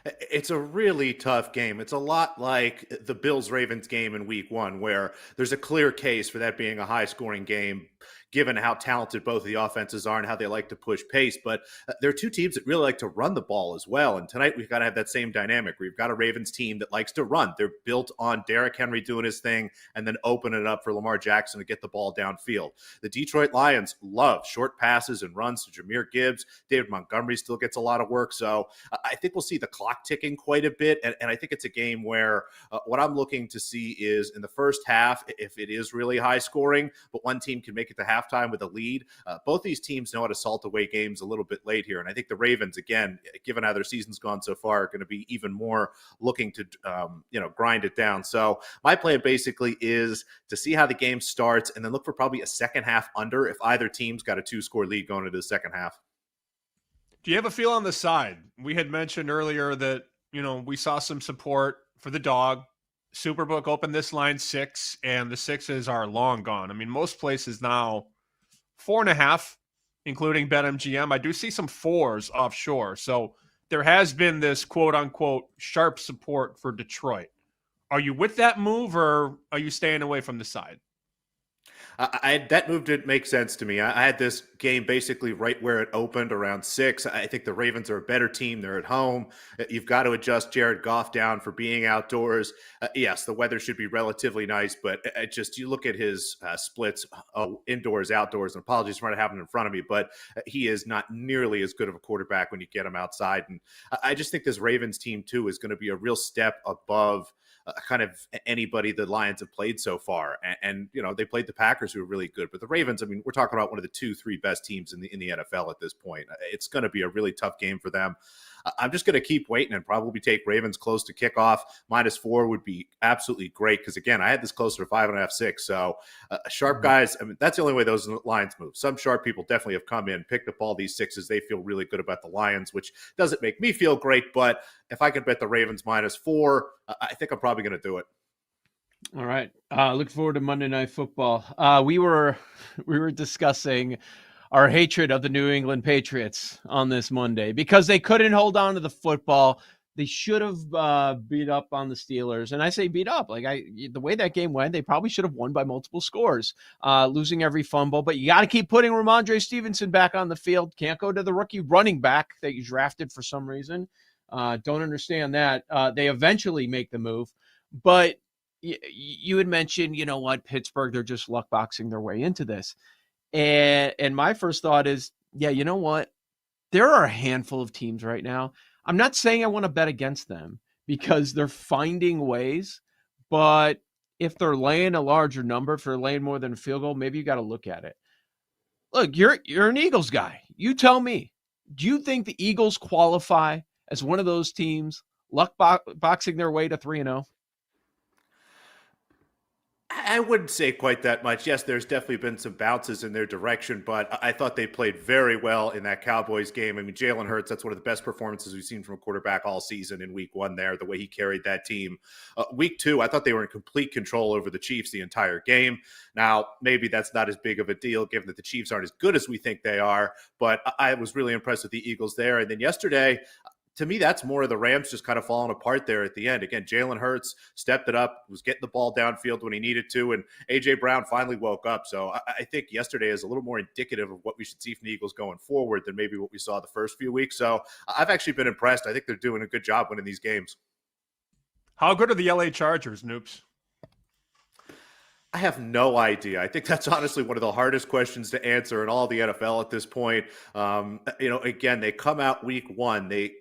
It's a really tough game. It's a lot like the Bills-Ravens game in week 1, where there's a clear case for that being a high-scoring game, given how talented both of the offenses are and how they like to push pace. But there are two teams that really like to run the ball as well. And tonight we've got to have that same dynamic. We've got a Ravens team that likes to run. They're built on Derrick Henry doing his thing and then opening it up for Lamar Jackson to get the ball downfield. The Detroit Lions love short passes and runs to Jahmyr Gibbs. David Montgomery still gets a lot of work. So I think we'll see the clock ticking quite a bit. And I think it's a game where what I'm looking to see is in the first half, if it is really high scoring, but one team can make it to halftime with a lead. Both these teams know how to salt away games a little bit late here. And I think the Ravens, again, given how their season's gone so far, are going to be even more looking to, grind it down. So my plan basically is to see how the game starts and then look for probably a second half under if either team's got a 2-score lead going into the second half. Do you have a feel on the side? We had mentioned earlier that, we saw some support for the dog. Superbook opened this line 6, and the 6s are long gone. I mean, most places now 4.5, including BetMGM. I do see some 4s offshore. So there has been this quote unquote sharp support for Detroit. Are you with that move, or are you staying away from the side? That move didn't make sense to me. I had this game basically right where it opened, around 6. I think the Ravens are a better team. They're at home. You've got to adjust Jared Goff down for being outdoors. Yes, the weather should be relatively nice, but you look at his splits, indoors, outdoors, and apologies for not having it in front of me, but he is not nearly as good of a quarterback when you get him outside. And I just think this Ravens team, too, is going to be a real step above kind of anybody the Lions have played so far. And, they played the Packers, who are really good. But the Ravens, I mean, we're talking about one of the 2-3 best teams in the NFL at this point. It's going to be a really tough game for them. I'm just going to keep waiting and probably take Ravens close to kickoff. -4 would be absolutely great because, again, I had this closer to 5.5, 6. So sharp guys, I mean, that's the only way those lines move. Some sharp people definitely have come in, picked up all these 6s. They feel really good about the Lions, which doesn't make me feel great. But if I could bet the Ravens -4, I think I'm probably going to do it. All right. Look forward to Monday Night Football. We were discussing our hatred of the New England Patriots on this Monday because they couldn't hold on to the football. They should have beat up on the Steelers. And I say beat up. The way that game went, they probably should have won by multiple scores, losing every fumble. But you got to keep putting Ramondre Stevenson back on the field. Can't go to the rookie running back that you drafted for some reason. Don't understand that. They eventually make the move. But you had mentioned, Pittsburgh, they're just luck boxing their way into this. And my first thought is, yeah, you know what? There are a handful of teams right now. I'm not saying I want to bet against them because they're finding ways, but if they're laying a larger number, if they're laying more than a field goal, maybe you got to look at it. Look, you're an Eagles guy. You tell me, do you think the Eagles qualify as one of those teams luck boxing their way to 3-0? I wouldn't say quite that much. Yes, there's definitely been some bounces in their direction, but I thought they played very well in that Cowboys game. I mean, Jalen Hurts, that's one of the best performances we've seen from a quarterback all season in week 1 there, the way he carried that team. Week 2, I thought they were in complete control over the Chiefs the entire game. Now, maybe that's not as big of a deal given that the Chiefs aren't as good as we think they are, but I was really impressed with the Eagles there. And then yesterday, to me, that's more of the Rams just kind of falling apart there at the end. Again, Jalen Hurts stepped it up, was getting the ball downfield when he needed to, and A.J. Brown finally woke up. So I think yesterday is a little more indicative of what we should see from the Eagles going forward than maybe what we saw the first few weeks. So I've actually been impressed. I think they're doing a good job winning these games. How good are the L.A. Chargers, Noops? I have no idea. I think that's honestly one of the hardest questions to answer in all the NFL at this point. Again, they come out week 1. They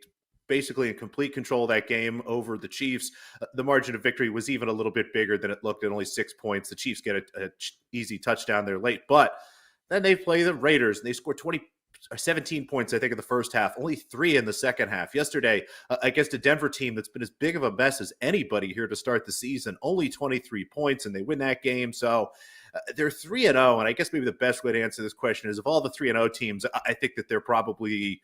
basically in complete control of that game over the Chiefs. The margin of victory was even a little bit bigger than it looked at only 6 points. The Chiefs get a easy touchdown there late, but then they play the Raiders and they score 17 points, I think, in the first half, only 3 in the second half. Yesterday, against a Denver team that's been as big of a mess as anybody here to start the season, only 23 points, and they win that game. So they're 3-0, and I guess maybe the best way to answer this question is of all the 3-0 teams, I think that they're probably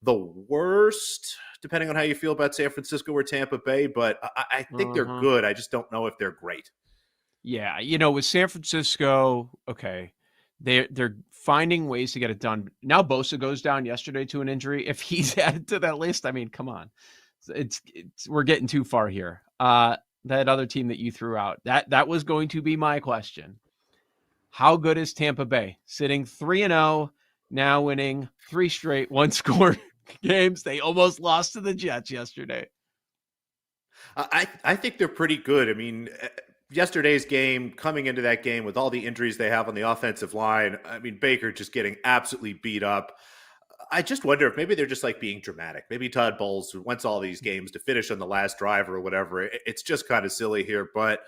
the worst, depending on how you feel about San Francisco or Tampa Bay, but I think they're good. I just don't know if they're great. Yeah, with San Francisco, okay, they're finding ways to get it done. Now Bosa goes down yesterday to an injury. If he's added to that list, I mean, come on. It's we're getting too far here. That other team that you threw out, that was going to be my question. How good is Tampa Bay? Sitting 3-0, now winning 3 straight one-score games. They almost lost to the Jets yesterday. I think they're pretty good. I mean, yesterday's game, coming into that game with all the injuries they have on the offensive line, I mean, Baker just getting absolutely beat up. I just wonder if maybe they're just like being dramatic. Maybe Todd Bowles wants all these games to finish on the last drive or whatever. It's just kind of silly here, but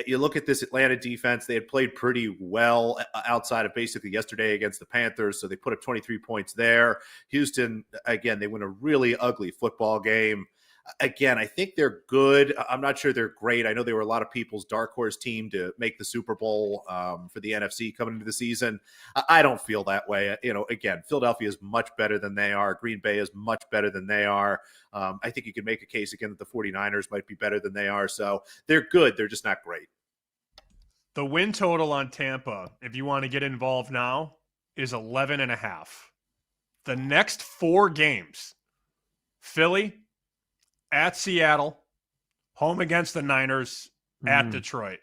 you look at this Atlanta defense, they had played pretty well outside of basically yesterday against the Panthers, so they put up 23 points there. Houston, again, they win a really ugly football game. Again, I think they're good. I'm not sure they're great. I know they were a lot of people's dark horse team to make the Super Bowl for the NFC coming into the season. I don't feel that way. Again, Philadelphia is much better than they are. Green Bay is much better than they are. I think you could make a case again that the 49ers might be better than they are. So they're good. They're just not great. The win total on Tampa, if you want to get involved now, is 11.5. The next 4 games, Philly, at Seattle, home against the Niners, at Detroit.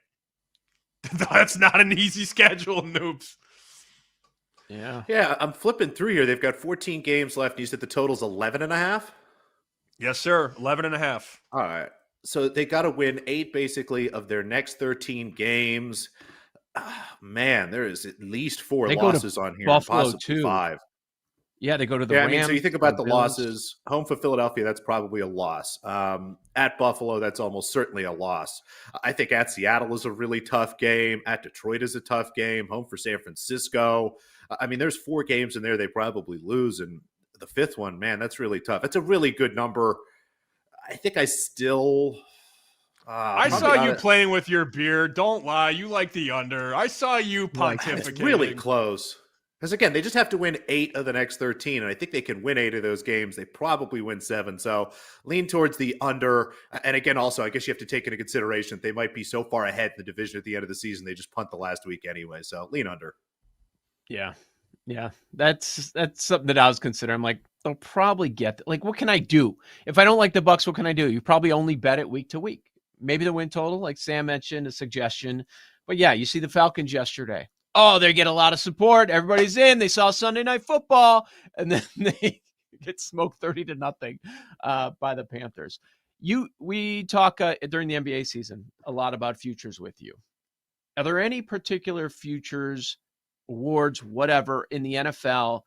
That's not an easy schedule, noobs. Yeah, I'm flipping through here. They've got 14 games left. And you said the total's 11 and a half? Yes, sir. 11 and a half. All right. So they got to win 8 basically of their next 13 games. Man, there is at least 4 They go to losses on here, Buffalo, possibly too. 5. Yeah, they go to the Yeah, Rams. I mean, so you think about the Bills. losses. Home for Philadelphia, that's probably a loss. At Buffalo, that's almost certainly a loss. I think at Seattle is a really tough game. At Detroit is a tough game. Home for San Francisco. I mean, there's 4 games in there they probably lose, and the 5th one, man, that's really tough. That's a really good number. I think I still. I saw you playing with your beard. Don't lie. You like the under. I saw you pontificating. It's really close. Because, again, they just have to win 8 of the next 13, and I think they can win 8 of those games. They probably win 7, so lean towards the under. And, again, also, I guess you have to take into consideration they might be so far ahead in the division at the end of the season, they just punt the last week anyway, so lean under. Yeah. That's something that I was considering. I'm like, they'll probably get – like, what can I do? If I don't like the Bucs, what can I do? You probably only bet it week to week. Maybe the win total, like Sam mentioned, a suggestion. But, yeah, you see the Falcons yesterday. Oh, they get a lot of support. Everybody's in. They saw Sunday Night Football, and then they get smoked 30-0 by the Panthers. We talk during the NBA season a lot about futures with you. Are there any particular futures, awards, whatever, in the NFL?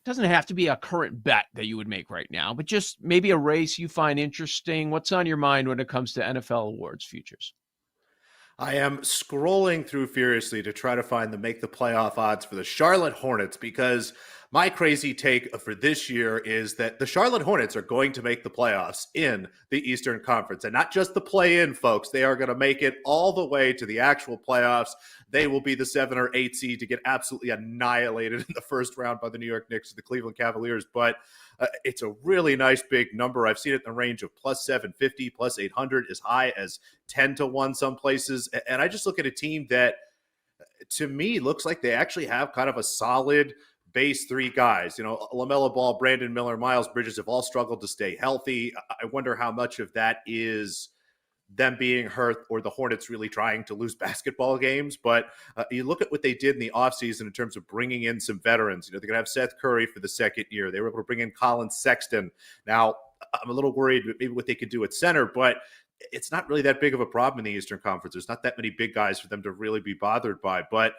Doesn't have to be a current bet that you would make right now, but just maybe a race you find interesting. What's on your mind when it comes to NFL awards futures? I am scrolling through furiously to try to find the make the playoff odds for the Charlotte Hornets because my crazy take for this year is that the Charlotte Hornets are going to make the playoffs in the Eastern Conference. And not just the play-in, folks. They are going to make it all the way to the actual playoffs. They will be the 7 or 8 seed to get absolutely annihilated in the first round by the New York Knicks and the Cleveland Cavaliers. But it's a really nice big number. I've seen it in the range of plus 750, plus 800, as high as 10-1 some places. And I just look at a team that, to me, looks like they actually have kind of a solid base 3 guys. You know, LaMelo Ball, Brandon Miller, Miles Bridges have all struggled to stay healthy. I wonder how much of that is them being hurt or the Hornets really trying to lose basketball games. But you look at what they did in the offseason in terms of bringing in some veterans. You know, they're going to have Seth Curry for the second year. They were able to bring in Colin Sexton. Now, I'm a little worried maybe what they could do at center, but it's not really that big of a problem in the Eastern Conference. There's not that many big guys for them to really be bothered by. But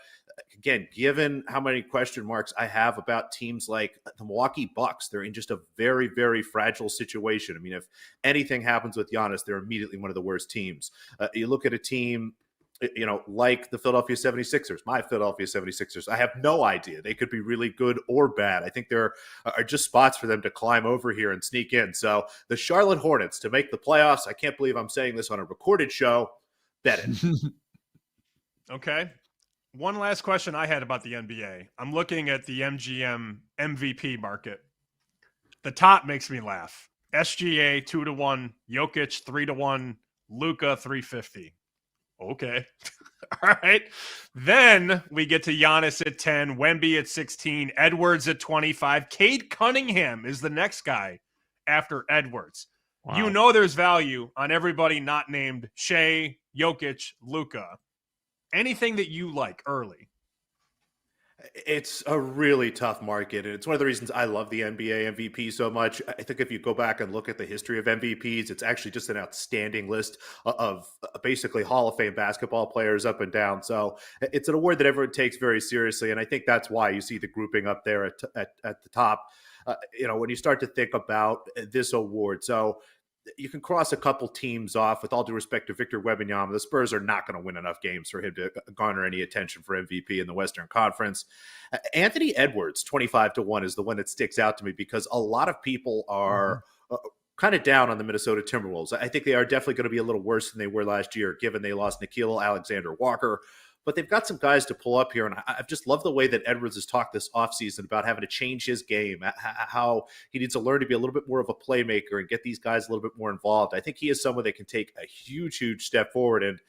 again, given how many question marks I have about teams like the Milwaukee Bucks, they're in just a very, very fragile situation. I mean, if anything happens with Giannis, they're immediately one of the worst teams. You look at a team, you know, like the Philadelphia 76ers, my Philadelphia 76ers. I have no idea. They could be really good or bad. I think there are just spots for them to climb over here and sneak in. So the Charlotte Hornets to make the playoffs, I can't believe I'm saying this on a recorded show. Bet it. Okay. One last question I had about the NBA. I'm looking at the MGM MVP market. The top makes me laugh. SGA 2-1, Jokic 3-1, Luka 350. Okay. All right. Then we get to Giannis at 10, Wemby at 16, Edwards at 25. Cade Cunningham is the next guy after Edwards. Wow. You know there's value on everybody not named Shea, Jokic, Luka. Anything that you like early? It's a really tough market, and it's one of the reasons I love the NBA MVP so much. I think if you go back and look at the history of MVPs, it's actually just an outstanding list of basically Hall of Fame basketball players up and down. So it's an award that everyone takes very seriously, and I think that's why you see the grouping up there at the top. You know, when you start to think about this award, so you can cross a couple teams off. With all due respect to Victor Wembanyama, the Spurs are not going to win enough games for him to garner any attention for MVP in the Western Conference. Anthony Edwards, 25-1, is the one that sticks out to me because a lot of people are kind of down on the Minnesota Timberwolves. I think they are definitely going to be a little worse than they were last year, given they lost Nickeil Alexander-Walker. But they've got some guys to pull up here, and I've just loved the way that Edwards has talked this offseason about having to change his game, how he needs to learn to be a little bit more of a playmaker and get these guys a little bit more involved. I think he is someone that can take a huge, huge step forward, and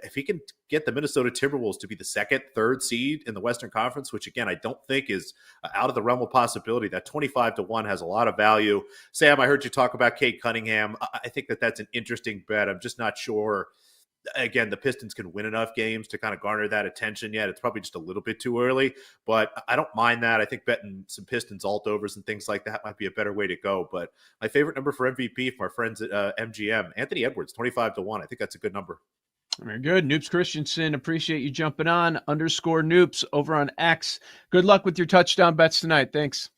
if he can get the Minnesota Timberwolves to be the second, third seed in the Western Conference, which, again, I don't think is out of the realm of possibility, that 25-1 has a lot of value. Sam, I heard you talk about Cade Cunningham. I think that that's an interesting bet. I'm just not sure again, the Pistons can win enough games to kind of garner that attention yet. It's probably just a little bit too early, but I don't mind that. I think betting some Pistons alt-overs and things like that might be a better way to go. But my favorite number for MVP from our friends at MGM, Anthony Edwards, 25-1. I think that's a good number. Very good. Noops Christensen, appreciate you jumping on. _Noops over on X. Good luck with your touchdown bets tonight. Thanks.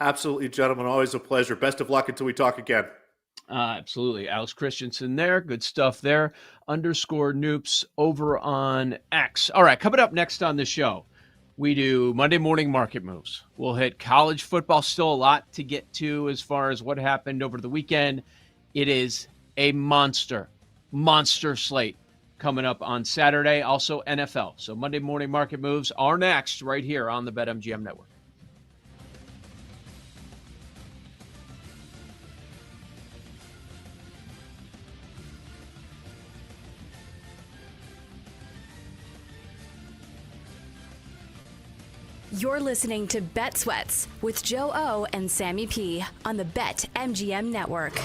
Absolutely, gentlemen. Always a pleasure. Best of luck until we talk again. Absolutely. Alex Christensen there. Good stuff there. _Noops over on X. All right, coming up next on the show, we do Monday morning market moves. We'll hit college football. Still a lot to get to as far as what happened over the weekend. It is a monster slate coming up on Saturday. Also NFL. So Monday morning market moves are next right here on the BetMGM Network. You're listening to Bet Sweats with Joe O and Sammy P on the BetMGM Network.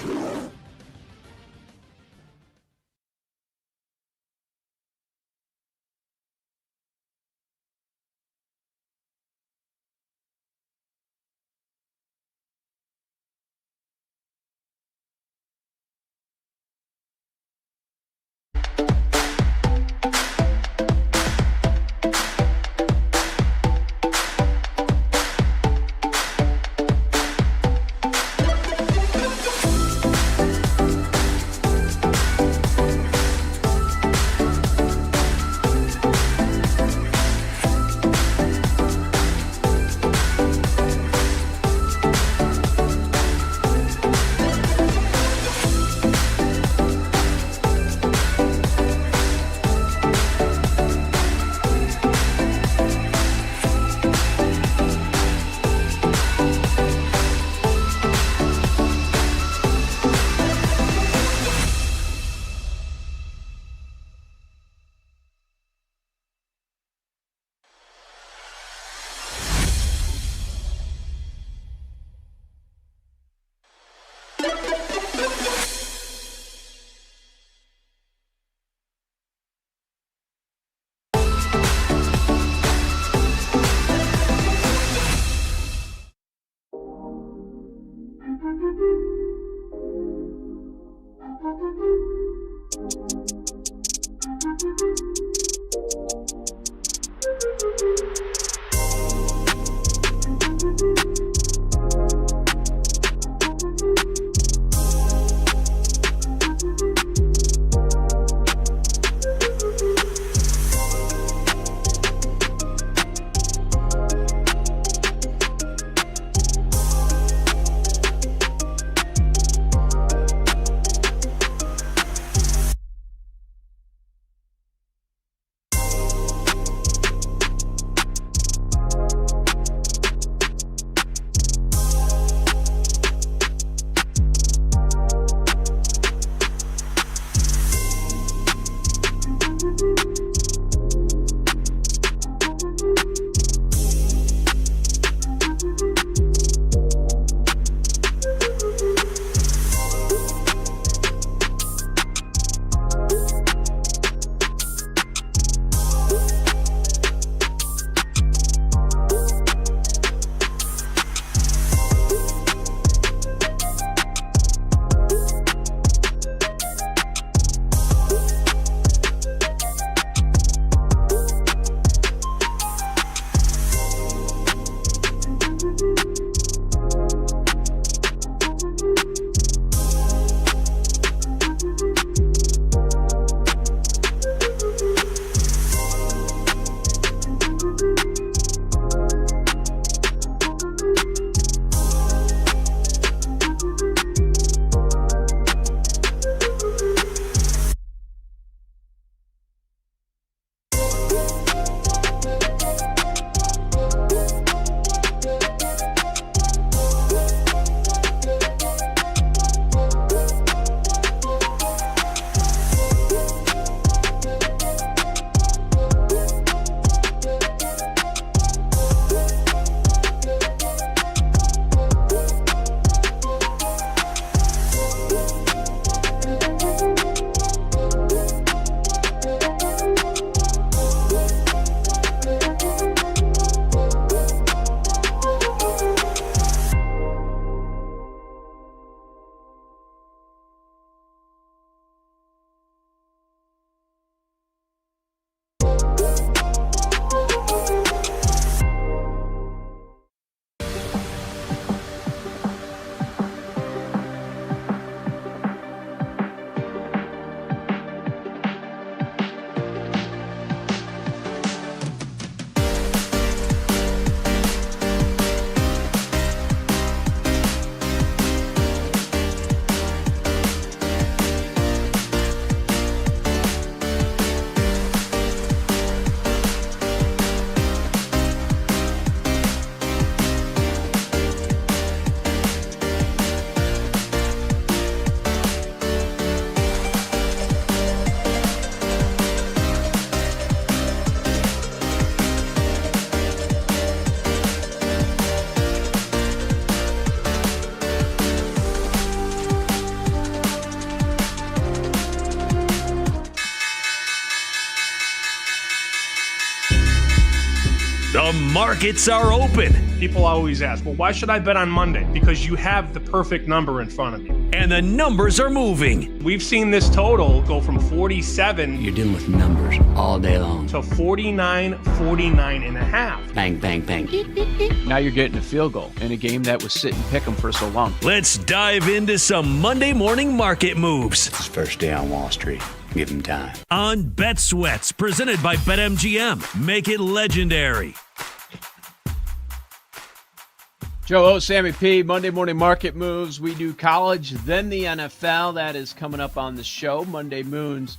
markets are open. People always ask, well, why should I bet on Monday? Because you have the perfect number in front of you. And the numbers are moving. We've seen this total go from 47. You're dealing with numbers all day long. To 49 and a half. Bang, bang, bang. Now you're getting a field goal in a game that was sit and pick 'em for so long. Let's dive into some Monday morning market moves. It's his first day on Wall Street. Give him time. On Bet Sweats, presented by BetMGM. Make it legendary. Joe O, Sammy P, Monday morning market moves. We do college, then the NFL. That is coming up on the show. Monday Moons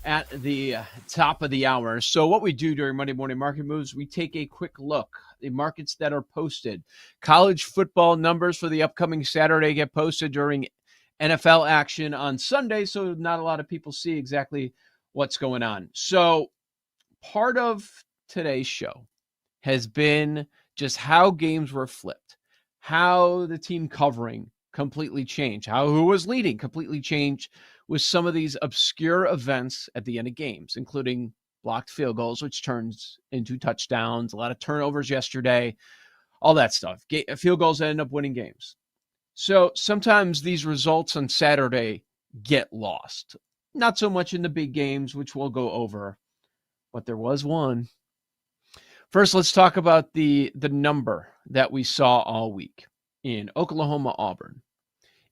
at the top of the hour. So what we do during Monday morning market moves, we take a quick look. The markets that are posted. College football numbers for the upcoming Saturday get posted during NFL action on Sunday, so not a lot of people see exactly what's going on. So part of today's show has been just how games were flipped, how the team covering completely changed, how who was leading completely changed with some of these obscure events at the end of games, including blocked field goals, which turns into touchdowns, a lot of turnovers yesterday, all that stuff. Field goals end up winning games. So sometimes these results on Saturday get lost. Not so much in the big games, which we'll go over, but there was one. First, let's talk about the number that we saw all week in Oklahoma-Auburn.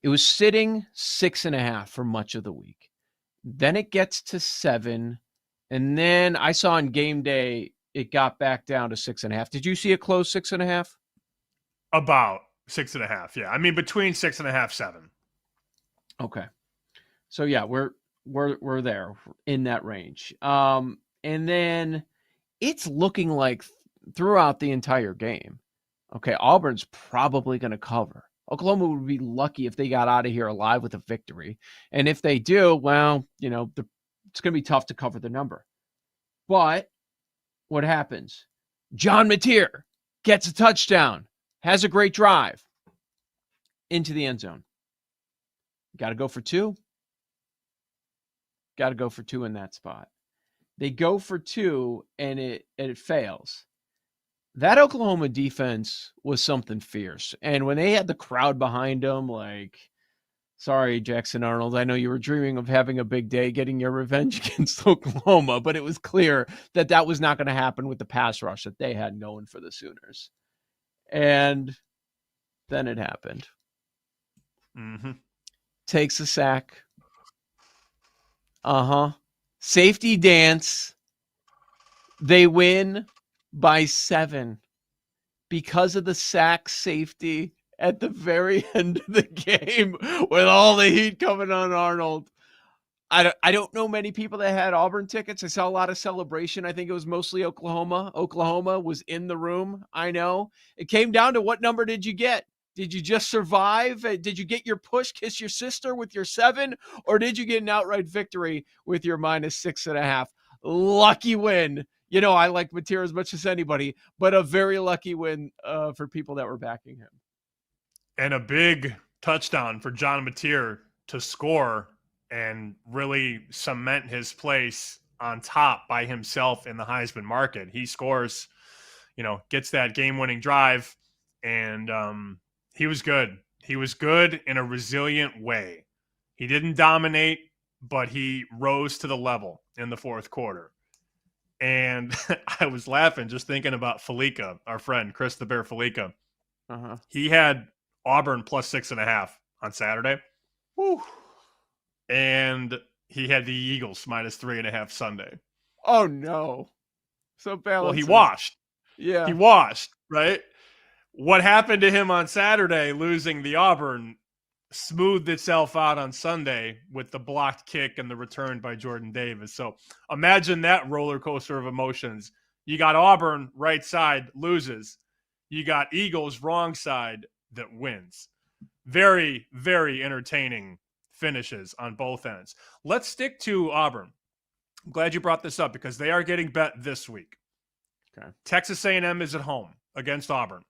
It was sitting 6.5 for much of the week. Then it gets to 7, and then I saw on game day it got back down to 6.5. Did you see it close 6.5? About 6.5, yeah. I mean, between 6.5, 7. Okay. So yeah, we're there in that range. And then it's looking like throughout the entire game, okay, Auburn's probably going to cover. Oklahoma would be lucky if they got out of here alive with a victory. And if they do, well, it's going to be tough to cover the number. But what happens? John Mateer gets a touchdown, has a great drive into the end zone. Got to go for 2. Got to go for 2 in that spot. They go for 2 and it fails. That Oklahoma defense was something fierce. And when they had the crowd behind them, like, sorry, Jackson Arnold, I know you were dreaming of having a big day, getting your revenge against Oklahoma, but it was clear that that was not going to happen with the pass rush that they had going for the Sooners. And then it happened. Mm-hmm. Takes a sack. Safety dance. They win by 7 because of the sack safety at the very end of the game with all the heat coming on Arnold. I don't know many people that had Auburn tickets. I saw a lot of celebration. I think it was mostly Oklahoma. Oklahoma was in the room. I know. It came down to what number did you get? Did you just survive? Did you get your push, kiss your sister with your 7? Or did you get an outright victory with your -6.5? Lucky win. I like Mateer as much as anybody, but a very lucky win for people that were backing him. And a big touchdown for John Mateer to score and really cement his place on top by himself in the Heisman market. He scores, gets that game-winning drive, and he was good. He was good in a resilient way. He didn't dominate, but he rose to the level in the fourth quarter. And I was laughing just thinking about Felica, our friend, Chris the Bear Felica. He had Auburn plus 6.5 on Saturday. Woo. And he had the Eagles -3.5 Sunday. Oh, no. So balanced. Well, he washed. Yeah. He washed, right? What happened to him on Saturday, losing the Auburn, smoothed itself out on Sunday with the blocked kick and the return by Jordan Davis. So imagine that roller coaster of emotions. You got Auburn right side loses. You got Eagles wrong side that wins. Very, very entertaining finishes on both ends. Let's stick to Auburn. I'm glad you brought this up because they are getting bet this week. Okay. Texas A&M is at home against Auburn.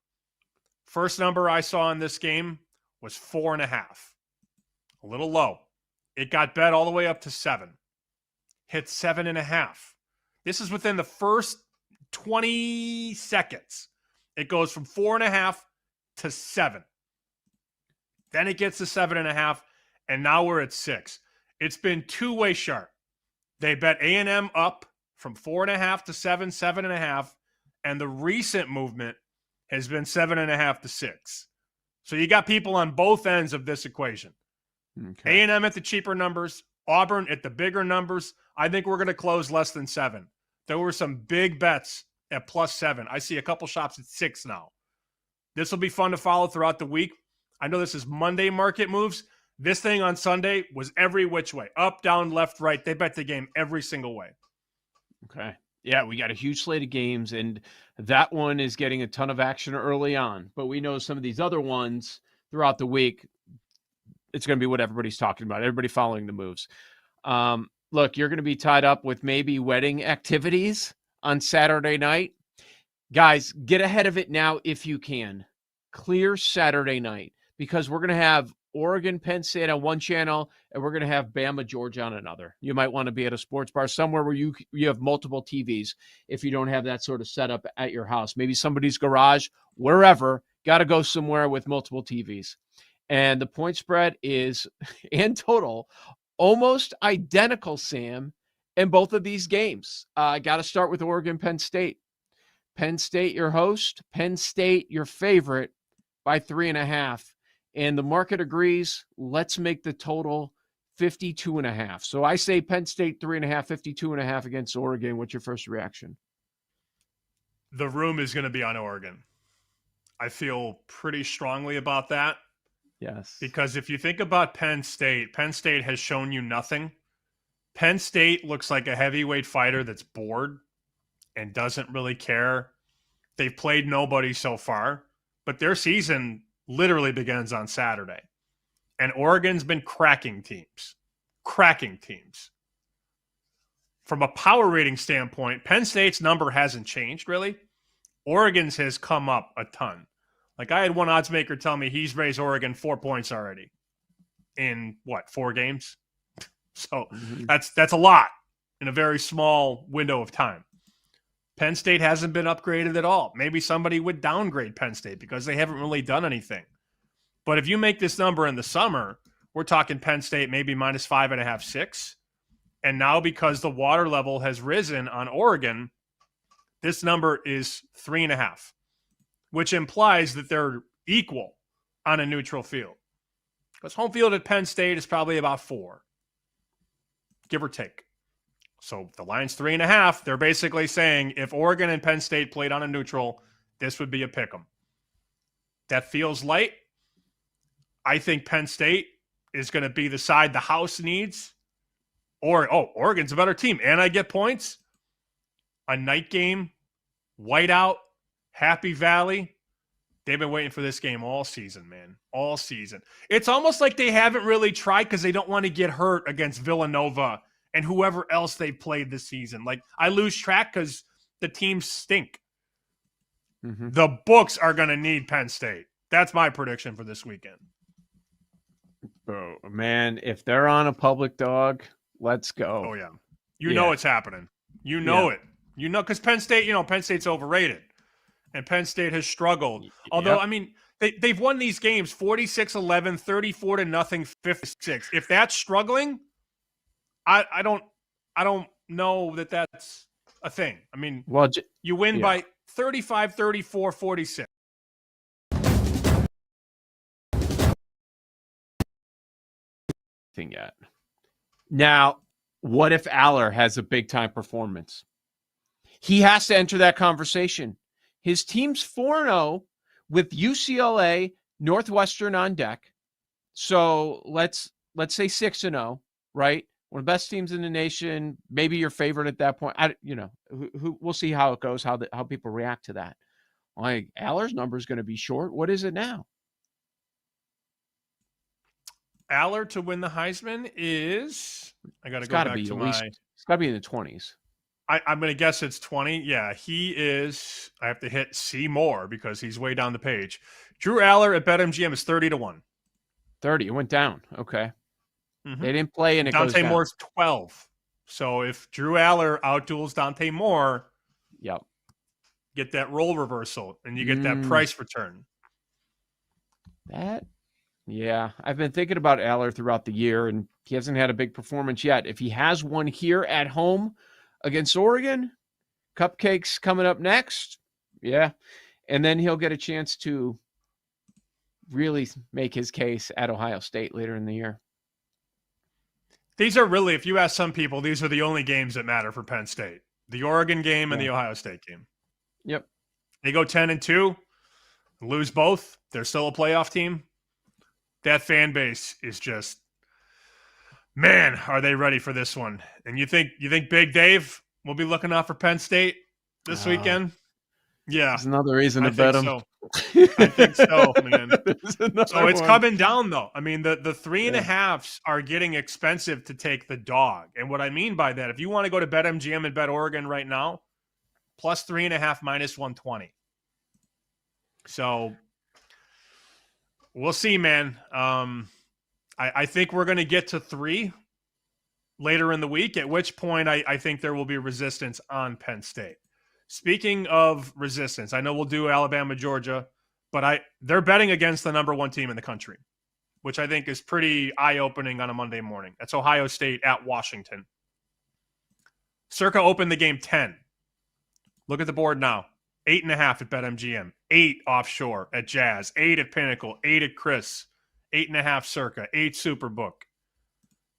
First number I saw in this game was 4.5. A little low. It got bet all the way up to 7. Hit 7.5. This is within the first 20 seconds. It goes from 4.5 to 7. Then it gets to 7.5, and now we're at 6. It's been two-way sharp. They bet A&M up from 4.5 to 7, 7.5, and the recent movement has been 7.5 to 6. So you got people on both ends of this equation. Okay. A&M at the cheaper numbers, Auburn at the bigger numbers. I think we're going to close less than 7. There were some big bets at +7. I see a couple shops at 6 now. This will be fun to follow throughout the week. I know this is Monday market moves. This thing on Sunday was every which way. Up, down, left, right. They bet the game every single way. Okay. Yeah, we got a huge slate of games, and that one is getting a ton of action early on. But we know some of these other ones throughout the week, it's going to be what everybody's talking about, everybody following the moves. Look, you're going to be tied up with maybe wedding activities on Saturday night. Guys, get ahead of it now if you can. Clear Saturday night, because we're going to have Oregon, Penn State on one channel, and we're going to have Bama, Georgia on another. You might want to be at a sports bar somewhere where you have multiple TVs if you don't have that sort of setup at your house. Maybe somebody's garage, wherever. Got to go somewhere with multiple TVs. And the point spread is, and total, almost identical, Sam, in both of these games. I got to start with Oregon, Penn State. Penn State, your host. Penn State, your favorite by 3.5. And the market agrees. Let's make the total 52.5. So I say Penn State 3.5, 52.5 against Oregon. What's your first reaction? The room is going to be on Oregon. I feel pretty strongly about that. Yes. Because if you think about Penn State has shown you nothing. Penn State looks like a heavyweight fighter that's bored and doesn't really care. They've played nobody so far, but their season literally begins on Saturday. And Oregon's been cracking teams. From a power rating standpoint, Penn State's number hasn't changed, really. Oregon's has come up a ton. Like, I had one odds maker tell me he's raised Oregon 4 points already in, 4 games? So that's a lot in a very small window of time. Penn State hasn't been upgraded at all. Maybe somebody would downgrade Penn State because they haven't really done anything. But if you make this number in the summer, we're talking Penn State maybe -5.5, 6. And now because the water level has risen on Oregon, this number is 3.5, which implies that they're equal on a neutral field. Because home field at Penn State is probably about 4, give or take. So the line's 3.5. They're basically saying if Oregon and Penn State played on a neutral, this would be a pick 'em. That feels light. I think Penn State is going to be the side the house needs. Or, Oregon's a better team, and I get points. A night game, whiteout, Happy Valley. They've been waiting for this game all season, man. All season. It's almost like they haven't really tried because they don't want to get hurt against Villanova and whoever else they played this season. Like, I lose track because the teams stink. The books are going to need Penn State. That's my prediction for this weekend. Oh, man, if they're on a public dog, let's go. Oh, yeah. You know it's happening. You know it. You know, because Penn State's overrated. And Penn State has struggled. Although, I mean, they've won these games 46-11, 34-0, 56. If that's struggling, I don't know that that's a thing. I mean, you win by 35, 34, 46. Yet. Now, what if Aller has a big time performance? He has to enter that conversation. His team's 4-0 with UCLA, Northwestern on deck. So let's say 6-0, right? One of the best teams in the nation, maybe your favorite at that point. We'll see how it goes, how people react to that. Like, Aller's number is going to be short. What is it now? Aller to win the Heisman is, I got to go back to my. It's got to be in the 20s. I'm going to guess it's 20. Yeah, he is. I have to hit see more because he's way down the page. Drew Aller at BetMGM is 30-1. 30. It went down. Okay. They didn't play, and it goes Dante down. Moore's 12. So if Drew Aller outduels Dante Moore, get that role reversal, and you get that price return. Yeah, I've been thinking about Aller throughout the year, and he hasn't had a big performance yet. If he has one here at home against Oregon, Cupcakes coming up next, yeah, and then he'll get a chance to really make his case at Ohio State later in the year. These are really, if you ask some people, these are the only games that matter for Penn State. The Oregon game and the Ohio State game. Yep. They go 10-2, lose both. They're still a playoff team. That fan base is just, man, are they ready for this one? And you think Big Dave will be looking out for Penn State this weekend? Yeah. There's another reason to bet him. So. I think so, man. So it's coming down, though. I mean, the 3.5s are getting expensive to take the dog. And what I mean by that, if you want to go to BetMGM and bet Oregon right now, plus 3.5 minus 120. So we'll see, man. I think we're going to get to 3 later in the week, at which point I think there will be resistance on Penn State. Speaking of resistance, I know we'll do Alabama, Georgia, but they're betting against the number 1 team in the country, which I think is pretty eye-opening on a Monday morning. That's Ohio State at Washington. Circa opened the game 10. Look at the board now. 8.5 at BetMGM, 8 offshore at Jazz, 8 at Pinnacle, 8 at Chris, 8.5 Circa, 8 Superbook.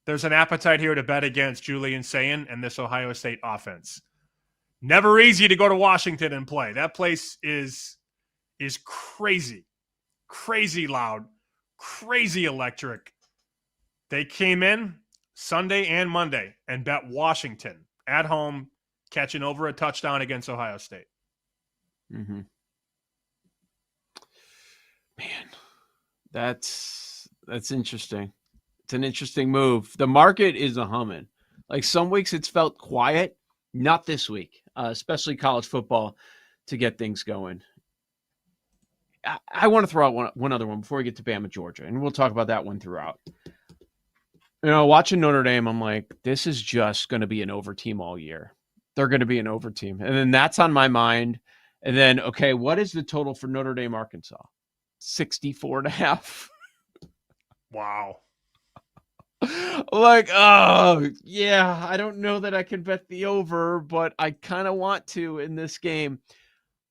There's an appetite here to bet against Julian Sayin and this Ohio State offense. Never easy to go to Washington and play. That place is crazy, crazy loud, crazy electric. They came in Sunday and Monday and bet Washington at home, catching over a touchdown against Ohio State. Mm-hmm. Man, that's interesting. It's an interesting move. The market is a humming. Like some weeks it's felt quiet. Not this week, especially college football, to get things going. I want to throw out one other one before we get to Bama, Georgia, and we'll talk about that one throughout. You know, watching Notre Dame, I'm like, this is just going to be an over team all year. They're going to be an over team. And then that's on my mind. And then, okay, what is the total for Notre Dame, Arkansas? 64.5. Wow. Like, oh, yeah, I don't know that I can bet the over, but I kind of want to in this game.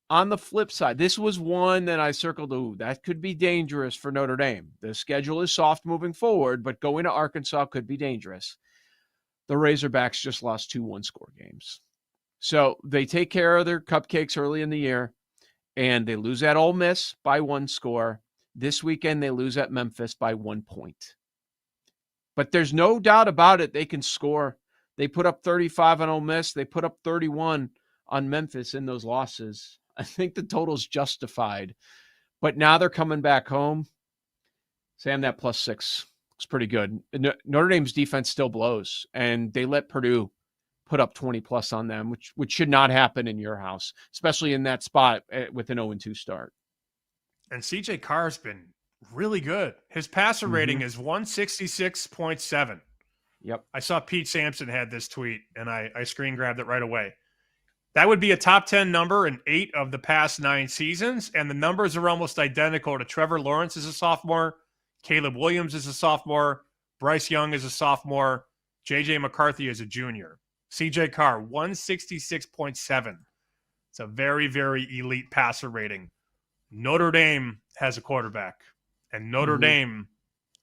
On the flip side, this was one that I circled, ooh, that could be dangerous for Notre Dame. The schedule is soft moving forward, but going to Arkansas could be dangerous. The Razorbacks just lost 2 one-score games. So they take care of their cupcakes early in the year, and they lose at Ole Miss by 1 score. This weekend, they lose at Memphis by 1 point. But there's no doubt about it. They can score. They put up 35 on Ole Miss. They put up 31 on Memphis in those losses. I think the total's justified. But now they're coming back home. Sam, that +6 looks pretty good. Notre Dame's defense still blows, and they let Purdue put up 20+ on them, which should not happen in your house, especially in that spot with an 0-2 start. And CJ Carr's been really good. His passer rating is 166.7. Yep. I saw Pete Sampson had this tweet, and I screen grabbed it right away. That would be a top 10 number in 8 of the past 9 seasons, and the numbers are almost identical to Trevor Lawrence as a sophomore, Caleb Williams as a sophomore, Bryce Young as a sophomore, J.J. McCarthy as a junior. CJ Carr, 166.7. It's a very, very elite passer rating. Notre Dame has a quarterback, and Notre Dame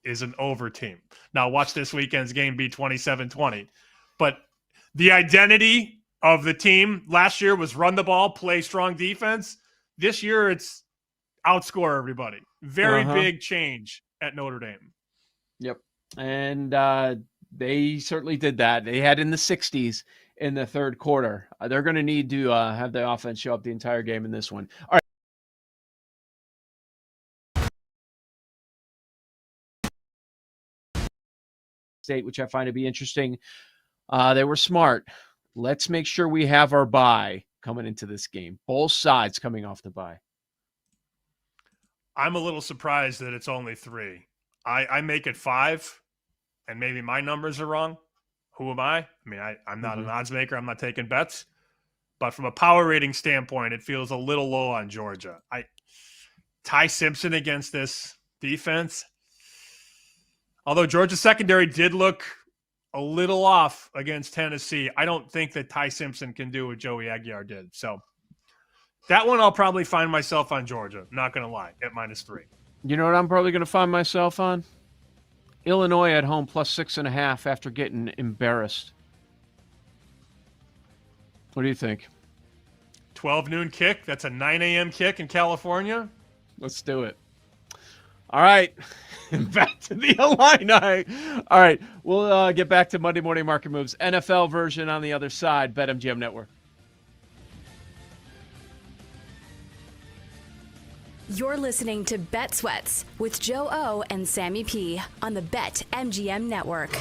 is an over team. Now, watch this weekend's game be 27-20. But the identity of the team last year was run the ball, play strong defense. This year, it's outscore everybody. Very big change at Notre Dame. Yep. And they certainly did that. They had in the 60s in the third quarter. They're going to need to have the offense show up the entire game in this one. All right. State, which I find to be interesting. They were smart. Let's make sure we have our bye coming into this game. Both sides coming off the bye. I'm a little surprised that it's only 3. I make it 5, and maybe my numbers are wrong. Who am I? I mean, I'm not an odds maker. I'm not taking bets. but from a power rating standpoint, it feels a little low on Georgia. Ty Simpson against this defense, although Georgia's secondary did look a little off against Tennessee, I don't think that Ty Simpson can do what Joey Aguiar did. So that one I'll probably find myself on Georgia, not going to lie, at -3. You know what I'm probably going to find myself on? Illinois at home +6.5 after getting embarrassed. What do you think? 12 noon kick. That's a 9 a.m. kick in California. Let's do it. All right. Back to the Illini. All right. We'll get back to Monday Morning Market Moves. NFL version on the other side. BetMGM Network. You're listening to Bet Sweats with Joe O and Sammy P on the BetMGM Network.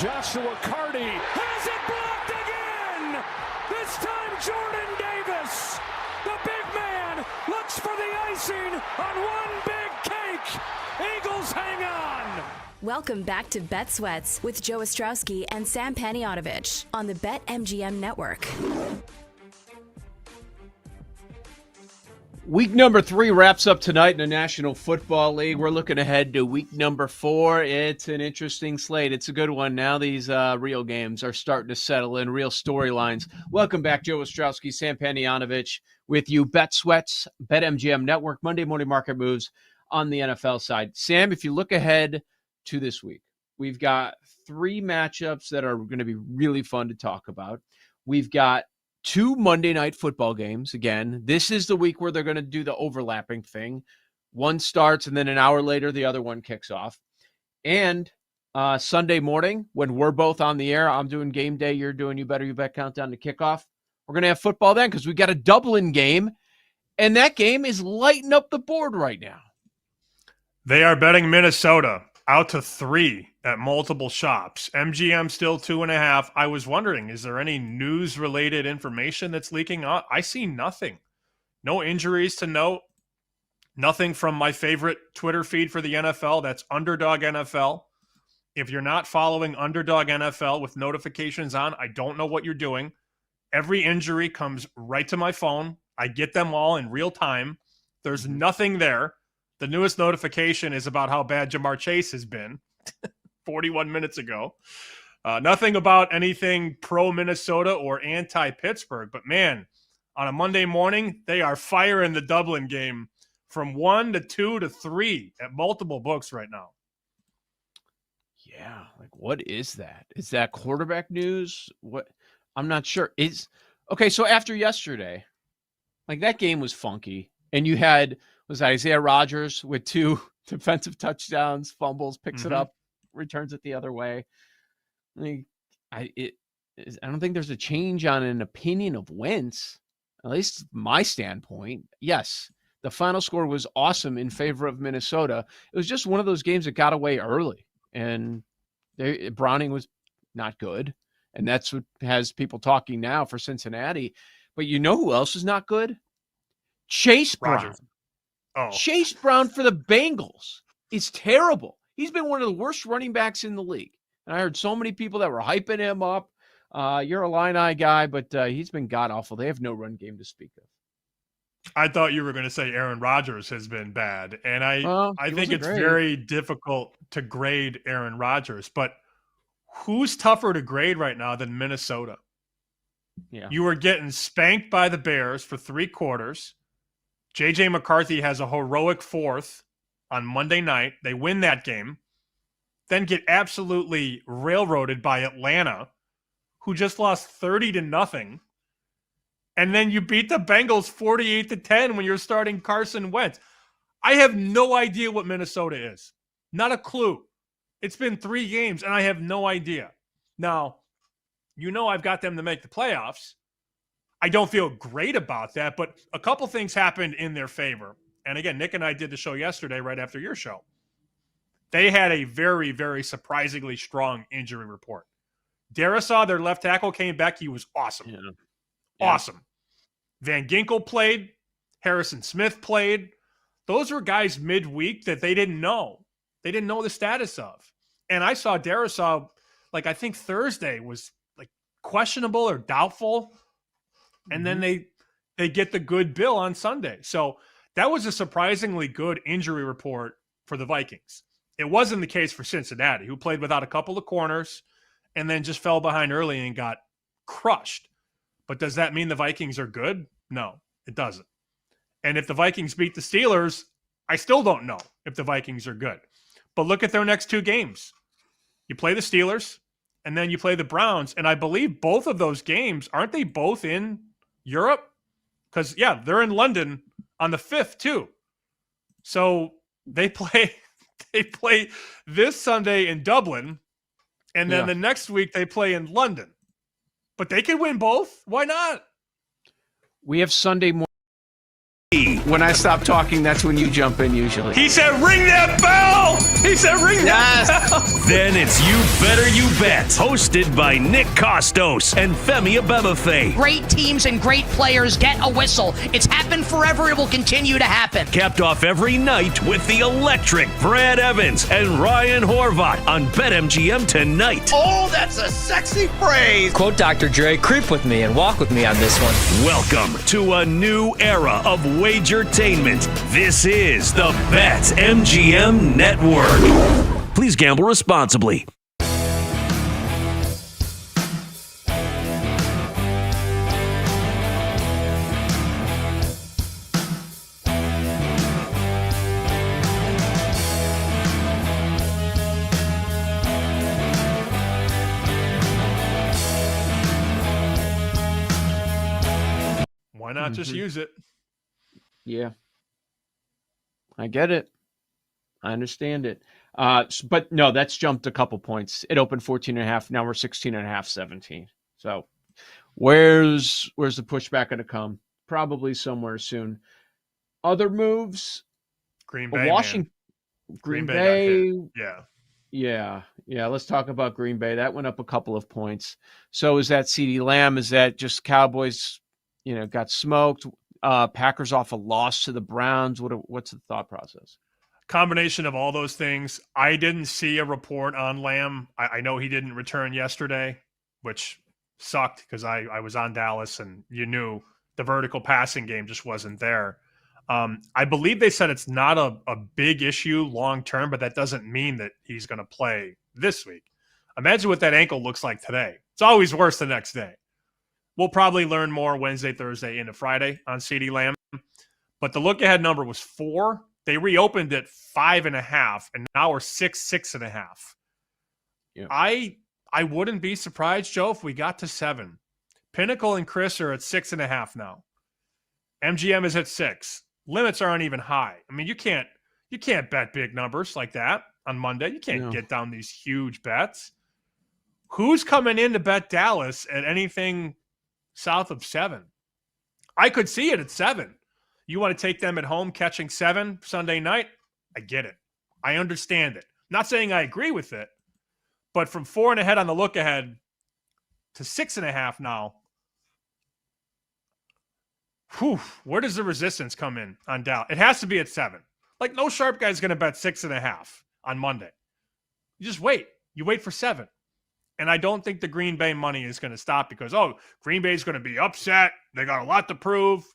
Joshua Carty has it blocked again. This time Jordan Davis, the big man, looks for the icing on one big cake. Eagles hang on. Welcome back to Bet Sweats with Joe Ostrowski and Sam Panayotovich on the BetMGM Network. Week number 3 wraps up tonight in the National Football League. We're looking ahead to week number 4. It's an interesting slate. It's a good one. Now these real games are starting to settle in, real storylines. Welcome back, Joe Ostrowski, Sam Panayotovich with you. Bet Sweats, BetMGM Network, Monday morning market moves on the NFL side. Sam, if you look ahead to this week, we've got 3 matchups that are going to be really fun to talk about. We've got 2 Monday night football games. Again, this is the week where they're going to do the overlapping thing. One starts and then an hour later, the other one kicks off. And Sunday morning, when we're both on the air, I'm doing game day, you're doing You Better You Bet countdown to kickoff. We're going to have football then because we got a Dublin game, and that game is lighting up the board right now. They are betting Minnesota out to 3 at multiple shops. MGM still 2.5. I was wondering, is there any news-related information that's leaking out? I see nothing. No injuries to note. Nothing from my favorite Twitter feed for the NFL. That's Underdog NFL. If you're not following Underdog NFL with notifications on, I don't know what you're doing. Every injury comes right to my phone. I get them all in real time. There's nothing there. The newest notification is about how bad Jamar Chase has been 41 minutes ago. Nothing about anything pro-Minnesota or anti-Pittsburgh. But, man, on a Monday morning, they are firing the Dublin game from 1 to 2 to 3 at multiple books right now. Yeah, like what is that? Is that quarterback news? What? I'm not sure. Okay, so after yesterday, like that game was funky, and you had was Isaiah Rodgers with 2 defensive touchdowns, fumbles, picks it up, returns it the other way. I don't think there's a change on an opinion of Wentz, at least my standpoint. Yes, the final score was awesome in favor of Minnesota. It was just one of those games that got away early, and Browning was not good, and that's what has people talking now for Cincinnati. But you know who else is not good? Chase Brown. Oh. Chase Brown for the Bengals is terrible. He's been one of the worst running backs in the league. And I heard so many people that were hyping him up. You're a Illini guy, but he's been god-awful. They have no run game to speak of. I thought you were going to say Aaron Rodgers has been bad. And I think it's great. very difficult to grade Aaron Rodgers. But who's tougher to grade right now than Minnesota? Yeah. You were getting spanked by the Bears for 3 quarters. J.J. McCarthy has a heroic 4th on Monday night. They win that game. Then get absolutely railroaded by Atlanta, who just lost 30-0. And then you beat the Bengals 48-10 when you're starting Carson Wentz. I have no idea what Minnesota is. Not a clue. It's been 3 games, and I have no idea. Now, you know I've got them to make the playoffs. I don't feel great about that, but a couple things happened in their favor. And again, Nick and I did the show yesterday right after your show. They had a very, very surprisingly strong injury report. Darisaw, their left tackle, came back. He was awesome. Yeah. Awesome. Van Ginkel played. Harrison Smith played. Those were guys midweek that they didn't know. They didn't know the status of. And I saw Darisaw, I think Thursday was questionable or doubtful. And then they get the good bill on Sunday. So that was a surprisingly good injury report for the Vikings. It wasn't the case for Cincinnati, who played without a couple of corners and then just fell behind early and got crushed. But does that mean the Vikings are good? No, it doesn't. And if the Vikings beat the Steelers, I still don't know if the Vikings are good. But look at their next 2 games. You play the Steelers, and then you play the Browns. And I believe both of those games, aren't they both in Europe? Because, yeah, they're in London on the 5th, too. So they play this Sunday in Dublin, and then the next week they play in London. But they can win both. Why not? We have Sunday morning. when I stop talking, that's when you jump in usually. He said, ring that bell! He said, ring that bell! Then it's You Better You Bet, hosted by Nick Costos and Femi Abebefe. Great teams and great players get a whistle. It's happened forever. It will continue to happen. Capped off every night with the electric Brad Evans and Ryan Horvat on BetMGM tonight. Oh, that's a sexy phrase. Quote Dr. Dre, creep with me and walk with me on this one. Welcome to a new era of Wagertainment. This is the BetMGM Network. Please gamble responsibly. Why not just use it? Yeah. I get it. I understand it. But no, that's jumped a couple points. It opened 14.5. Now we're 16.5, 17. So where's the pushback going to come? Probably somewhere soon. Other moves? Green Bay. Washington. Man. Green Bay. Yeah. Yeah. Let's talk about Green Bay. That went up a couple of points. So is that CeeDee Lamb? Is that just Cowboys, got smoked? Packers off a loss to the Browns. What's the thought process? Combination of all those things. I didn't see a report on Lamb. I know he didn't return yesterday, which sucked because I was on Dallas and you knew the vertical passing game just wasn't there. I believe they said it's not a big issue long term, but that doesn't mean that he's going to play this week. Imagine what that ankle looks like today. It's always worse the next day. We'll probably learn more Wednesday, Thursday, into Friday on CeeDee Lamb. But the look-ahead number was 4. They reopened at 5.5, and now we're 6.5. Yeah. I wouldn't be surprised, Joe, if we got to 7. Pinnacle and Chris are at 6.5 now. MGM is at 6. Limits aren't even high. I mean, you can't bet big numbers like that on Monday. You can't get down these huge bets. Who's coming in to bet Dallas at anything south of 7? I could see it at 7. You want to take them at home catching 7 Sunday night? I get it. I understand it. Not saying I agree with it, but from 4.5 on the look ahead to 6.5 now, where does the resistance come in on Dallas? It has to be at 7. Like, no sharp guy's going to bet 6.5 on Monday. You just wait. You wait for 7. And I don't think the Green Bay money is going to stop because, Green Bay's going to be upset. They got a lot to prove.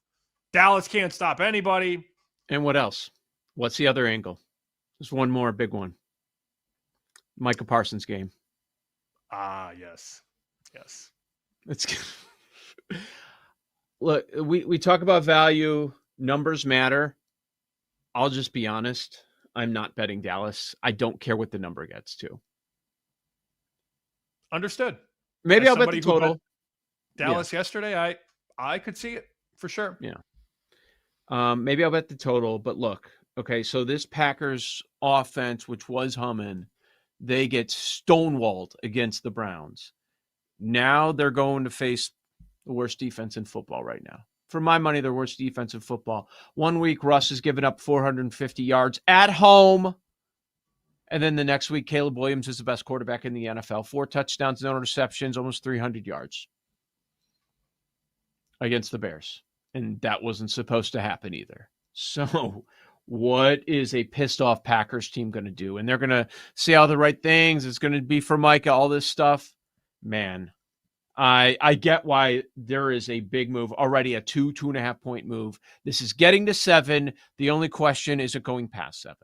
Dallas can't stop anybody. And what else? What's the other angle? There's one more big one. Micah Parsons game. Yes. It's look, we talk about value. Numbers matter. I'll just be honest. I'm not betting Dallas. I don't care what the number gets to. Understood. Maybe I'll bet the total. Dallas yesterday, I could see it for sure. Yeah. Maybe I'll bet the total, but look, okay, so this Packers offense, which was humming, they get stonewalled against the Browns. Now they're going to face the worst defense in football right now. For my money, the worst defense in football. 1 week, Russ has given up 450 yards at home. And then the next week, Caleb Williams is the best quarterback in the NFL. 4 touchdowns, no interceptions, almost 300 yards against the Bears. And that wasn't supposed to happen either. So what is a pissed off Packers team going to do? And they're going to say all the right things. It's going to be for Micah, all this stuff. Man, I get why there is a big move, already a 2.5 point move. This is getting to 7. The only question is it going past 7?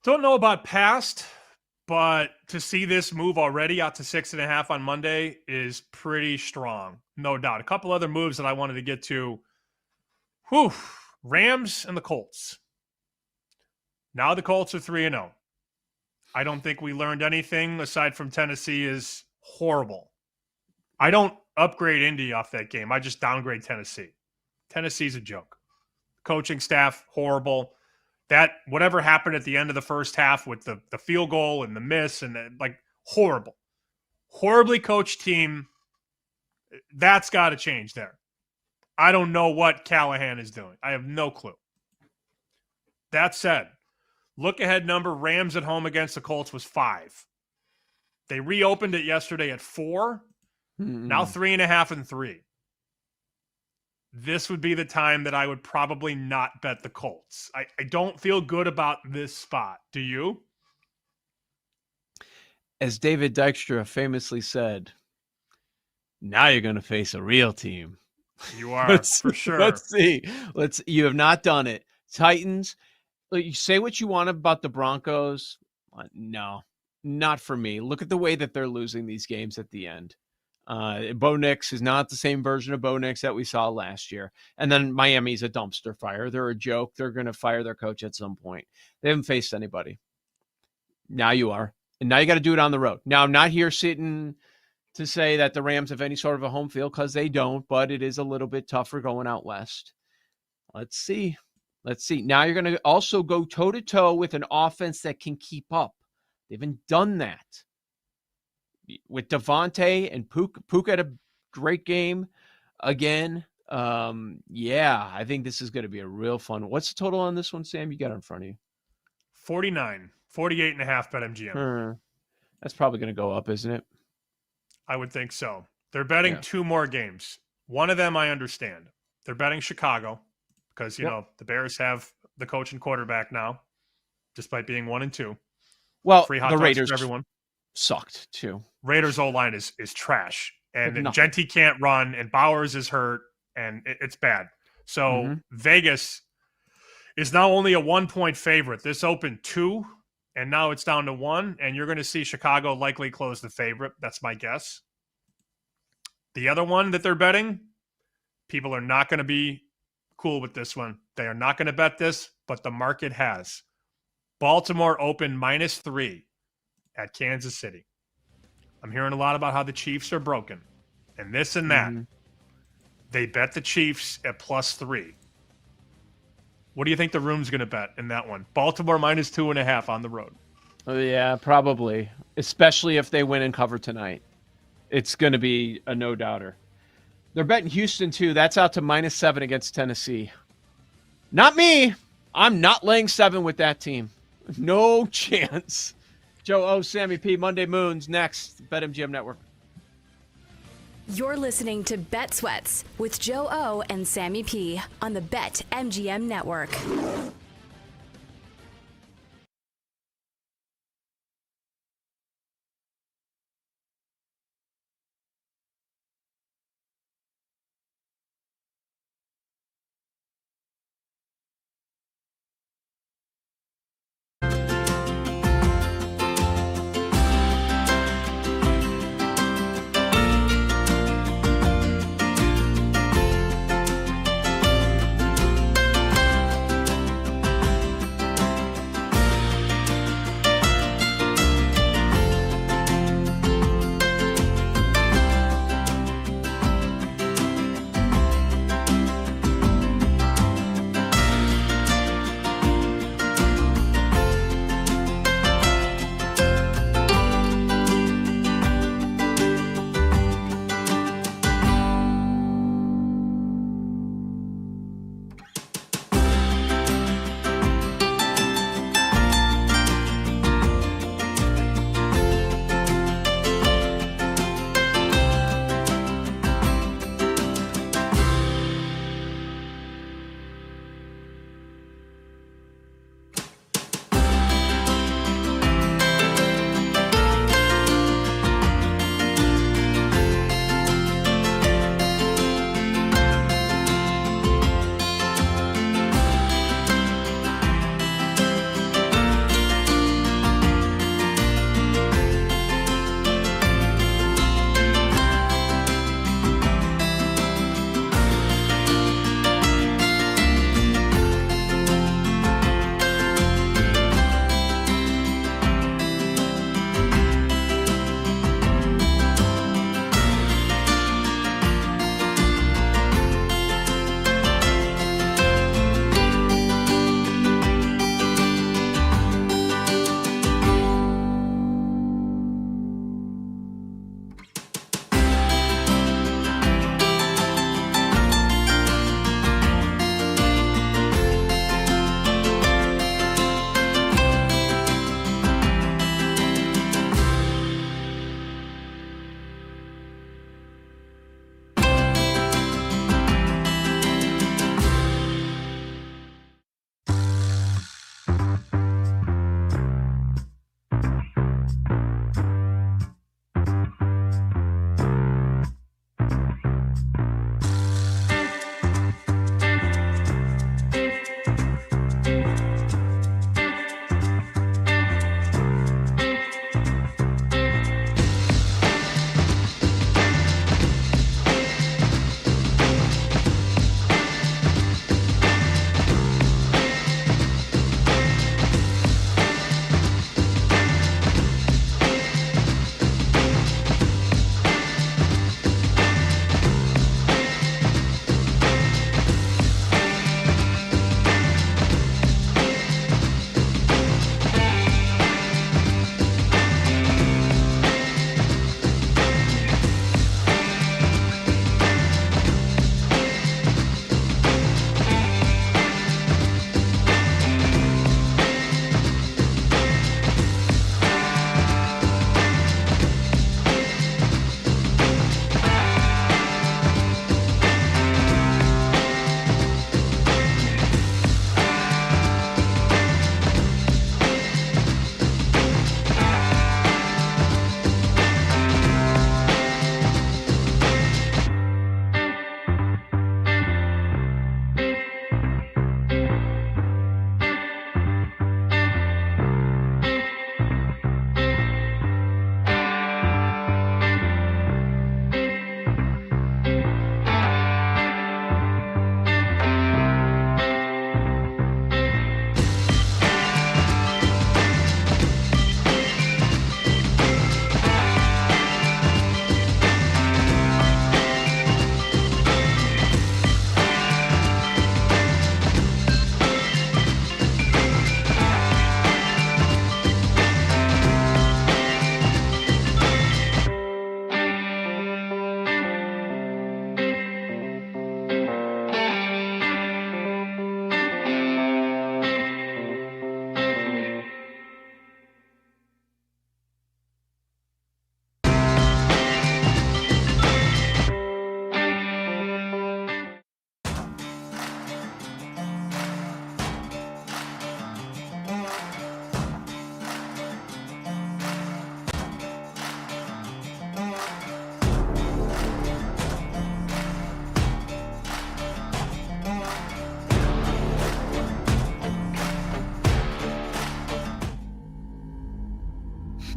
Don't know about past, but to see this move already out to 6.5 on Monday is pretty strong. No doubt. A couple other moves that I wanted to get to. Rams and the Colts. Now the Colts are 3-0. I don't think we learned anything aside from Tennessee is horrible. I don't upgrade Indy off that game. I just downgrade Tennessee. Tennessee's a joke. Coaching staff, horrible. That whatever happened at the end of the first half with the field goal and the miss and horrible. Horribly coached team. That's got to change there. I don't know what Callahan is doing. I have no clue. That said, look-ahead number Rams at home against the Colts was 5. They reopened it yesterday at 4. Now 3.5 and 3. This would be the time that I would probably not bet the Colts. I don't feel good about this spot. Do you? As David Dykstra famously said, now you're going to face a real team. You are, for sure. Let's see. You have not done it. Titans, you say what you want about the Broncos. No, not for me. Look at the way that they're losing these games at the end. Bo Nix is not the same version of Bo Nix that we saw last year. And then Miami's a dumpster fire. They're a joke. They're going to fire their coach at some point. They haven't faced anybody. Now you are. And now you got to do it on the road. Now, I'm not here sitting to say that the Rams have any sort of a home field because they don't, but it is a little bit tougher going out west. Let's see. Now you're going to also go toe-to-toe with an offense that can keep up. They haven't done that. With Devontae and Puka had a great game again. I think this is going to be a real fun. What's the total on this one, Sam? You got it in front of you. 49, 48.5 BetMGM. That's probably going to go up, isn't it? I would think so. They're betting 2 more games. One of them I understand. They're betting Chicago because, you know, the Bears have the coach and quarterback now, despite being 1-2. Well, free hot the dogs Raiders for everyone. Sucked too. Raiders O-line is trash, and Nothing. Genty can't run, and Bowers is hurt, and it's bad. So Vegas is now only a 1-point favorite. This opened 2, and now it's down to 1, and you're going to see Chicago likely close the favorite. That's my guess. The other one that they're betting, people are not going to be cool with this one. They are not going to bet this, but the market has. Baltimore opened -3 at Kansas City. I'm hearing a lot about how the Chiefs are broken and this and that. They bet the Chiefs at +3. What do you think the room's going to bet in that one? Baltimore -2.5 on the road. Oh, yeah, probably. Especially if they win and cover tonight. It's going to be a no-doubter. They're betting Houston, too. That's out to -7 against Tennessee. Not me. I'm not laying 7 with that team. No chance. Joe O, Sammy P, Monday Moons, next. BetMGM Network. You're listening to Bet Sweats with Joe O and Sammy P on the BetMGM Network.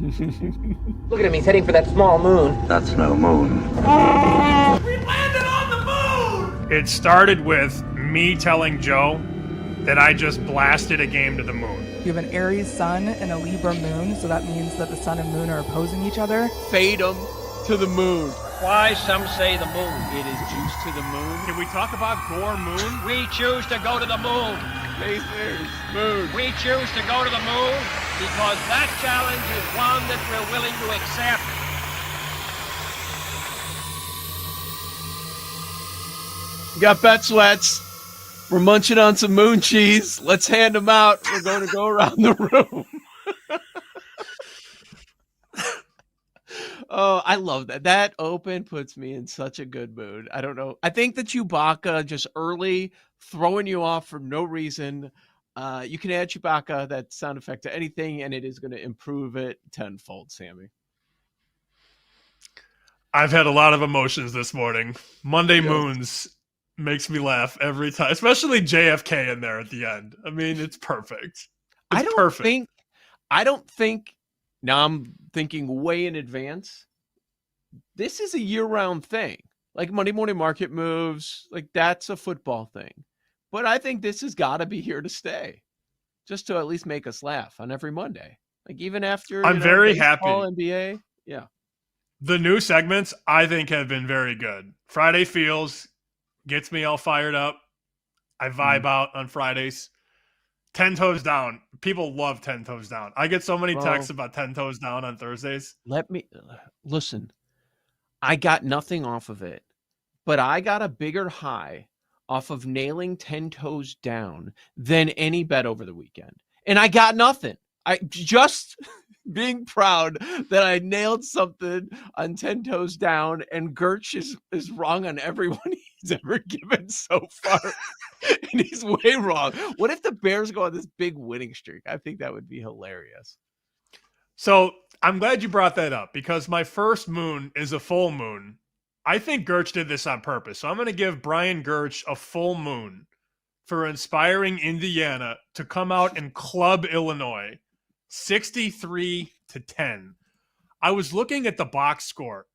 Look at him, he's heading for that small moon. That's no moon. It started with me telling Joe that I just blasted a game to the moon. You have an Aries sun and a Libra moon, so that means that the sun and moon are opposing each other. Fade them to the moon. Why some say the moon? It is juice to the moon. Can we talk about Gore Moon? We choose to go to the moon. Pacers, moon. We choose to go to the moon because that challenge is one that we're willing to accept. You got bet sweats. We're munching on some moon cheese. Let's hand them out. We're going to go around the room. Oh, I love that. That open puts me in such a good mood. I don't know. I think the Chewbacca just early throwing you off for no reason. You can add Chewbacca, that sound effect, to anything, and it is going to improve it tenfold, Sammy. I've had a lot of emotions this morning. Monday Moons makes me laugh every time, especially JFK in there at the end. I mean, it's perfect. I don't think, now I'm thinking way in advance, this is a year-round thing. Like Monday morning market moves, like that's a football thing. But I think this has got to be here to stay, just to at least make us laugh on every Monday. Like even after I'm very happy. NBA, yeah. The new segments I think have been very good. Friday Feels gets me all fired up. I vibe out on Fridays. 10 Toes Down. People love 10 Toes Down. I get so many texts about 10 Toes Down on Thursdays. Let me listen. I got nothing off of it, but I got a bigger high off of nailing 10 Toes Down than any bet over the weekend. And I got nothing. I just being proud that I nailed something on 10 Toes Down, and Gertch is wrong on everyone he's ever given so far. And he's way wrong. What if the Bears go on this big winning streak? I think that would be hilarious. So I'm glad you brought that up because my first moon is a full moon. I think Gertch did this on purpose. So I'm going to give Brian Gertch a full moon for inspiring Indiana to come out and club Illinois 63-10. I was looking at the box score.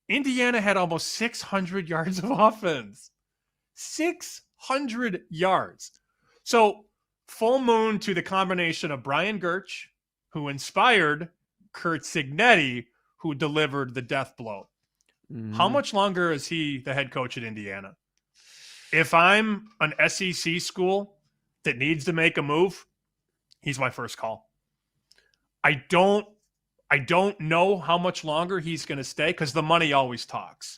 Indiana had almost 600 yards of offense. 600 yards. So full moon to the combination of Brian Gertch, who inspired Curt Cignetti, who delivered the death blow. How much longer is he the head coach at Indiana? If I'm an SEC school that needs to make a move, he's my first call. I don't know how much longer he's going to stay because the money always talks.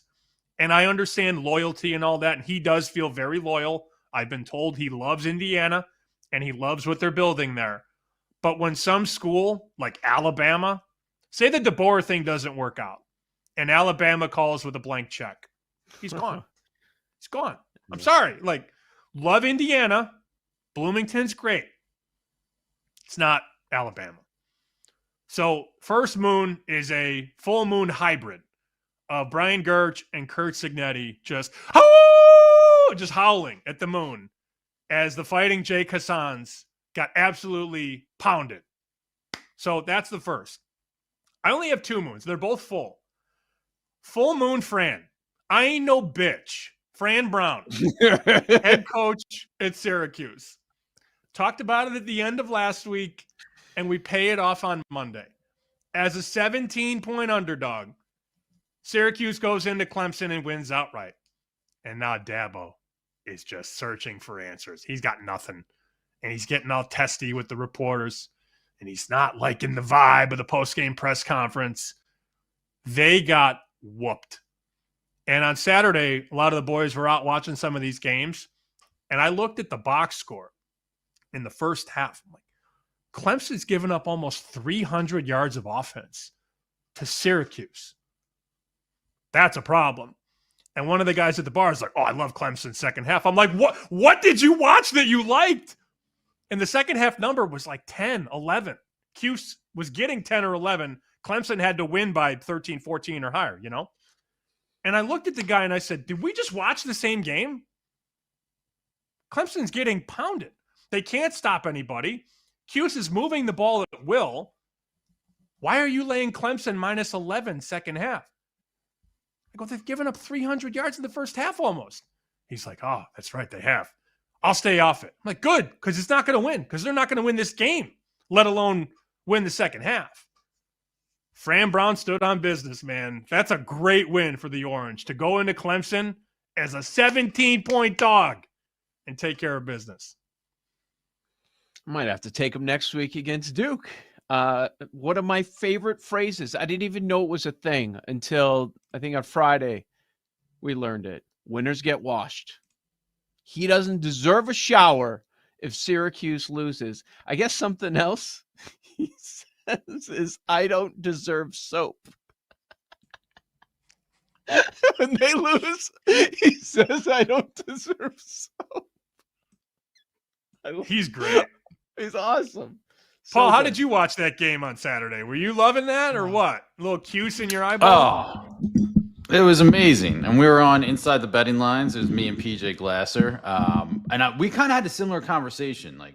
And I understand loyalty and all that. And he does feel very loyal. I've been told he loves Indiana and he loves what they're building there. But when some school like Alabama, say the DeBoer thing doesn't work out and Alabama calls with a blank check, he's gone. He's gone. I'm sorry. Like, love Indiana. Bloomington's great. It's not Alabama. So first moon is a full moon hybrid of Brian Gertch and Curt Cignetti just howling at the moon as the Fighting Jake Hassans got absolutely pounded. So that's the first. I only have two moons. They're both full. Full moon Fran. I ain't no bitch. Fran Brown, head coach at Syracuse. Talked about it at the end of last week, and we pay it off on Monday. As a 17-point underdog, Syracuse goes into Clemson and wins outright. And now Dabo is just searching for answers. He's got nothing. And he's getting all testy with the reporters. And he's not liking the vibe of the post-game press conference. They got whooped. And on Saturday, a lot of the boys were out watching some of these games. And I looked at the box score in the first half. I'm like, Clemson's given up almost 300 yards of offense to Syracuse. That's a problem. And one of the guys at the bar is like, oh, I love Clemson's second half. I'm like, what did you watch that you liked? And the second half number was like 10, 11. Cuse was getting 10 or 11. Clemson had to win by 13, 14 or higher, you know? And I looked at the guy and I said, did we just watch the same game? Clemson's getting pounded. They can't stop anybody. Cuse is moving the ball at will. Why are you laying Clemson minus 11 second half? I go, they've given up 300 yards in the first half almost. He's like, oh, that's right, they have. I'll stay off it. I'm like, good, because it's not going to win, because they're not going to win this game, let alone win the second half. Fran Brown stood on business, man. That's a great win for the Orange to go into Clemson as a 17-point dog and take care of business. Might have to take them next week against Duke. One of my favorite phrases. I didn't even know it was a thing until I think on Friday we learned it. Winners get washed. He doesn't deserve a shower if Syracuse loses. I guess something else he says is, I don't deserve soap. When they lose, he says, I don't deserve soap. He's great. He's awesome. Paul, how did you watch that game on Saturday? Were you loving that or what? A little cuse in your eyeball? Oh, it was amazing. And we were on Inside the Betting Lines. It was me and PJ Glasser. We kind of had a similar conversation, like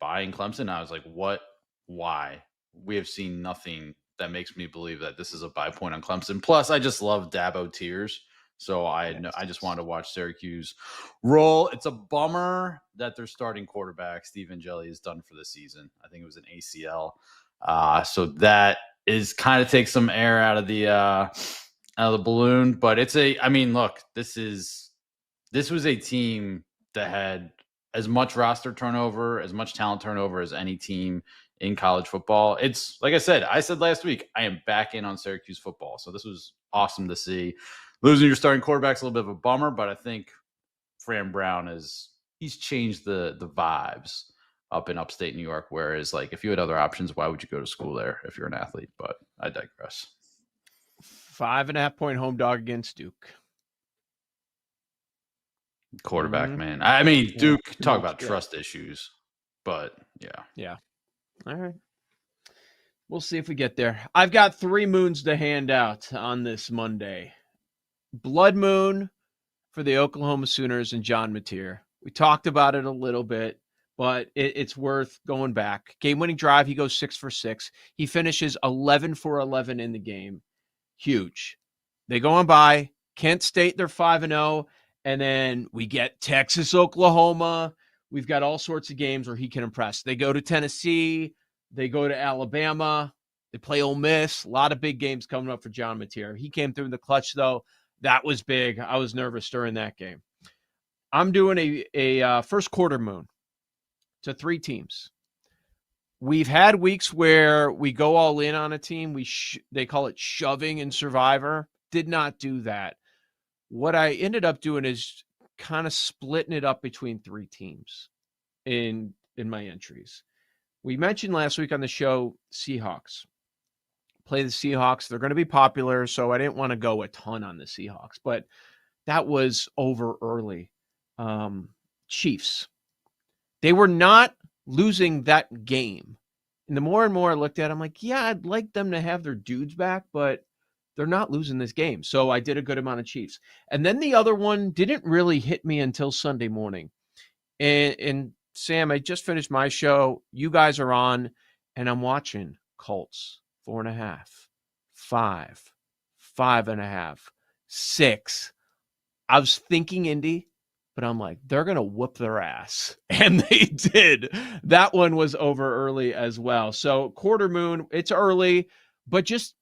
buying Clemson. I was like, what? Why? We have seen nothing that makes me believe that this is a buy point on Clemson. Plus, I just love Dabo tears. So I just wanted to watch Syracuse roll. It's a bummer that their starting quarterback, Stephen Jelly, is done for the season. I think it was an ACL. So that is kind of takes some air out of the balloon. But it's look, this was a team that had as much roster turnover, as much talent turnover as any team in college football. It's like I said last week, I am back in on Syracuse football. So this was awesome to see. Losing your starting quarterback's a little bit of a bummer, but I think Fran Brown he's changed the vibes up in upstate New York. Whereas, like, if you had other options, why would you go to school there if you're an athlete? But I digress. 5.5-point home dog against Duke. Quarterback, man. I mean, Duke, talk about trust issues, but yeah. Yeah. All right. We'll see if we get there. I've got 3 moons to hand out on this Monday. Blood moon for the Oklahoma Sooners and John Mateer. We talked about it a little bit, but it's worth going back. Game-winning drive, he goes 6 for 6. He finishes 11 for 11 in the game. Huge. They go on by. Kent State, they're 5-0. And then we get Texas, Oklahoma. We've got all sorts of games where he can impress. They go to Tennessee. They go to Alabama. They play Ole Miss. A lot of big games coming up for John Mateer. He came through in the clutch, though. That was big. I was nervous during that game. I'm doing a first quarter moon to 3 teams. We've had weeks where we go all in on a team. They call it shoving in Survivor. Did not do that. What I ended up doing is kind of splitting it up between 3 teams in my entries. We mentioned last week on the show Seahawks. Play the Seahawks. They're going to be popular, so I didn't want to go a ton on the Seahawks, but that was over early. Chiefs. They were not losing that game. And the more and more I looked at it, I'm like, yeah, I'd like them to have their dudes back, but they're not losing this game. So I did a good amount of Chiefs. And then the other one didn't really hit me until Sunday morning. And Sam, I just finished my show. You guys are on, and I'm watching Colts. 4.5, 5, 5.5, 6. I was thinking Indy, but I'm like, they're going to whoop their ass. And they did. That one was over early as well. So quarter moon, it's early, but just,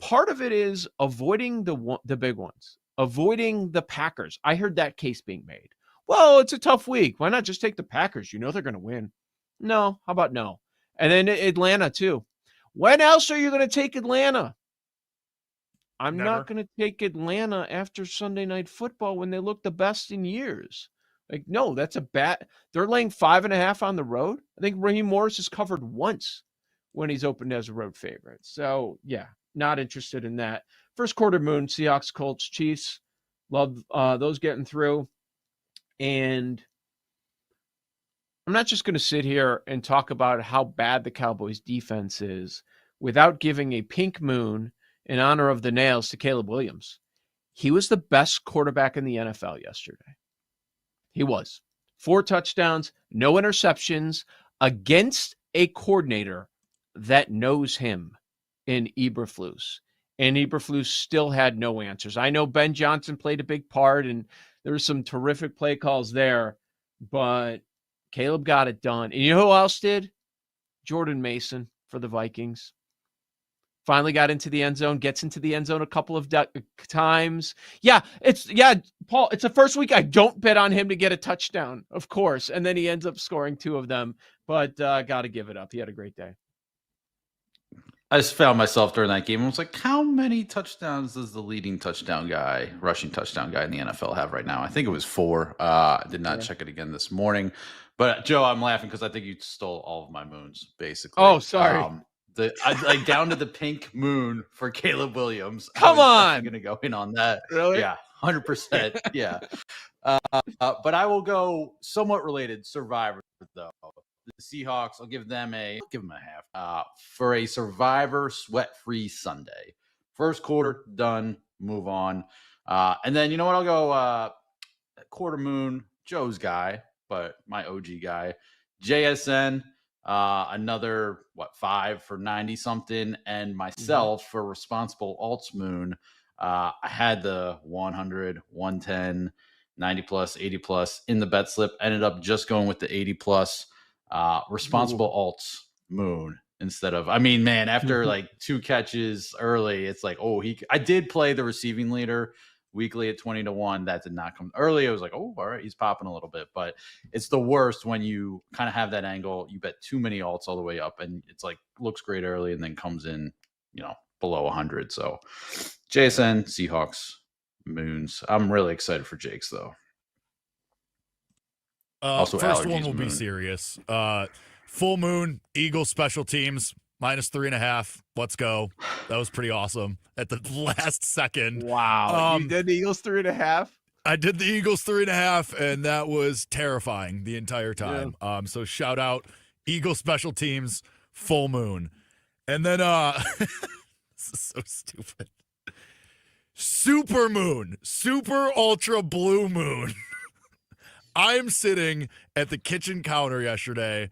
part of it is avoiding the big ones, avoiding the Packers. I heard that case being made. Well, it's a tough week. Why not just take the Packers? They're going to win. No. How about no? And then Atlanta too. When else are you going to take Atlanta? I'm not going to take Atlanta after Sunday Night Football when they look the best in years. Like, no, that's a bad. They're laying 5.5 on the road. I think Raheem Morris has covered once when he's opened as a road favorite. So, yeah, not interested in that. First quarter moon, Seahawks, Colts, Chiefs. Love those getting through. And I'm not just going to sit here and talk about how bad the Cowboys defense is without giving a pink moon in honor of the nails to Caleb Williams. He was the best quarterback in the NFL yesterday. He was. 4 touchdowns, no interceptions against a coordinator that knows him. in Eberflus. And Eberflus still had no answers. I know Ben Johnson played a big part, and there were some terrific play calls there, but Caleb got it done. And you know who else did? Jordan Mason for the Vikings. Finally got into the end zone, gets into the end zone a couple of times. Paul, it's the first week I don't bet on him to get a touchdown, of course. And then he ends up scoring 2 of them, but got to give it up. He had a great day. I just found myself during that game. I was like, how many touchdowns does the leading rushing touchdown guy in the NFL have right now? I think it was 4. I did not check it again this morning. But Joe, I'm laughing because I think you stole all of my moons, basically. Oh, sorry. I down to the pink moon for Caleb Williams. Come on. I'm going to go in on that. Really? Yeah, 100%. Yeah. But I will go somewhat related Survivor, though. The Seahawks, I'll give them a half for a Survivor sweat-free Sunday. First quarter done, move on. And then you know what? I'll go quarter moon, Joe's guy, but my OG guy, JSN. Another 5 for 90 something, and myself for responsible alts moon. I had the 100, 110, 90 plus, 80 plus in the bet slip. Ended up just going with the 80 plus. Responsible alts moon instead of, after like 2 catches early, it's like, I did play the receiving leader weekly at 20-1. That did not come early. I was like, all right, he's popping a little bit, but it's the worst when you kind of have that angle. You bet too many alts all the way up and it's like, looks great early and then comes in, below 100. So JSN, Seahawks, moons. I'm really excited for Jake's though. Also, first one will be serious. Full moon, Eagles special teams, -3.5. Let's go. That was pretty awesome at the last second. Wow. You did the Eagles 3.5? I did the Eagles 3.5, and that was terrifying the entire time. Yeah. So shout out Eagles special teams, full moon. And then this is so stupid. Super moon, super ultra blue moon. I'm sitting at the kitchen counter yesterday,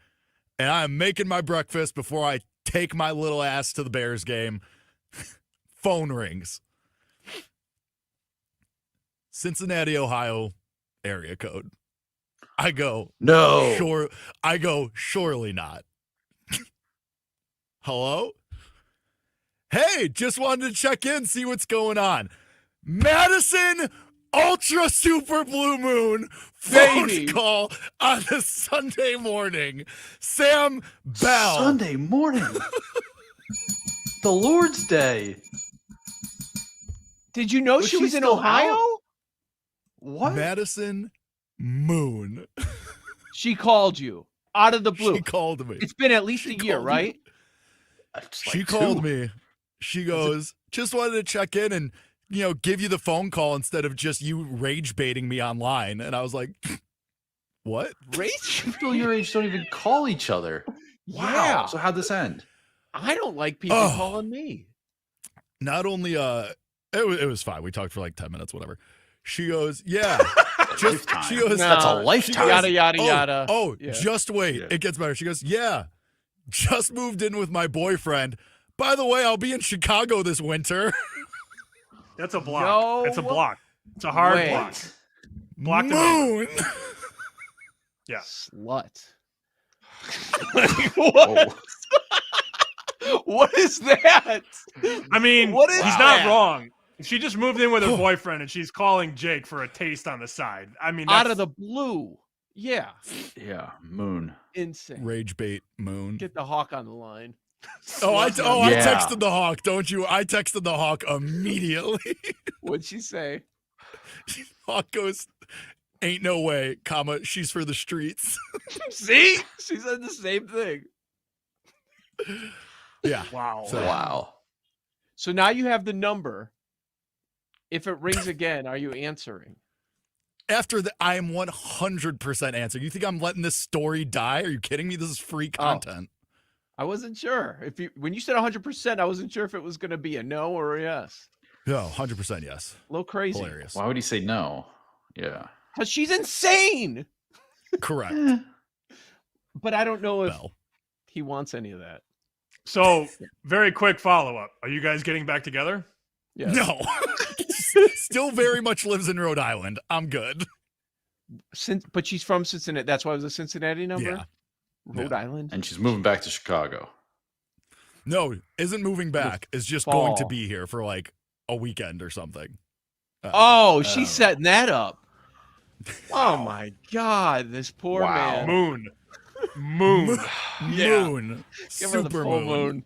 and I'm making my breakfast before I take my little ass to the Bears game. Phone rings. Cincinnati, Ohio area code. I go, no. Sure. I go, surely not. Hello? Hey, just wanted to check in, see what's going on. Madison Ultra Super Blue Moon phone call on a Sunday morning. Sam Bell. Sunday morning. The Lord's Day. Did you know she was in Ohio? Out? What? Madison Moon. She called you out of the blue. She called me. It's been at least a year, right? She called me. She goes, just wanted to check in and, give you the phone call instead of just you rage baiting me online. And I was like, what? Rage? People your age don't even call each other. Wow. Yeah. So how'd this end? I don't like people calling me. Not only, it was fine. We talked for like 10 minutes, whatever. She goes, yeah. She goes, that's a lifetime. Yada, yada, yada. Yeah. Just wait. Yeah. It gets better. She goes, yeah. Just moved in with my boyfriend. By the way, I'll be in Chicago this winter. That's a block. No. It's a block. It's a hard block. Block the moon. Yeah. Slut. What? What is that? I mean, what is he's that? not wrong. She just moved in with her boyfriend, and she's calling Jake for a taste on the side. I mean, out of the blue. Yeah. Yeah. Moon. Insane. Rage bait moon. Get the Hawk on the line. I texted the Hawk, don't you? I texted the Hawk immediately. What'd she say? Hawk goes, ain't no way, comma, she's for the streets. See? She said the same thing. Yeah. Wow. Wow. So now you have the number. If it rings again, are you answering? After that, I am 100% answering. You think I'm letting this story die? Are you kidding me? This is free content. I wasn't sure. When you said 100%, I wasn't sure if it was going to be a no or a yes. No, 100% yes. A little crazy. Hilarious. Why would he say no? Yeah. Because she's insane. Correct. But I don't know if he wants any of that. So, very quick follow-up. Are you guys getting back together? Yes. No. Still very much lives in Rhode Island. I'm good. But she's from Cincinnati. That's why it was a Cincinnati number? Yeah. Rhode Island? And she's moving back to Chicago. No, isn't moving back. Is just fall. going to be here for like a weekend or something. She's setting that up. Oh my God, this poor man. Moon. Yeah. Moon. Give her the Super full moon. moon.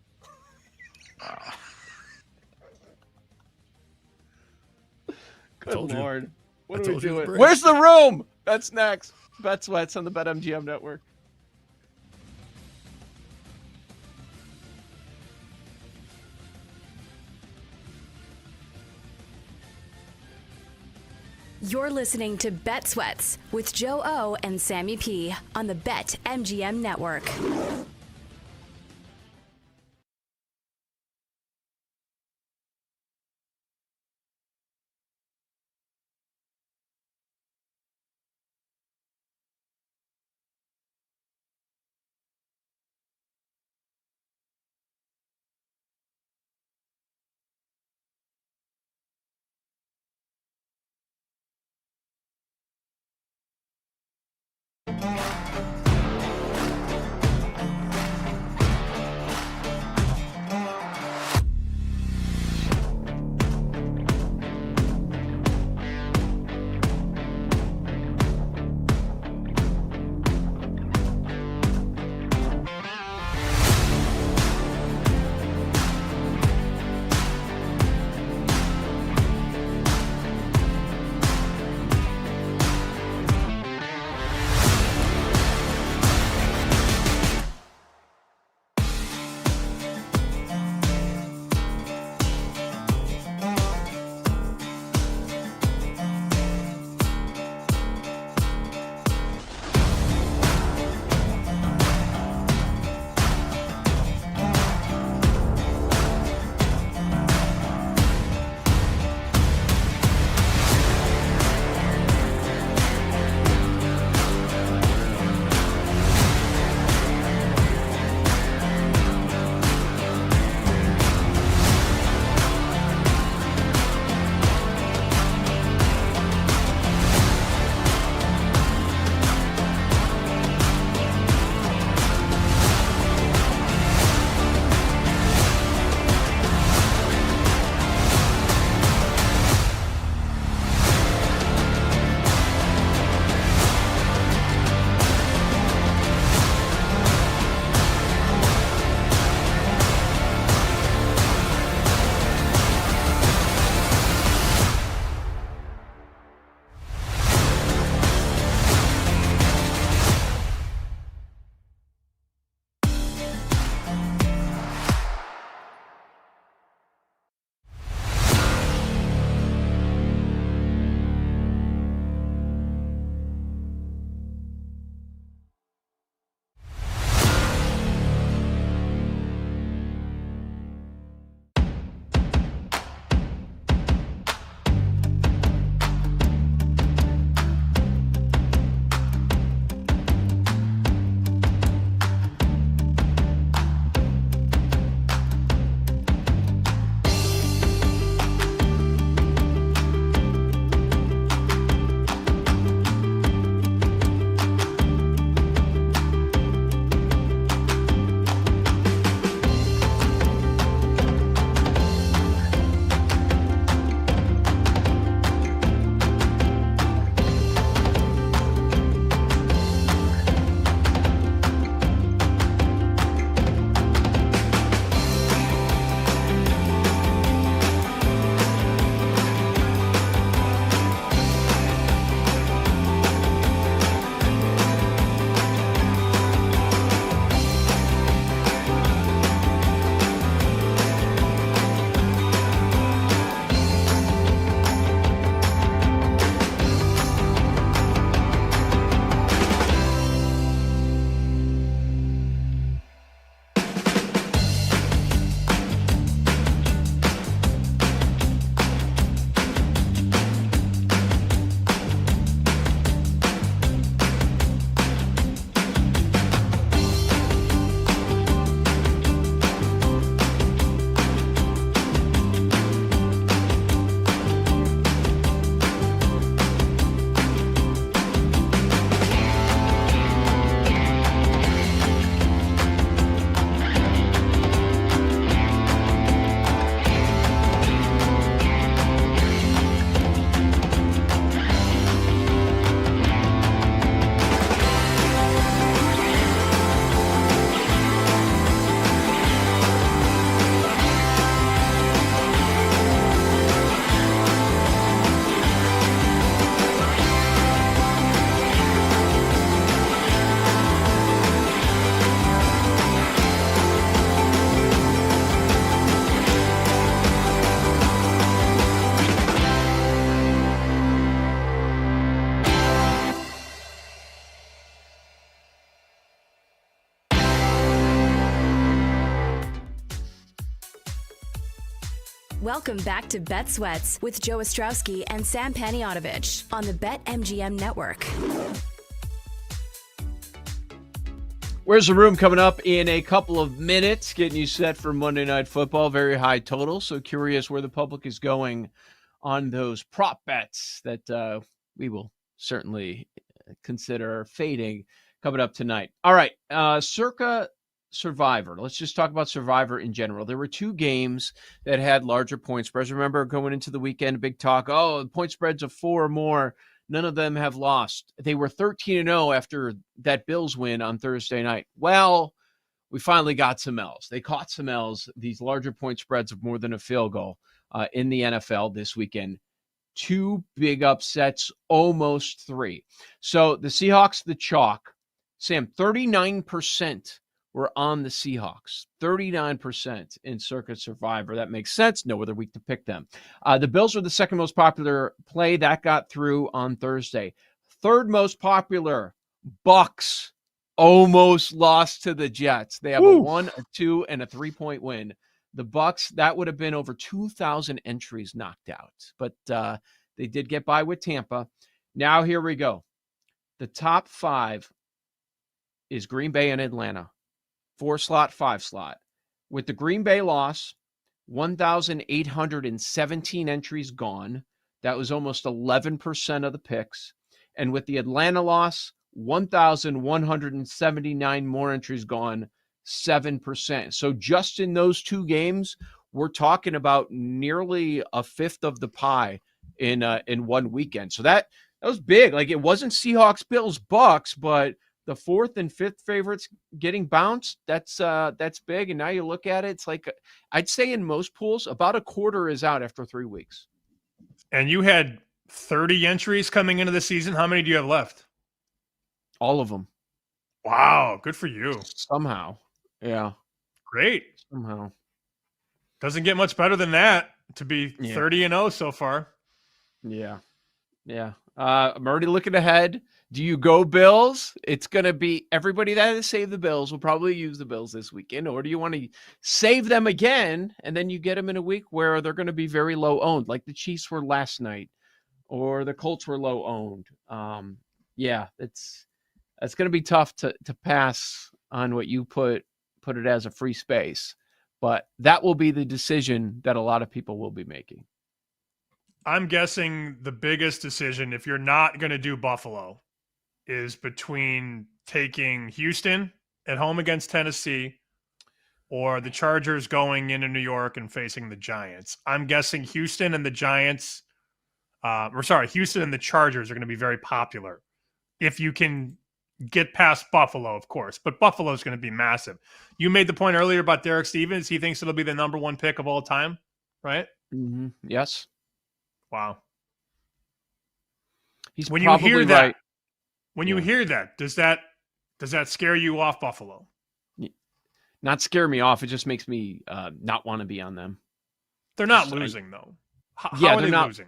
Good told you. Lord. What I are we told you it was doing? brave. Where's the room? That's next. Bet Sweats on the BetMGM Network. You're listening to Bet Sweats with Joe O and Sammy P on the BetMGM Network. Welcome back to Bet Sweats with Joe Ostrowski and Sam Paniotovich on the BetMGM Network. Where's the Room coming up in a couple of minutes, getting you set for Monday Night Football. Very high total, so curious where the public is going on those prop bets that we will certainly consider fading coming up tonight. All right, circa Survivor. Let's just talk about Survivor in general. There were two games that had larger point spreads. Remember going into the weekend, big talk, point spreads of 4 or more. None of them have lost. They were 13-0 after that Bills win on Thursday night. Well, we finally got some L's. They caught some L's, these larger point spreads of more than a field goal in the NFL this weekend. 2 big upsets, almost 3. So the Seahawks, the chalk. Sam, 39% were on the Seahawks. 39% in Circuit Survivor. That makes sense. No other week to pick them. The Bills were the second most popular play. That got through on Thursday. Third most popular, Bucks almost lost to the Jets. They have a 1, a 2, and a 3-point win. The Bucks, that would have been over 2,000 entries knocked out. But they did get by with Tampa. Now here we go. The top 5 is Green Bay and Atlanta. 4-slot, 5-slot. With the Green Bay loss, 1,817 entries gone. That was almost 11% of the picks. And with the Atlanta loss, 1,179 more entries gone, 7%. So just in those 2 games, we're talking about nearly a fifth of the pie in one weekend. So that was big. Like, it wasn't Seahawks, Bills, Bucks, but the 4th and 5th favorites getting bounced, that's big. And now you look at it, it's like, I'd say in most pools, about a quarter is out after 3 weeks. And you had 30 entries coming into the season. How many do you have left? All of them. Wow, good for you. Somehow. Yeah. Great. Somehow. Doesn't get much better than that to be 30-0 so far. Yeah. Yeah. I'm already looking ahead. Do you go Bills? It's going to be everybody that has saved the Bills will probably use the Bills this weekend. Or do you want to save them again and then you get them in a week where they're going to be very low owned, like the Chiefs were last night or the Colts were low owned? Yeah, that's going to be tough to pass on what you put it as a free space. But that will be the decision that a lot of people will be making. I'm guessing the biggest decision, if you're not going to do Buffalo, is between taking Houston at home against Tennessee or the Chargers going into New York and facing the Giants. I'm guessing Houston and the Giants, Houston and the Chargers are going to be very popular. If you can get past Buffalo, of course, but Buffalo is going to be massive. You made the point earlier about Derek Stevens. He thinks it'll be the number 1 pick of all time, right? Mm-hmm. Yes. Wow. He's when you hear right. that, you hear that, does that scare you off Buffalo? Not scare me off. It just makes me not want to be on them. They're not losing though. How are they losing?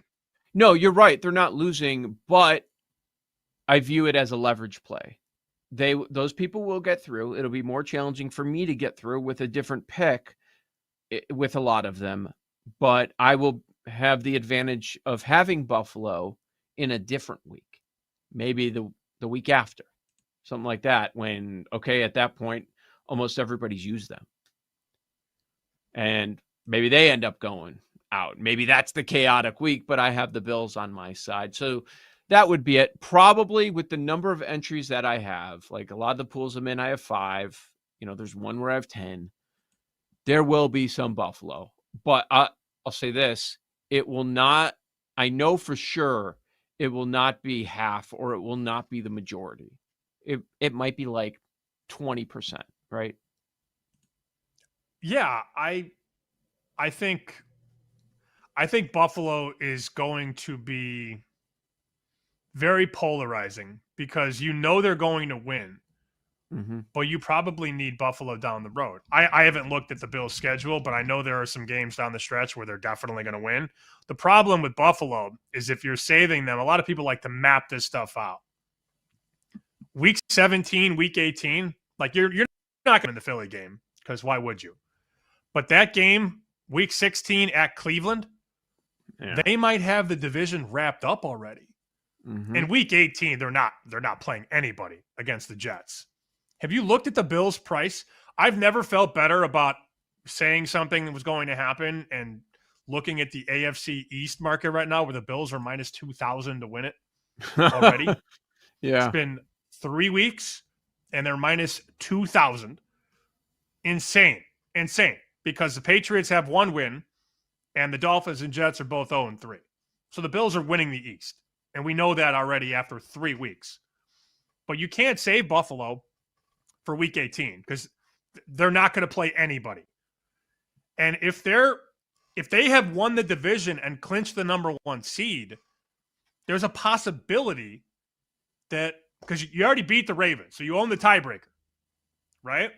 No, you're right. They're not losing, but I view it as a leverage play. Those people will get through. It'll be more challenging for me to get through with a different pick with a lot of them, but I will have the advantage of having Buffalo in a different week. Maybe the week after, something like that, when, at that point, almost everybody's used them. And maybe they end up going out. Maybe that's the chaotic week, but I have the Bills on my side. So that would be it. Probably with the number of entries that I have, like a lot of the pools I'm in, I have 5. There's one where I have 10. There will be some Buffalo. But I'll say this, it will not, I know for sure, it will not be half or it will not be the majority. It might be like 20%, right? Yeah, I think Buffalo is going to be very polarizing because they're going to win, but you probably need Buffalo down the road. I haven't looked at the Bills' schedule, but I know there are some games down the stretch where they're definitely going to win. The problem with Buffalo is if you're saving them, a lot of people like to map this stuff out. Week 17, week 18, like you're not going to win the Philly game because why would you? But that game Week 16 at Cleveland, Yeah. they might have the division wrapped up already. Mhm. In Week 18, they're not playing anybody against the Jets. Have you looked at the Bills' price? I've never felt better about saying something was going to happen and looking at the AFC East market right now, where the Bills are minus 2,000 to win it already. Yeah. It's been 3 weeks, and they're minus 2,000. Insane. Because the Patriots have 1 win, and the Dolphins and Jets are both 0-3. So the Bills are winning the East, and we know that already after 3 weeks. But you can't save Buffalo for Week 18 because they're not going to play anybody. And if they have won the division and clinched the number 1 seed, there's a possibility that, because you already beat the Ravens, so you own the tiebreaker, right?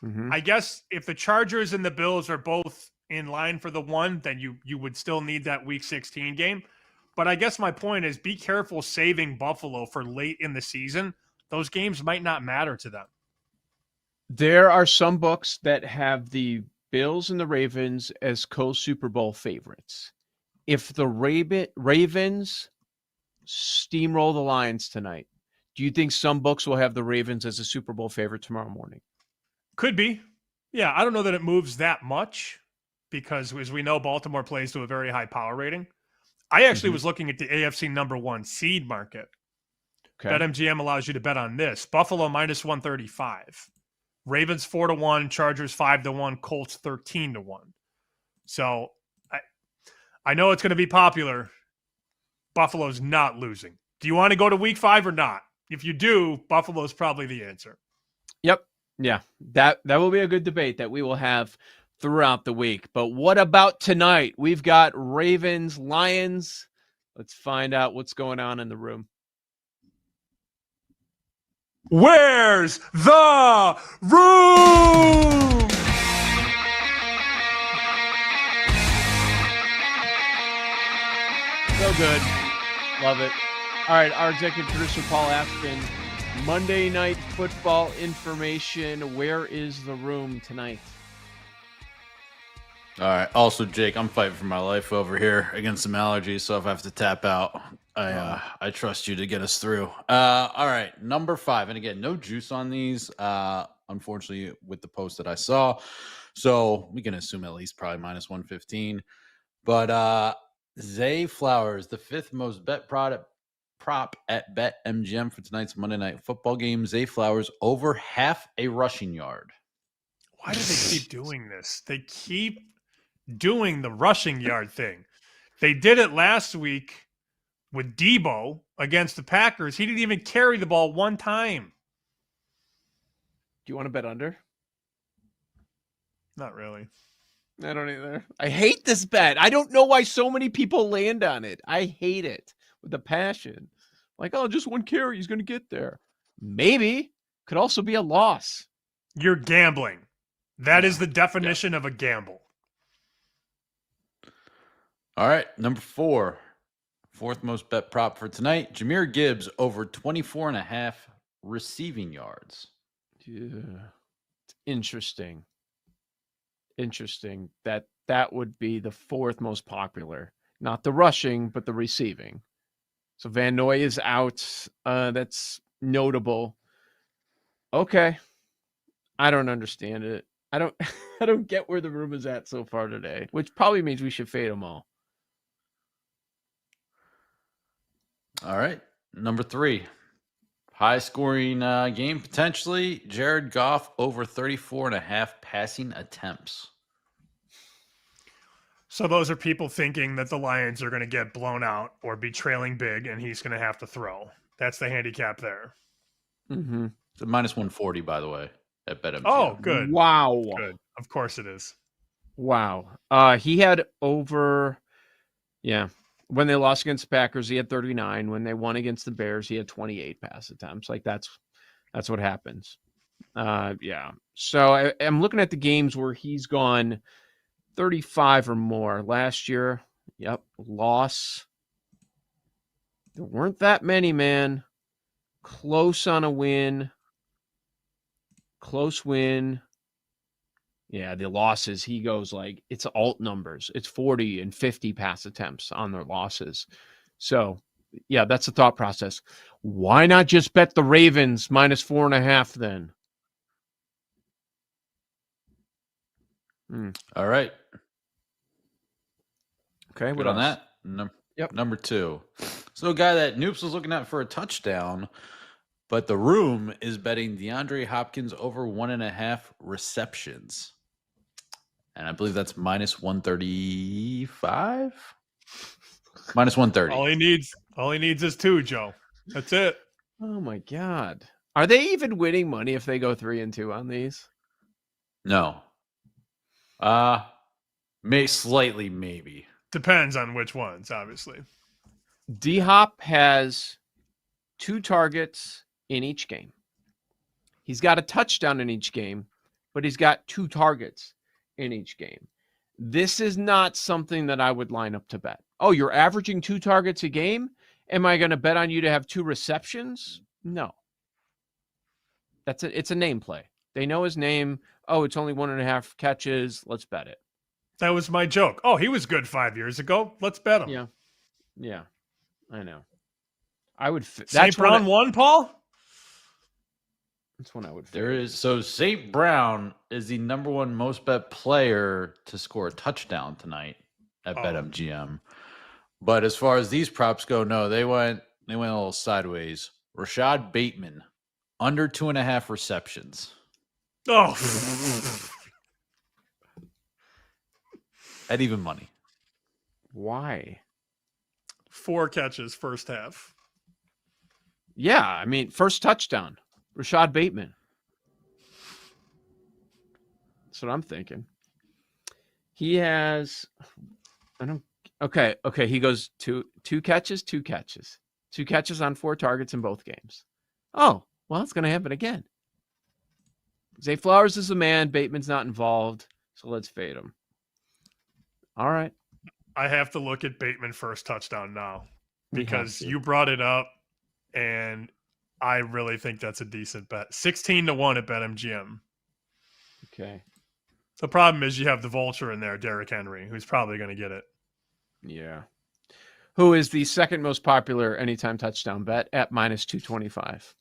Mhm. I guess if the Chargers and the Bills are both in line for the 1, then you would still need that Week 16 game. But I guess my point is, be careful saving Buffalo for late in the season. Those games might not matter to them. There are some books that have the Bills and the Ravens as co-Super Bowl favorites. If the Ravens steamroll the Lions tonight, do you think some books will have the Ravens as a Super Bowl favorite tomorrow morning? Could be. Yeah, I don't know that it moves that much because, as we know, Baltimore plays to a very high power rating. I actually was looking at the AFC number 1 seed market. Okay. BetMGM allows you to bet on this. Buffalo minus 135. Ravens 4-1, Chargers 5-1, Colts 13-1. So I know it's going to be popular. Buffalo's not losing. Do you want to go to Week 5 or not? If you do, Buffalo's probably the answer. Yep. Yeah. That will be a good debate that we will have throughout the week. But what about tonight? We've got Ravens, Lions. Let's find out what's going on in the room. Where's the room? So good. Love it. All right, our executive producer, Paul Aspen. Monday Night Football information. Where is the room tonight? All right. Also, Jake, I'm fighting for my life over here against some allergies, so if I have to tap out, I trust you to get us through. All right, number 5, and again, no juice on these. Unfortunately, with the post that I saw, so we can assume at least probably minus 115. But Zay Flowers, the 5th most bet prop at BetMGM for tonight's Monday Night Football game. Zay Flowers over half a rushing yard. Why do they keep doing this? They keep doing the rushing yard thing. They did it last week with Debo against the Packers. He didn't even carry the ball 1 time. Do you want to bet under? Not really. I don't either. I hate this bet. I don't know why so many people land on it. I hate it with a passion. Like, oh, just 1 carry, he's going to get there. Maybe. Could also be a loss. You're gambling. That is the definition of a gamble. All right, number 4. 4th most bet prop for tonight. Jahmyr Gibbs over 24.5 receiving yards. Yeah. It's interesting. That would be the 4th most popular. Not the rushing, but the receiving. So Van Noy is out. That's notable. Okay. I don't understand it. I don't get where the room is at so far today, which probably means we should fade them all. All right, number 3. High scoring game potentially. Jared Goff over 34.5 passing attempts. So those are people thinking that the Lions are going to get blown out or be trailing big and he's going to have to throw. That's the handicap there. Mm-hmm. It's a minus 140, by the way, at BetMGM. Oh, good. Wow. Good. Of course it is. Wow. He had over, when they lost against the Packers, he had 39. When they won against the Bears, he had 28 pass attempts. Like that's what happens. So I'm looking at the games where he's gone 35 or more. Last year, loss. There weren't that many, man. Close on a win. Close win. Yeah, the losses, he goes like, it's alt numbers. It's 40 and 50 pass attempts on their losses. So, yeah, that's the thought process. Why not just bet the Ravens -4.5 then? All right. Okay, Good what on else? that. Yep. Number 2. So a guy that Noops was looking at for a touchdown, but the room is betting DeAndre Hopkins over 1.5 receptions. And I believe that's -135? -130. All he needs is 2, Joe. That's it. Oh my God. Are they even winning money if they go 3-2 on these? No. Slightly, maybe. Depends on which ones, obviously. D-Hop has 2 targets in each game. He's got a touchdown in each game, but he's got 2 targets in each game. This is not something that I would line up to bet. Oh, you're averaging 2 targets a game? Am I going to bet on you to have 2 receptions? No. It's a name play. They know his name. Oh, it's only 1.5 catches. Let's bet it. That was my joke. Oh, he was good 5 years ago. Let's bet him. Yeah. I know. I would. St. Brown won, Paul? That's when I would. So St. Brown is the number 1 most bet player to score a touchdown tonight at BetMGM. But as far as these props go, no, they went a little sideways. Rashad Bateman, under 2.5 receptions. Oh. At even money. Why? 4 catches first half. Yeah, I mean, first touchdown, Rashad Bateman. That's what I'm thinking. He has, okay. He goes two catches on 4 targets in both games. Oh, well, it's going to happen again. Zay Flowers is the man. Bateman's not involved, so let's fade him. All right. I have to look at Bateman first touchdown now because you brought it up, and I really think that's a decent bet. 16-1 at BetMGM. Okay. The problem is you have the vulture in there, Derrick Henry, who's probably going to get it. Yeah. Who is the second most popular anytime touchdown bet at -225?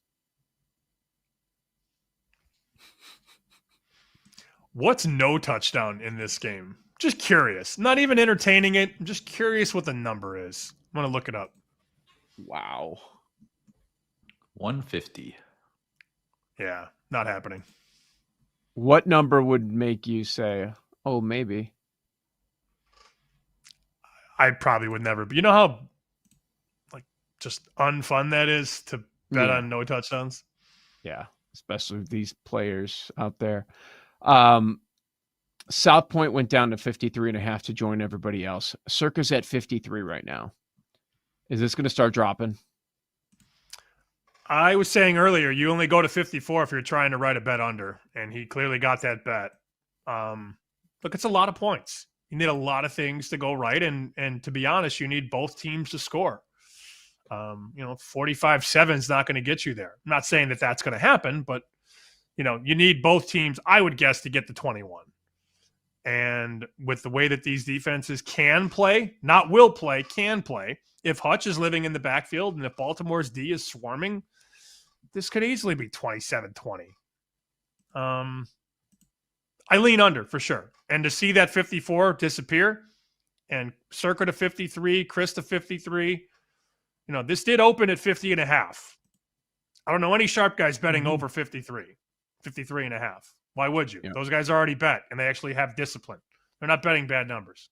What's no touchdown in this game? Just curious. Not even entertaining it. I'm just curious what the number is. I'm going to look it up. Wow. 150. Yeah, not happening. What number would make you say, oh, maybe? I probably would never. But you know how just unfun that is to bet on no touchdowns? Yeah, especially with these players out there. South Point went down to 53.5 to join everybody else. Circa's at 53 right now. Is this going to start dropping? I was saying earlier, you only go to 54 if you're trying to write a bet under, and he clearly got that bet. Look, it's a lot of points. You need a lot of things to go right, and to be honest, you need both teams to score. 45-7 is not going to get you there. I'm not saying that that's going to happen, but you need both teams, I would guess, to get to 21. And with the way that these defenses can play, not will play, can play, if Hutch is living in the backfield and if Baltimore's D is swarming, this could easily be 27-20. I lean under for sure. And to see that 54 disappear and Circa to 53, Chris to 53, this did open at 50.5. I don't know any sharp guys betting over 53.5. Why would you? Yeah. Those guys already bet, and they actually have discipline. They're not betting bad numbers.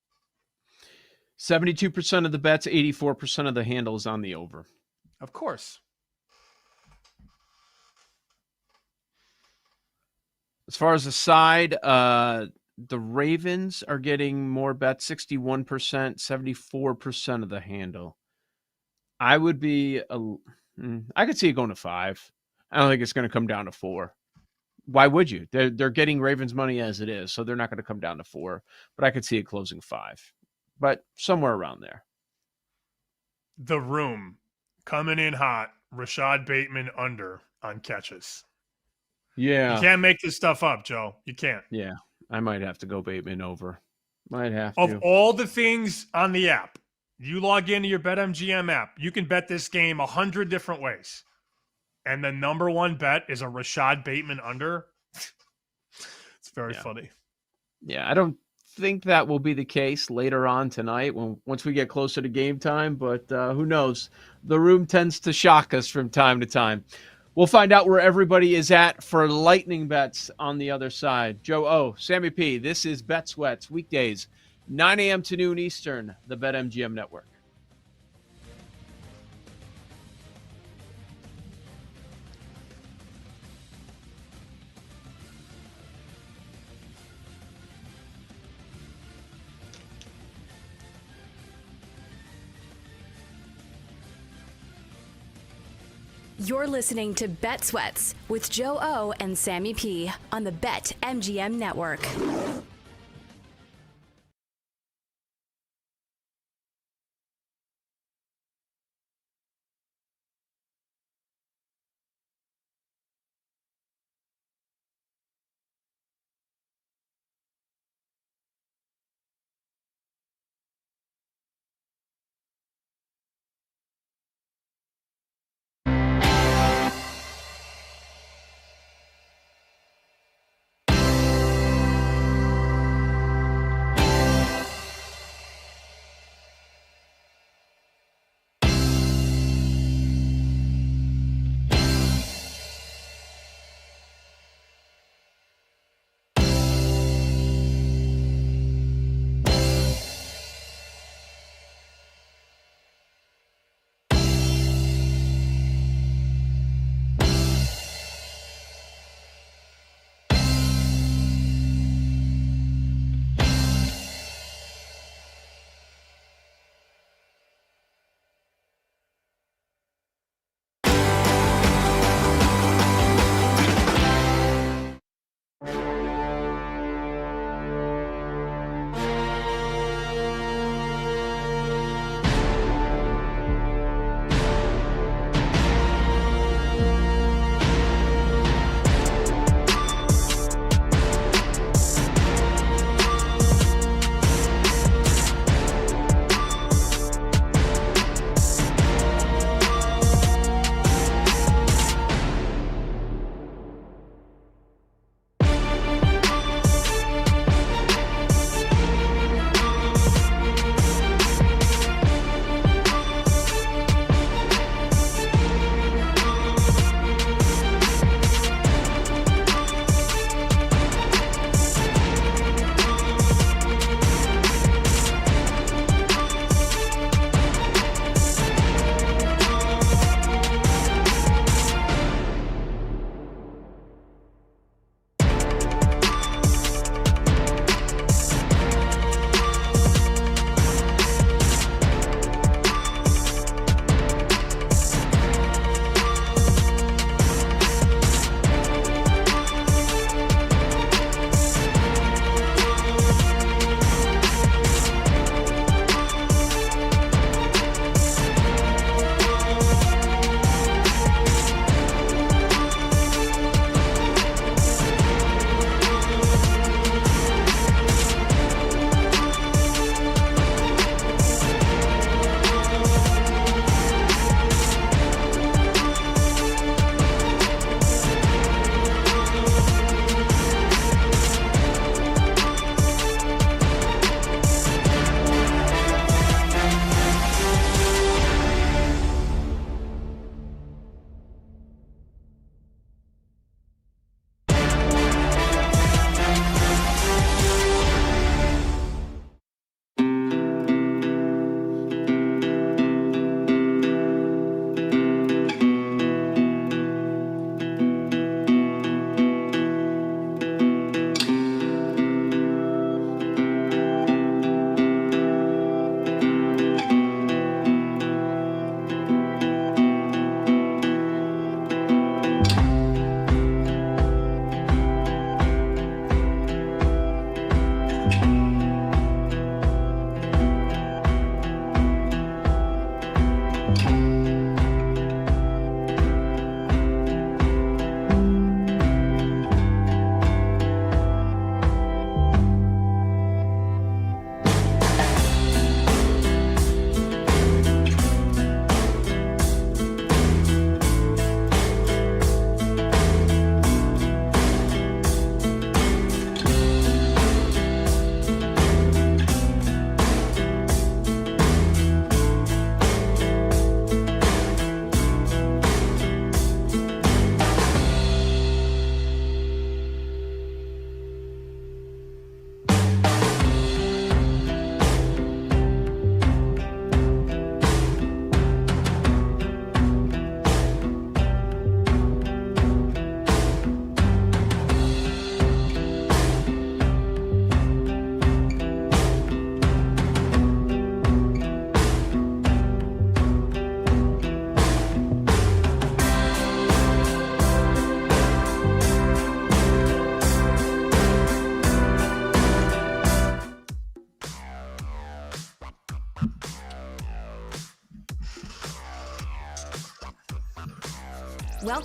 72% of the bets, 84% of the handles on the over. Of course. As far as the side, the Ravens are getting more bets, 61%, 74% of the handle. I would be, I could see it going to 5. I don't think it's going to come down to 4. Why would you? They're getting Ravens money as it is, so they're not going to come down to 4. But I could see it closing 5. But somewhere around there. The room coming in hot. Rashad Bateman under on catches. Yeah. You can't make this stuff up, Joe. You can't. Yeah. I might have to go Bateman over. Might have Of to. all the things on the app, you log into your BetMGM app, you can bet this game 100 different ways. And the number one bet is a Rashad Bateman under. It's very funny. Yeah, I don't think that will be the case later on tonight once we get closer to game time, but who knows? The room tends to shock us from time to time. We'll find out where everybody is at for lightning bets on the other side. Joe O, Sammy P, this is Bet Sweats, weekdays, 9 a.m. to noon Eastern, the BetMGM Network. You're listening to Bet Sweats with Joe O and Sammy P on the BetMGM Network.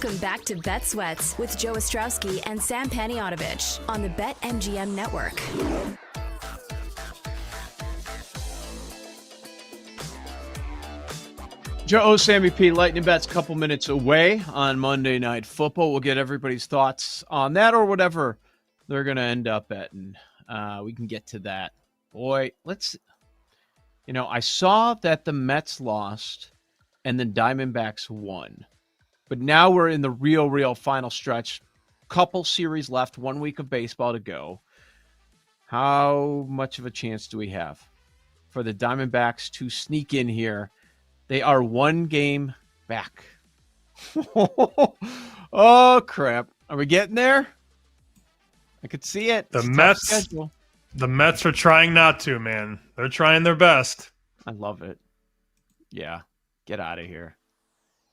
Welcome back to Bet Sweats with Joe Ostrowski and Sam Paniotovich on the BetMGM Network. Joe, Sammy P, Lightning Bets, couple minutes away on Monday Night Football. We'll get everybody's thoughts on that or whatever they're going to end up at, and we can get to that. Boy, I saw that the Mets lost and the Diamondbacks won. But now we're in the real final stretch. Couple series left, 1 week of baseball to go. How much of a chance do we have for the Diamondbacks to sneak in here? They are 1 game back. Oh, crap. Are we getting there? I could see it. The Mets are trying not to, man. They're trying their best. I love it. Yeah. Get out of here.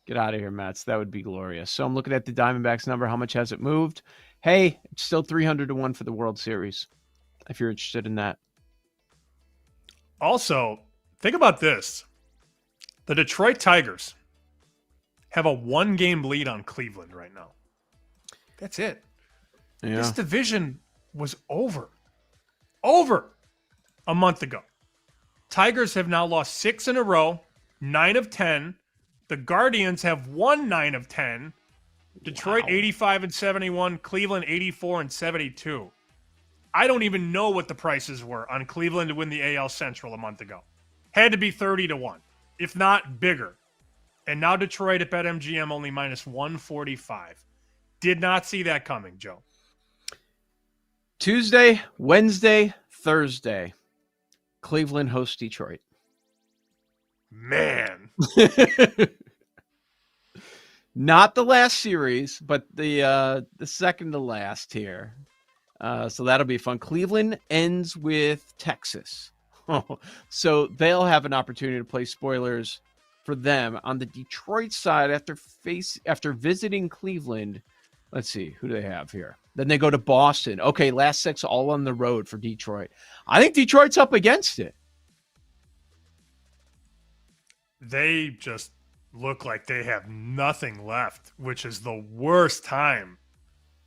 Get out of here, Mets. That would be glorious. So I'm looking at the Diamondbacks number. How much has it moved? Hey, it's still 300-1 for the World Series, if you're interested in that. Also, think about this. The Detroit Tigers have a 1-game lead on Cleveland right now. That's it. Yeah. This division was over a month ago. Tigers have now lost 6 in a row, 9 of 10. The Guardians have won 9 of 10. Detroit 85-71, Cleveland 84-72. I don't even know what the prices were on Cleveland to win the AL Central a month ago. Had to be 30-1. If not bigger. And now Detroit at BetMGM only minus 145. Did not see that coming, Joe. Tuesday, Wednesday, Thursday. Cleveland hosts Detroit. Man. Not the last series, but the second to last here. So that'll be fun. Cleveland ends with Texas. So they'll have an opportunity to play spoilers for them. On the Detroit side, after visiting Cleveland, let's see, who do they have here? Then they go to Boston. Okay, last 6 all on the road for Detroit. I think Detroit's up against it. They just look like they have nothing left, which is the worst time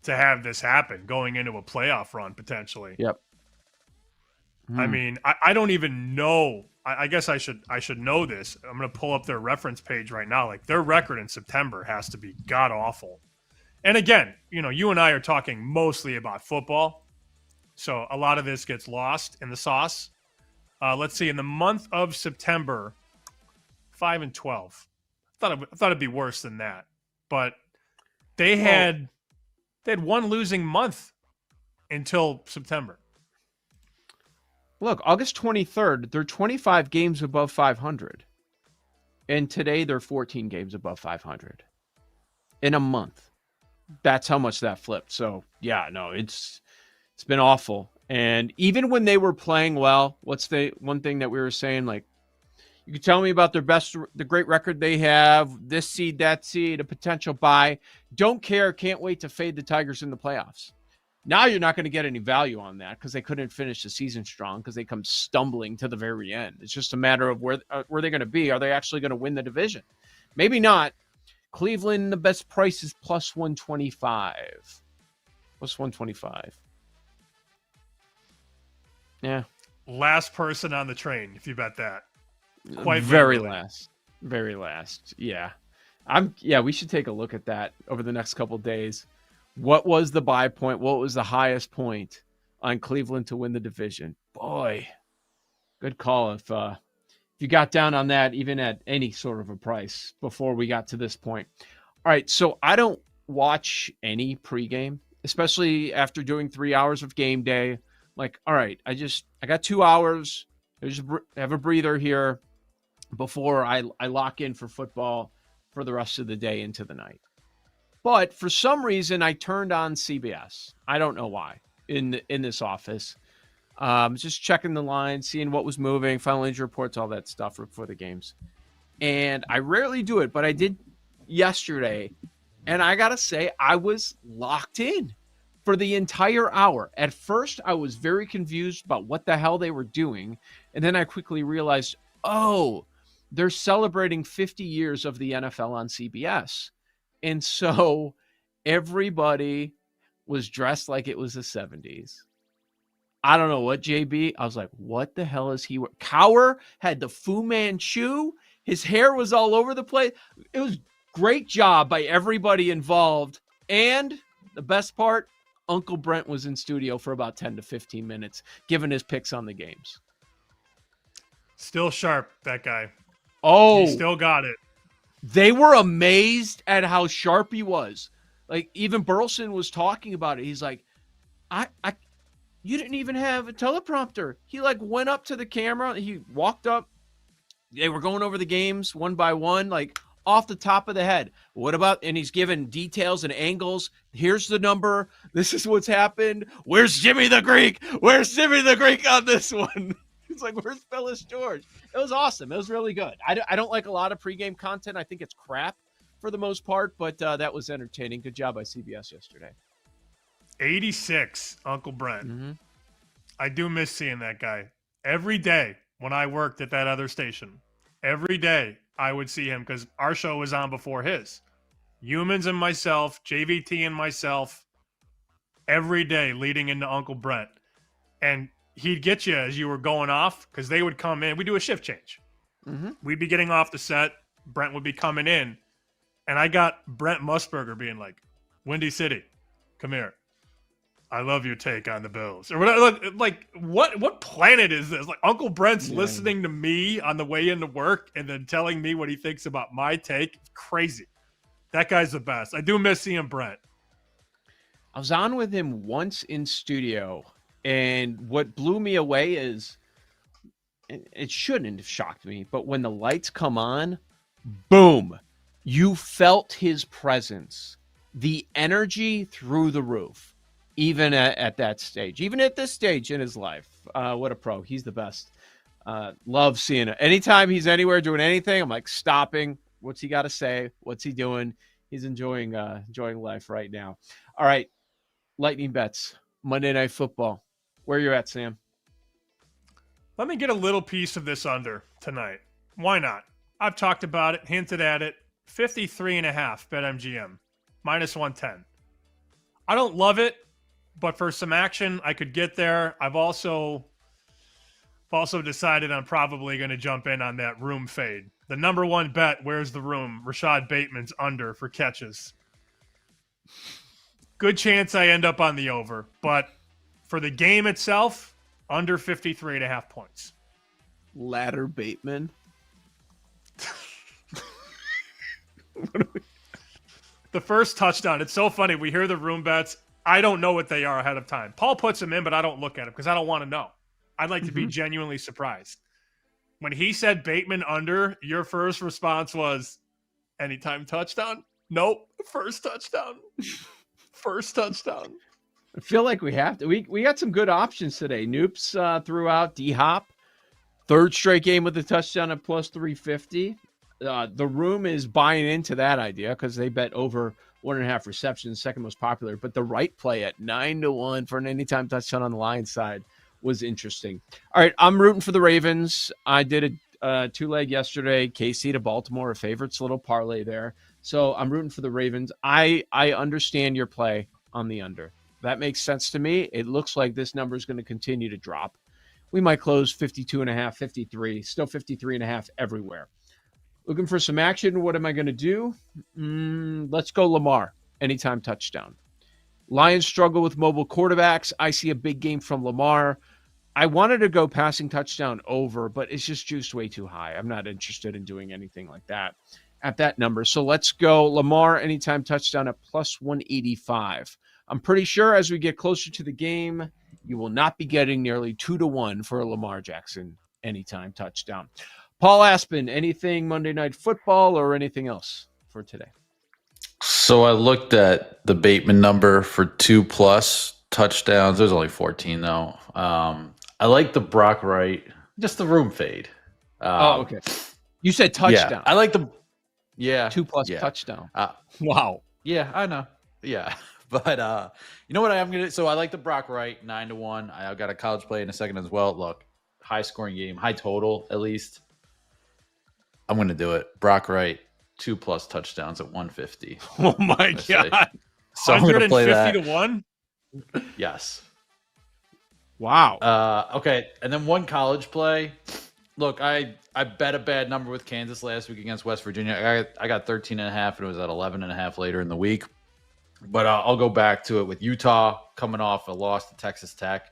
to have this happen, going into a playoff run potentially. Yep. I mean, I don't even know. I guess I should know this. I'm going to pull up their reference page right now. Like, their record in September has to be god awful. And again, you and I are talking mostly about football, so a lot of this gets lost in the sauce. Let's see. In the month of September, 5-12. I thought it'd be worse than that, but they had one losing month until September. Look, August 23rd, they're 25 games above 500. And today they're 14 games above 500. In a month. That's how much that flipped. So, yeah, no, it's been awful. And even when they were playing well, what's the one thing that we were saying? Like, you can tell me about the great record they have, this seed, that seed, a potential bye. Don't care, can't wait to fade the Tigers in the playoffs. Now you're not going to get any value on that because they couldn't finish the season strong because they come stumbling to the very end. It's just a matter of where they're going to be. Are they actually going to win the division? Maybe not. Cleveland, the best price is plus 125. Plus 125. Yeah. Last person on the train, if you bet that. Quite very last. Very last. Yeah. We should take a look at that over the next couple of days. What was the buy point? What was the highest point on Cleveland to win the division? Boy, good call. If you got down on that, even at any sort of a price before we got to this point. All right, so I don't watch any pregame, especially after doing 3 hours of game day. Like, all right, I got 2 hours. I just have a breather here before I lock in for football for the rest of the day into the night. But for some reason, I turned on CBS. I don't know why in this office. Just checking the line, seeing what was moving, final injury reports, all that stuff for the games. And I rarely do it, but I did yesterday. And I got to say, I was locked in for the entire hour. At first, I was very confused about what the hell they were doing. And then I quickly realized, they're celebrating 50 years of the NFL on CBS. And so everybody was dressed like it was the 70s. I don't know what, JB. I was like, what the hell is he wearing? Cower had the Fu Manchu. His hair was all over the place. It was great job by everybody involved. And the best part, Uncle Brent was in studio for about 10 to 15 minutes, giving his picks on the games. Still sharp, that guy. Oh. He still got it. They were amazed at how sharp he was. Like, even Burleson was talking about it. He's like, you didn't even have a teleprompter. He like went up to the camera. He walked up. They were going over the games one by one, like off the top of the head. What about, and he's given details and angles. Here's the number. This is what's happened. Where's Jimmy the Greek? Where's Jimmy the Greek on this one? It's like, where's Phyllis George? It was awesome. It was really good. I don't like a lot of pregame content. I think it's crap for the most part, but that was entertaining. Good job by CBS yesterday. 86, Uncle Brent. I do miss seeing that guy. Every day when I worked at that other station, every day I would see him because our show was on before his. Humans and myself, JVT and myself, every day leading into Uncle Brent. And he'd get you as you were going off because they would come in. We do a shift change. We'd be getting off the set. Brent would be coming in. And I got Brent Musburger being like, Windy City, come here. I love your take on the Bills. Or whatever. Like what planet is this? Like Uncle Brent's listening to me on the way into work and then telling me what he thinks about my take. It's crazy. That guy's the best. I do miss seeing Brent. I was on with him once in studio, and what blew me away is, it shouldn't have shocked me, but when the lights come on, boom, you felt his presence, the energy through the roof. Even at that stage, even at this stage in his life. What a pro. He's the best. Love seeing it. Anytime he's anywhere doing anything, I'm like stopping. What's he got to say? What's he doing? He's enjoying life right now. All right. Lightning bets. Monday Night Football. Where you at, Sam? Let me get a little piece of this under tonight. Why not? I've talked about it, hinted at it. 53.5 BetMGM. Minus 110. I don't love it. But for some action, I could get there. I've also decided I'm probably going to jump in on that room fade. The number one bet, where's the room? Rashad Bateman's under for catches. Good chance I end up on the over. But for the game itself, under 53.5 points. Ladder Bateman. The first touchdown. It's so funny. We hear the room bets. I don't know what they are ahead of time. Paul puts them in, but I don't look at them because I don't want to know. I'd like to be genuinely surprised. When he said Bateman under, your first response was, anytime touchdown? Nope. First touchdown. First touchdown. I feel like we have to. We got some good options today. Noops threw out D-Hop. Third straight game with a touchdown at plus 350. The room is buying into that idea because they bet over 1.5 receptions, second most popular. But the right play at 9-1 for an anytime touchdown on the Lions side was interesting. All right, I'm rooting for the Ravens. I did a two-leg yesterday. KC to Baltimore, a favorites, little parlay there. So I'm rooting for the Ravens. I understand your play on the under. That makes sense to me. It looks like this number is going to continue to drop. We might close 52.5, 53, still 53.5 everywhere. Looking for some action. What am I going to do? Let's go Lamar. Anytime touchdown. Lions struggle with mobile quarterbacks. I see a big game from Lamar. I wanted to go passing touchdown over, but it's just juiced way too high. I'm not interested in doing anything like that at that number. So let's go Lamar anytime touchdown at plus 185. I'm pretty sure as we get closer to the game, you will not be getting nearly 2-1 for a Lamar Jackson anytime touchdown. Paul Aspen, anything Monday Night Football or anything else for today? So I looked at the Bateman number for 2+ touchdowns. There's only 14 though. I like the Brock Wright, just the room fade. Okay. You said touchdown. Yeah, I like the 2+ touchdown. Wow. Yeah, I know. Yeah. But you know what I am gonna? So I like the Brock Wright 9-1. I've got a college play in a second as well. Look, high scoring game, high total at least. I'm gonna do it. Brock Wright 2+ touchdowns at 150. Oh my God. So I'm going to play that. 150 to 1? Yes. Wow. Okay, and then one college play. Look, I bet a bad number with Kansas last week against West Virginia. I got 13.5, and it was at 11.5 later in the week. But I'll go back to it with Utah coming off a loss to Texas Tech.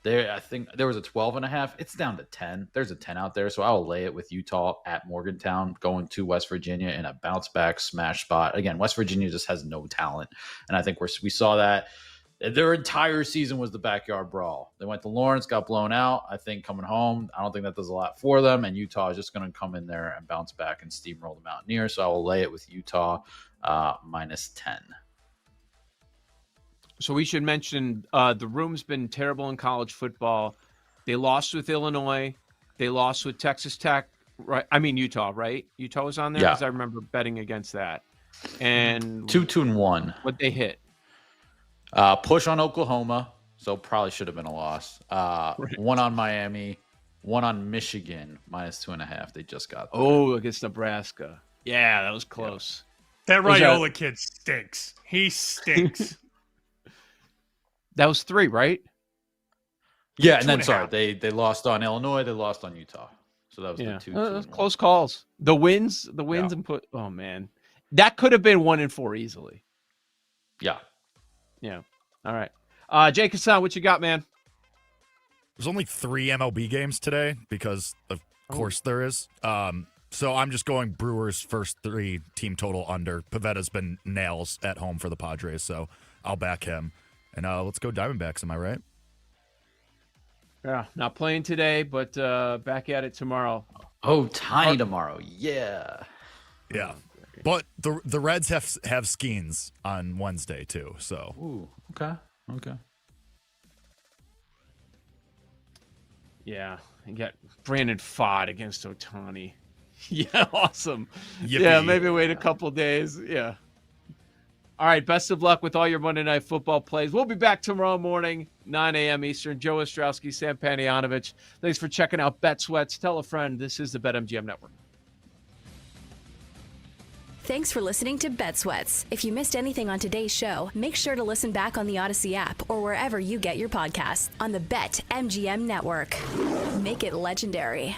I think there was a 12.5. It's down to 10. There's a 10 out there, so I'll lay it with Utah at Morgantown going to West Virginia in a bounce back smash spot. Again, West Virginia just has no talent, and I think we saw that. Their entire season was the backyard brawl. They went to Lawrence, got blown out. I think coming home, I don't think that does a lot for them, and Utah is just going to come in there and bounce back and steamroll the Mountaineers. So I will lay it with Utah -10. So we should mention the room's been terrible in college football. They lost with Illinois. They lost with Texas Tech. Right? I mean Utah, right? Utah was on there because I remember betting against that. And 2-2-1. What they hit? Push on Oklahoma, so probably should have been a loss. One on Miami, one on Michigan -2.5. They just got there. Oh, against Nebraska. Yeah, that was close. That Raiola kid stinks. He stinks. That was 3, right? Yeah, and then they lost on Illinois. They lost on Utah. So that was the 2. Close calls. The wins, and put. Oh man, that could have been 1-4 easily. Yeah. Yeah. All right. Jake Hassan, what you got, man? There's only 3 MLB games today because, of course, there is. So I'm just going Brewers' first 3 team total under. Pavetta's been nails at home for the Padres, so I'll back him. And let's go Diamondbacks, am I right? Yeah, not playing today, but back at it tomorrow. Oh, Tiny tomorrow. Yeah. Yeah. But the Reds have Skeens on Wednesday, too. So. Ooh, okay. Yeah, and get Brandon Pfaadt against Ohtani. Yeah, awesome. Yippee. Yeah, maybe wait a couple days. Yeah. All right, best of luck with all your Monday Night Football plays. We'll be back tomorrow morning, 9 a.m. Eastern. Joe Ostrowski, Sam Panayonovich. Thanks for checking out Bet Sweats. Tell a friend. This is the BetMGM Network. Thanks for listening to Bet Sweats. If you missed anything on today's show, make sure to listen back on the Odyssey app or wherever you get your podcasts on the BetMGM Network. Make it legendary.